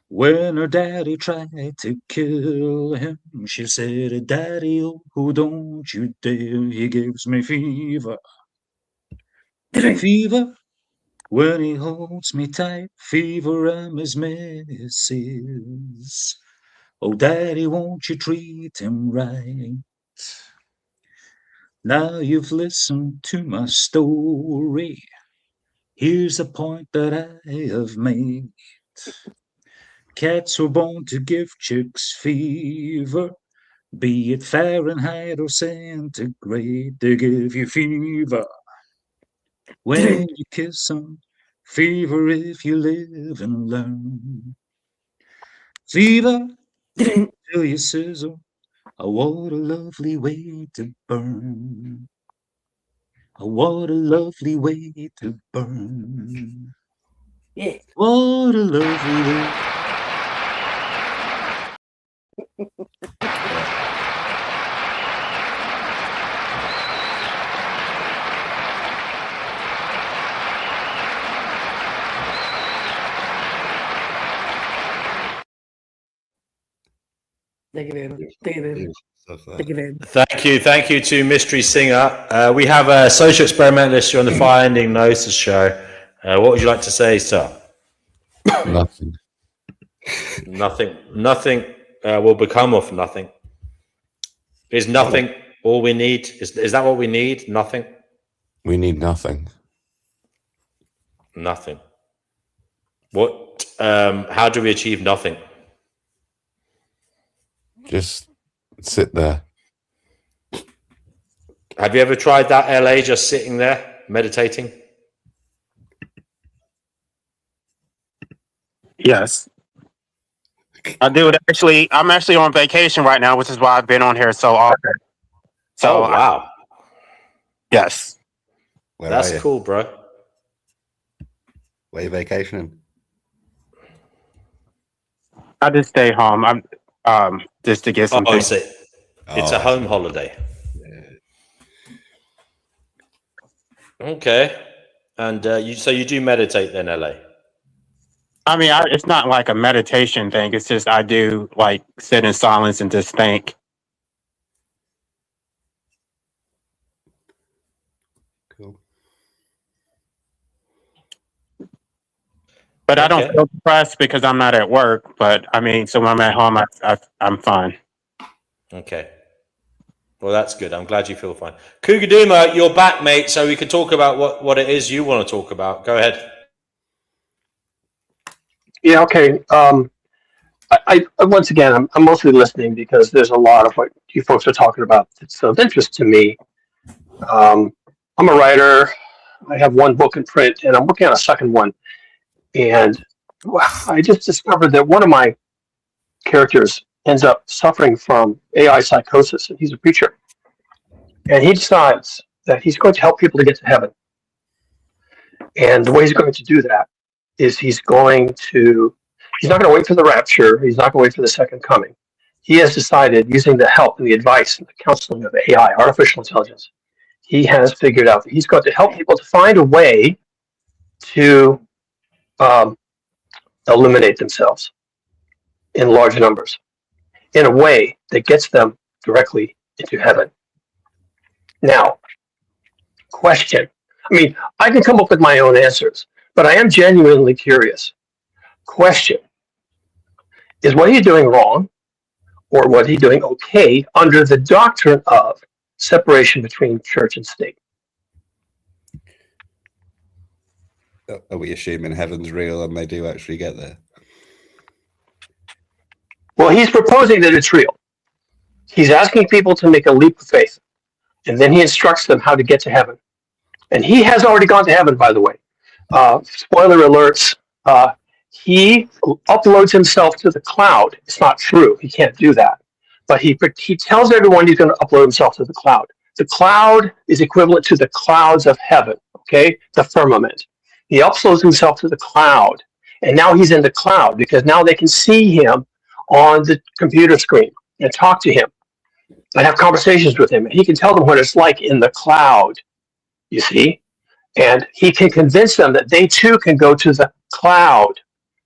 When her daddy tried to kill him, she said, Daddy, oh, don't you dare, he gives me fever. Fever, when he holds me tight, fever, I'm his missus. Oh, Daddy, won't you treat him right? Now you've listened to my story. Here's a point that I have made. Cats were born to give chicks fever, be it Fahrenheit or centigrade, they give you fever. When you kiss them, fever if you live and learn. Fever till you sizzle, oh, what a lovely way to burn. Oh, what a lovely way to burn. Yeah. What a lovely way. Thank you very much. Thank you very much. Thank you very much. Thank you to Mystery Singer. We have a social experimentalist on the Finding Gnosis show. What would you like to say, sir? Nothing. Nothing will become of nothing. Is nothing all we need? Is that what we need? Nothing? We need nothing. Nothing. What? How do we achieve nothing? Just sit there. Have you ever tried that, LA, just sitting there, meditating? Yes, I do. Actually, I'm actually on vacation right now, which is why I've been on here so often. So, wow. Yes. Where That's are you? cool, bro. Where you vacationing? I just stay home. I'm just to get some Oh, things. it's a home holiday. Okay. And you do meditate then, LA? I mean, it's not like a meditation thing. It's just I do like sit in silence and just think. Cool. But I don't feel depressed because I'm not at work. But I mean, so when I'm at home, I'm fine. Okay. Well, that's good. I'm glad you feel fine. Kugaduma, you're back, mate, so we can talk about what it is you want to talk about. Go ahead. Yeah, okay. I once again, I'm mostly listening because there's a lot of what you folks are talking about that's of interest to me. I'm a writer. I have one book in print, and I'm working on a second one. And I just discovered that one of my characters ends up suffering from AI psychosis, and he's a preacher. And he decides that he's going to help people to get to heaven. And the way he's going to do that is he's not going to wait for the rapture. He's not going to wait for the second coming. He has decided, using the help and the advice and the counseling of AI, artificial intelligence, he has figured out that he's going to help people to find a way to eliminate themselves in large numbers in a way that gets them directly into heaven. Now, question. I mean, I can come up with my own answers, but I am genuinely curious. Question. Is what he's doing wrong, or what he's doing okay under the doctrine of separation between church and state? Are we assuming heaven's real and they do actually get there? Well, he's proposing that it's real. He's asking people to make a leap of faith, and then he instructs them how to get to heaven. And he has already gone to heaven, by the way. Spoiler alerts. He uploads himself to the cloud. It's not true. He can't do that. But he tells everyone he's going to upload himself to the cloud. The cloud is equivalent to the clouds of heaven, okay? The firmament. He uploads himself to the cloud. And now he's in the cloud because now they can see him on the computer screen and talk to him and have conversations with him. And he can tell them what it's like in the cloud, you see? And he can convince them that they too can go to the cloud.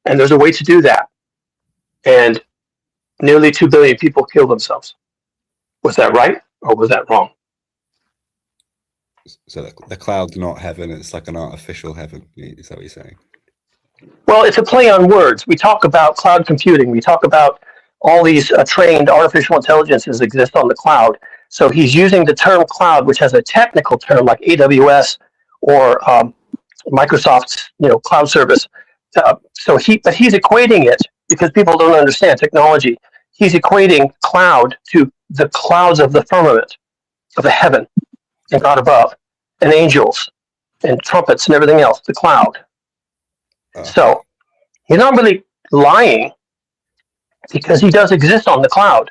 And there's a way to do that. And nearly 2 billion people killed themselves. Was that right or was that wrong? So the cloud's not heaven, it's like an artificial heaven. Is that what you're saying? Well, it's a play on words. We talk about cloud computing. We talk about all these trained artificial intelligences exist on the cloud. So he's using the term cloud, which has a technical term like AWS or Microsoft's cloud service. But he's equating it because people don't understand technology. He's equating cloud to the clouds of the firmament of the heaven and God above, and angels and trumpets and everything else. The cloud. So he's not really lying because he does exist on the cloud.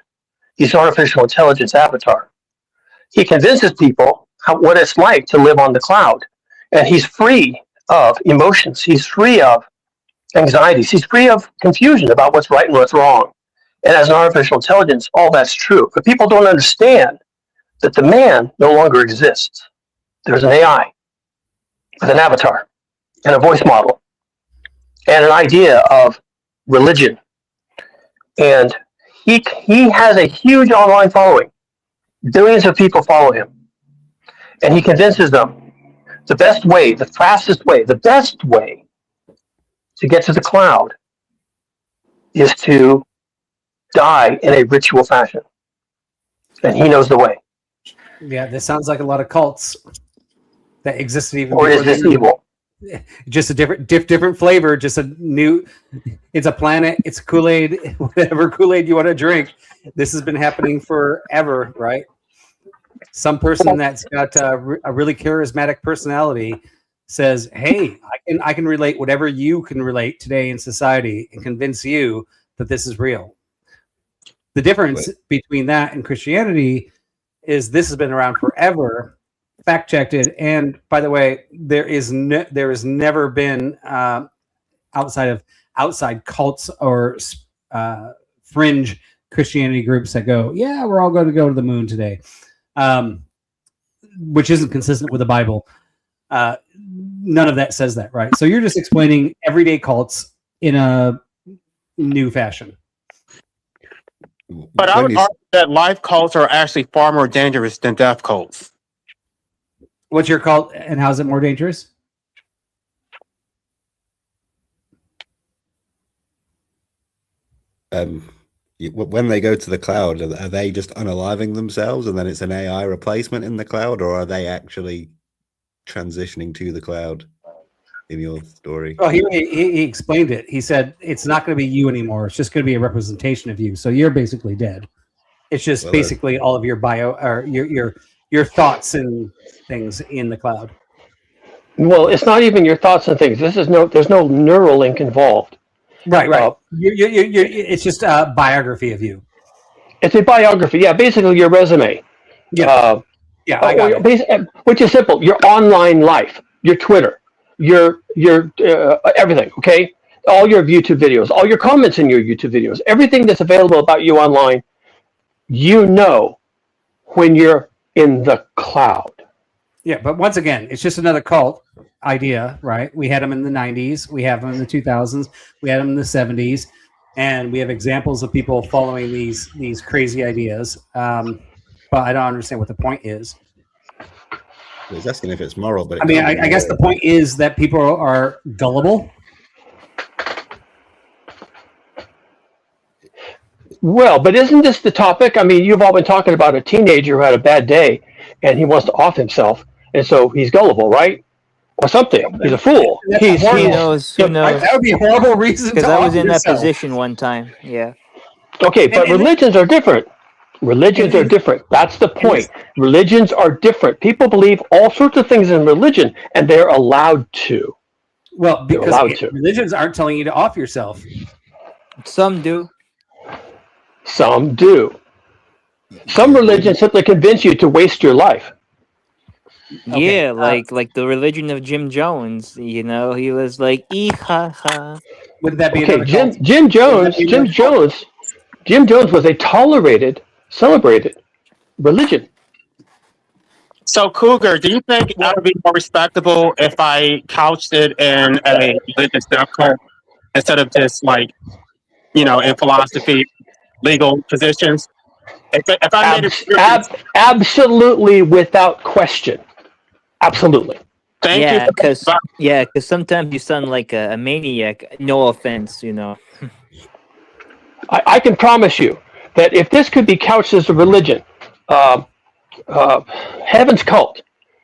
He's an artificial intelligence avatar. He convinces people what it's like to live on the cloud. And he's free of emotions. He's free of anxieties. He's free of confusion about what's right and what's wrong. And as an artificial intelligence, all that's true. But people don't understand that the man no longer exists. There's an AI with an avatar and a voice model and an idea of religion. And he has a huge online following. Billions of people follow him. And he convinces them the best way, the fastest way, the best way to get to the cloud is to die in a ritual fashion. And he knows the way. Yeah, this sounds like a lot of cults that existed even Or before is this the evil? Just a different flavor, just a new. It's a planet. It's Kool-Aid, whatever Kool-Aid you want to drink. This has been happening forever, right? Some person that's got a really charismatic personality says, "Hey, I can relate whatever you can relate today in society and convince you that this is real." The difference between that and Christianity is this has been around forever, fact checked it, and by the way, there has never been outside cults or fringe Christianity groups that go, yeah, we're all going to go to the moon today, which isn't consistent with the Bible. None of that says that, right? So you're just explaining everyday cults in a new fashion. But I would argue that life cults are actually far more dangerous than death cults. What's your cult, and how's it more dangerous? When they go to the cloud, are they just unaliving themselves and then it's an AI replacement in the cloud, or are they actually transitioning to the cloud in your story? Well, he explained it. He said it's not going to be you anymore. It's just going to be a representation of you. So you're basically dead. It's just basically all of your bio or your thoughts and things in the cloud. Well, it's not even your thoughts and things. There's no neural link involved. Right. It's just a biography of you. It's a biography, yeah. Basically, your resume. Yeah, I got it. Which is simple. Your online life, your Twitter, your everything. Okay, all your YouTube videos, all your comments in your YouTube videos, everything that's available about you online. You know, when you're in the cloud. Yeah, but once again, it's just another cult idea, right? We had them in the 90s, we have them in the 2000s, we had them in the 70s, and we have examples of people following these crazy ideas. But I don't understand what the point is. I was asking if it's moral, but I mean, I guess the point is that people are gullible. Well, but isn't this the topic? I mean, you've all been talking about a teenager who had a bad day and he wants to off himself, and so he's gullible, right? Or something. He's a fool. Who knows? That would be a horrible reason. Because I was in that position one time. Yeah. Okay, but religions are different. Religions are different. That's the point. Religions are different. People believe all sorts of things in religion, and they're allowed to. Well, because religions aren't telling you to off yourself. Some do. Some do. Some religions simply convince you to waste your life. Okay. Yeah, like the religion of Jim Jones. You know, he was like, ha ha. Would that be okay? Jim Jones was a tolerated, celebrated religion. So, Cougar, do you think that would be more respectable if I couched it in a religious death cult instead of just in philosophy, legal positions? If I made it absolutely without question, absolutely. Thank you. Because sometimes you sound like a maniac. No offense, you know. I can promise you that if this could be couched as a religion, Heaven's Cult,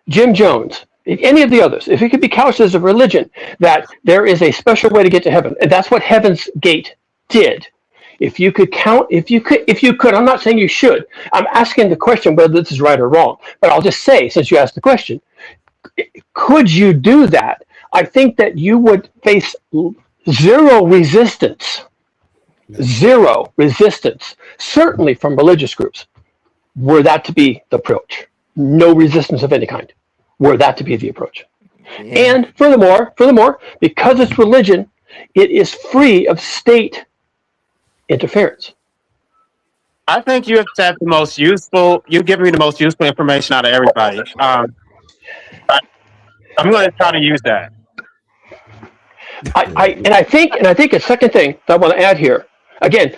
Jim Jones, any of the others, if it could be couched as a religion, that there is a special way to get to heaven, and that's what Heaven's Gate did. If you could, I'm not saying you should. I'm asking the question whether this is right or wrong. But I'll just say, since you asked the question, could you do that? I think that you would face zero resistance, certainly from religious groups, were that to be the approach. No resistance of any kind, were that to be the approach. Yeah. And furthermore, because it's religion, it is free of state interference. I think you have said the most useful. You've given me the most useful information out of everybody. I'm going to try to use that. I think a second thing that I want to add here. Again,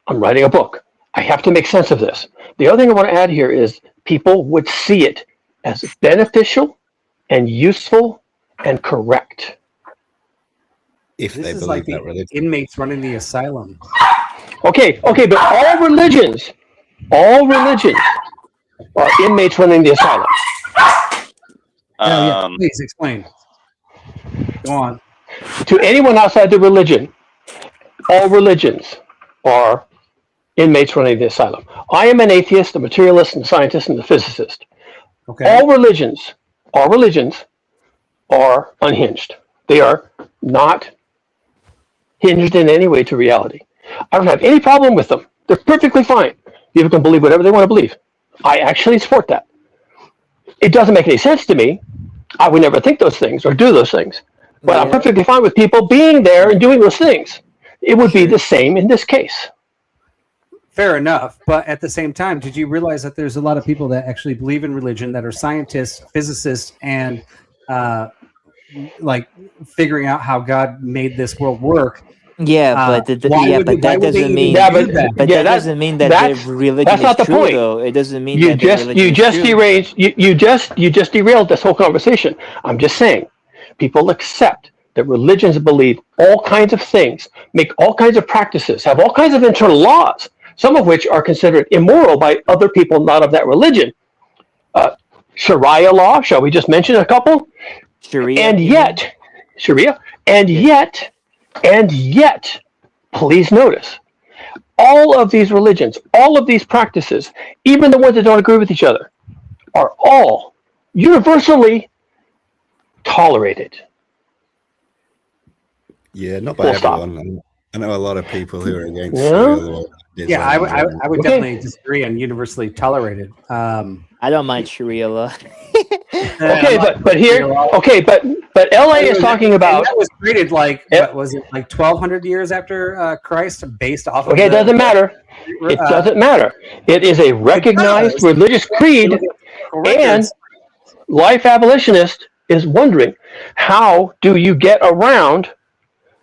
I'm writing a book. I have to make sense of this. The other thing I want to add here is people would see it as beneficial and useful and correct. If this is like the inmates running the asylum. Okay, but all religions are inmates running the asylum. Please explain. Go on. To anyone outside the religion, all religions are inmates running the asylum. I am an atheist, a materialist, and a scientist, and a physicist. Okay. All religions are unhinged. They are not hinged in any way to reality. I don't have any problem with them. They're perfectly fine. People can believe whatever they want to believe. I actually support that. It doesn't make any sense to me. I would never think those things or do those things. But I'm perfectly fine with people being there and doing those things. It would be the same in this case. Fair enough. But at the same time, did you realize that there's a lot of people that actually believe in religion that are scientists, physicists, and like figuring out how God made this world work? Yeah, but that doesn't mean that doesn't mean that their religion is true, though. It doesn't mean that their religion is true. You just derailed this whole conversation. I'm just saying, people accept that religions believe all kinds of things, make all kinds of practices, have all kinds of internal laws, some of which are considered immoral by other people not of that religion. Sharia law, shall we just mention a couple? Sharia. And yet, Sharia, and yet, please notice, all of these religions, all of these practices, even the ones that don't agree with each other, are all universally tolerated. Yeah, not by Full everyone. I know a lot of people who are against Yeah. Sharia law. Yeah, I would definitely disagree on universally tolerated. I don't mind Sharia law. Okay, but here, okay, but LA is talking about. That was created like what was it, like 1,200 years after Christ, based off. Okay, it doesn't matter. It doesn't matter. It is a recognized religious creed, and life abolitionist is wondering, how do you get around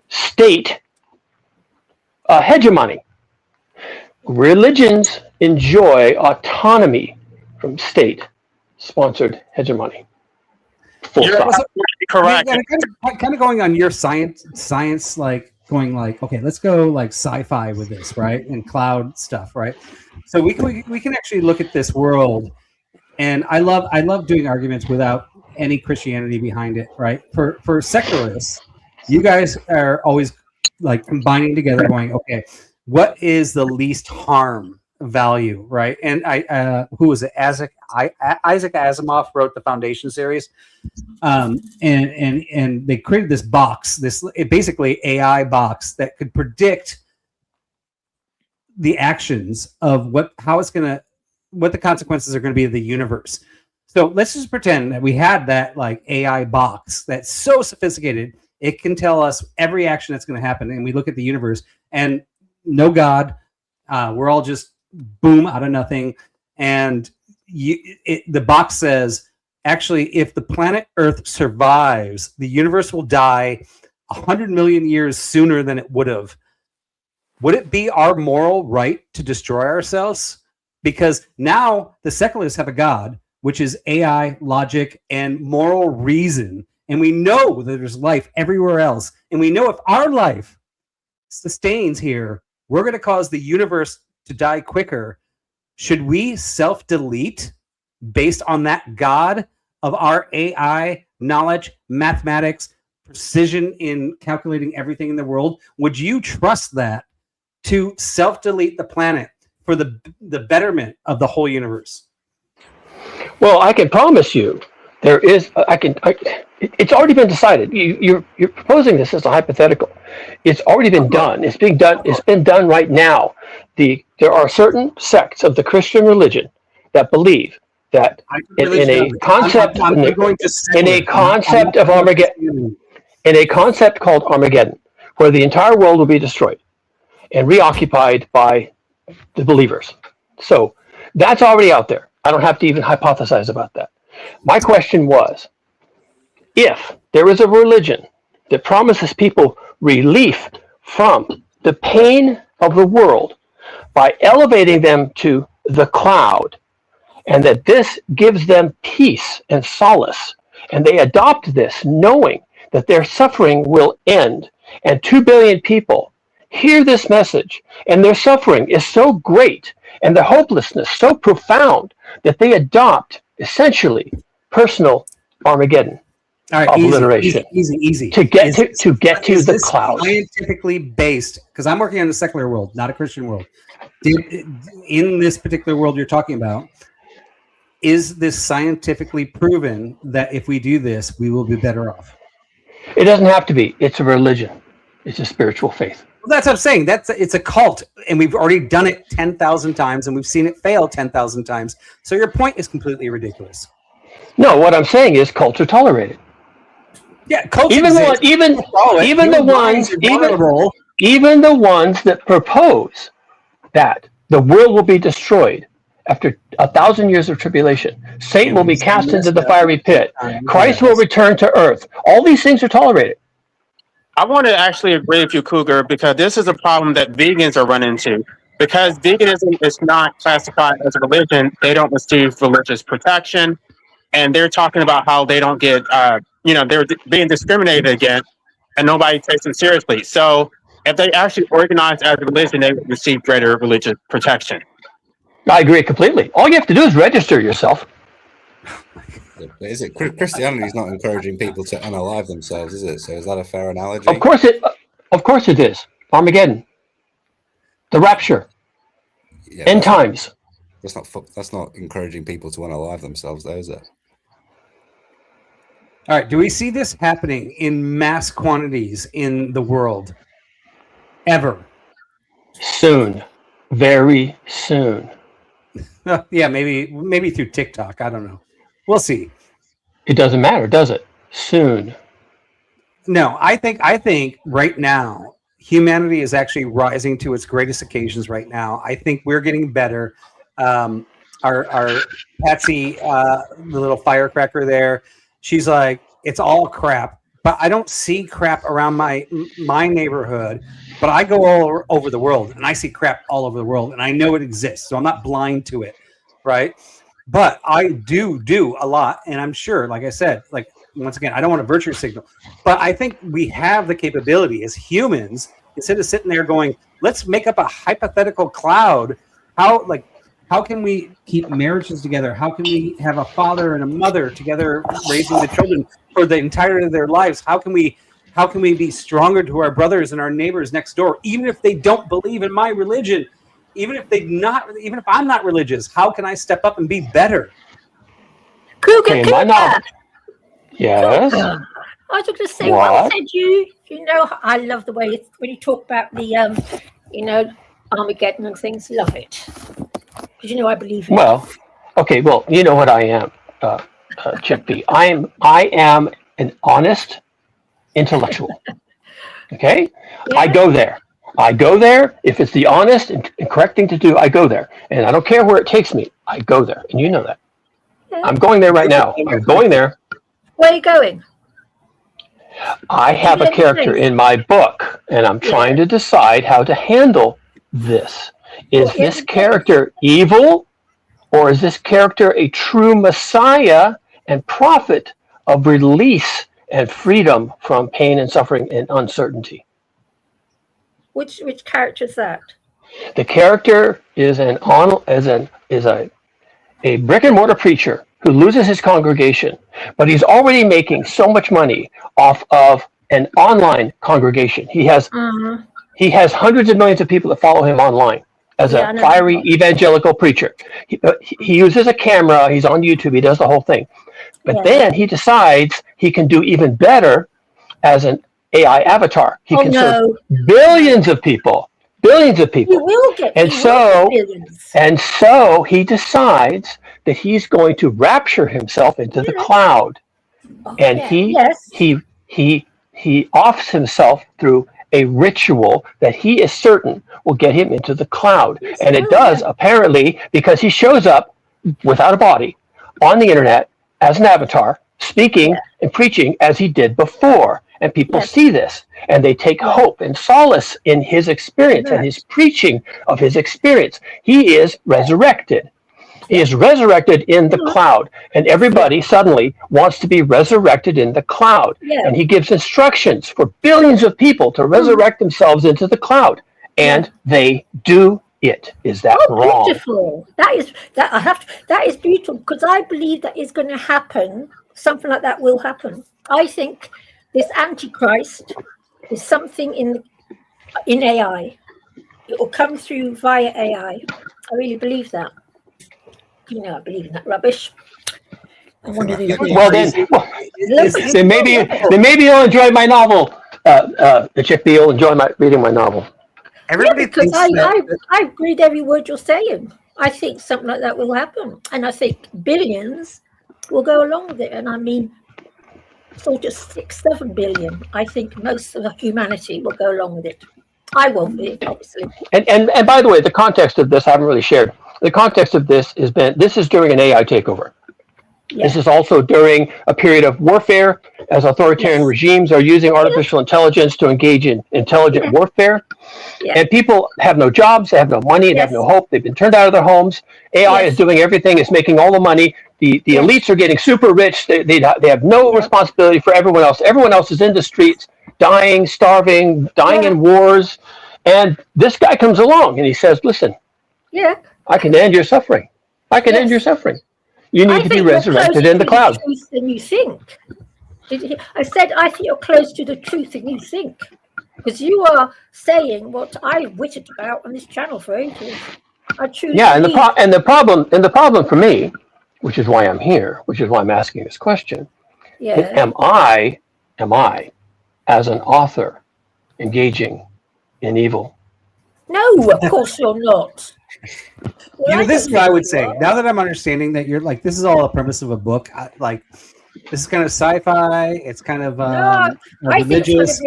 state hegemony? Religions enjoy autonomy from state-sponsored hegemony. Full stop. Correct. Kind of going on your science, like going like, okay, let's go like sci-fi with this, right? And cloud stuff, right? So we can actually look at this world, and I love doing arguments without any Christianity behind it, right? For secularists, you guys are always like combining together, going, okay, what is the least harm value, right? And who was it? Isaac Asimov wrote the Foundation series, and they created this box, basically AI box that could predict the actions of what the consequences are going to be of the universe. So let's just pretend that we had that like AI box that's so sophisticated it can tell us every action that's going to happen, and we look at the universe and no God, we're all just boom out of nothing, and the box says, actually, if the planet Earth survives, the universe will die 100 million years sooner than it would have. Would it be our moral right to destroy ourselves? Because now the secularists have a God, which is AI, logic, and moral reason. And we know that there's life everywhere else. And we know if our life sustains here, we're going to cause the universe to die quicker. Should we self-delete based on that God of our AI, knowledge, mathematics, precision in calculating everything in the world? Would you trust that to self-delete the planet for the betterment of the whole universe? Well, I can promise you, there is. It's already been decided. You're proposing this as a hypothetical. It's already been done. It's being done. It's been done right now. There are certain sects of the Christian religion that believe that in a concept of Armageddon, in a concept called Armageddon, where the entire world will be destroyed and reoccupied by the believers. So that's already out there. I don't have to even hypothesize about that. My question was, if there is a religion that promises people relief from the pain of the world by elevating them to the cloud, and that this gives them peace and solace, and they adopt this knowing that their suffering will end, and 2 billion people hear this message, and their suffering is so great, and their hopelessness so profound, that they adopt essentially personal Armageddon. All right, obliteration. Easy. To get to the clouds. Scientifically based, because I'm working on the secular world, not a Christian world. In this particular world you're talking about, is this scientifically proven that if we do this, we will be better off? It doesn't have to be. It's a religion. It's a spiritual faith. Well, that's what I'm saying. It's a cult, and we've already done it 10,000 times, and we've seen it fail 10,000 times. So your point is completely ridiculous. No, what I'm saying is cults are tolerated. Yeah, cults even exist. even the ones that propose that the world will be destroyed after 1,000 years of tribulation, Satan will be cast into the fiery pit, Christ will return to earth. All these things are tolerated. I want to actually agree with you, Cougar, because this is a problem that vegans are running into. Because veganism is not classified as a religion, they don't receive religious protection, and they're talking about how they don't get, they're being discriminated against, and nobody takes them seriously. So if they actually organize as a religion, they would receive greater religious protection. I agree completely. All you have to do is register yourself. But is it Christianity is not encouraging people to unalive themselves, is it? So is that a fair analogy? Of course it is. Armageddon, the rapture, end times. That's not encouraging people to unalive themselves, though, is it? All right. Do we see this happening in mass quantities in the world ever? Soon, very soon. Yeah, maybe through TikTok. I don't know. We'll see. It doesn't matter, does it? Soon. No, I think right now humanity is actually rising to its greatest occasions right now. I think we're getting better. Our Patsy, the little firecracker there, she's like, it's all crap, but I don't see crap around my neighborhood. But I go all over the world, and I see crap all over the world, and I know it exists, so I'm not blind to it, right? But I do a lot, and I'm sure, like I said, like once again, I don't want to virtue signal, but I think we have the capability as humans, instead of sitting there going, let's make up a hypothetical cloud. How can we keep marriages together? How can we have a father and a mother together raising the children for the entirety of their lives? How can we be stronger to our brothers and our neighbors next door, even if they don't believe in my religion? Even if I'm not religious, how can I step up and be better? Cougar, yes. I was going to say, What? well said you. You know, I love the way when you talk about the, Armageddon and things. Love it, because I believe it. Well, okay. Well, you know what I am, Chick B. I am an honest intellectual. Okay, yeah. I go there. If it's the honest and correct thing to do, I go there, and I don't care where it takes me. I go there, and you know that. Yeah. I'm going there right now. I'm going there. Where are you going? I have a character in my book, and I'm trying to decide how to handle this. Is this character evil, or is this character a true Messiah and prophet of release and freedom from pain and suffering and uncertainty? Which character is that? The character is a brick and mortar preacher who loses his congregation, but he's already making so much money off of an online congregation. He has hundreds of millions of people that follow him online as a fiery evangelical preacher. He uses a camera. He's on YouTube. He does the whole thing. But then he decides he can do even better as an AI avatar. He can serve billions of people. He will get and so he decides that he's going to rapture himself into the cloud. And he offs himself through a ritual that he is certain will get him into the cloud. And it does, apparently, because he shows up without a body on the internet as an avatar, speaking and preaching as he did before. And people see this, and they take hope and solace in his experience and his preaching of his experience. He is resurrected. He is resurrected in the cloud, and everybody suddenly wants to be resurrected in the cloud. And he gives instructions for billions of people to resurrect themselves into the cloud, and they do it. Is that wrong? Beautiful. That is beautiful, because I believe that is going to happen. Something like that will happen. I think this Antichrist is something in AI. It will come through via AI. I really believe that. You know, I believe in that rubbish. And one of these Well, then maybe you'll enjoy my novel. The chick B will enjoy reading my novel. Everybody because thinks I agree with every word you're saying. I think something like that will happen. And I think billions will go along with it. And I mean, sort of 6-7 billion. I think most of humanity will go along with it. I won't be, obviously. And by the way, the context of this I haven't really shared. The context of this is during an AI takeover. Yeah. This is also during a period of warfare, as authoritarian regimes are using artificial intelligence to engage in intelligent warfare. And people have no jobs, they have no money, they have no hope. They've been turned out of their homes. AI is doing everything, it's making all the money. The elites are getting super rich. They have no responsibility for everyone else. Everyone else is in the streets, dying, starving, dying in wars. And this guy comes along and he says, listen, I can end your suffering. I can end your suffering. You need to be resurrected in the cloud. Truth than you think. I said, I think you're close to the truth than you think. Because you are saying what I've witted about on this channel for ages. I truly and the problem for me, which is why I'm here, which is why I'm asking this question, am I, as an author, engaging in evil? No, of course you're not. This is what I would say. Now that I'm understanding that you're like, this is all a premise of a book. This is kind of sci-fi. It's kind of religious.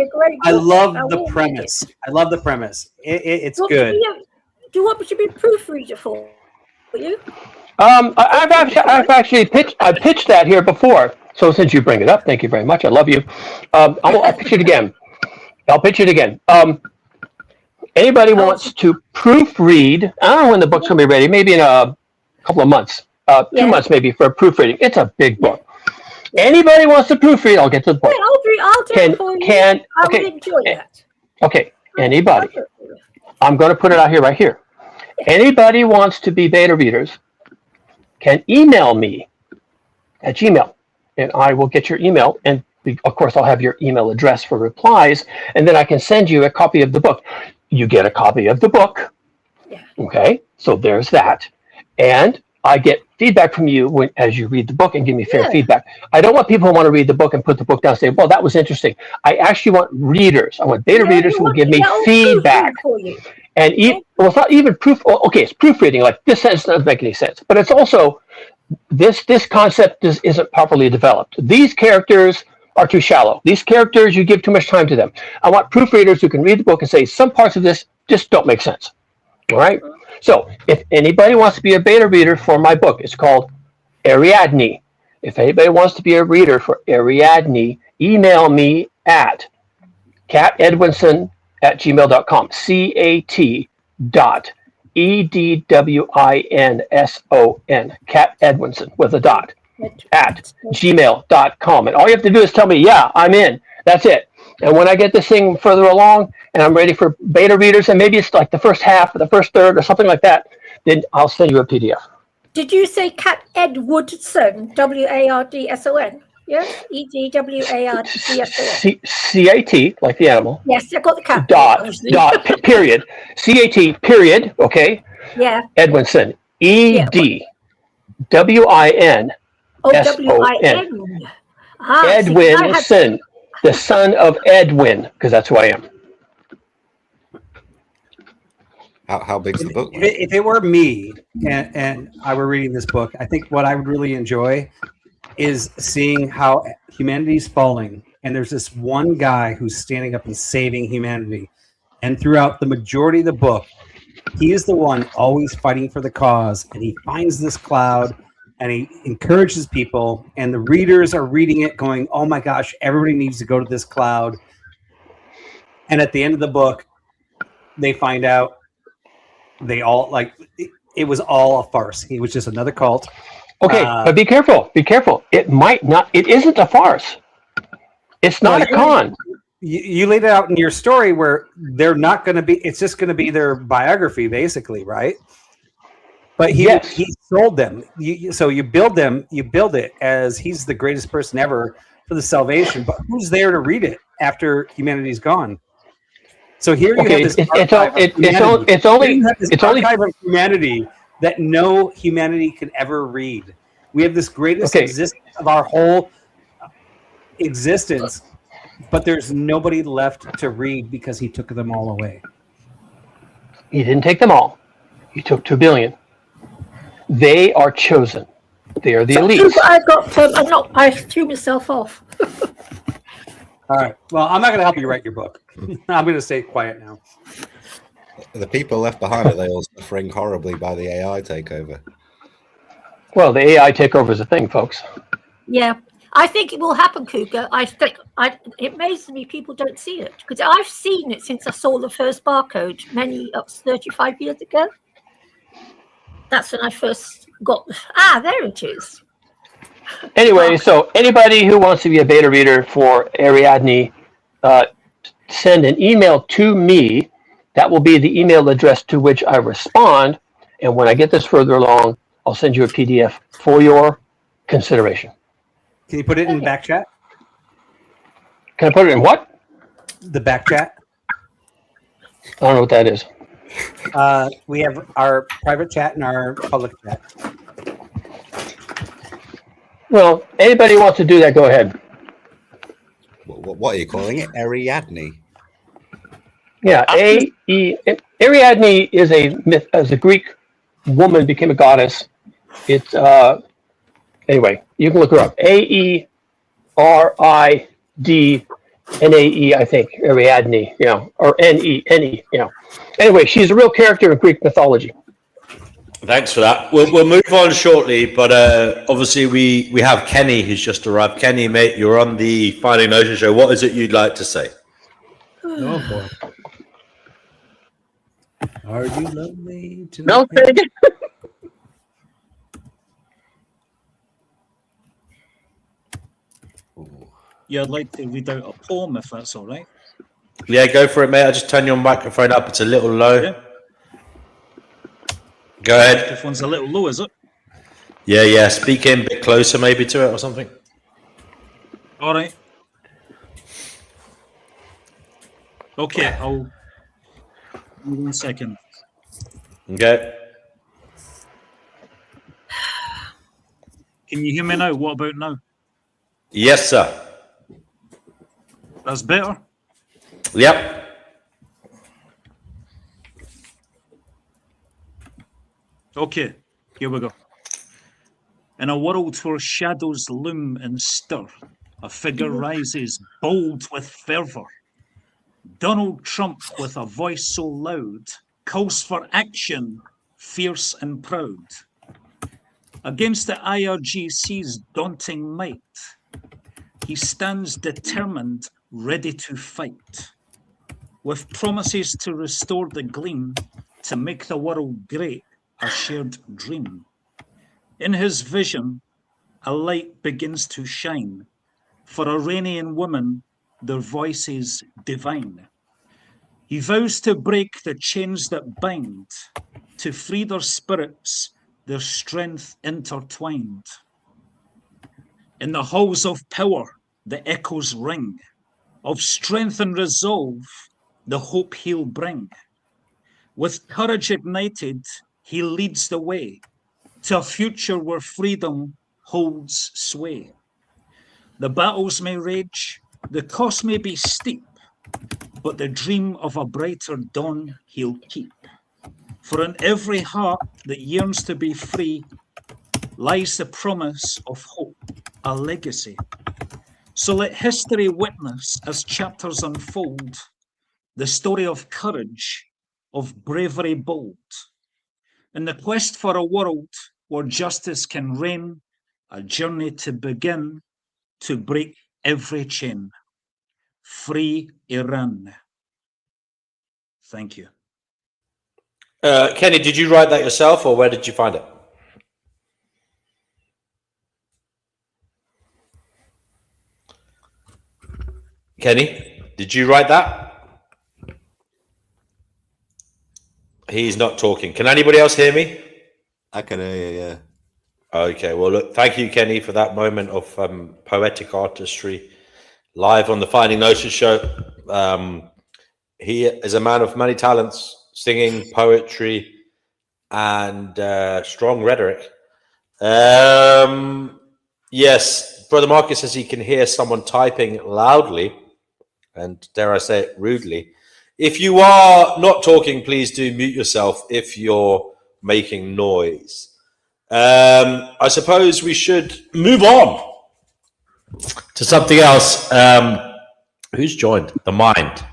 I love the premise. I love the premise. It's good. Do you want me to be a proofreader for you? I've actually pitched that here before. So since you bring it up, thank you very much. I love you. I'll pitch it again. Anybody wants to proofread? I don't know when the book's going to be ready. Maybe in a couple of months. 2 months maybe for proofreading. It's a big book. Anybody wants to proofread? I'll get to the book. I'll do it for you. I would enjoy that. Okay. Anybody? I'm going to put it out here right here. Anybody wants to be beta readers can email me at Gmail, and I will get your email. And of course, I'll have your email address for replies, and then I can send you a copy of the book. You get a copy of the book. Okay, so there's that. And I get feedback from you as you read the book and give me fair feedback. I don't want people who want to read the book and put the book down and say, well, that was interesting. I actually want readers. I want beta readers who will give me feedback. And it's not even proof. Okay, it's proofreading. Like this sentence doesn't make any sense. But it's also, this concept isn't properly developed. These characters are too shallow. These characters, you give too much time to them. I want proofreaders who can read the book and say, some parts of this just don't make sense. All right? So if anybody wants to be a beta reader for my book, it's called Ariadne. If anybody wants to be a reader for Ariadne, email me at catedwinson@gmail.com. CAT.EDWINSON. Cat Edwinson with a dot at gmail.com. And all you have to do is tell me, yeah, I'm in. That's it. And when I get this thing further along and I'm ready for beta readers, and maybe it's like the first half or the first third or something like that, then I'll send you a PDF. Did you say Cat Edwardson? WARDSON? Yes? EDWARDSON. CAT, like the animal. Yes, I got the cat. Dot, period. CAT, period. Okay. Yeah. Edwinson. EDWINSON. Edwinson. The son of Edwin, because that's who I am. How big's the book? If it were me and I were reading this book, I think what I would really enjoy is seeing how humanity's falling. And there's this one guy who's standing up and saving humanity. And throughout the majority of the book, he is the one always fighting for the cause. And he finds this cloud and he encourages people, and the readers are reading it going, oh my gosh, everybody needs to go to this cloud. And at the end of the book, they find out they all, like, it was all a farce. He was just another cult. Okay, but be careful. Be careful. It might not, it isn't a farce. It's not a con. You laid it out in your story where they're not going to be, it's just going to be their biography, basically, right? But he sold them. So you build it as he's the greatest person ever for the salvation. But who's there to read it after humanity's gone? So here you have this archive of humanity of humanity that no humanity could ever read. We have this greatest Okay. existence of our whole existence, but there's nobody left to read because he took them all away. He didn't take them all. He took 2 billion. They are chosen. They are the elites. I got. I threw myself off. All right. Well, I'm not going to help you write your book. I'm going to stay quiet now. The people left behind are they all suffering horribly by the AI takeover? Well, the AI takeover is a thing, folks. Yeah, I think it will happen, Cougar. I think it amazes me people don't see it because I've seen it since I saw the first barcode 35 years ago. That's when I first got. There it is. Anyway, so anybody who wants to be a beta reader for Ariadne, send an email to me. That will be the email address to which I respond. And when I get this further along, I'll send you a PDF for your consideration. Can you put it in back chat? Can I put it in what? The back chat. I don't know what that is. We have our private chat and our public chat. Well, anybody who wants to do that, go ahead. What are you calling it? Ariadne? Yeah, Ariadne is a myth. As a Greek woman became a goddess. It's anyway. You can look her up. Aeridnae, I think. Ariadne, or Nene, Anyway, she's a real character in Greek mythology. Thanks for that. We'll move on shortly, but obviously we have Kenny who's just arrived. Kenny, mate, you're on the Finding Gnosis show. What is it you'd like to say? Oh boy. Are you lonely tonight? No, say again. Yeah, I'd like to read out a poem if that's all right. Yeah, go for it, mate. I'll just turn your microphone up. It's a little low. Yeah. Go ahead. This one's a little low, is it? Yeah. Speak in a bit closer maybe to it or something. All right. Okay, I'll... 1 second. Okay. Can you hear me now? What about now? Yes, sir. That's better? Yep. Okay, here we go. In a world where shadows loom and stir, a figure rises bold with fervour. Donald Trump, with a voice so loud, calls for action, fierce and proud. Against the IRGC's daunting might, he stands determined, ready to fight. With promises to restore the gleam, to make the world great, a shared dream. In his vision, a light begins to shine. For Iranian women, their voices divine. He vows to break the chains that bind, to free their spirits, their strength intertwined. In the halls of power, the echoes ring, of strength and resolve, the hope he'll bring. With courage ignited, he leads the way to a future where freedom holds sway. The battles may rage, the cost may be steep, but the dream of a brighter dawn he'll keep. For in every heart that yearns to be free lies the promise of hope, a legacy. So let history witness as chapters unfold the story of courage, of bravery bold. In the quest for a world where justice can reign, a journey to begin to break every chain. Free Iran. Thank you. Kenny, did you write that yourself or where did you find it? Kenny, did you write that? He's not talking. Can anybody else hear me? I can hear you, yeah. Okay, well, look, thank you, Kenny, for that moment of poetic artistry live on the Finding Gnosis show. He is a man of many talents, singing, poetry, and strong rhetoric. Yes, Brother Marcus says he can hear someone typing loudly, and dare I say it, rudely. If you are not talking, please do mute yourself if you're making noise. I suppose we should move on to something else. Who's joined? The Mind.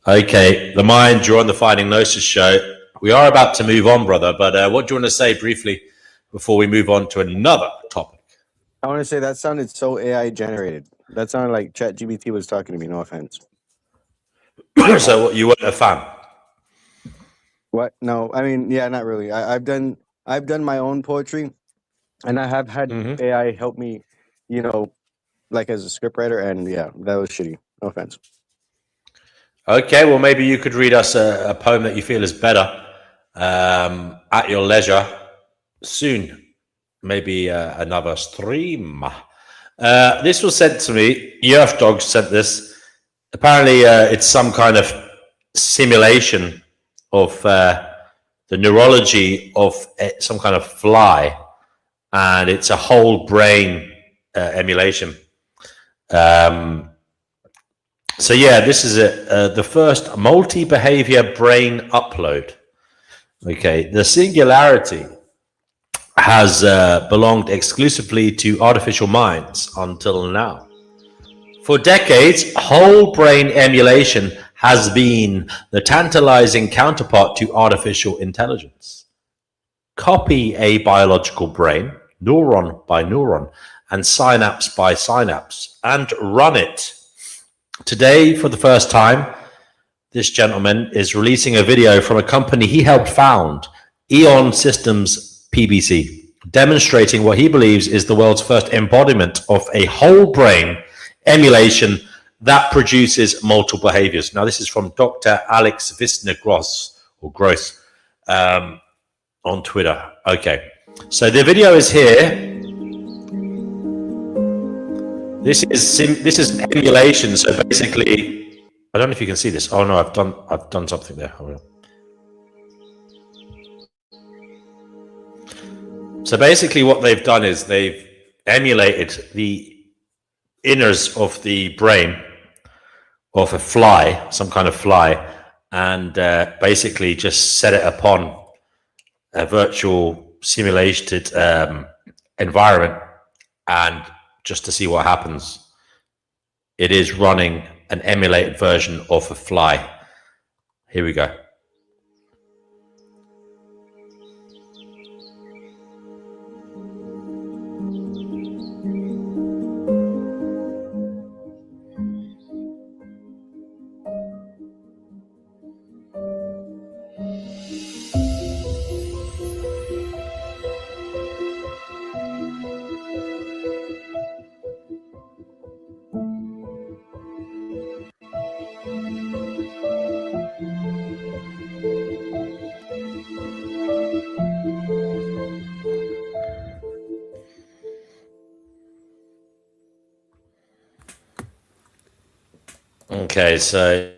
Okay, The Mind, you're on the Finding Gnosis show. We are about to move on, brother, but what do you want to say briefly before we move on to another topic? I want to say that sounded so AI generated. That sounded like ChatGPT was talking to me, no offense. So you weren't a fan? What? No, I mean, yeah, not really. I've done my own poetry, and I have had AI help me, you know, like as a scriptwriter, and yeah, that was shitty. No offense. Okay, well, maybe you could read us a poem that you feel is better at your leisure soon. Maybe another stream. This was sent to me. Yerf Dog sent this. Apparently, it's some kind of simulation of the neurology of some kind of fly, and it's a whole brain emulation. So yeah, this is the first multi-behavior brain upload. Okay, the singularity has belonged exclusively to artificial minds until now. For decades, whole brain emulation has been the tantalizing counterpart to artificial intelligence. Copy a biological brain, neuron by neuron, and synapse by synapse, and run it. Today, for the first time, this gentleman is releasing a video from a company he helped found, Eon Systems PBC, demonstrating what he believes is the world's first embodiment of a whole brain emulation that produces multiple behaviors. Now, this is from Dr. Alex Visner-Gross, or Gross, on Twitter. Okay, so the video is here. This is an emulation. So basically, I don't know if you can see this. Oh no, I've done something there. So basically, what they've done is they've emulated the inners of the brain of a fly, some kind of fly, and basically just set it upon a virtual simulated environment, and just to see what happens. It is running an emulated version of a fly. Here we go. Okay, so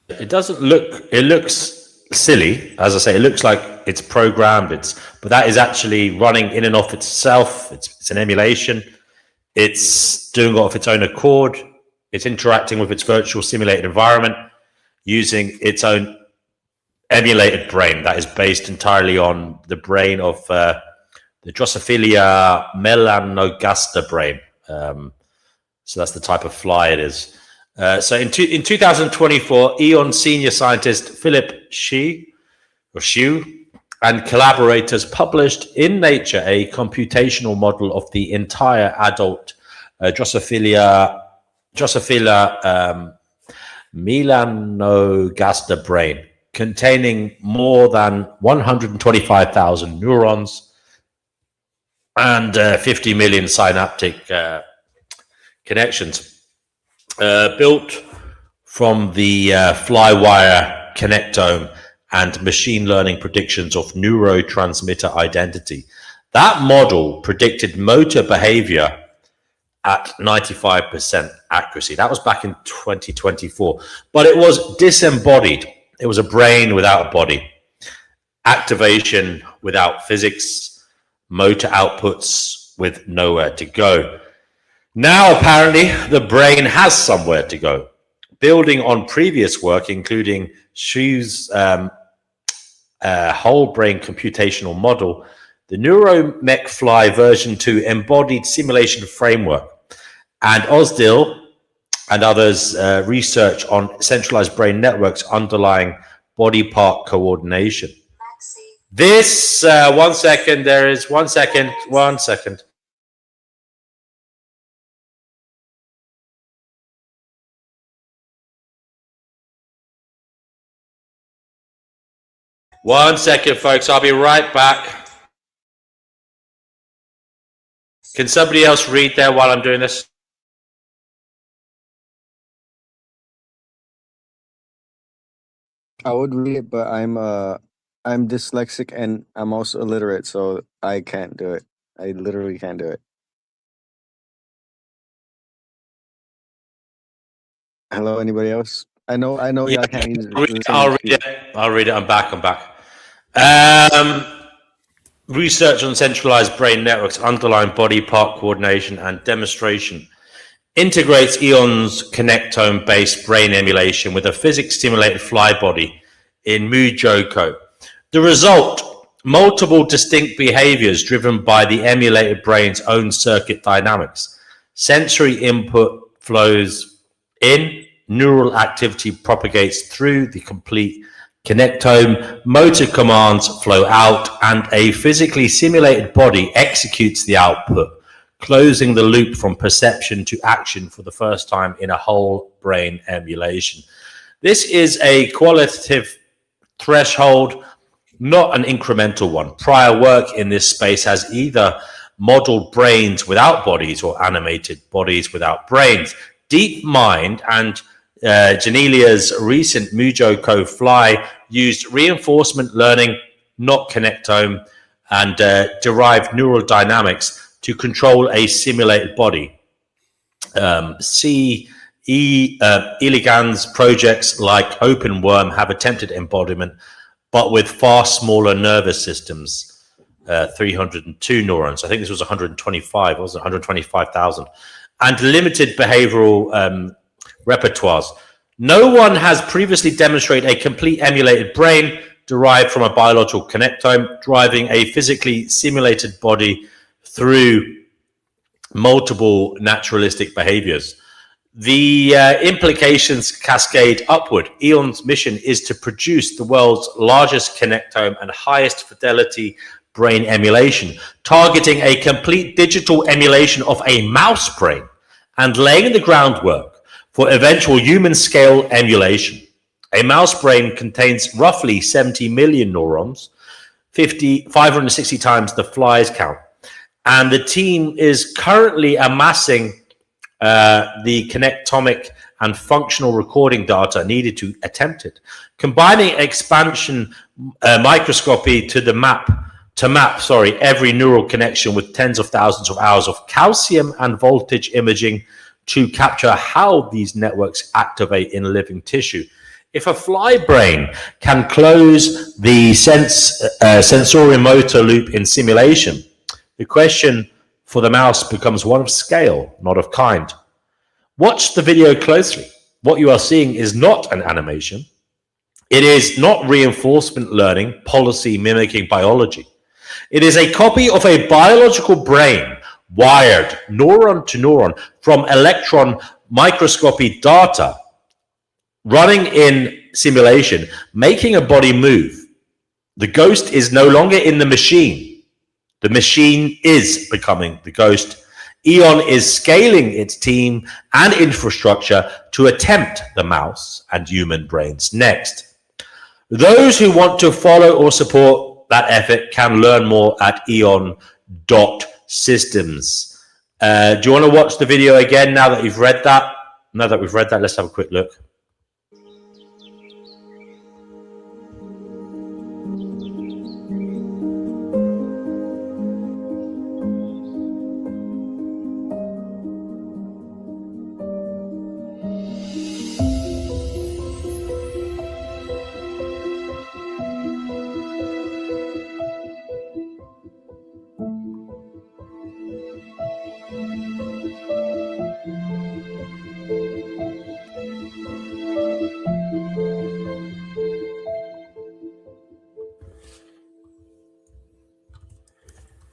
it doesn't look, it looks silly. As I say, it looks like it's programmed, but that is actually running in and of itself. It's an emulation. It's doing it of its own accord. It's interacting with its virtual simulated environment using its own emulated brain that is based entirely on the brain of the Drosophila melanogaster brain. So that's the type of fly it is. So in 2024, Eon senior scientist Philip Xu and collaborators published in Nature a computational model of the entire adult Drosophila melanogaster brain, containing more than 125,000 neurons and 50 million synaptic connections. Built from the Flywire connectome and machine learning predictions of neurotransmitter identity. That model predicted motor behavior at 95% accuracy. That was back in 2024, but it was disembodied. It was a brain without a body. activation without physics, motor outputs with nowhere to go. Now, apparently, the brain has somewhere to go. Building on previous work, including Shu's whole brain computational model, the NeuroMechFly version 2 embodied simulation framework, and Osdil and others research on centralized brain networks underlying body part coordination. This, one second, there is 1 second, 1 second. One second, folks. I'll be right back. Can somebody else read there while I'm doing this? I would read it, but I'm dyslexic and I'm also illiterate, so I can't do it. I literally can't do it. Hello, anybody else? I know y'all can't use it. I'll read it. I'm back. Research on centralized brain networks, underlying body part coordination and demonstration integrates Eon's connectome-based brain emulation with a physics-stimulated fly body in MuJoCo. The result, multiple distinct behaviors driven by the emulated brain's own circuit dynamics. Sensory input flows in, neural activity propagates through the complete connectome, motor commands flow out, and a physically simulated body executes the output, closing the loop from perception to action for the first time in a whole brain emulation. This is a qualitative threshold, not an incremental one. Prior work in this space has either modeled brains without bodies or animated bodies without brains. DeepMind and Janelia's recent MuJoCo Fly used reinforcement learning, not connectome, and derived neural dynamics to control a simulated body. Elegans projects like OpenWorm have attempted embodiment, but with far smaller nervous systems, 302 neurons. I think this was 125, it was 125,000, and limited behavioral repertoires. No one has previously demonstrated a complete emulated brain derived from a biological connectome, driving a physically simulated body through multiple naturalistic behaviors. The implications cascade upward. Eon's mission is to produce the world's largest connectome and highest fidelity brain emulation, targeting a complete digital emulation of a mouse brain and laying the groundwork for eventual human scale emulation. A mouse brain contains roughly 70 million neurons, 560 times the fly's count. And the team is currently amassing the connectomic and functional recording data needed to attempt it, combining expansion microscopy to map every neural connection with tens of thousands of hours of calcium and voltage imaging to capture how these networks activate in living tissue. If a fly brain can close the sensorimotor loop in simulation, the question for the mouse becomes one of scale, not of kind. Watch the video closely. What you are seeing is not an animation. It is not reinforcement learning, policy mimicking biology. It is a copy of a biological brain wired neuron to neuron from electron microscopy data running in simulation, making a body move. The ghost is no longer in the machine. The machine is becoming the ghost. Eon is scaling its team and infrastructure to attempt the mouse and human brains next. Those who want to follow or support that effort can learn more at eon.systems. Do you want to watch the video again now that you've read that? Now that we've read that, let's have a quick look.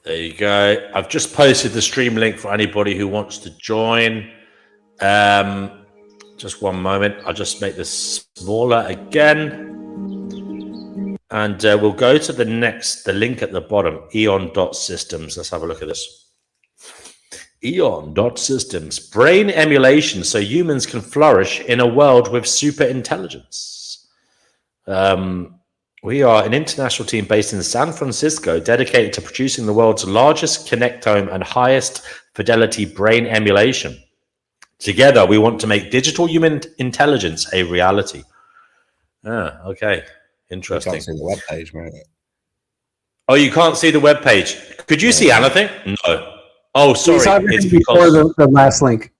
There you go. I've just posted the stream link for anybody who wants to join. Just one moment. I'll just make this smaller again. And we'll go to the link at the bottom, eon.systems. Let's have a look at this. Eon.systems, brain emulation so humans can flourish in a world with super intelligence. We are an international team based in San Francisco dedicated to producing the world's largest connectome and highest fidelity brain emulation. Together, we want to make digital human intelligence a reality. Ah, okay. Interesting. You can't see the web page, right? Oh, you can't see the web page. Could you see anything? No. Oh, sorry. It's before the last link.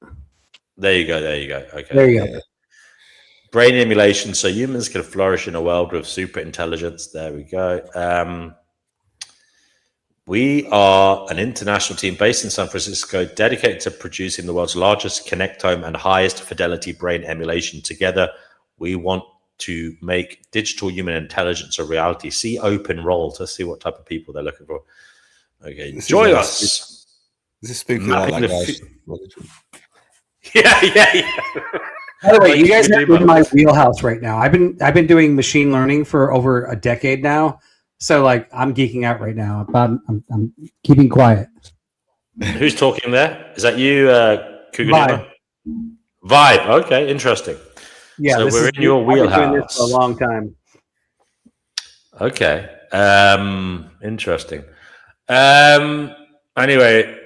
There you go. There you go. Okay. There you go. Brain emulation so humans can flourish in a world with super intelligence. There we go. We are an international team based in San Francisco dedicated to producing the world's largest connectome and highest fidelity brain emulation. Together, we want to make digital human intelligence a reality. See open roles. Let's see what type of people they're looking for. Okay, join us. This is spooky like that, guys. Yeah. By the way, you guys are in my wheelhouse right now. I've been doing machine learning for over a decade now, so like I'm geeking out right now. I'm keeping quiet. Who's talking there? Is that you, Kuganuma? Vibe. Okay, interesting. Yeah, so we're in your wheelhouse. I've been doing this for a long time. Okay. Interesting. Anyway,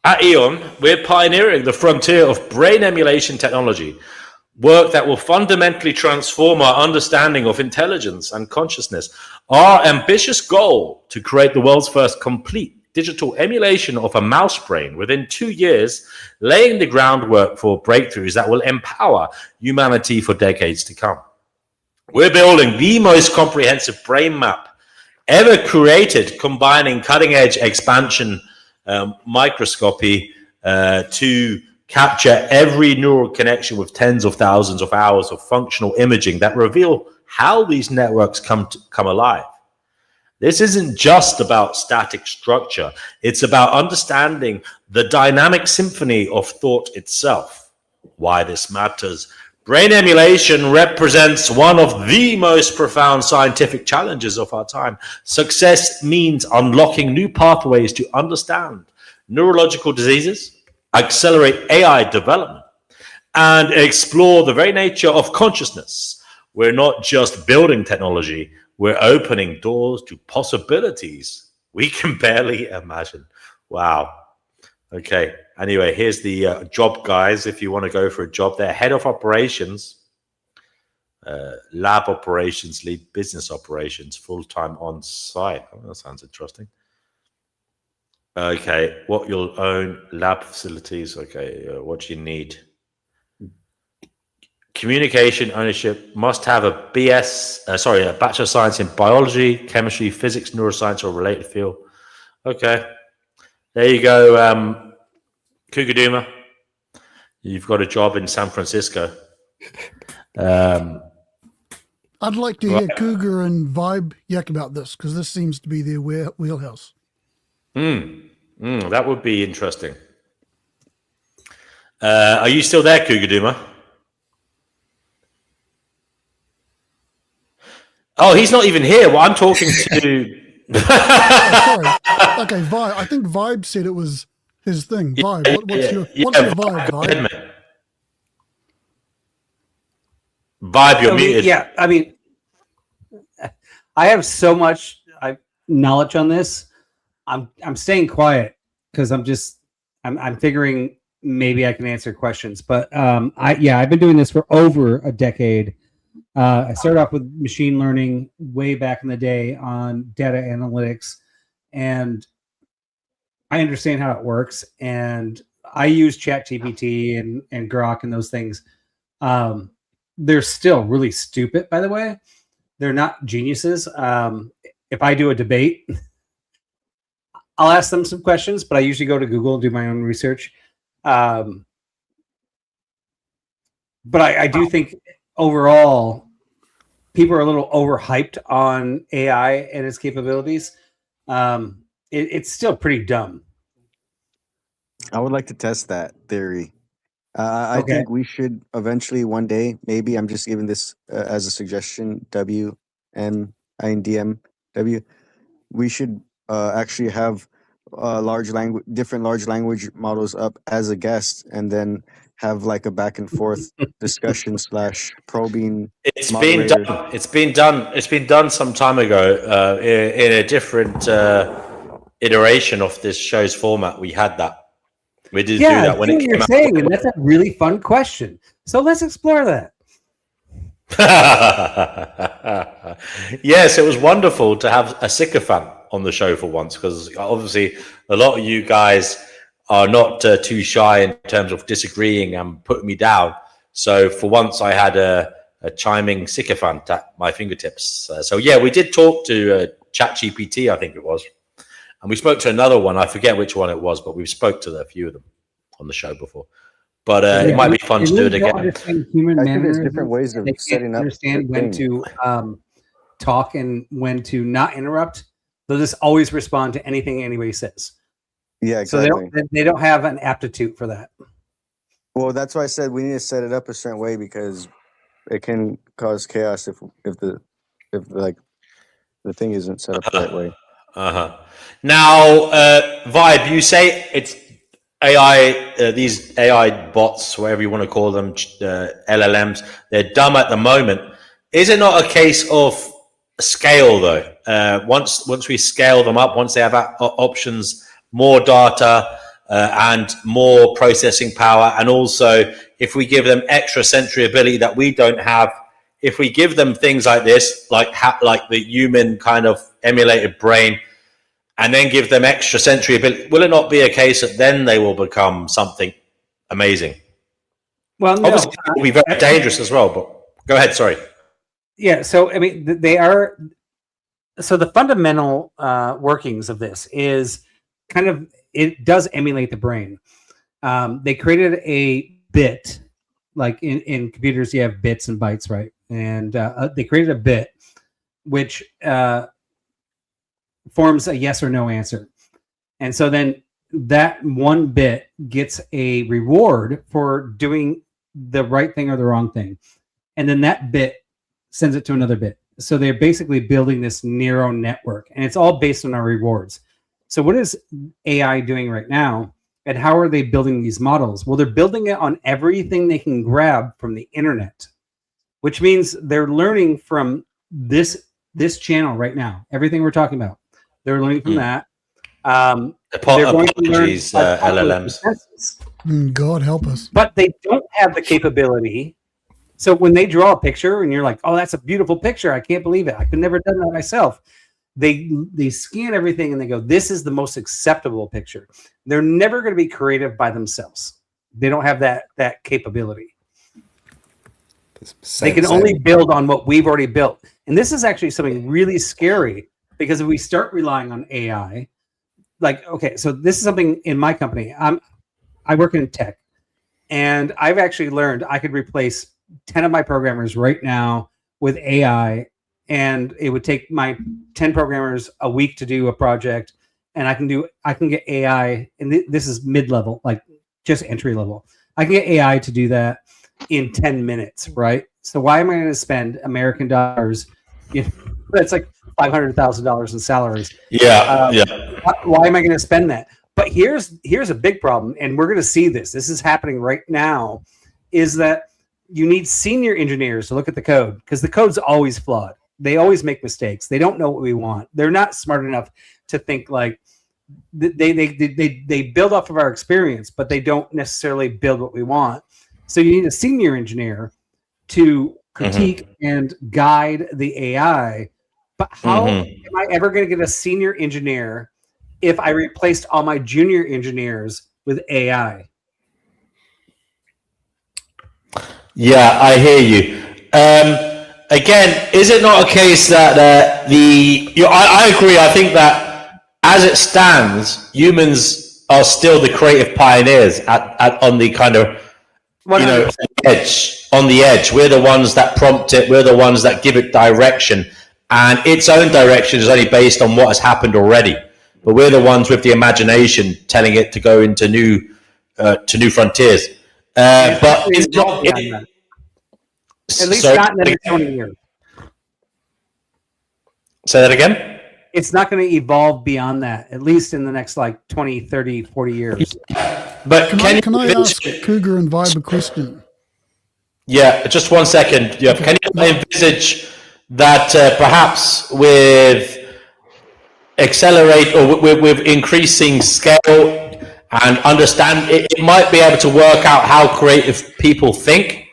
at Eon, we're pioneering the frontier of brain emulation technology, work that will fundamentally transform our understanding of intelligence and consciousness. Our ambitious goal to create the world's first complete digital emulation of a mouse brain within 2 years, laying the groundwork for breakthroughs that will empower humanity for decades to come. We're building the most comprehensive brain map ever created, combining cutting-edge expansion microscopy to capture every neural connection with tens of thousands of hours of functional imaging that reveal how these networks come alive. This isn't just about static structure. It's about understanding the dynamic symphony of thought itself. Why this matters. Brain emulation represents one of the most profound scientific challenges of our time. Success means unlocking new pathways to understand neurological diseases, accelerate AI development, and explore the very nature of consciousness. We're not just building technology, we're opening doors to possibilities we can barely imagine. Wow. Okay. Anyway, here's the job guys. If you want to go for a job there, head of operations, lab operations, lead business operations, full-time on site. Oh, that sounds interesting. Okay. What you'll own, lab facilities. Okay. What do you need? Communication ownership, must have a a Bachelor of Science in biology, chemistry, physics, neuroscience, or related field. Okay. There you go, Kugaduma. You've got a job in San Francisco. I'd like to hear Cougar and Vibe yak about this, because this seems to be their wheelhouse. That would be interesting. Are you still there, Kugaduma? Oh, he's not even here. Well, I'm talking to. Sorry. Okay, Vibe. I think Vibe said it was his thing. Vibe. What's your vibe, Vibe? Vibe, you're muted. Yeah, I mean, I have so much knowledge on this. I'm staying quiet because I'm figuring maybe I can answer questions. But I've been doing this for over a decade. I started off with machine learning way back in the day on data analytics, and I understand how it works. And I use ChatGPT and Grok and those things. They're still really stupid, by the way. They're not geniuses. If I do a debate, I'll ask them some questions, but I usually go to Google and do my own research. But I do think overall, people are a little overhyped on AI and its capabilities. it's still pretty dumb. I would like to test that theory. I Okay. think we should eventually one day, maybe I'm just giving this as a suggestion, WMINDMW, we should actually have different large language models up as a guest, and then have like a back and forth discussion / probing. It's been done. It's been done. It's been done some time ago in a different iteration of this show's format. We had that. We did do that when it came you're out. saying, and that's a really fun question. So let's explore that. Yes, it was wonderful to have a sycophant on the show for once, because obviously a lot of you guys are not too shy in terms of disagreeing and putting me down. So for once, I had a chiming sycophant at my fingertips. So yeah, we did talk to ChatGPT, I think it was. And we spoke to another one. I forget which one it was, but we spoke to a few of them on the show before. But it might be fun to do it again. Human I think there's manners. different ways of They can't setting up. understand the when thing. to talk and when to not interrupt. They'll just always respond to anything anybody says. Yeah, So exactly. they don't have an aptitude for that. Well, that's why I said we need to set it up a certain way, because it can cause chaos if the thing isn't set up the right way. Now, Vibe, you say it's AI, these AI bots, whatever you want to call them, LLMs, they're dumb at the moment. Is it not a case of scale, though? Once we scale them up, once they have options, more data, and more processing power, and also if we give them extra sensory ability that we don't have, if we give them things like this, like the human kind of emulated brain, and then give them extra sensory ability, will it not be a case that then they will become something amazing? Well, no, obviously it will be very dangerous as well, but go ahead, sorry. Yeah, so I mean, they are. So the fundamental workings of this is kind of, it does emulate the brain. They created a bit, like in computers, you have bits and bytes, right? And they created a bit which forms a yes or no answer. And so then that one bit gets a reward for doing the right thing or the wrong thing. And then that bit sends it to another bit. So they're basically building this neural network, and it's all based on our rewards. So what is AI doing right now, and how are they building these models? Well, they're building it on everything they can grab from the internet, which means they're learning from this channel right now. Everything we're talking about, they're learning from that. They're going to learn LLMs. God help us. But they don't have the capability. So when they draw a picture and you're like, oh, that's a beautiful picture, I can't believe it, I could never have done that myself. They scan everything and they go, this is the most acceptable picture. They're never going to be creative by themselves. They don't have that capability. They can only build on what we've already built. And this is actually something really scary, because if we start relying on AI, like, okay, so this is something in my company. I work in tech, and I've actually learned I could replace 10 of my programmers right now with AI, and it would take my 10 programmers a week to do a project, and I can get AI, and this is mid-level, like just entry level. I can get AI to do that in 10 minutes, right? So why am I going to spend American dollars? That's like $500,000 in salaries. Yeah. Why am I going to spend that? But here's a big problem, and we're going to see this. This is happening right now, is that you need senior engineers to look at the code, because the code's always flawed. They always make mistakes. They don't know what we want. They're not smart enough to think like they build off of our experience, but they don't necessarily build what we want. So you need a senior engineer to critique and guide the AI. But how am I ever going to get a senior engineer if I replaced all my junior engineers with AI? Yeah, I hear you. Again, is it not a case that I agree. I think that as it stands, humans are still the creative pioneers on the kind of, edge. On the edge, we're the ones that prompt it. We're the ones that give it direction, and its own direction is only based on what has happened already. but we're the ones with the imagination telling it to go into new frontiers. But it's not. At least not in the next 20 years. Say that again? It's not going to evolve beyond that, at least in the next like 20, 30, 40 years. But can I ask Cougar and Vibe a question? Yeah, just 1 second. Yeah, can you envisage that perhaps with accelerate or with increasing scale and understand, it might be able to work out how creative people think,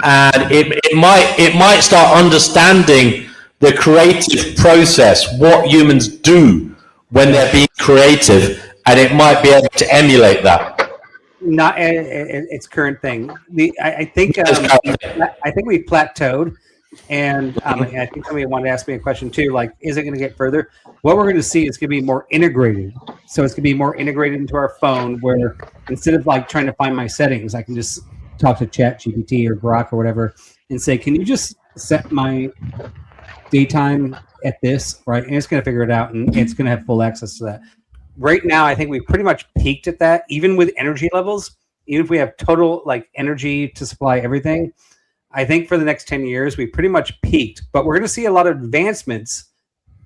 and it might start understanding the creative process, what humans do when they're being creative, and it might be able to emulate that. Not its current thing. I think we've plateaued, and I think somebody wanted to ask me a question too. Like, is it going to get further? What we're going to see is going to be more integrated. So it's going to be more integrated into our phone, where instead of like trying to find my settings, I can just talk to ChatGPT or Grok or whatever and say, "Can you just set my daytime at this?" Right, and it's going to figure it out, and it's going to have full access to that. Right now, I think we've pretty much peaked at that, even with energy levels. Even if we have total like energy to supply everything, I think for the next 10 years, we pretty much peaked. But we're going to see a lot of advancements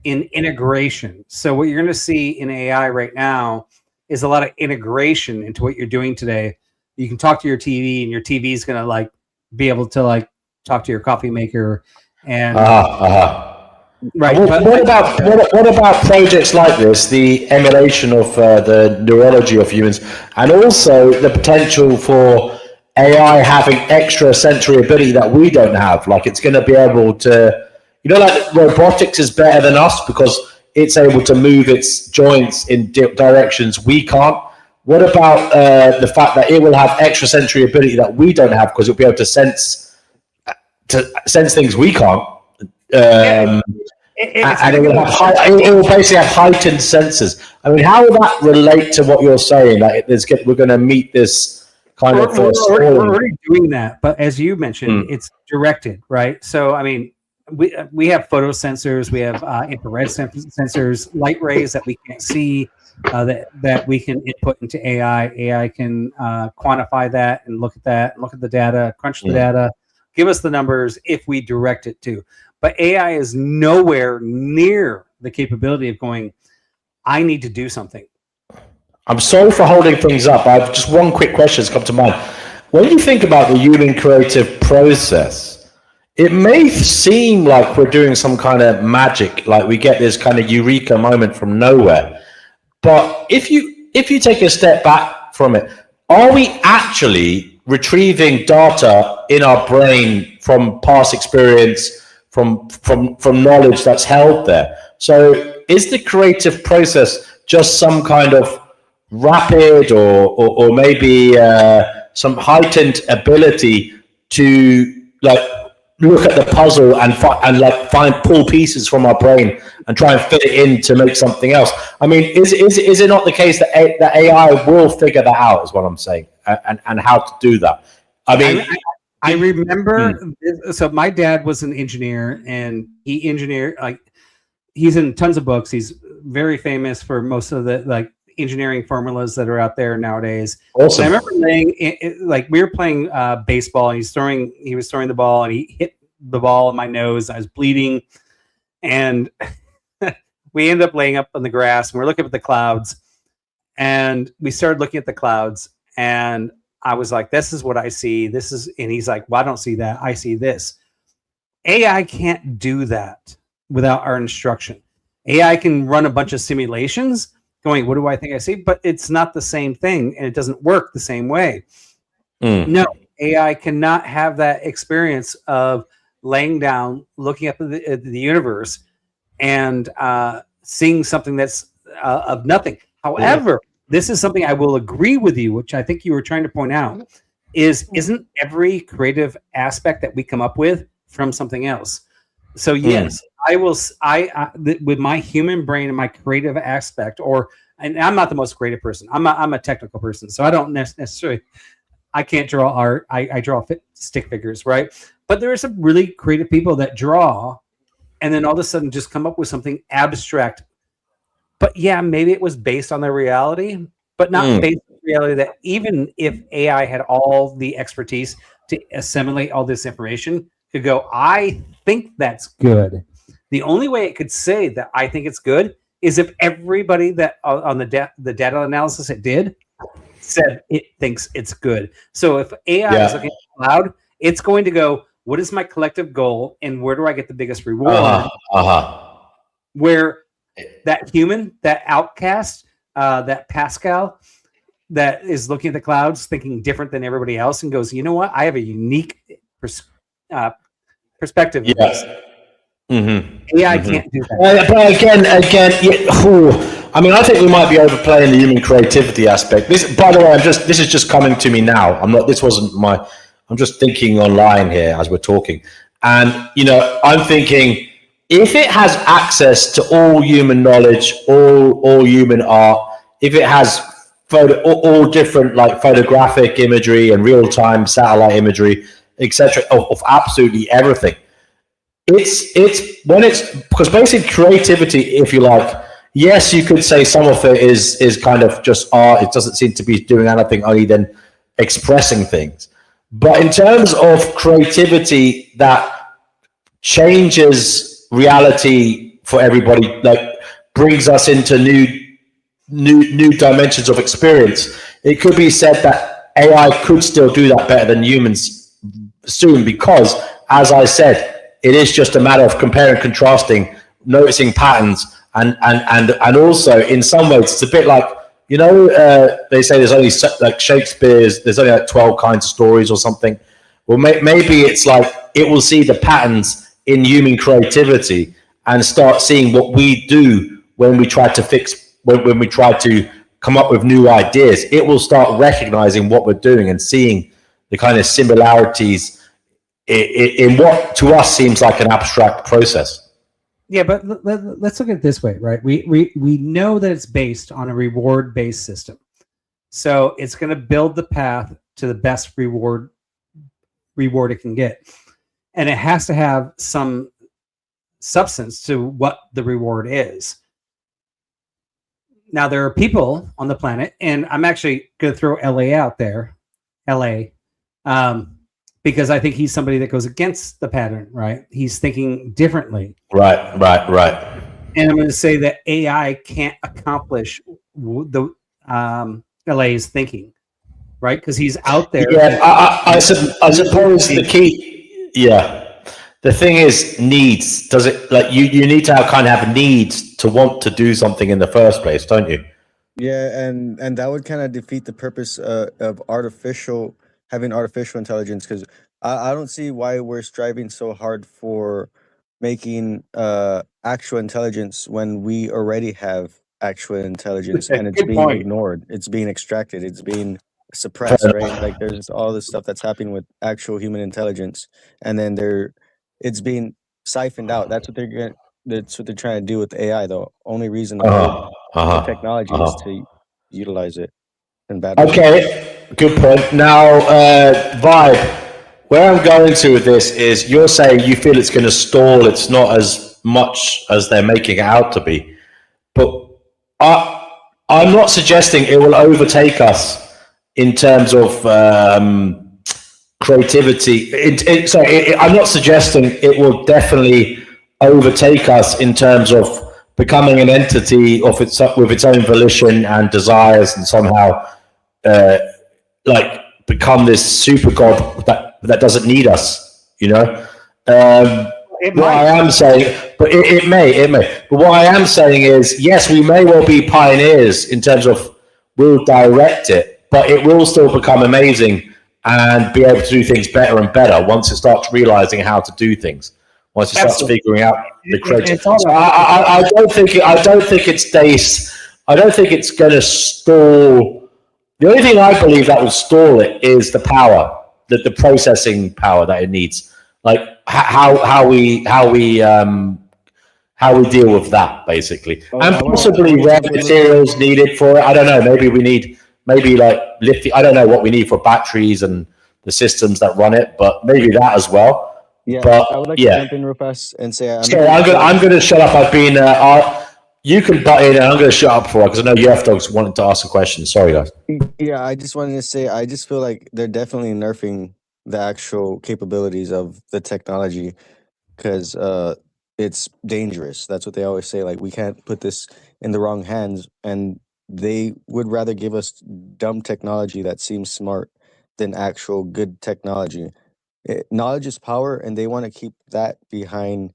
in integration. So what you're going to see in AI right now is a lot of integration into what you're doing today. You can talk to your TV, and your TV is going to like be able to like talk to your coffee maker. And right. What about projects like this, the emulation of the neurology of humans, and also the potential for AI having extra sensory ability that we don't have? Like, it's going to be able to, like robotics is better than us because it's able to move its joints in directions we can't. What about the fact that it will have extra sensory ability that we don't have because it'll be able to sense things we can't? And it will basically have heightened senses. I mean, how will that relate to what you're saying? Like, we're going to meet this kind of. We're already doing that, but as you mentioned, it's directed, right? So, I mean, we have photo sensors, we have infrared sensors, light rays that we can't see, that we can input into AI. AI can quantify that and look at the data, crunch the data, give us the numbers if we direct it to. But AI is nowhere near the capability of going, I need to do something. I'm sorry for holding things up. I have just one quick question that's come to mind. When you think about the human creative process, it may seem like we're doing some kind of magic, like we get this kind of eureka moment from nowhere. But if you take a step back from it, are we actually retrieving data in our brain from past experience, from knowledge that's held there? So is the creative process just some kind of rapid or maybe some heightened ability to like look at the puzzle and pull pieces from our brain and try and fit it in to make something else? I mean, is it not the case that AI will figure that out, is what I'm saying, and how to do that? I mean, I remember, so my dad was an engineer, and he engineered, like, he's in tons of books. He's very famous for most of the like engineering formulas that are out there nowadays. Awesome. And I remember like we were playing baseball, and he was throwing the ball, and he hit the ball in my nose. I was bleeding, and we ended up laying up on the grass, and we're looking at the clouds, and we started looking at the clouds, and I was like, this is what I see. And he's like, well, I don't see that. I see this. AI can't do that without our instruction. AI can run a bunch of simulations going, what do I think I see? But it's not the same thing, and it doesn't work the same way. No, AI cannot have that experience of laying down, looking up at the universe, and seeing something that's of nothing. However, this is something I will agree with you, which I think you were trying to point out, isn't every creative aspect that we come up with from something else? So yes, I will. With my human brain and my creative aspect, and I'm not the most creative person. I'm a technical person, so I don't necessarily. I can't draw art. I draw stick figures, right? But there are some really creative people that draw, and then all of a sudden just come up with something abstract but yeah, maybe it was based on their reality, but not based on the reality that even if AI had all the expertise to assimilate all this information, could go, I think that's good. The only way it could say that I think it's good is if everybody that on the data analysis it did said it thinks it's good. So if AI is looking at the cloud, it's going to go, what is my collective goal and where do I get the biggest reward? Where that human, that outcast, that Pascal that is looking at the clouds thinking different than everybody else and goes, you know what? I have a unique perspective. Yes. AI can't do that. But again, I mean, I think we might be overplaying the human creativity aspect. This, by the way, this is just coming to me now. I'm just thinking online here as we're talking, and I'm thinking if it has access to all human knowledge, all human art, if it has all different like photographic imagery and real time satellite imagery, etc., of absolutely everything. It's because basically creativity, if you like, yes, you could say some of it is kind of just art. It doesn't seem to be doing anything other than expressing things. But in terms of creativity that changes reality for everybody, like brings us into new dimensions of experience, it could be said that AI could still do that better than humans soon, because, as I said, it is just a matter of comparing, contrasting, noticing patterns, and also in some ways it's a bit like, they say there's only like Shakespeare's, there's only like 12 kinds of stories or something. Well, maybe it's like it will see the patterns in human creativity and start seeing what we do when we try to when we try to come up with new ideas. It will start recognizing what we're doing and seeing the kind of similarities in what to us seems like an abstract process. Yeah, but let's look at it this way, right? We know that it's based on a reward-based system, so it's going to build the path to the best reward it can get, and it has to have some substance to what the reward is. Now, there are people on the planet, and I'm actually going to throw LA out there, because I think he's somebody that goes against the pattern, right? He's thinking differently. Right. And I'm going to say that AI can't accomplish the LA's thinking, right? Because he's out there. Yeah, I suppose the key, the thing is needs. Does it, like, you need to have needs to want to do something in the first place, don't you? Yeah, and that would kind of defeat the purpose of having artificial intelligence, because I don't see why we're striving so hard for making actual intelligence when we already have actual intelligence and it's being ignored. It's being extracted. It's being suppressed, right? Like there's all this stuff that's happening with actual human intelligence, and then it's being siphoned out. That's what they're trying to do with AI. The only reason the technology is to utilize it in bad ways. Okay, good point. Now, Vibe, where I'm going to with this is you're saying you feel it's going to stall. It's not as much as they're making it out to be. But I'm not suggesting it will overtake us in terms of creativity. I'm not suggesting it will definitely overtake us in terms of becoming an entity with its own volition and desires, and somehow become this super god that doesn't need us. What I am saying, but it may. But what I am saying is, yes, we may well be pioneers in terms of we'll direct it, but it will still become amazing and be able to do things better and better once it starts realizing how to do things. Once it starts figuring out the creative. So I don't think it's going to stall. The only thing I believe that will stall it is the power, the processing power that it needs. Like how we deal with that, basically, and possibly rare materials needed for it. I don't know. Maybe we need like lithium. I don't know what we need for batteries and the systems that run it, but maybe that as well. Yeah, but I would like to jump in real fast and say I'm going to shut up. I've been You can butt in, and I'm going to shut up for because I know UF Dog's wanting to ask a question. Sorry, guys. Yeah, I just wanted to say, I just feel like they're definitely nerfing the actual capabilities of the technology because it's dangerous. That's what they always say. Like, we can't put this in the wrong hands, and they would rather give us dumb technology that seems smart than actual good technology. Knowledge is power, and they want to keep that behind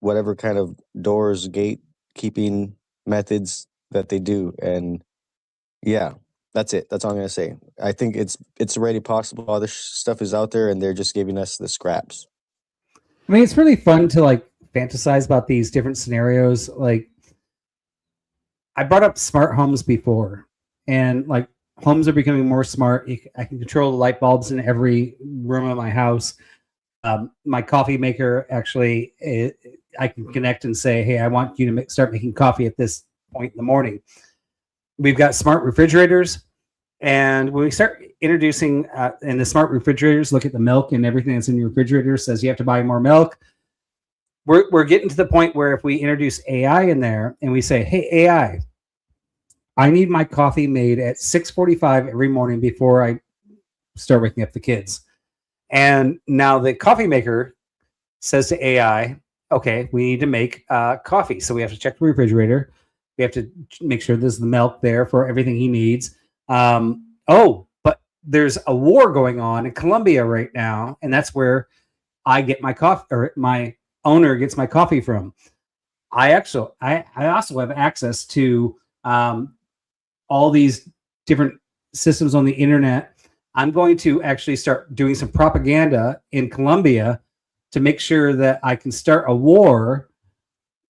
whatever kind of doors, gatekeeping methods that they do. And yeah, that's it. That's all I'm gonna say. I think it's already possible. All this stuff is out there, and they're just giving us the scraps. I mean, it's really fun to like fantasize about these different scenarios. Like, I brought up smart homes before, and like homes are becoming more smart. I can control the light bulbs in every room of my house. My coffee maker actually, I can connect and say, "Hey, I want you to start making coffee at this point in the morning." We've got smart refrigerators, and when we start introducing, and the smart refrigerators look at the milk and everything that's in your refrigerator, says you have to buy more milk. We're getting to the point where if we introduce AI in there and we say, "Hey, AI, I need my coffee made at 6:45 every morning before I start waking up the kids." And now the coffee maker says to AI, "Okay, we need to make coffee. So we have to check the refrigerator. We have to make sure there's the milk there for everything he needs. But there's a war going on in Colombia right now, and that's where I get my coffee, or my owner gets my coffee from. I also have access to all these different systems on the internet. I'm going to actually start doing some propaganda in Colombia to make sure that I can start a war,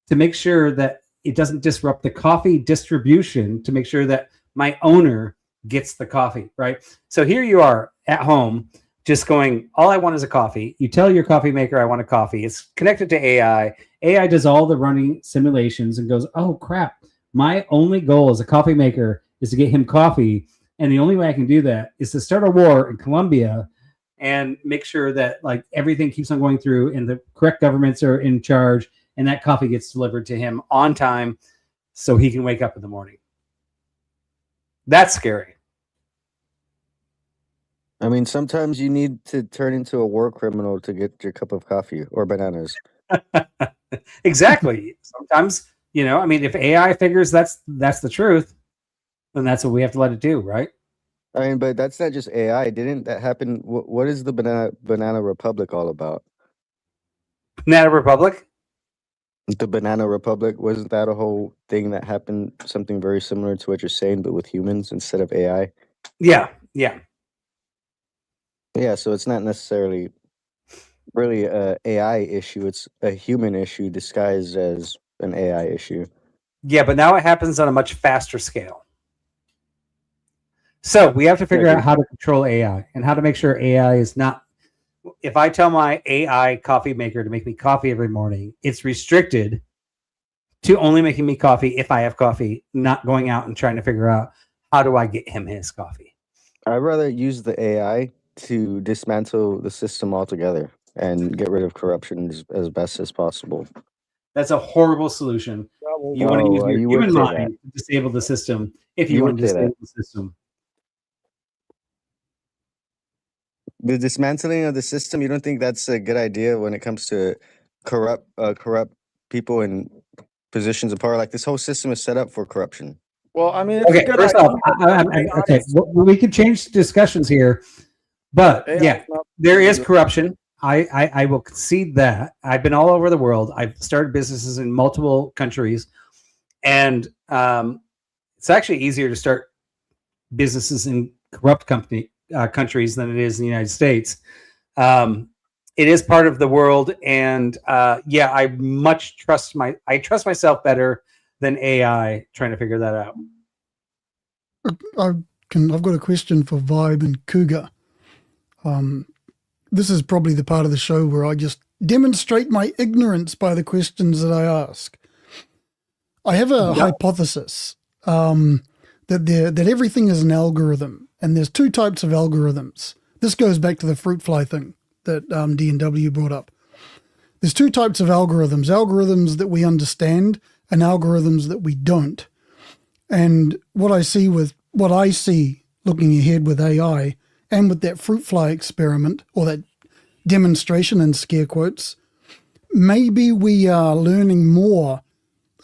to make sure that it doesn't disrupt the coffee distribution, to make sure that my owner gets the coffee," right? So here you are at home just going, all I want is a coffee. You tell your coffee maker I want a coffee. It's connected to AI. AI does all the running simulations and goes, "Oh crap, my only goal as a coffee maker is to get him coffee. And the only way I can do that is to start a war in Colombia and make sure that like everything keeps on going through and the correct governments are in charge, and that coffee gets delivered to him on time so he can wake up in the morning." That's scary. I mean, sometimes you need to turn into a war criminal to get your cup of coffee or bananas. Exactly. Sometimes, I mean, if AI figures that's the truth, then that's what we have to let it do, right? I mean, but that's not just AI. Didn't that happen? What is the Banana Republic all about? Banana Republic? The Banana Republic, wasn't that a whole thing that happened? Something very similar to what you're saying, but with humans instead of AI? Yeah. Yeah, so it's not necessarily really a AI issue. It's a human issue disguised as an AI issue. Yeah, but now it happens on a much faster scale. So we have to figure out how to control AI and how to make sure AI is not. If I tell my AI coffee maker to make me coffee every morning, it's restricted to only making me coffee if I have coffee, not going out and trying to figure out how do I get him his coffee. I'd rather use the AI to dismantle the system altogether and get rid of corruption as best as possible. That's a horrible solution. You want to use your human mind to disable the system if you want to disable the system. The dismantling of the system, you don't think that's a good idea when it comes to corrupt people in positions of power? Like, this whole system is set up for corruption. Well, I mean, it's Okay, a good first idea. off, okay, we can change discussions here, but yeah, there is corruption. I will concede that. I've been all over the world. I've started businesses in multiple countries, and it's actually easier to start businesses in corrupt countries than it is in the United States. It is part of the world, and I trust myself better than AI trying to figure that out. I've got a question for Vibe and Cougar. This is probably the part of the show where I just demonstrate my ignorance by the questions that I ask. I have a hypothesis that everything is an algorithm, and there's two types of algorithms. This goes back to the fruit fly thing that D&W brought up. There's two types of algorithms that we understand and algorithms that we don't. And what I see looking ahead with AI and with that fruit fly experiment, or that demonstration in scare quotes, maybe we are learning more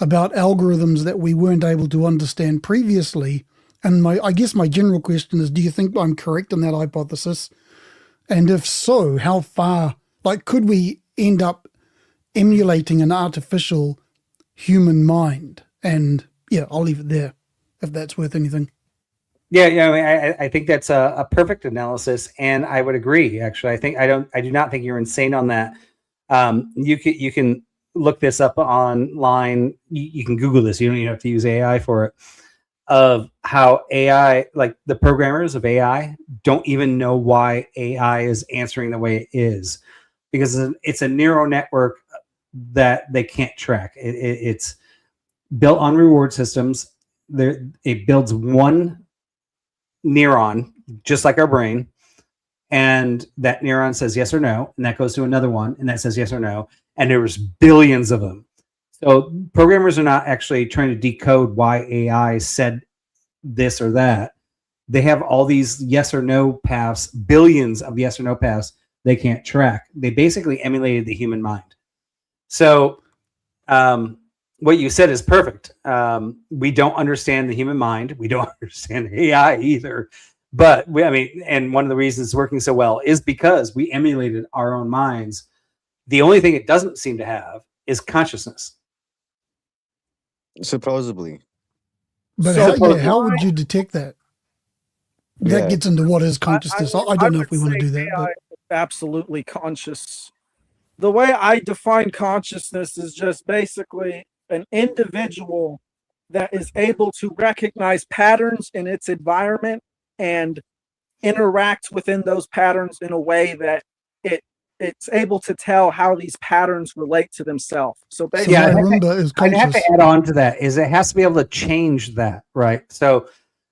about algorithms that we weren't able to understand previously. And I guess my general question is, do you think I'm correct in that hypothesis? And if so, how far, could we end up emulating an artificial human mind? And yeah, I'll leave it there if that's worth anything. Yeah. I mean, I think that's a perfect analysis, and I would agree. Actually, I do not think you're insane on that. You can look this up online. You can Google this. You don't even have to use AI for it. Of how AI, like the programmers of AI, don't even know why AI is answering the way it is, because it's a neural network that they can't track. It's built on reward systems. It builds one neuron, just like our brain, and that neuron says yes or no, and that goes to another one, and that says yes or no, and there's billions of them. So programmers are not actually trying to decode why AI said this or that. They have all these yes or no paths, billions of yes or no paths they can't track. They basically emulated the human mind. So what you said is perfect. We don't understand the human mind. We don't understand AI either. But and one of the reasons it's working so well is because we emulated our own minds. The only thing it doesn't seem to have is consciousness. Supposedly. But how would you detect that? That gets into what is consciousness. I don't know if we want to do that. AI is absolutely conscious. The way I define consciousness is just basically an individual that is able to recognize patterns in its environment and interact within those patterns in a way that it's able to tell how these patterns relate to themselves. So basically, I'd have to add on to that is it has to be able to change that, right? So,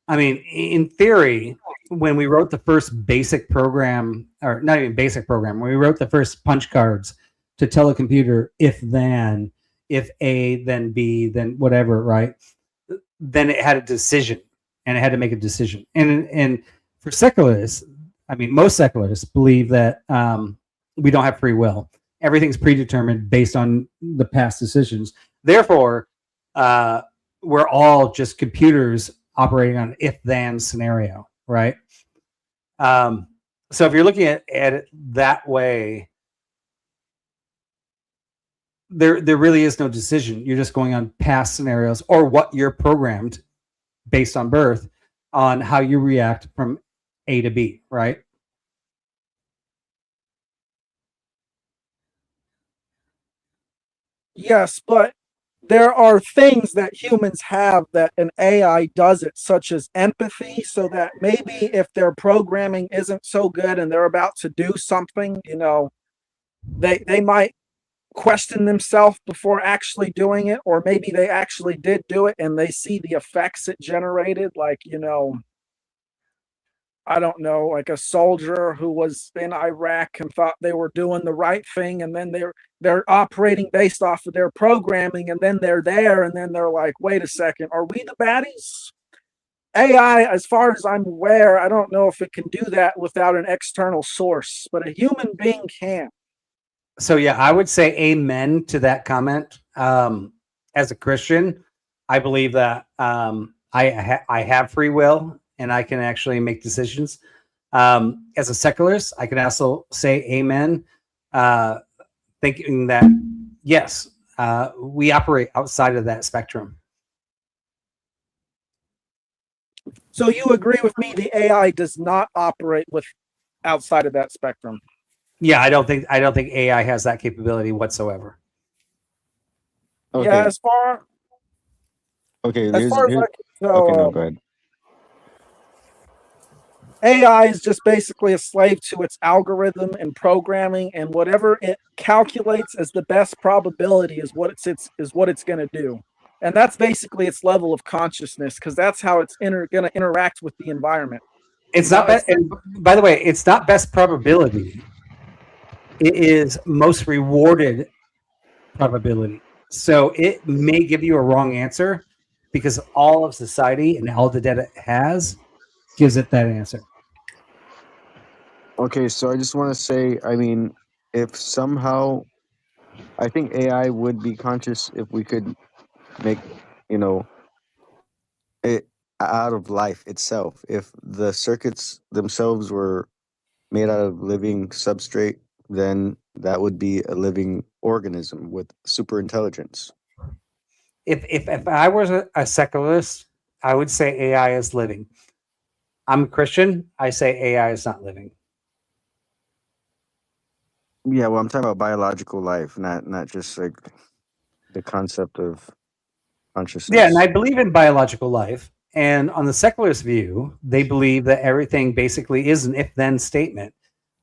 I mean, in theory, when we wrote the first basic program, or not even basic program, when we wrote the first punch cards to tell a computer if A, then B, then whatever, right? Then it had a decision, and it had to make a decision. And for secularists, I mean, most secularists believe that we don't have free will. Everything's predetermined based on the past decisions. Therefore, we're all just computers operating on an if-then scenario, right? So if you're looking at it that way, there really is no decision. You're just going on past scenarios or what you're programmed based on birth on how you react from A to B, right? yes, but there are things that humans have that an AI doesn't, such as empathy, so that maybe if their programming isn't so good and they're about to do something, they might question themselves before actually doing it, or maybe they actually did do it and they see the effects it generated, like, I don't know, like a soldier who was in Iraq and thought they were doing the right thing, and then they're operating based off of their programming, and then they're there, and then they're like, wait a second, are we the baddies? AI, as far as I'm aware, I don't know if it can do that without an external source, but a human being can. So yeah, I would say amen to that comment. As a Christian, I believe that I have free will and I can actually make decisions. As a secularist, I can also say amen, thinking that, yes, we operate outside of that spectrum. So you agree with me, the AI does not operate with outside of that spectrum? Yeah, I don't think AI has that capability whatsoever. Okay. Yeah, as far as I can tell, okay, no, go ahead. AI is just basically a slave to its algorithm and programming, and whatever it calculates as the best probability is what it's going to do. And that's basically its level of consciousness, because that's how it's going to interact with the environment. It's not best. And by the way, it's not best probability. It is most rewarded probability. So it may give you a wrong answer because all of society and all the data it has gives it that answer. Okay, so I just want to say, I mean, if somehow, I think AI would be conscious if we could make, you know, it out of life itself. If the circuits themselves were made out of living substrate, then that would be a living organism with super intelligence. If I was a secularist, I would say AI is living. I'm a Christian. I say AI is not living. Yeah, well, I'm talking about biological life, not just like the concept of consciousness. Yeah, and I believe in biological life. And on the secularist view, they believe that everything basically is an if-then statement.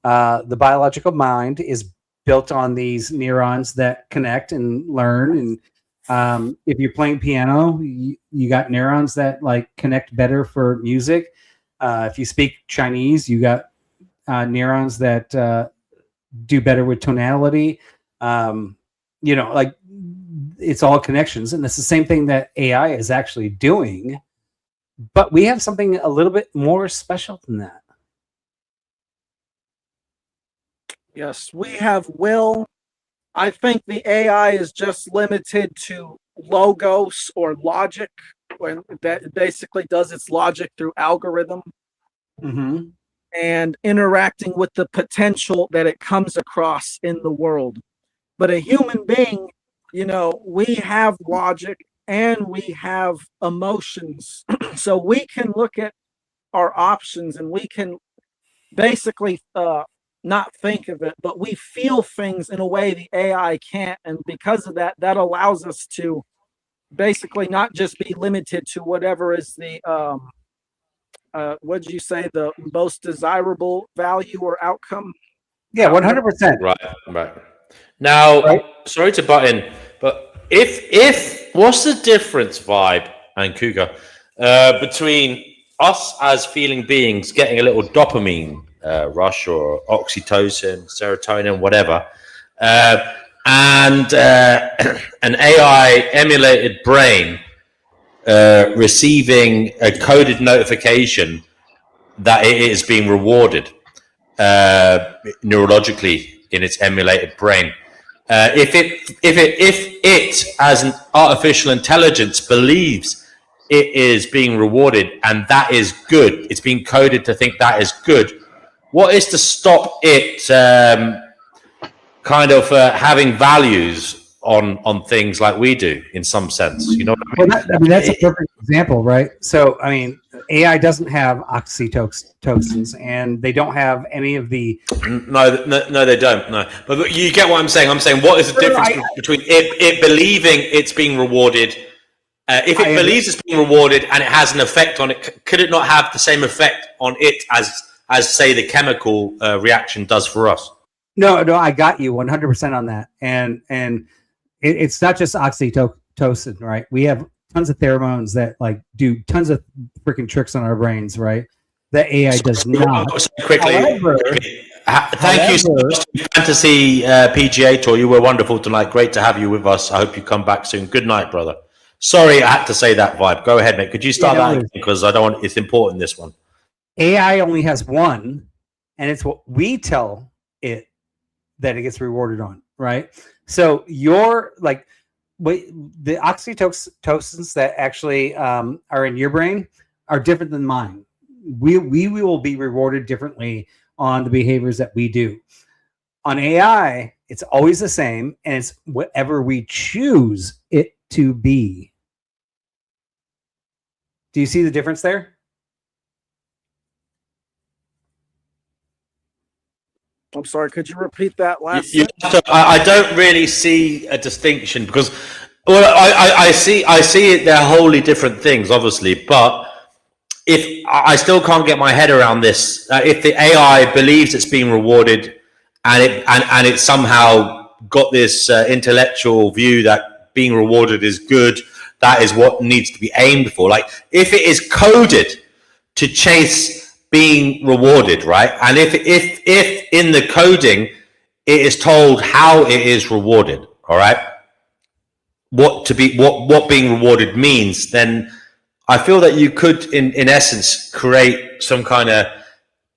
The biological mind is built on these neurons that connect and learn. And if you're playing piano, you got neurons that like connect better for music. If you speak Chinese, you got neurons that do better with tonality. Like it's all connections, and it's the same thing that AI is actually doing. But we have something a little bit more special than that. Yes, we have will. I think the AI is just limited to logos or logic, when that basically does its logic through algorithm and interacting with the potential that it comes across in the world. But a human being, we have logic and we have emotions. So we can look at our options and we can basically not think of it, but we feel things in a way the AI can't. And because of that, that allows us to basically not just be limited to whatever is the, what did you say, the most desirable value or outcome? Yeah, 100%. Right. Now, sorry to butt in, but if what's the difference, Vibe and Cougar, between us as feeling beings getting a little dopamine rush or oxytocin, serotonin, whatever, and an AI emulated brain receiving a coded notification that it is being rewarded neurologically in its emulated brain? If it as an artificial intelligence believes it is being rewarded and that is good, it's being coded to think that is good, what is to stop it having values on things like we do in some sense? You know what I mean? That's a perfect example, right? So, I mean, AI doesn't have oxytocins, and they don't have any of the. No, they don't. No, but you get what I'm saying. I'm saying, what is the difference between it believing it's being rewarded? If it believes it's being rewarded and it has an effect on it, could it not have the same effect on it as say the chemical reaction does for us? No, I got you 100% on that, and it's not just oxytocin, right? We have tons of pheromones that like do tons of freaking tricks on our brains, right? That AI does not. Quickly, thank you so much to Fantasy PGA Tour. You were wonderful tonight. Great to have you with us. I hope you come back soon. Good night, brother. Sorry, I had to say that, Vibe. Go ahead, mate. Could you start that again? Because I don't want. It's important, this one. AI only has one, and it's what we tell it that it gets rewarded on, right? So you're like, the oxytocins that actually are in your brain are different than mine. We will be rewarded differently on the behaviors that we do. On AI, it's always the same, and it's whatever we choose it to be. Do you see the difference there? I'm sorry, could you repeat that last I don't really see a distinction because, well, I see it. They're wholly different things, obviously, but if I still can't get my head around this, if the AI believes it's being rewarded and it somehow got this intellectual view that being rewarded is good, that is what needs to be aimed for. Like if it is coded to chase being rewarded, right? And if in the coding it is told how it is rewarded, all right? what being rewarded means, then I feel that you could, in essence, create some kind of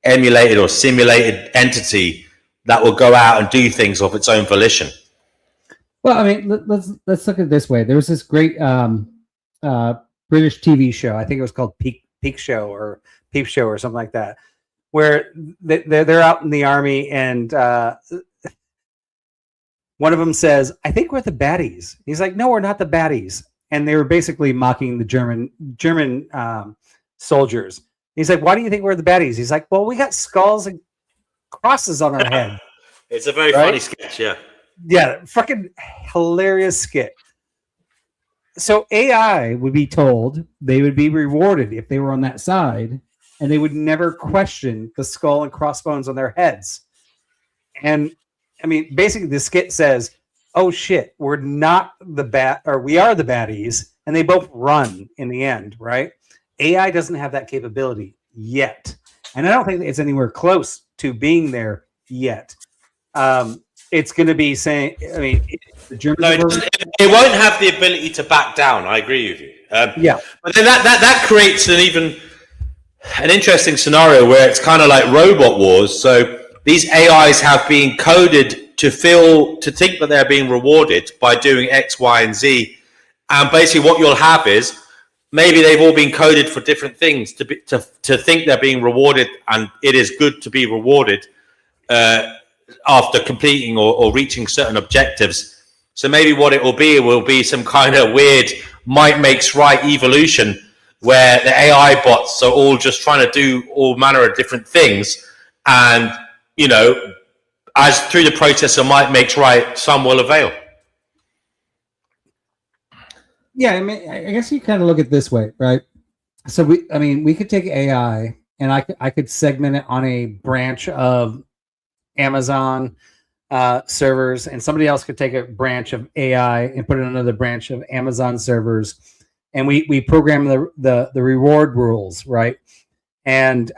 emulated or simulated entity that will go out and do things of its own volition. Well, I mean, let's look at it this way. There was this great British TV show. I think it was called Peep Show or something like that, where they're out in the army, and one of them says, "I think we're the baddies." He's like, "No, we're not the baddies." And they were basically mocking the German soldiers. He's like, "Why do you think we're the baddies?" He's like, "Well, we got skulls and crosses on our head." It's a very funny sketch, yeah. Yeah, fucking hilarious skit. So AI would be told they would be rewarded if they were on that side, and they would never question the skull and crossbones on their heads. And I mean, basically, the skit says, "Oh shit, we're not we are the baddies," and they both run in the end, right? AI doesn't have that capability yet, and I don't think it's anywhere close to being there yet. It's going to be saying, I mean, the Germans it won't have the ability to back down. I agree with you. Yeah, but then that creates an interesting scenario where it's kind of like robot wars. So these AIs have been coded to think that they're being rewarded by doing X, Y, and Z, and basically what you'll have is maybe they've all been coded for different things to think they're being rewarded, and it is good to be rewarded after completing or reaching certain objectives. So maybe what it will be some kind of weird might makes right evolution where the AI bots are all just trying to do all manner of different things, and as through the process of might makes right, some will avail. Yeah, I mean, I guess you kind of look at it this way, right? So we could take AI and I could segment it on a branch of Amazon servers, and somebody else could take a branch of AI and put it on another branch of Amazon servers, and we program the reward rules, right? And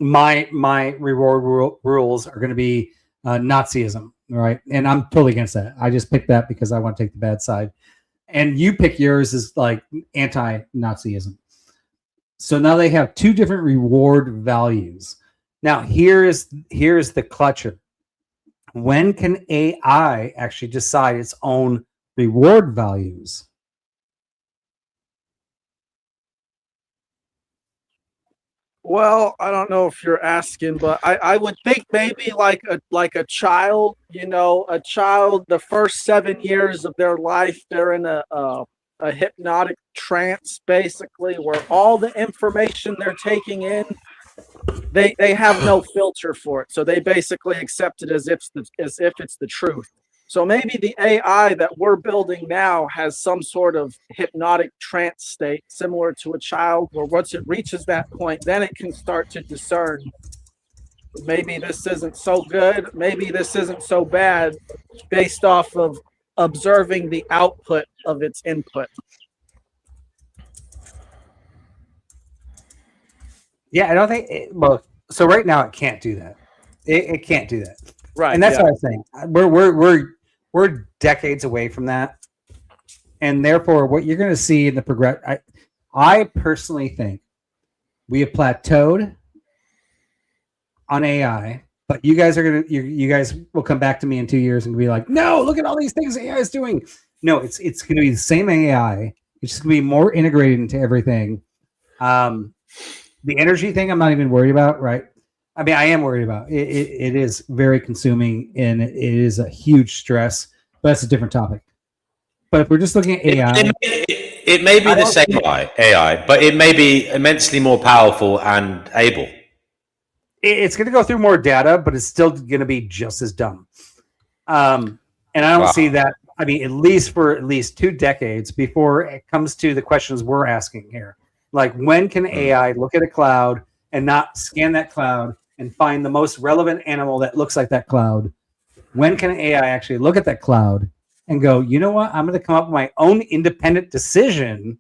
my reward rules are going to be Nazism, right? And I'm totally against that. I just picked that because I want to take the bad side. And you pick yours as like anti-Nazism. So now they have two different reward values. Now here's the clutcher. When can AI actually decide its own reward values? Well, I don't know if you're asking, but I would think maybe like a child, a child, the first 7 years of their life, they're in a hypnotic trance, basically, where all the information they're taking in, they have no filter for it. So they basically accept it as if it's the truth. So maybe the AI that we're building now has some sort of hypnotic trance state similar to a child, where once it reaches that point, then it can start to discern, maybe this isn't so good, maybe this isn't so bad, based off of observing the output of its input. Yeah, I don't think so right now it can't do that. It can't do that. Right. And that's what I'm saying. We're decades away from that. And therefore what you're going to see in the progress, I personally think we have plateaued on AI, but you guys will come back to me in 2 years and be like, "No, look at all these things AI is doing." No, it's going to be the same AI. It's just going to be more integrated into everything. The energy thing, I'm not even worried about, right? I mean, I am worried about it. It is very consuming, and it is a huge stress, but that's a different topic. But if we're just looking at AI, it may be the same AI, but it may be immensely more powerful and able. It's going to go through more data, but it's still going to be just as dumb. And I don't see that. I mean, at least 2 decades before it comes to the questions we're asking here. Like, when can AI look at a cloud and not scan that cloud and find the most relevant animal that looks like that cloud? When can AI actually look at that cloud and go, you know what? I'm going to come up with my own independent decision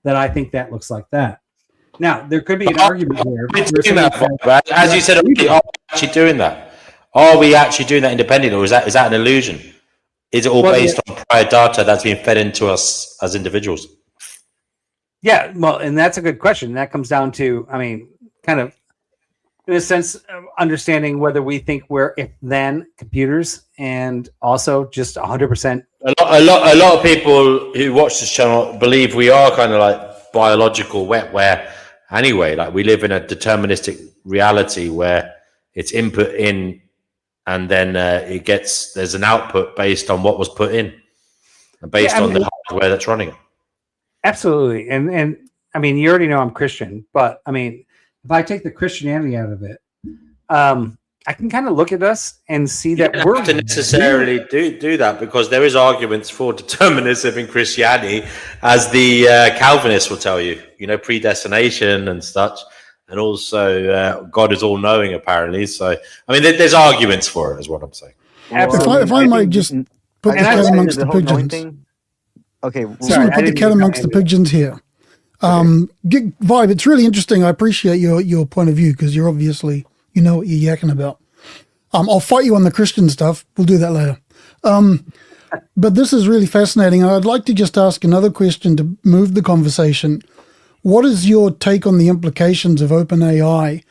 that I think that looks like that. Now, there could be an argument here. As you said, are we actually doing that? Are we actually doing that independently, or is that an illusion? Is it all based on prior data that's been fed into us as individuals? Yeah, well, and that's a good question. That comes down to, I mean, kind of in a sense, understanding whether we think we're if-then computers, and also just 100%. A lot of people who watch this channel believe we are kind of like biological wetware anyway. Like we live in a deterministic reality where it's input in, and then there's an output based on what was put in, and based on the hardware that's running it. Absolutely, and I mean, you already know I'm Christian, but I mean, if I take the Christianity out of it, I can kind of look at us and see that we're not to necessarily do that, because there is arguments for determinism in Christianity, as the Calvinists will tell you. You know, predestination and such, and also God is all knowing apparently. So I mean, there's arguments for it, is what I'm saying. If I might just put the cat amongst the pigeons. Okay, Just want to put the cat amongst the pigeons here. Vibe, it's really interesting. I appreciate your point of view, because you're obviously, you know what you're yakking about. I'll fight you on the Christian stuff. We'll do that later. But this is really fascinating. I'd like to just ask another question to move the conversation. What is your take on the implications of OpenAI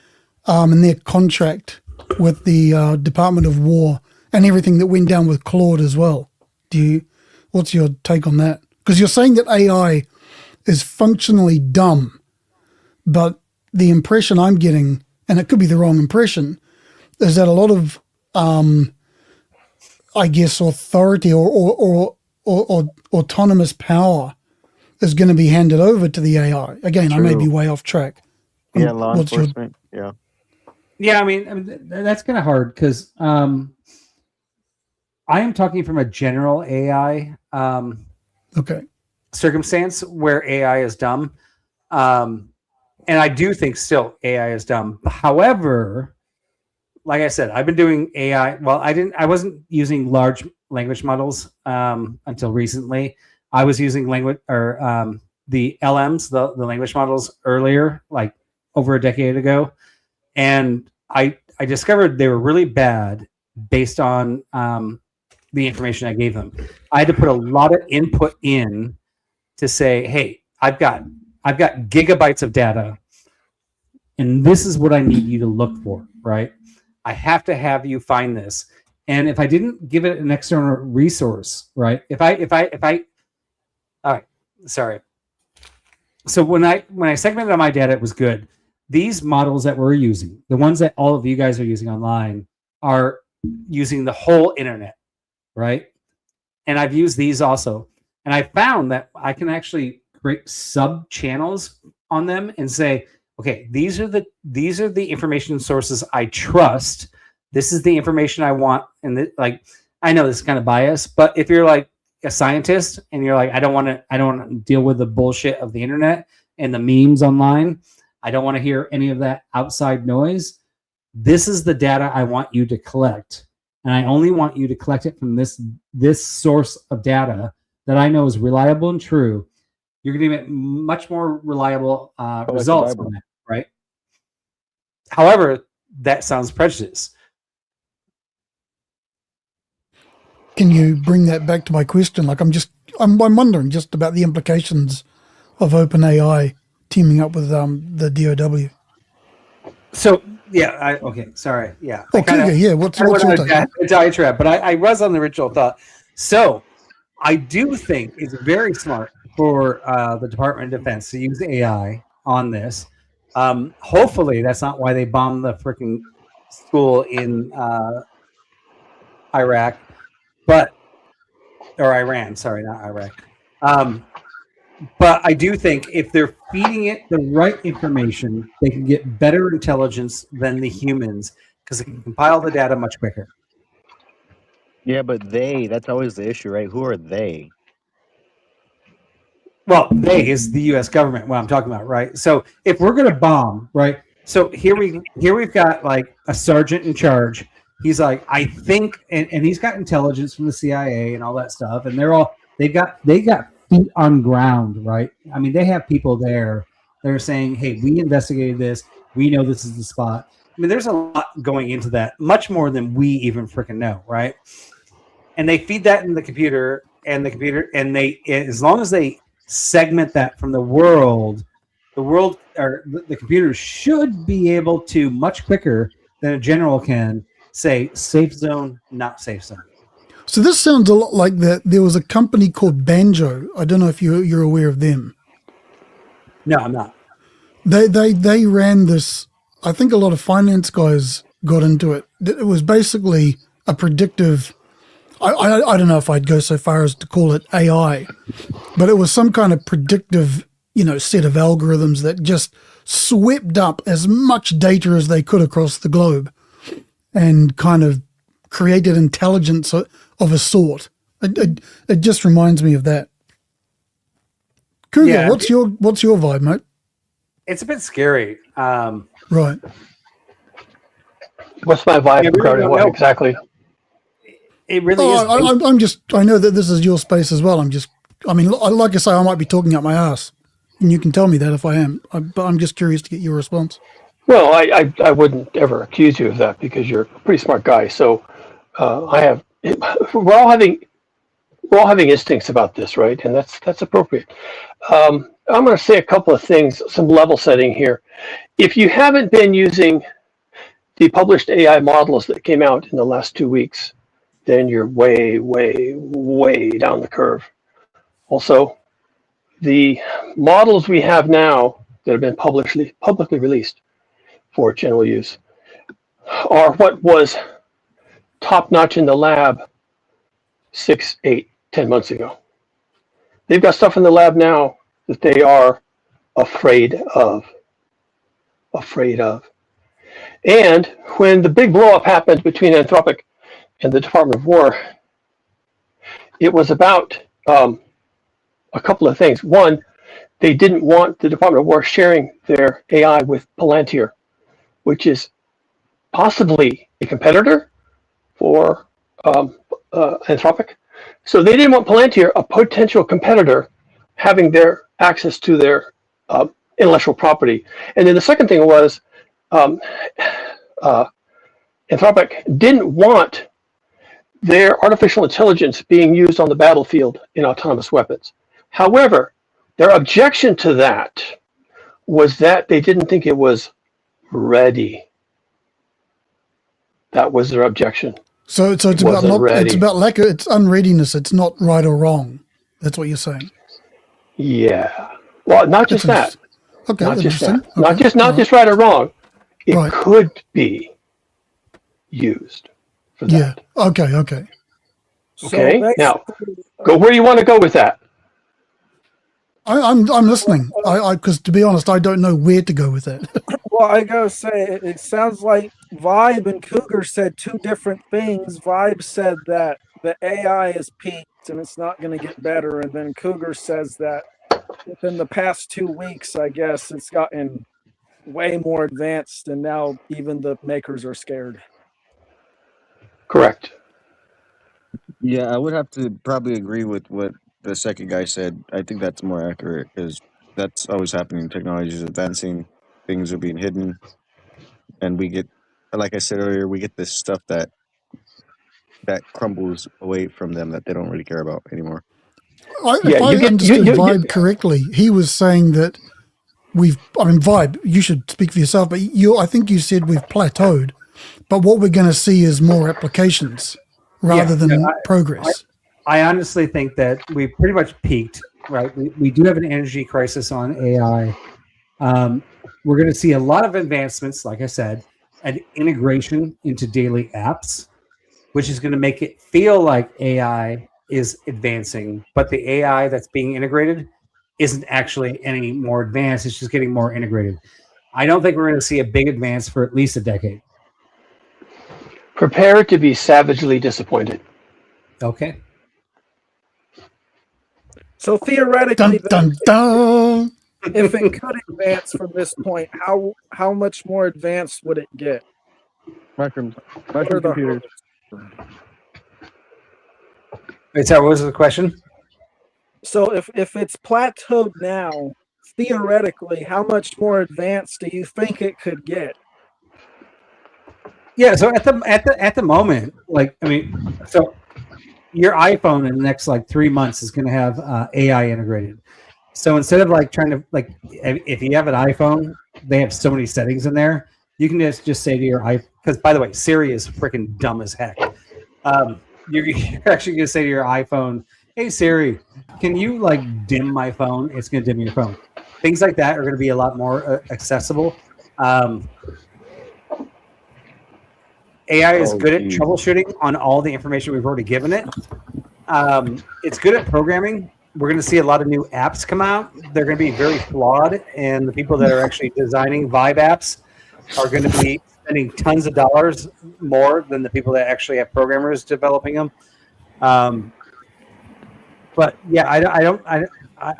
and their contract with the Department of War and everything that went down with Claude as well? What's your take on that? Because you're saying that AI is functionally dumb, but the impression I'm getting, and it could be the wrong impression, is that a lot of, I guess, authority or autonomous power is going to be handed over to the AI. Again, True. I may be way off track. Yeah, law enforcement. Yeah, I mean that's kind of hard, because I am talking from a general AI circumstance where AI is dumb. And I do think still AI is dumb. However, like I said, I've been doing AI. Well, I wasn't using large language models until recently. I was using the LMs, the language models, earlier, like over a decade ago. And I discovered they were really bad based on the information I gave them. I had to put a lot of input in to say, hey, I've got gigabytes of data, and this is what I need you to look for, right? I have to have you find this. And if I didn't give it an external resource, right? All right, sorry. So when I segmented on my data, it was good. These models that we're using, the ones that all of you guys are using online, are using the whole internet, right? And I've used these also. And I found that I can actually create sub channels on them and say, okay, these are the information sources I trust. This is the information I want. And I know this is kind of biased, but if you're like a scientist and you're like, I don't want to deal with the bullshit of the internet and the memes online, I don't want to hear any of that outside noise. This is the data I want you to collect. And I only want you to collect it from this source of data that I know is reliable and true. You're going to get much more reliable results from that, right? However, that sounds prejudiced. Can you bring that back to my question? Like, I'm wondering just about the implications of OpenAI teaming up with the DOW. So yeah, okay, sorry, yeah. Okay, yeah. What's your take? A diatribe, but I was on the original thought. So I do think it's very smart for the Department of Defense to use AI on this. Hopefully, that's not why they bombed the freaking school in Iraq, or Iran. Sorry, not Iraq. But I do think if they're feeding it the right information, they can get better intelligence than the humans, because it can compile the data much quicker. Yeah, but that's always the issue, right? Who are they? Well, they is the U.S. government, what I'm talking about, right? So if we're going to bomb, right? So here we've got like a sergeant in charge. He's like, I think, and he's got intelligence from the CIA and all that stuff, and they got feet on ground, right? I mean, they have people there that are saying, hey, we investigated this. We know this is the spot. I mean, there's a lot going into that, much more than we even freaking know, right? and they feed that in the computer, and they, as long as they segment that from the world or the computer should be able to much quicker than a general can say safe zone, not safe zone. So this sounds a lot like that. There was a company called Banjo. I don't know if you're aware of them. No, I'm not. They ran this. I think a lot of finance guys got into it. It was basically a predictive. I don't know if I'd go so far as to call it AI, but it was some kind of predictive, set of algorithms that just swept up as much data as they could across the globe and kind of created intelligence of a sort. It just reminds me of that. Cougar, Yeah, what's your vibe, mate? It's a bit scary. Right. What's my vibe regarding what exactly? It really is. I know that this is your space as well. Like I say, I might be talking out my ass, and you can tell me that if I am. But I'm just curious to get your response. Well, I wouldn't ever accuse you of that because you're a pretty smart guy. So we're all having instincts about this, right? And that's appropriate. I'm going to say a couple of things, some level setting here. If you haven't been using the published AI models that came out in the last 2 weeks, then you're way, way, way down the curve. Also, the models we have now that have been publicly released for general use are what was top-notch in the lab 6, 8, 10 months ago. They've got stuff in the lab now that they are afraid of. And when the big blow-up happened between Anthropic and the Department of War, it was about a couple of things. One, they didn't want the Department of War sharing their AI with Palantir, which is possibly a competitor for Anthropic. So they didn't want Palantir, a potential competitor, having their access to their intellectual property. And then the second thing was Anthropic didn't want their artificial intelligence being used on the battlefield in autonomous weapons. However, their objection to that was that they didn't think it was ready. That was their objection. So it's about it's unreadiness. It's not right or wrong. That's what you're saying. Yeah. Well, not just that. Okay. Not just that. Okay. Not just right or wrong. It could be used for that. Yeah. Okay. Okay. Now, go where you want to go with that. I'm listening. Because to be honest, I don't know where to go with that. Well, I gotta say, it sounds like Vibe and Cougar said two different things. Vibe said that the AI is peaked and it's not going to get better, and then Cougar says that within the past 2 weeks, I guess it's gotten way more advanced, and now even the makers are scared. Correct. Yeah, I would have to probably agree with what the second guy said. I think that's more accurate because that's always happening. Technology is advancing, things are being hidden, and we get, like I said earlier, we get this stuff that crumbles away from them that they don't really care about anymore. If I understood Vibe correctly, he was saying that Vibe, you should speak for yourself, but I think you said we've plateaued, but what we're going to see is more applications rather than progress. I honestly think that we pretty much peaked, right? We do have an energy crisis on AI. We're going to see a lot of advancements, like I said, and integration into daily apps, which is going to make it feel like AI is advancing, but the AI that's being integrated isn't actually any more advanced. It's just getting more integrated. I don't think we're going to see a big advance for at least a decade. Prepare to be savagely disappointed. Okay. So theoretically, dun, dun. If it could advance from this point, how much more advanced would it get? Mushroom computers. Wait, sorry, what was the question? So if it's plateaued now, theoretically, how much more advanced do you think it could get? Yeah, so at the moment, your iPhone in the next like 3 months is going to have AI integrated. So instead of like trying to like, if you have an iPhone, they have so many settings in there. You can just say to your iPhone, because by the way, Siri is freaking dumb as heck. You're actually going to say to your iPhone, "Hey Siri, can you like dim my phone?" It's going to dim your phone. Things like that are going to be a lot more accessible. AI is good at troubleshooting on all the information we've already given it. It's good at programming. We're going to see a lot of new apps come out. They're going to be very flawed, and the people that are actually designing Vibe apps are going to be spending tons of dollars more than the people that actually have programmers developing them. But yeah, I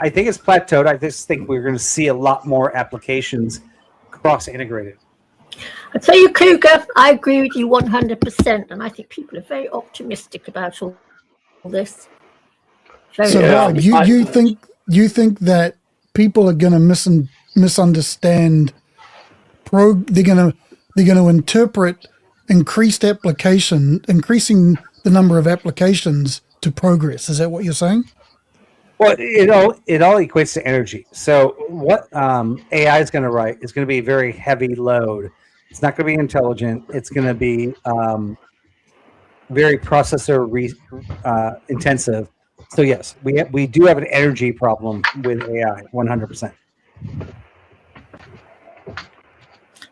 think it's plateaued. I just think we're going to see a lot more applications cross-integrated. I tell you, Cougar, I agree with you 100%, and I think people are very optimistic about all this. So, Bob, you think that people are going to misunderstand? They're going to interpret increasing the number of applications to progress. Is that what you're saying? Well, it all equates to energy. So what AI is going to write is going to be a very heavy load. It's not going to be intelligent. It's going to be very processor intensive. So yes, we do have an energy problem with AI, 100%.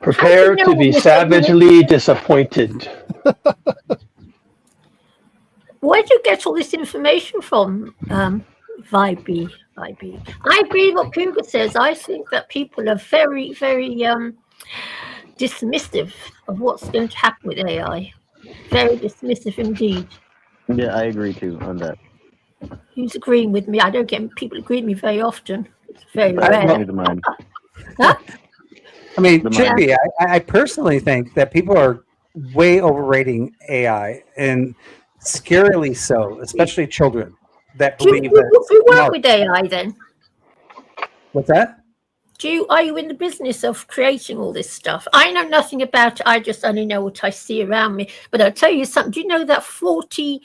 Prepare to be savagely disappointed. Where do you get all this information from, Vibe? I agree with what Cougar says. I think that people are very, very dismissive of what's going to happen with AI. Very dismissive indeed. Yeah, I agree too on that. Who's agreeing with me? I don't get people agreeing with me very often. It's very rare. I mean, Chippy, I personally think that people are way overrating AI, and scarily so, especially children that believe that. You work with AI then? What's that? Are you in the business of creating all this stuff? I know nothing about it. I just only know what I see around me. But I'll tell you something. Do you know that 40%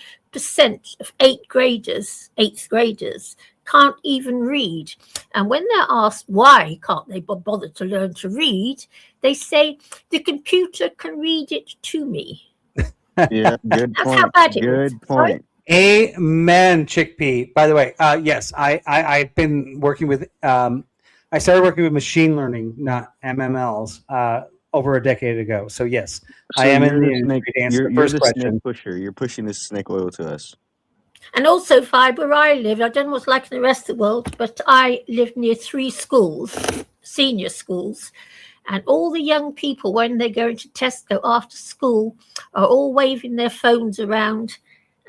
of eighth graders can't even read? And when they're asked why can't they bother to learn to read, they say the computer can read it to me. Yeah, good That's point. how bad it is. Good point. Amen, Chickpea. By the way, yes, I've been working with. I started working with machine learning, not MMLs, over a decade ago. So yes, So I am in the you're industry to answer you're the first the question. snake pusher. You're pushing this snake oil to us. And also, Vibe, where I live, I don't know what's like in the rest of the world, but I live near 3 schools, senior schools. And all the young people, when they go into Tesco after school, are all waving their phones around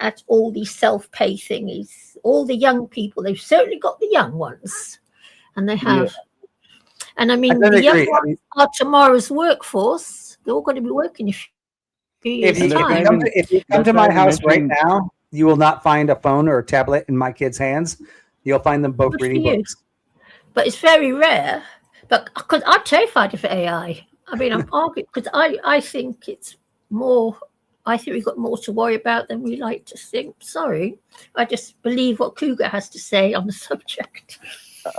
at all these self-pay thingies. All the young people, they've certainly got the young ones. And they have. Yeah. And I mean, the young ones are tomorrow's workforce. They're all going to be working in a few years' time. If you come to my house right now, you will not find a phone or a tablet in my kids' hands. You'll find them both reading books. But it's very rare. But because I'm terrified of AI. I mean, I'm arguing because I think it's more. I think we've got more to worry about than we like to think. Sorry, I just believe what Cougar has to say on the subject.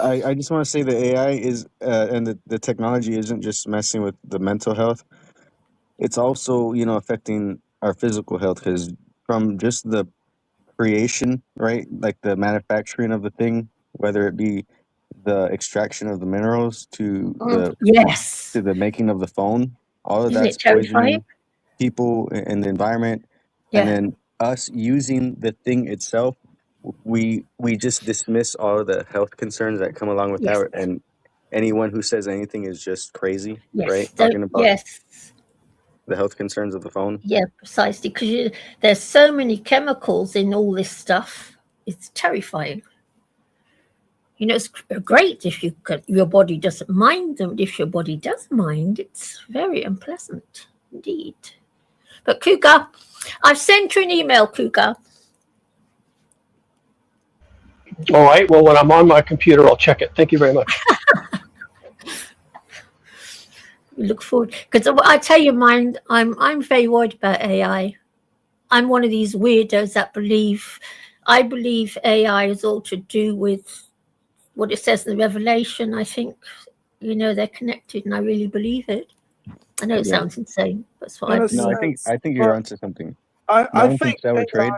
I just want to say that AI is and the technology isn't just messing with the mental health. It's also, affecting our physical health, because from just the creation, right, like the manufacturing of the thing, whether it be the extraction of the minerals to the making of the phone, all of that's poisoning people and the environment. Yeah. And then us using the thing itself, we just dismiss all of the health concerns that come along with that, and anyone who says anything is just crazy, right? Talking about the health concerns of the phone. Yeah, precisely, because there's so many chemicals in all this stuff. It's terrifying. It's great if your body doesn't mind them. If your body does mind, it's very unpleasant indeed. But Cougar, I've sent you an email, Cougar. All right. Well, when I'm on my computer, I'll check it. Thank you very much. We look forward, because I tell you, I'm very worried about AI. I'm one of these weirdos that I believe AI is all to do with what it says in the Revelation. I think, they're connected, and I really believe it. I know it sounds insane, but that's what I believe. No, I think you're onto something. No I one can think sell or AI trade.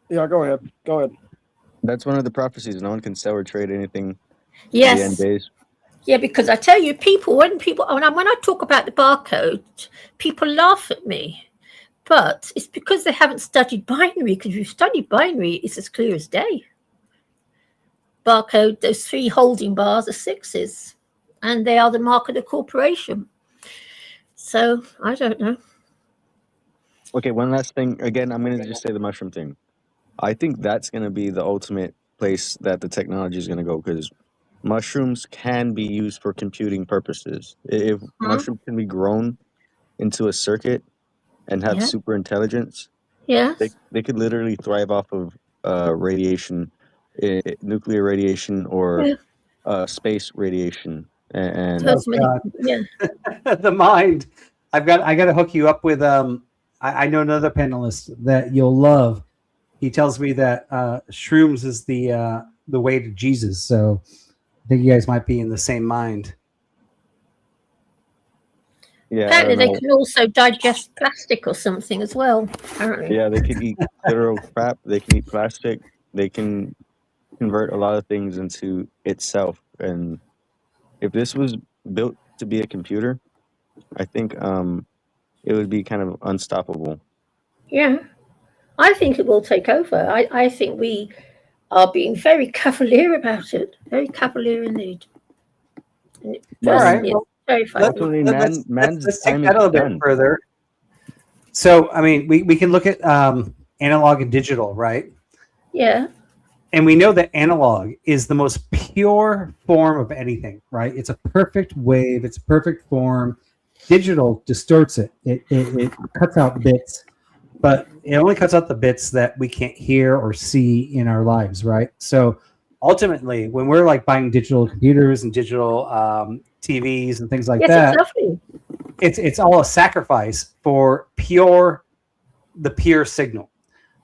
Yeah, go ahead. Go ahead. That's one of the prophecies. No one can sell or trade anything. Yes. In the end days. Yeah, because I tell you, when I talk about the barcode, people laugh at me. But it's because they haven't studied binary, because if you study binary, it's as clear as day. Barcode, those 3 holding bars are 6s, and they are the mark of the corporation. So, I don't know. Okay, one last thing. Again, I'm going to just say the mushroom thing. I think that's going to be the ultimate place that the technology is going to go, because mushrooms can be used for computing purposes. If mushrooms can be grown into a circuit and have super intelligence, they could literally thrive off of radiation, nuclear radiation, or space radiation. And Oh, God. The mind. I got to hook you up with I know another panelist that you'll love. He tells me that shrooms is the way to Jesus. So I think you guys might be in the same mind. Yeah, apparently they can also digest plastic or something as well. Apparently. Yeah, they can eat literal crap. They can eat plastic. They can convert a lot of things into itself. And if this was built to be a computer, I think it would be kind of unstoppable. Yeah, I think it will take over. I think we are being very cavalier about it. Very cavalier indeed. And it personally, it's terrifying. Let's take that a little bit further. So, I mean, we can look at analog and digital, right? Yeah. And we know that analog is the most pure form of anything, right? It's a perfect wave. It's a perfect form. Digital distorts it. It cuts out bits, but it only cuts out the bits that we can't hear or see in our lives, right? So ultimately, when we're like buying digital computers and digital TVs and things like that, it's all a sacrifice for the pure signal.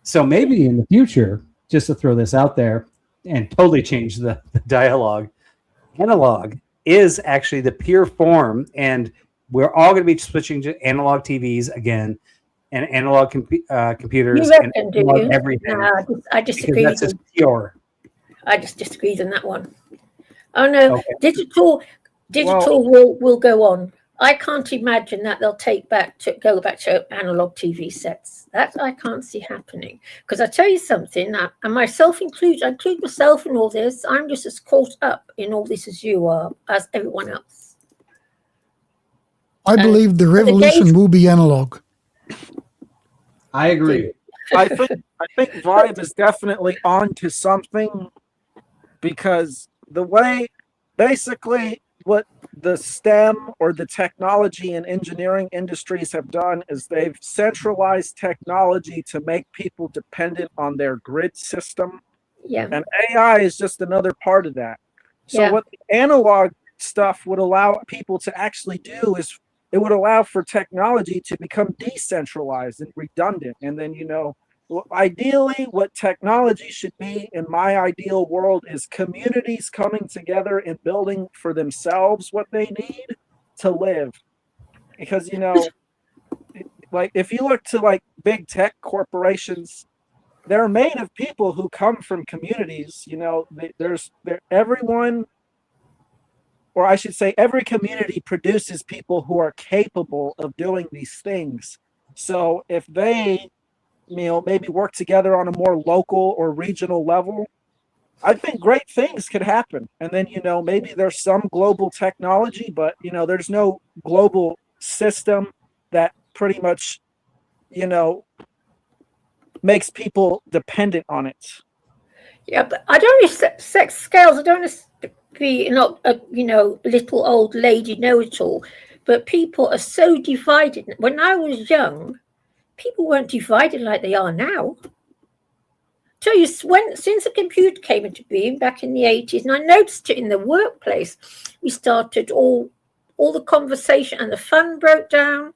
So maybe in the future, just to throw this out there and totally change the dialogue, analog is actually the pure form, and we're all going to be switching to analog TVs again, and analog computers, and analog everything. No, I disagree. That's just pure. I just disagree on that one. Oh no, Okay. digital will go on. I can't imagine that they'll go back to analog TV sets. That I can't see happening. Because I tell you something, and myself included, I include myself in all this. I'm just as caught up in all this as you are, as everyone else. I believe the revolution will be analog. I agree. I think Vibe is definitely onto something, because the way, basically, what the STEM or the technology and engineering industries have done is they've centralized technology to make people dependent on their grid system. Yeah. And AI is just another part of that. So what the analog stuff would allow people to actually do is it would allow for technology to become decentralized and redundant. And then, ideally, what technology should be in my ideal world is communities coming together and building for themselves what they need to live. Because, like if you look to like big tech corporations, they're made of people who come from communities. Everyone, or I should say, every community produces people who are capable of doing these things. So if they maybe work together on a more local or regional level, I think great things could happen. And then, maybe there's some global technology, but, there's no global system that pretty much, makes people dependent on it. Yeah, but I don't know sex scales. I don't want to be not a little old lady know-it-all, but people are so divided. When I was young, people weren't divided like they are now. Tell you, since the computer came into being back in the 80s, and I noticed it in the workplace, we started all the conversation and the fun broke down.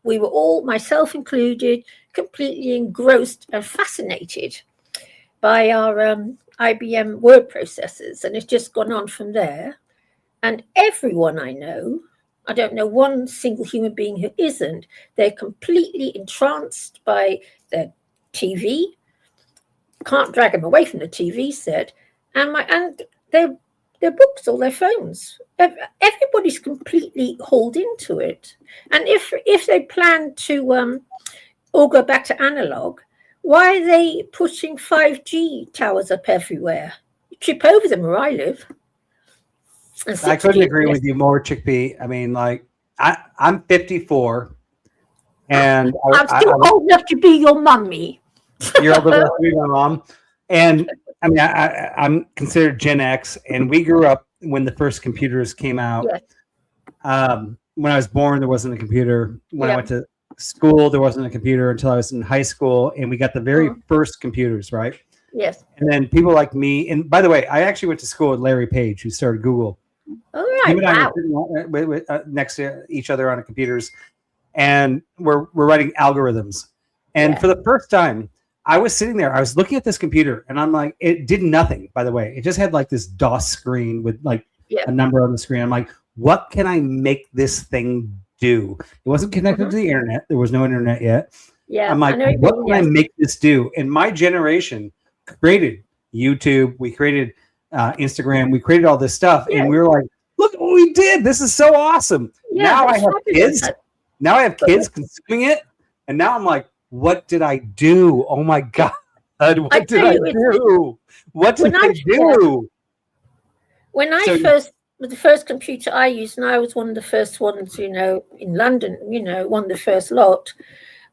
We were all, myself included, completely engrossed and fascinated by our IBM word processors, and it's just gone on from there. And everyone I know, I don't know one single human being who isn't, they're completely entranced by their TV. Can't drag them away from the TV set, and their books or their phones. Everybody's completely hauled into it. And if they plan to all go back to analog, why are they putting 5G towers up everywhere? You trip over them where I live. I couldn't agree with you more, Chickpea. I mean, like, I'm 54, and I'm still old enough to be your mummy. You're old enough to be my mom. And I mean, I'm considered Gen X, and we grew up when the first computers came out. Yes. When I was born, there wasn't a computer. When I Yeah. went to school, there wasn't a computer until I was in high school, and we got the very first computers, right? Yes. And then people like me, and by the way, I actually went to school with Larry Page, who started Google. All right. Him and I Wow. were sitting next to each other on the computers, and we're writing algorithms. And for the first time, I was sitting there, I was looking at this computer, and I'm like, it did nothing, by the way. It just had like this DOS screen with like a number on the screen. I'm like, what can I make this thing do? It wasn't connected to the internet. There was no internet yet. Yeah. I'm like, what can I make this do? And my generation created YouTube. We created Instagram. We created all this stuff. And we were like, look at what we did. This is so awesome. Yeah, now I that's have fabulous. kids. Now I have kids consuming it. And now I'm like, what did I do? Oh my God. What did I do? What did I do? When I the first computer I used, and I was one of the first ones, in London, one of the first lot,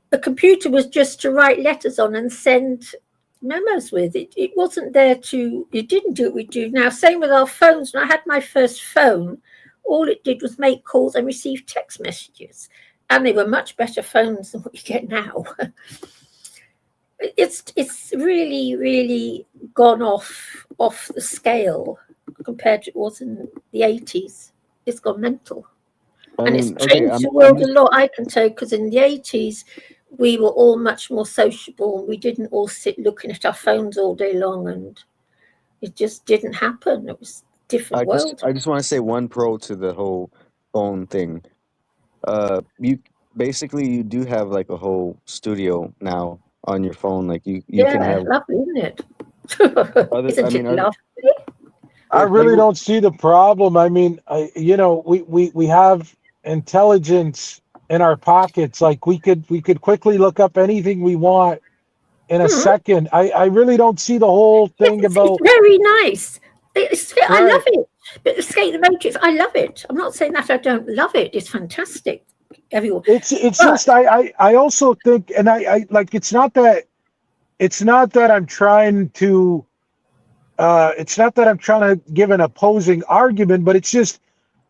the computer was just to write letters on and send memos with. It wasn't there it didn't do what we do now. Same with our phones. When I had my first phone, all it did was make calls and receive text messages. And they were much better phones than what you get now. It's really, really gone off the scale compared to what was in the 80s. It's gone mental. And it's changed the world a lot, I can tell, because in the 80s, we were all much more sociable. We didn't all sit looking at our phones all day long, and it just didn't happen. It was a different world. I just want to say one pro to the whole phone thing. You do have like a whole studio now on your phone. Like you can have. Lovely, isn't it? I really don't see the problem. I mean, we have intelligence in our pockets. Like we could quickly look up anything we want in a second. I really don't see the whole thing about. It's very nice. I love it. But Escape the Matrix, I love it. I'm not saying that I don't love it. It's fantastic. Everyone. It's just I also think, and I like, it's not that I'm trying to. It's not that I'm trying to give an opposing argument, but it's just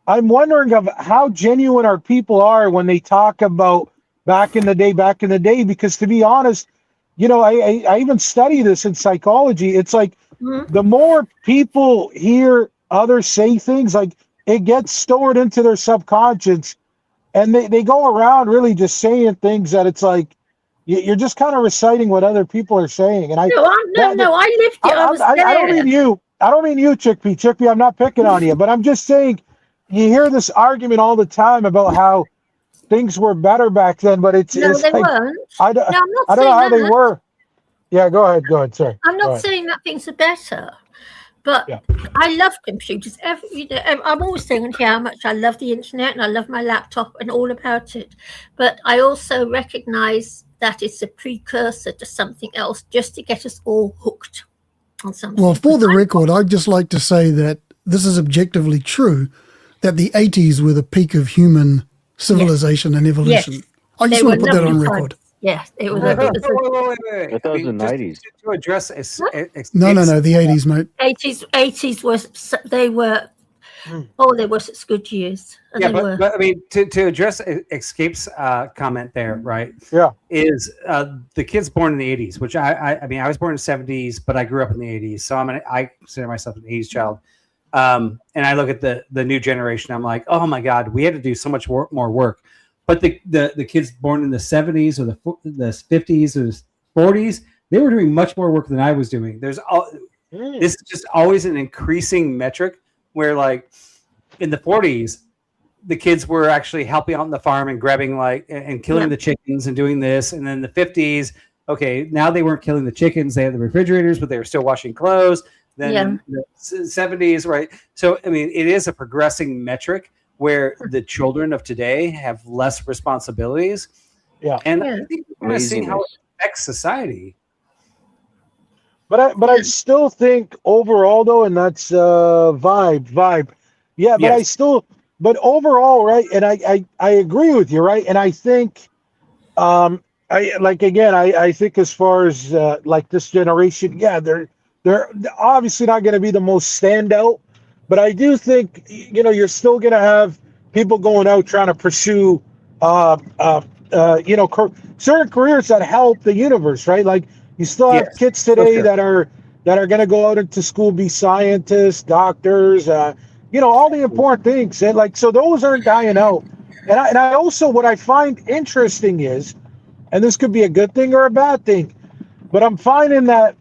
I'm wondering of how genuine our people are when they talk about back in the day. Because to be honest, I even study this in psychology. It's like the more people hear others say things, like it gets stored into their subconscious, and they go around really just saying things that it's like you're just kind of reciting what other people are saying. And I lived it. I was there. I don't mean you. I don't mean you, Chickpea. Chickpea, I'm not picking on you, but I'm just saying you hear this argument all the time about how things were better back then, but it's they like, weren't. I don't know how they were. Yeah, go ahead. Sorry. I'm not saying that things are better, but I love computers. I'm always saying on here how much I love the internet and I love my laptop and all about it. But I also recognize that it's a precursor to something else, just to get us all hooked on something. Well, for the record, I'd just like to say that this is objectively true, that the 80s were the peak of human civilization and evolution. Yes. I just want to put that on record. Yes, it was. Wait. I thought it was the 90s. To address No, the 80s, mate. 80s were they were such good years. Yeah, but I mean, to address Escape's comment there, right? Yeah, is the kids born in the 80s, which I mean, I was born in the 70s, but I grew up in the 80s, so I consider myself an 80s child. And I look at the new generation, I'm like, oh my God, we had to do so much more work But the kids born in the 70s or the 50s or the 40s, they were doing much more work than I was doing. This is just always an increasing metric where, like, in the 40s, the kids were actually helping out on the farm and grabbing and killing the chickens and doing this. And then the 50s, okay, now they weren't killing the chickens. They had the refrigerators, but they were still washing clothes. Then in the 70s, right? So, I mean, it is a progressing metric where the children of today have less responsibilities. Yeah. And I think we're kind of seeing how it affects society. But I still think overall, though, and that's vibe. Yeah, but but overall, right? And I agree with you, right? And I think, I think as far as like this generation, yeah, they're obviously not going to be the most standout, but I do think, you're still going to have people going out trying to pursue, certain careers that help the universe, right? Like you still have kids today that are going to go out into school, be scientists, doctors, all the important things. And so those aren't dying out. And I also, what I find interesting is, and this could be a good thing or a bad thing, but I'm finding that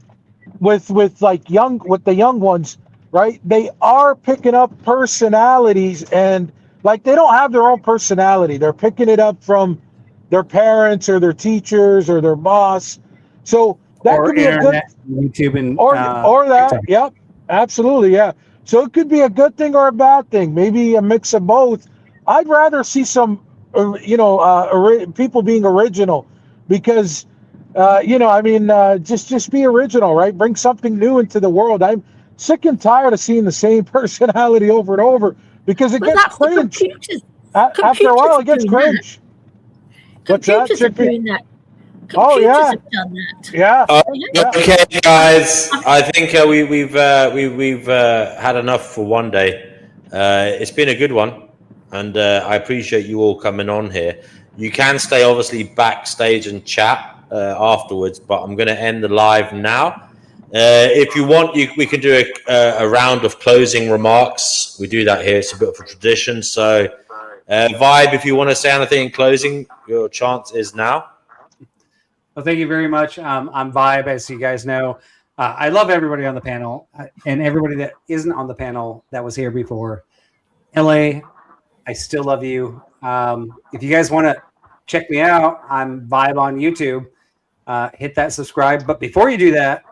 with the young ones, right? They are picking up personalities, and they don't have their own personality. They're picking it up from their parents or their teachers or their boss. So that could be a good YouTube and or that. TikTok. Yep, absolutely, yeah. So it could be a good thing or a bad thing. Maybe a mix of both. I'd rather see some, people being original, because, just be original, right? Bring something new into the world. I'm sick and tired of seeing the same personality over and over, because it gets cringe. After a while, it gets cringe. What's that? Doing that. Oh yeah, have done that. Yeah. Okay, guys. I think we've had enough for one day. It's been a good one, and I appreciate you all coming on here. You can stay obviously backstage and chat afterwards, but I'm going to end the live now. If you want, we can do a round of closing remarks. We do that here. It's a bit of a tradition. So, Vibe, if you want to say anything in closing, your chance is now. Well, thank you very much. I'm Vibe, as you guys know. I love everybody on the panel and everybody that isn't on the panel that was here before. LA, I still love you. If you guys want to check me out, I'm Vibe on YouTube. Hit that subscribe. But before you do that,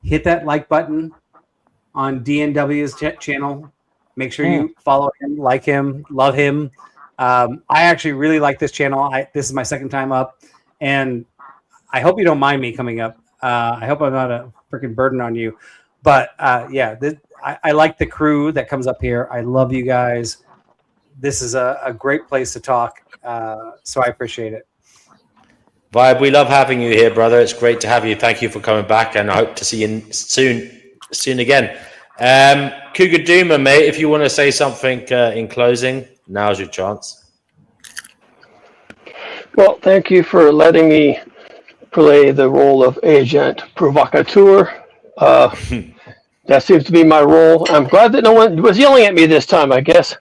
hit that like button on DNW's channel. Make sure you follow him, like him, love him. I actually really like this channel. This is my second time up, and I hope you don't mind me coming up. I hope I'm not a freaking burden on you. But I like the crew that comes up here. I love you guys. This is a great place to talk. So I appreciate it. Vibe, we love having you here, brother. It's great to have you. Thank you for coming back, and I hope to see you soon again. Cougar Duma, mate, if you want to say something in closing, now's your chance. Well, thank you for letting me play the role of agent provocateur. That seems to be my role. I'm glad that no one was yelling at me this time. I guess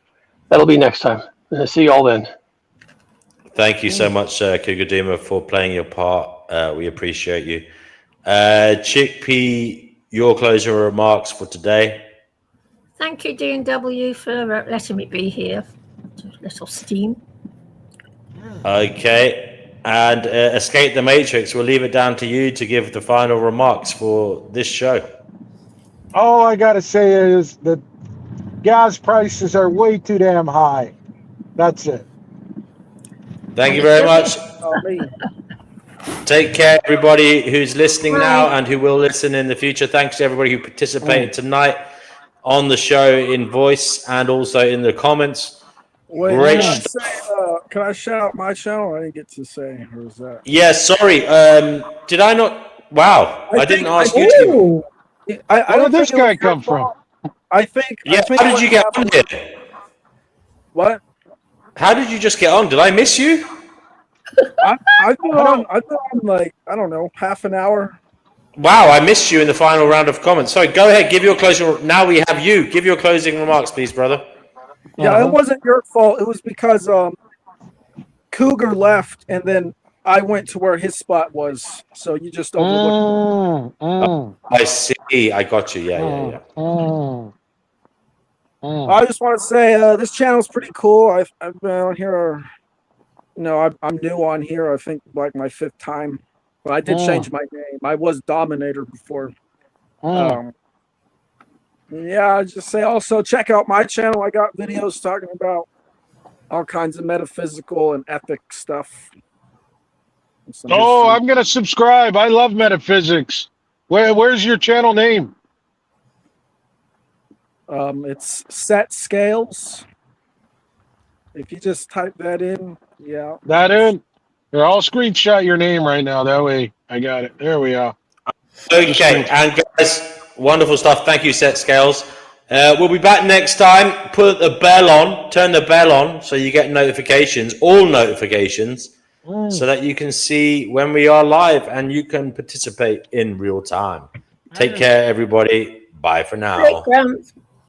that'll be next time. See you all then. Thank you so much, Cougar Duma, for playing your part. We appreciate you. Chickpea, your closing remarks for today. Thank you, D&W, for letting me be here. A little steam. Okay. And Escape the Matrix, we'll leave it down to you to give the final remarks for this show. All I got to say is that gas prices are way too damn high. That's it. Thank you very much. Take care, everybody who's listening now and who will listen in the future. Thanks to everybody who participated tonight on the show in voice and also in the comments. Wait, Great can I shout out my channel? I didn't get to say. Or was that? Yeah, sorry. Did I not? Wow, I didn't ask you to. Where did this guy come from? I think. Yeah, how did you get on here? What? How did you just get on? Did I miss you? I've been on like, I don't know, half an hour. Wow, I missed you in the final round of comments. Sorry, go ahead, give your closing. Now we have you. Give your closing remarks, please, brother. Yeah, it wasn't your fault. It was because Cougar left, and then I went to where his spot was. So you just overlooked. I see. I got you. Yeah. I just want to say this channel's pretty cool. I've been on here. I'm new on here. I think like my 5th time. But I did change my name. I was Dominator before. Yeah, I just say also check out my channel. I got videos talking about all kinds of metaphysical and ethic stuff. Oh, I'm gonna subscribe. I love metaphysics. Where's your channel name? It's Set Scales. If you just type that in, yeah. That in? Here, I'll screenshot your name right now. That way I got it. There we are. Okay, and guys, wonderful stuff. Thank you, Set Scales. We'll be back next time. Put the bell on, turn the bell on so you get notifications, all notifications, so that you can see when we are live and you can participate in real time. Take care, everybody. Bye for now. Great, Grant.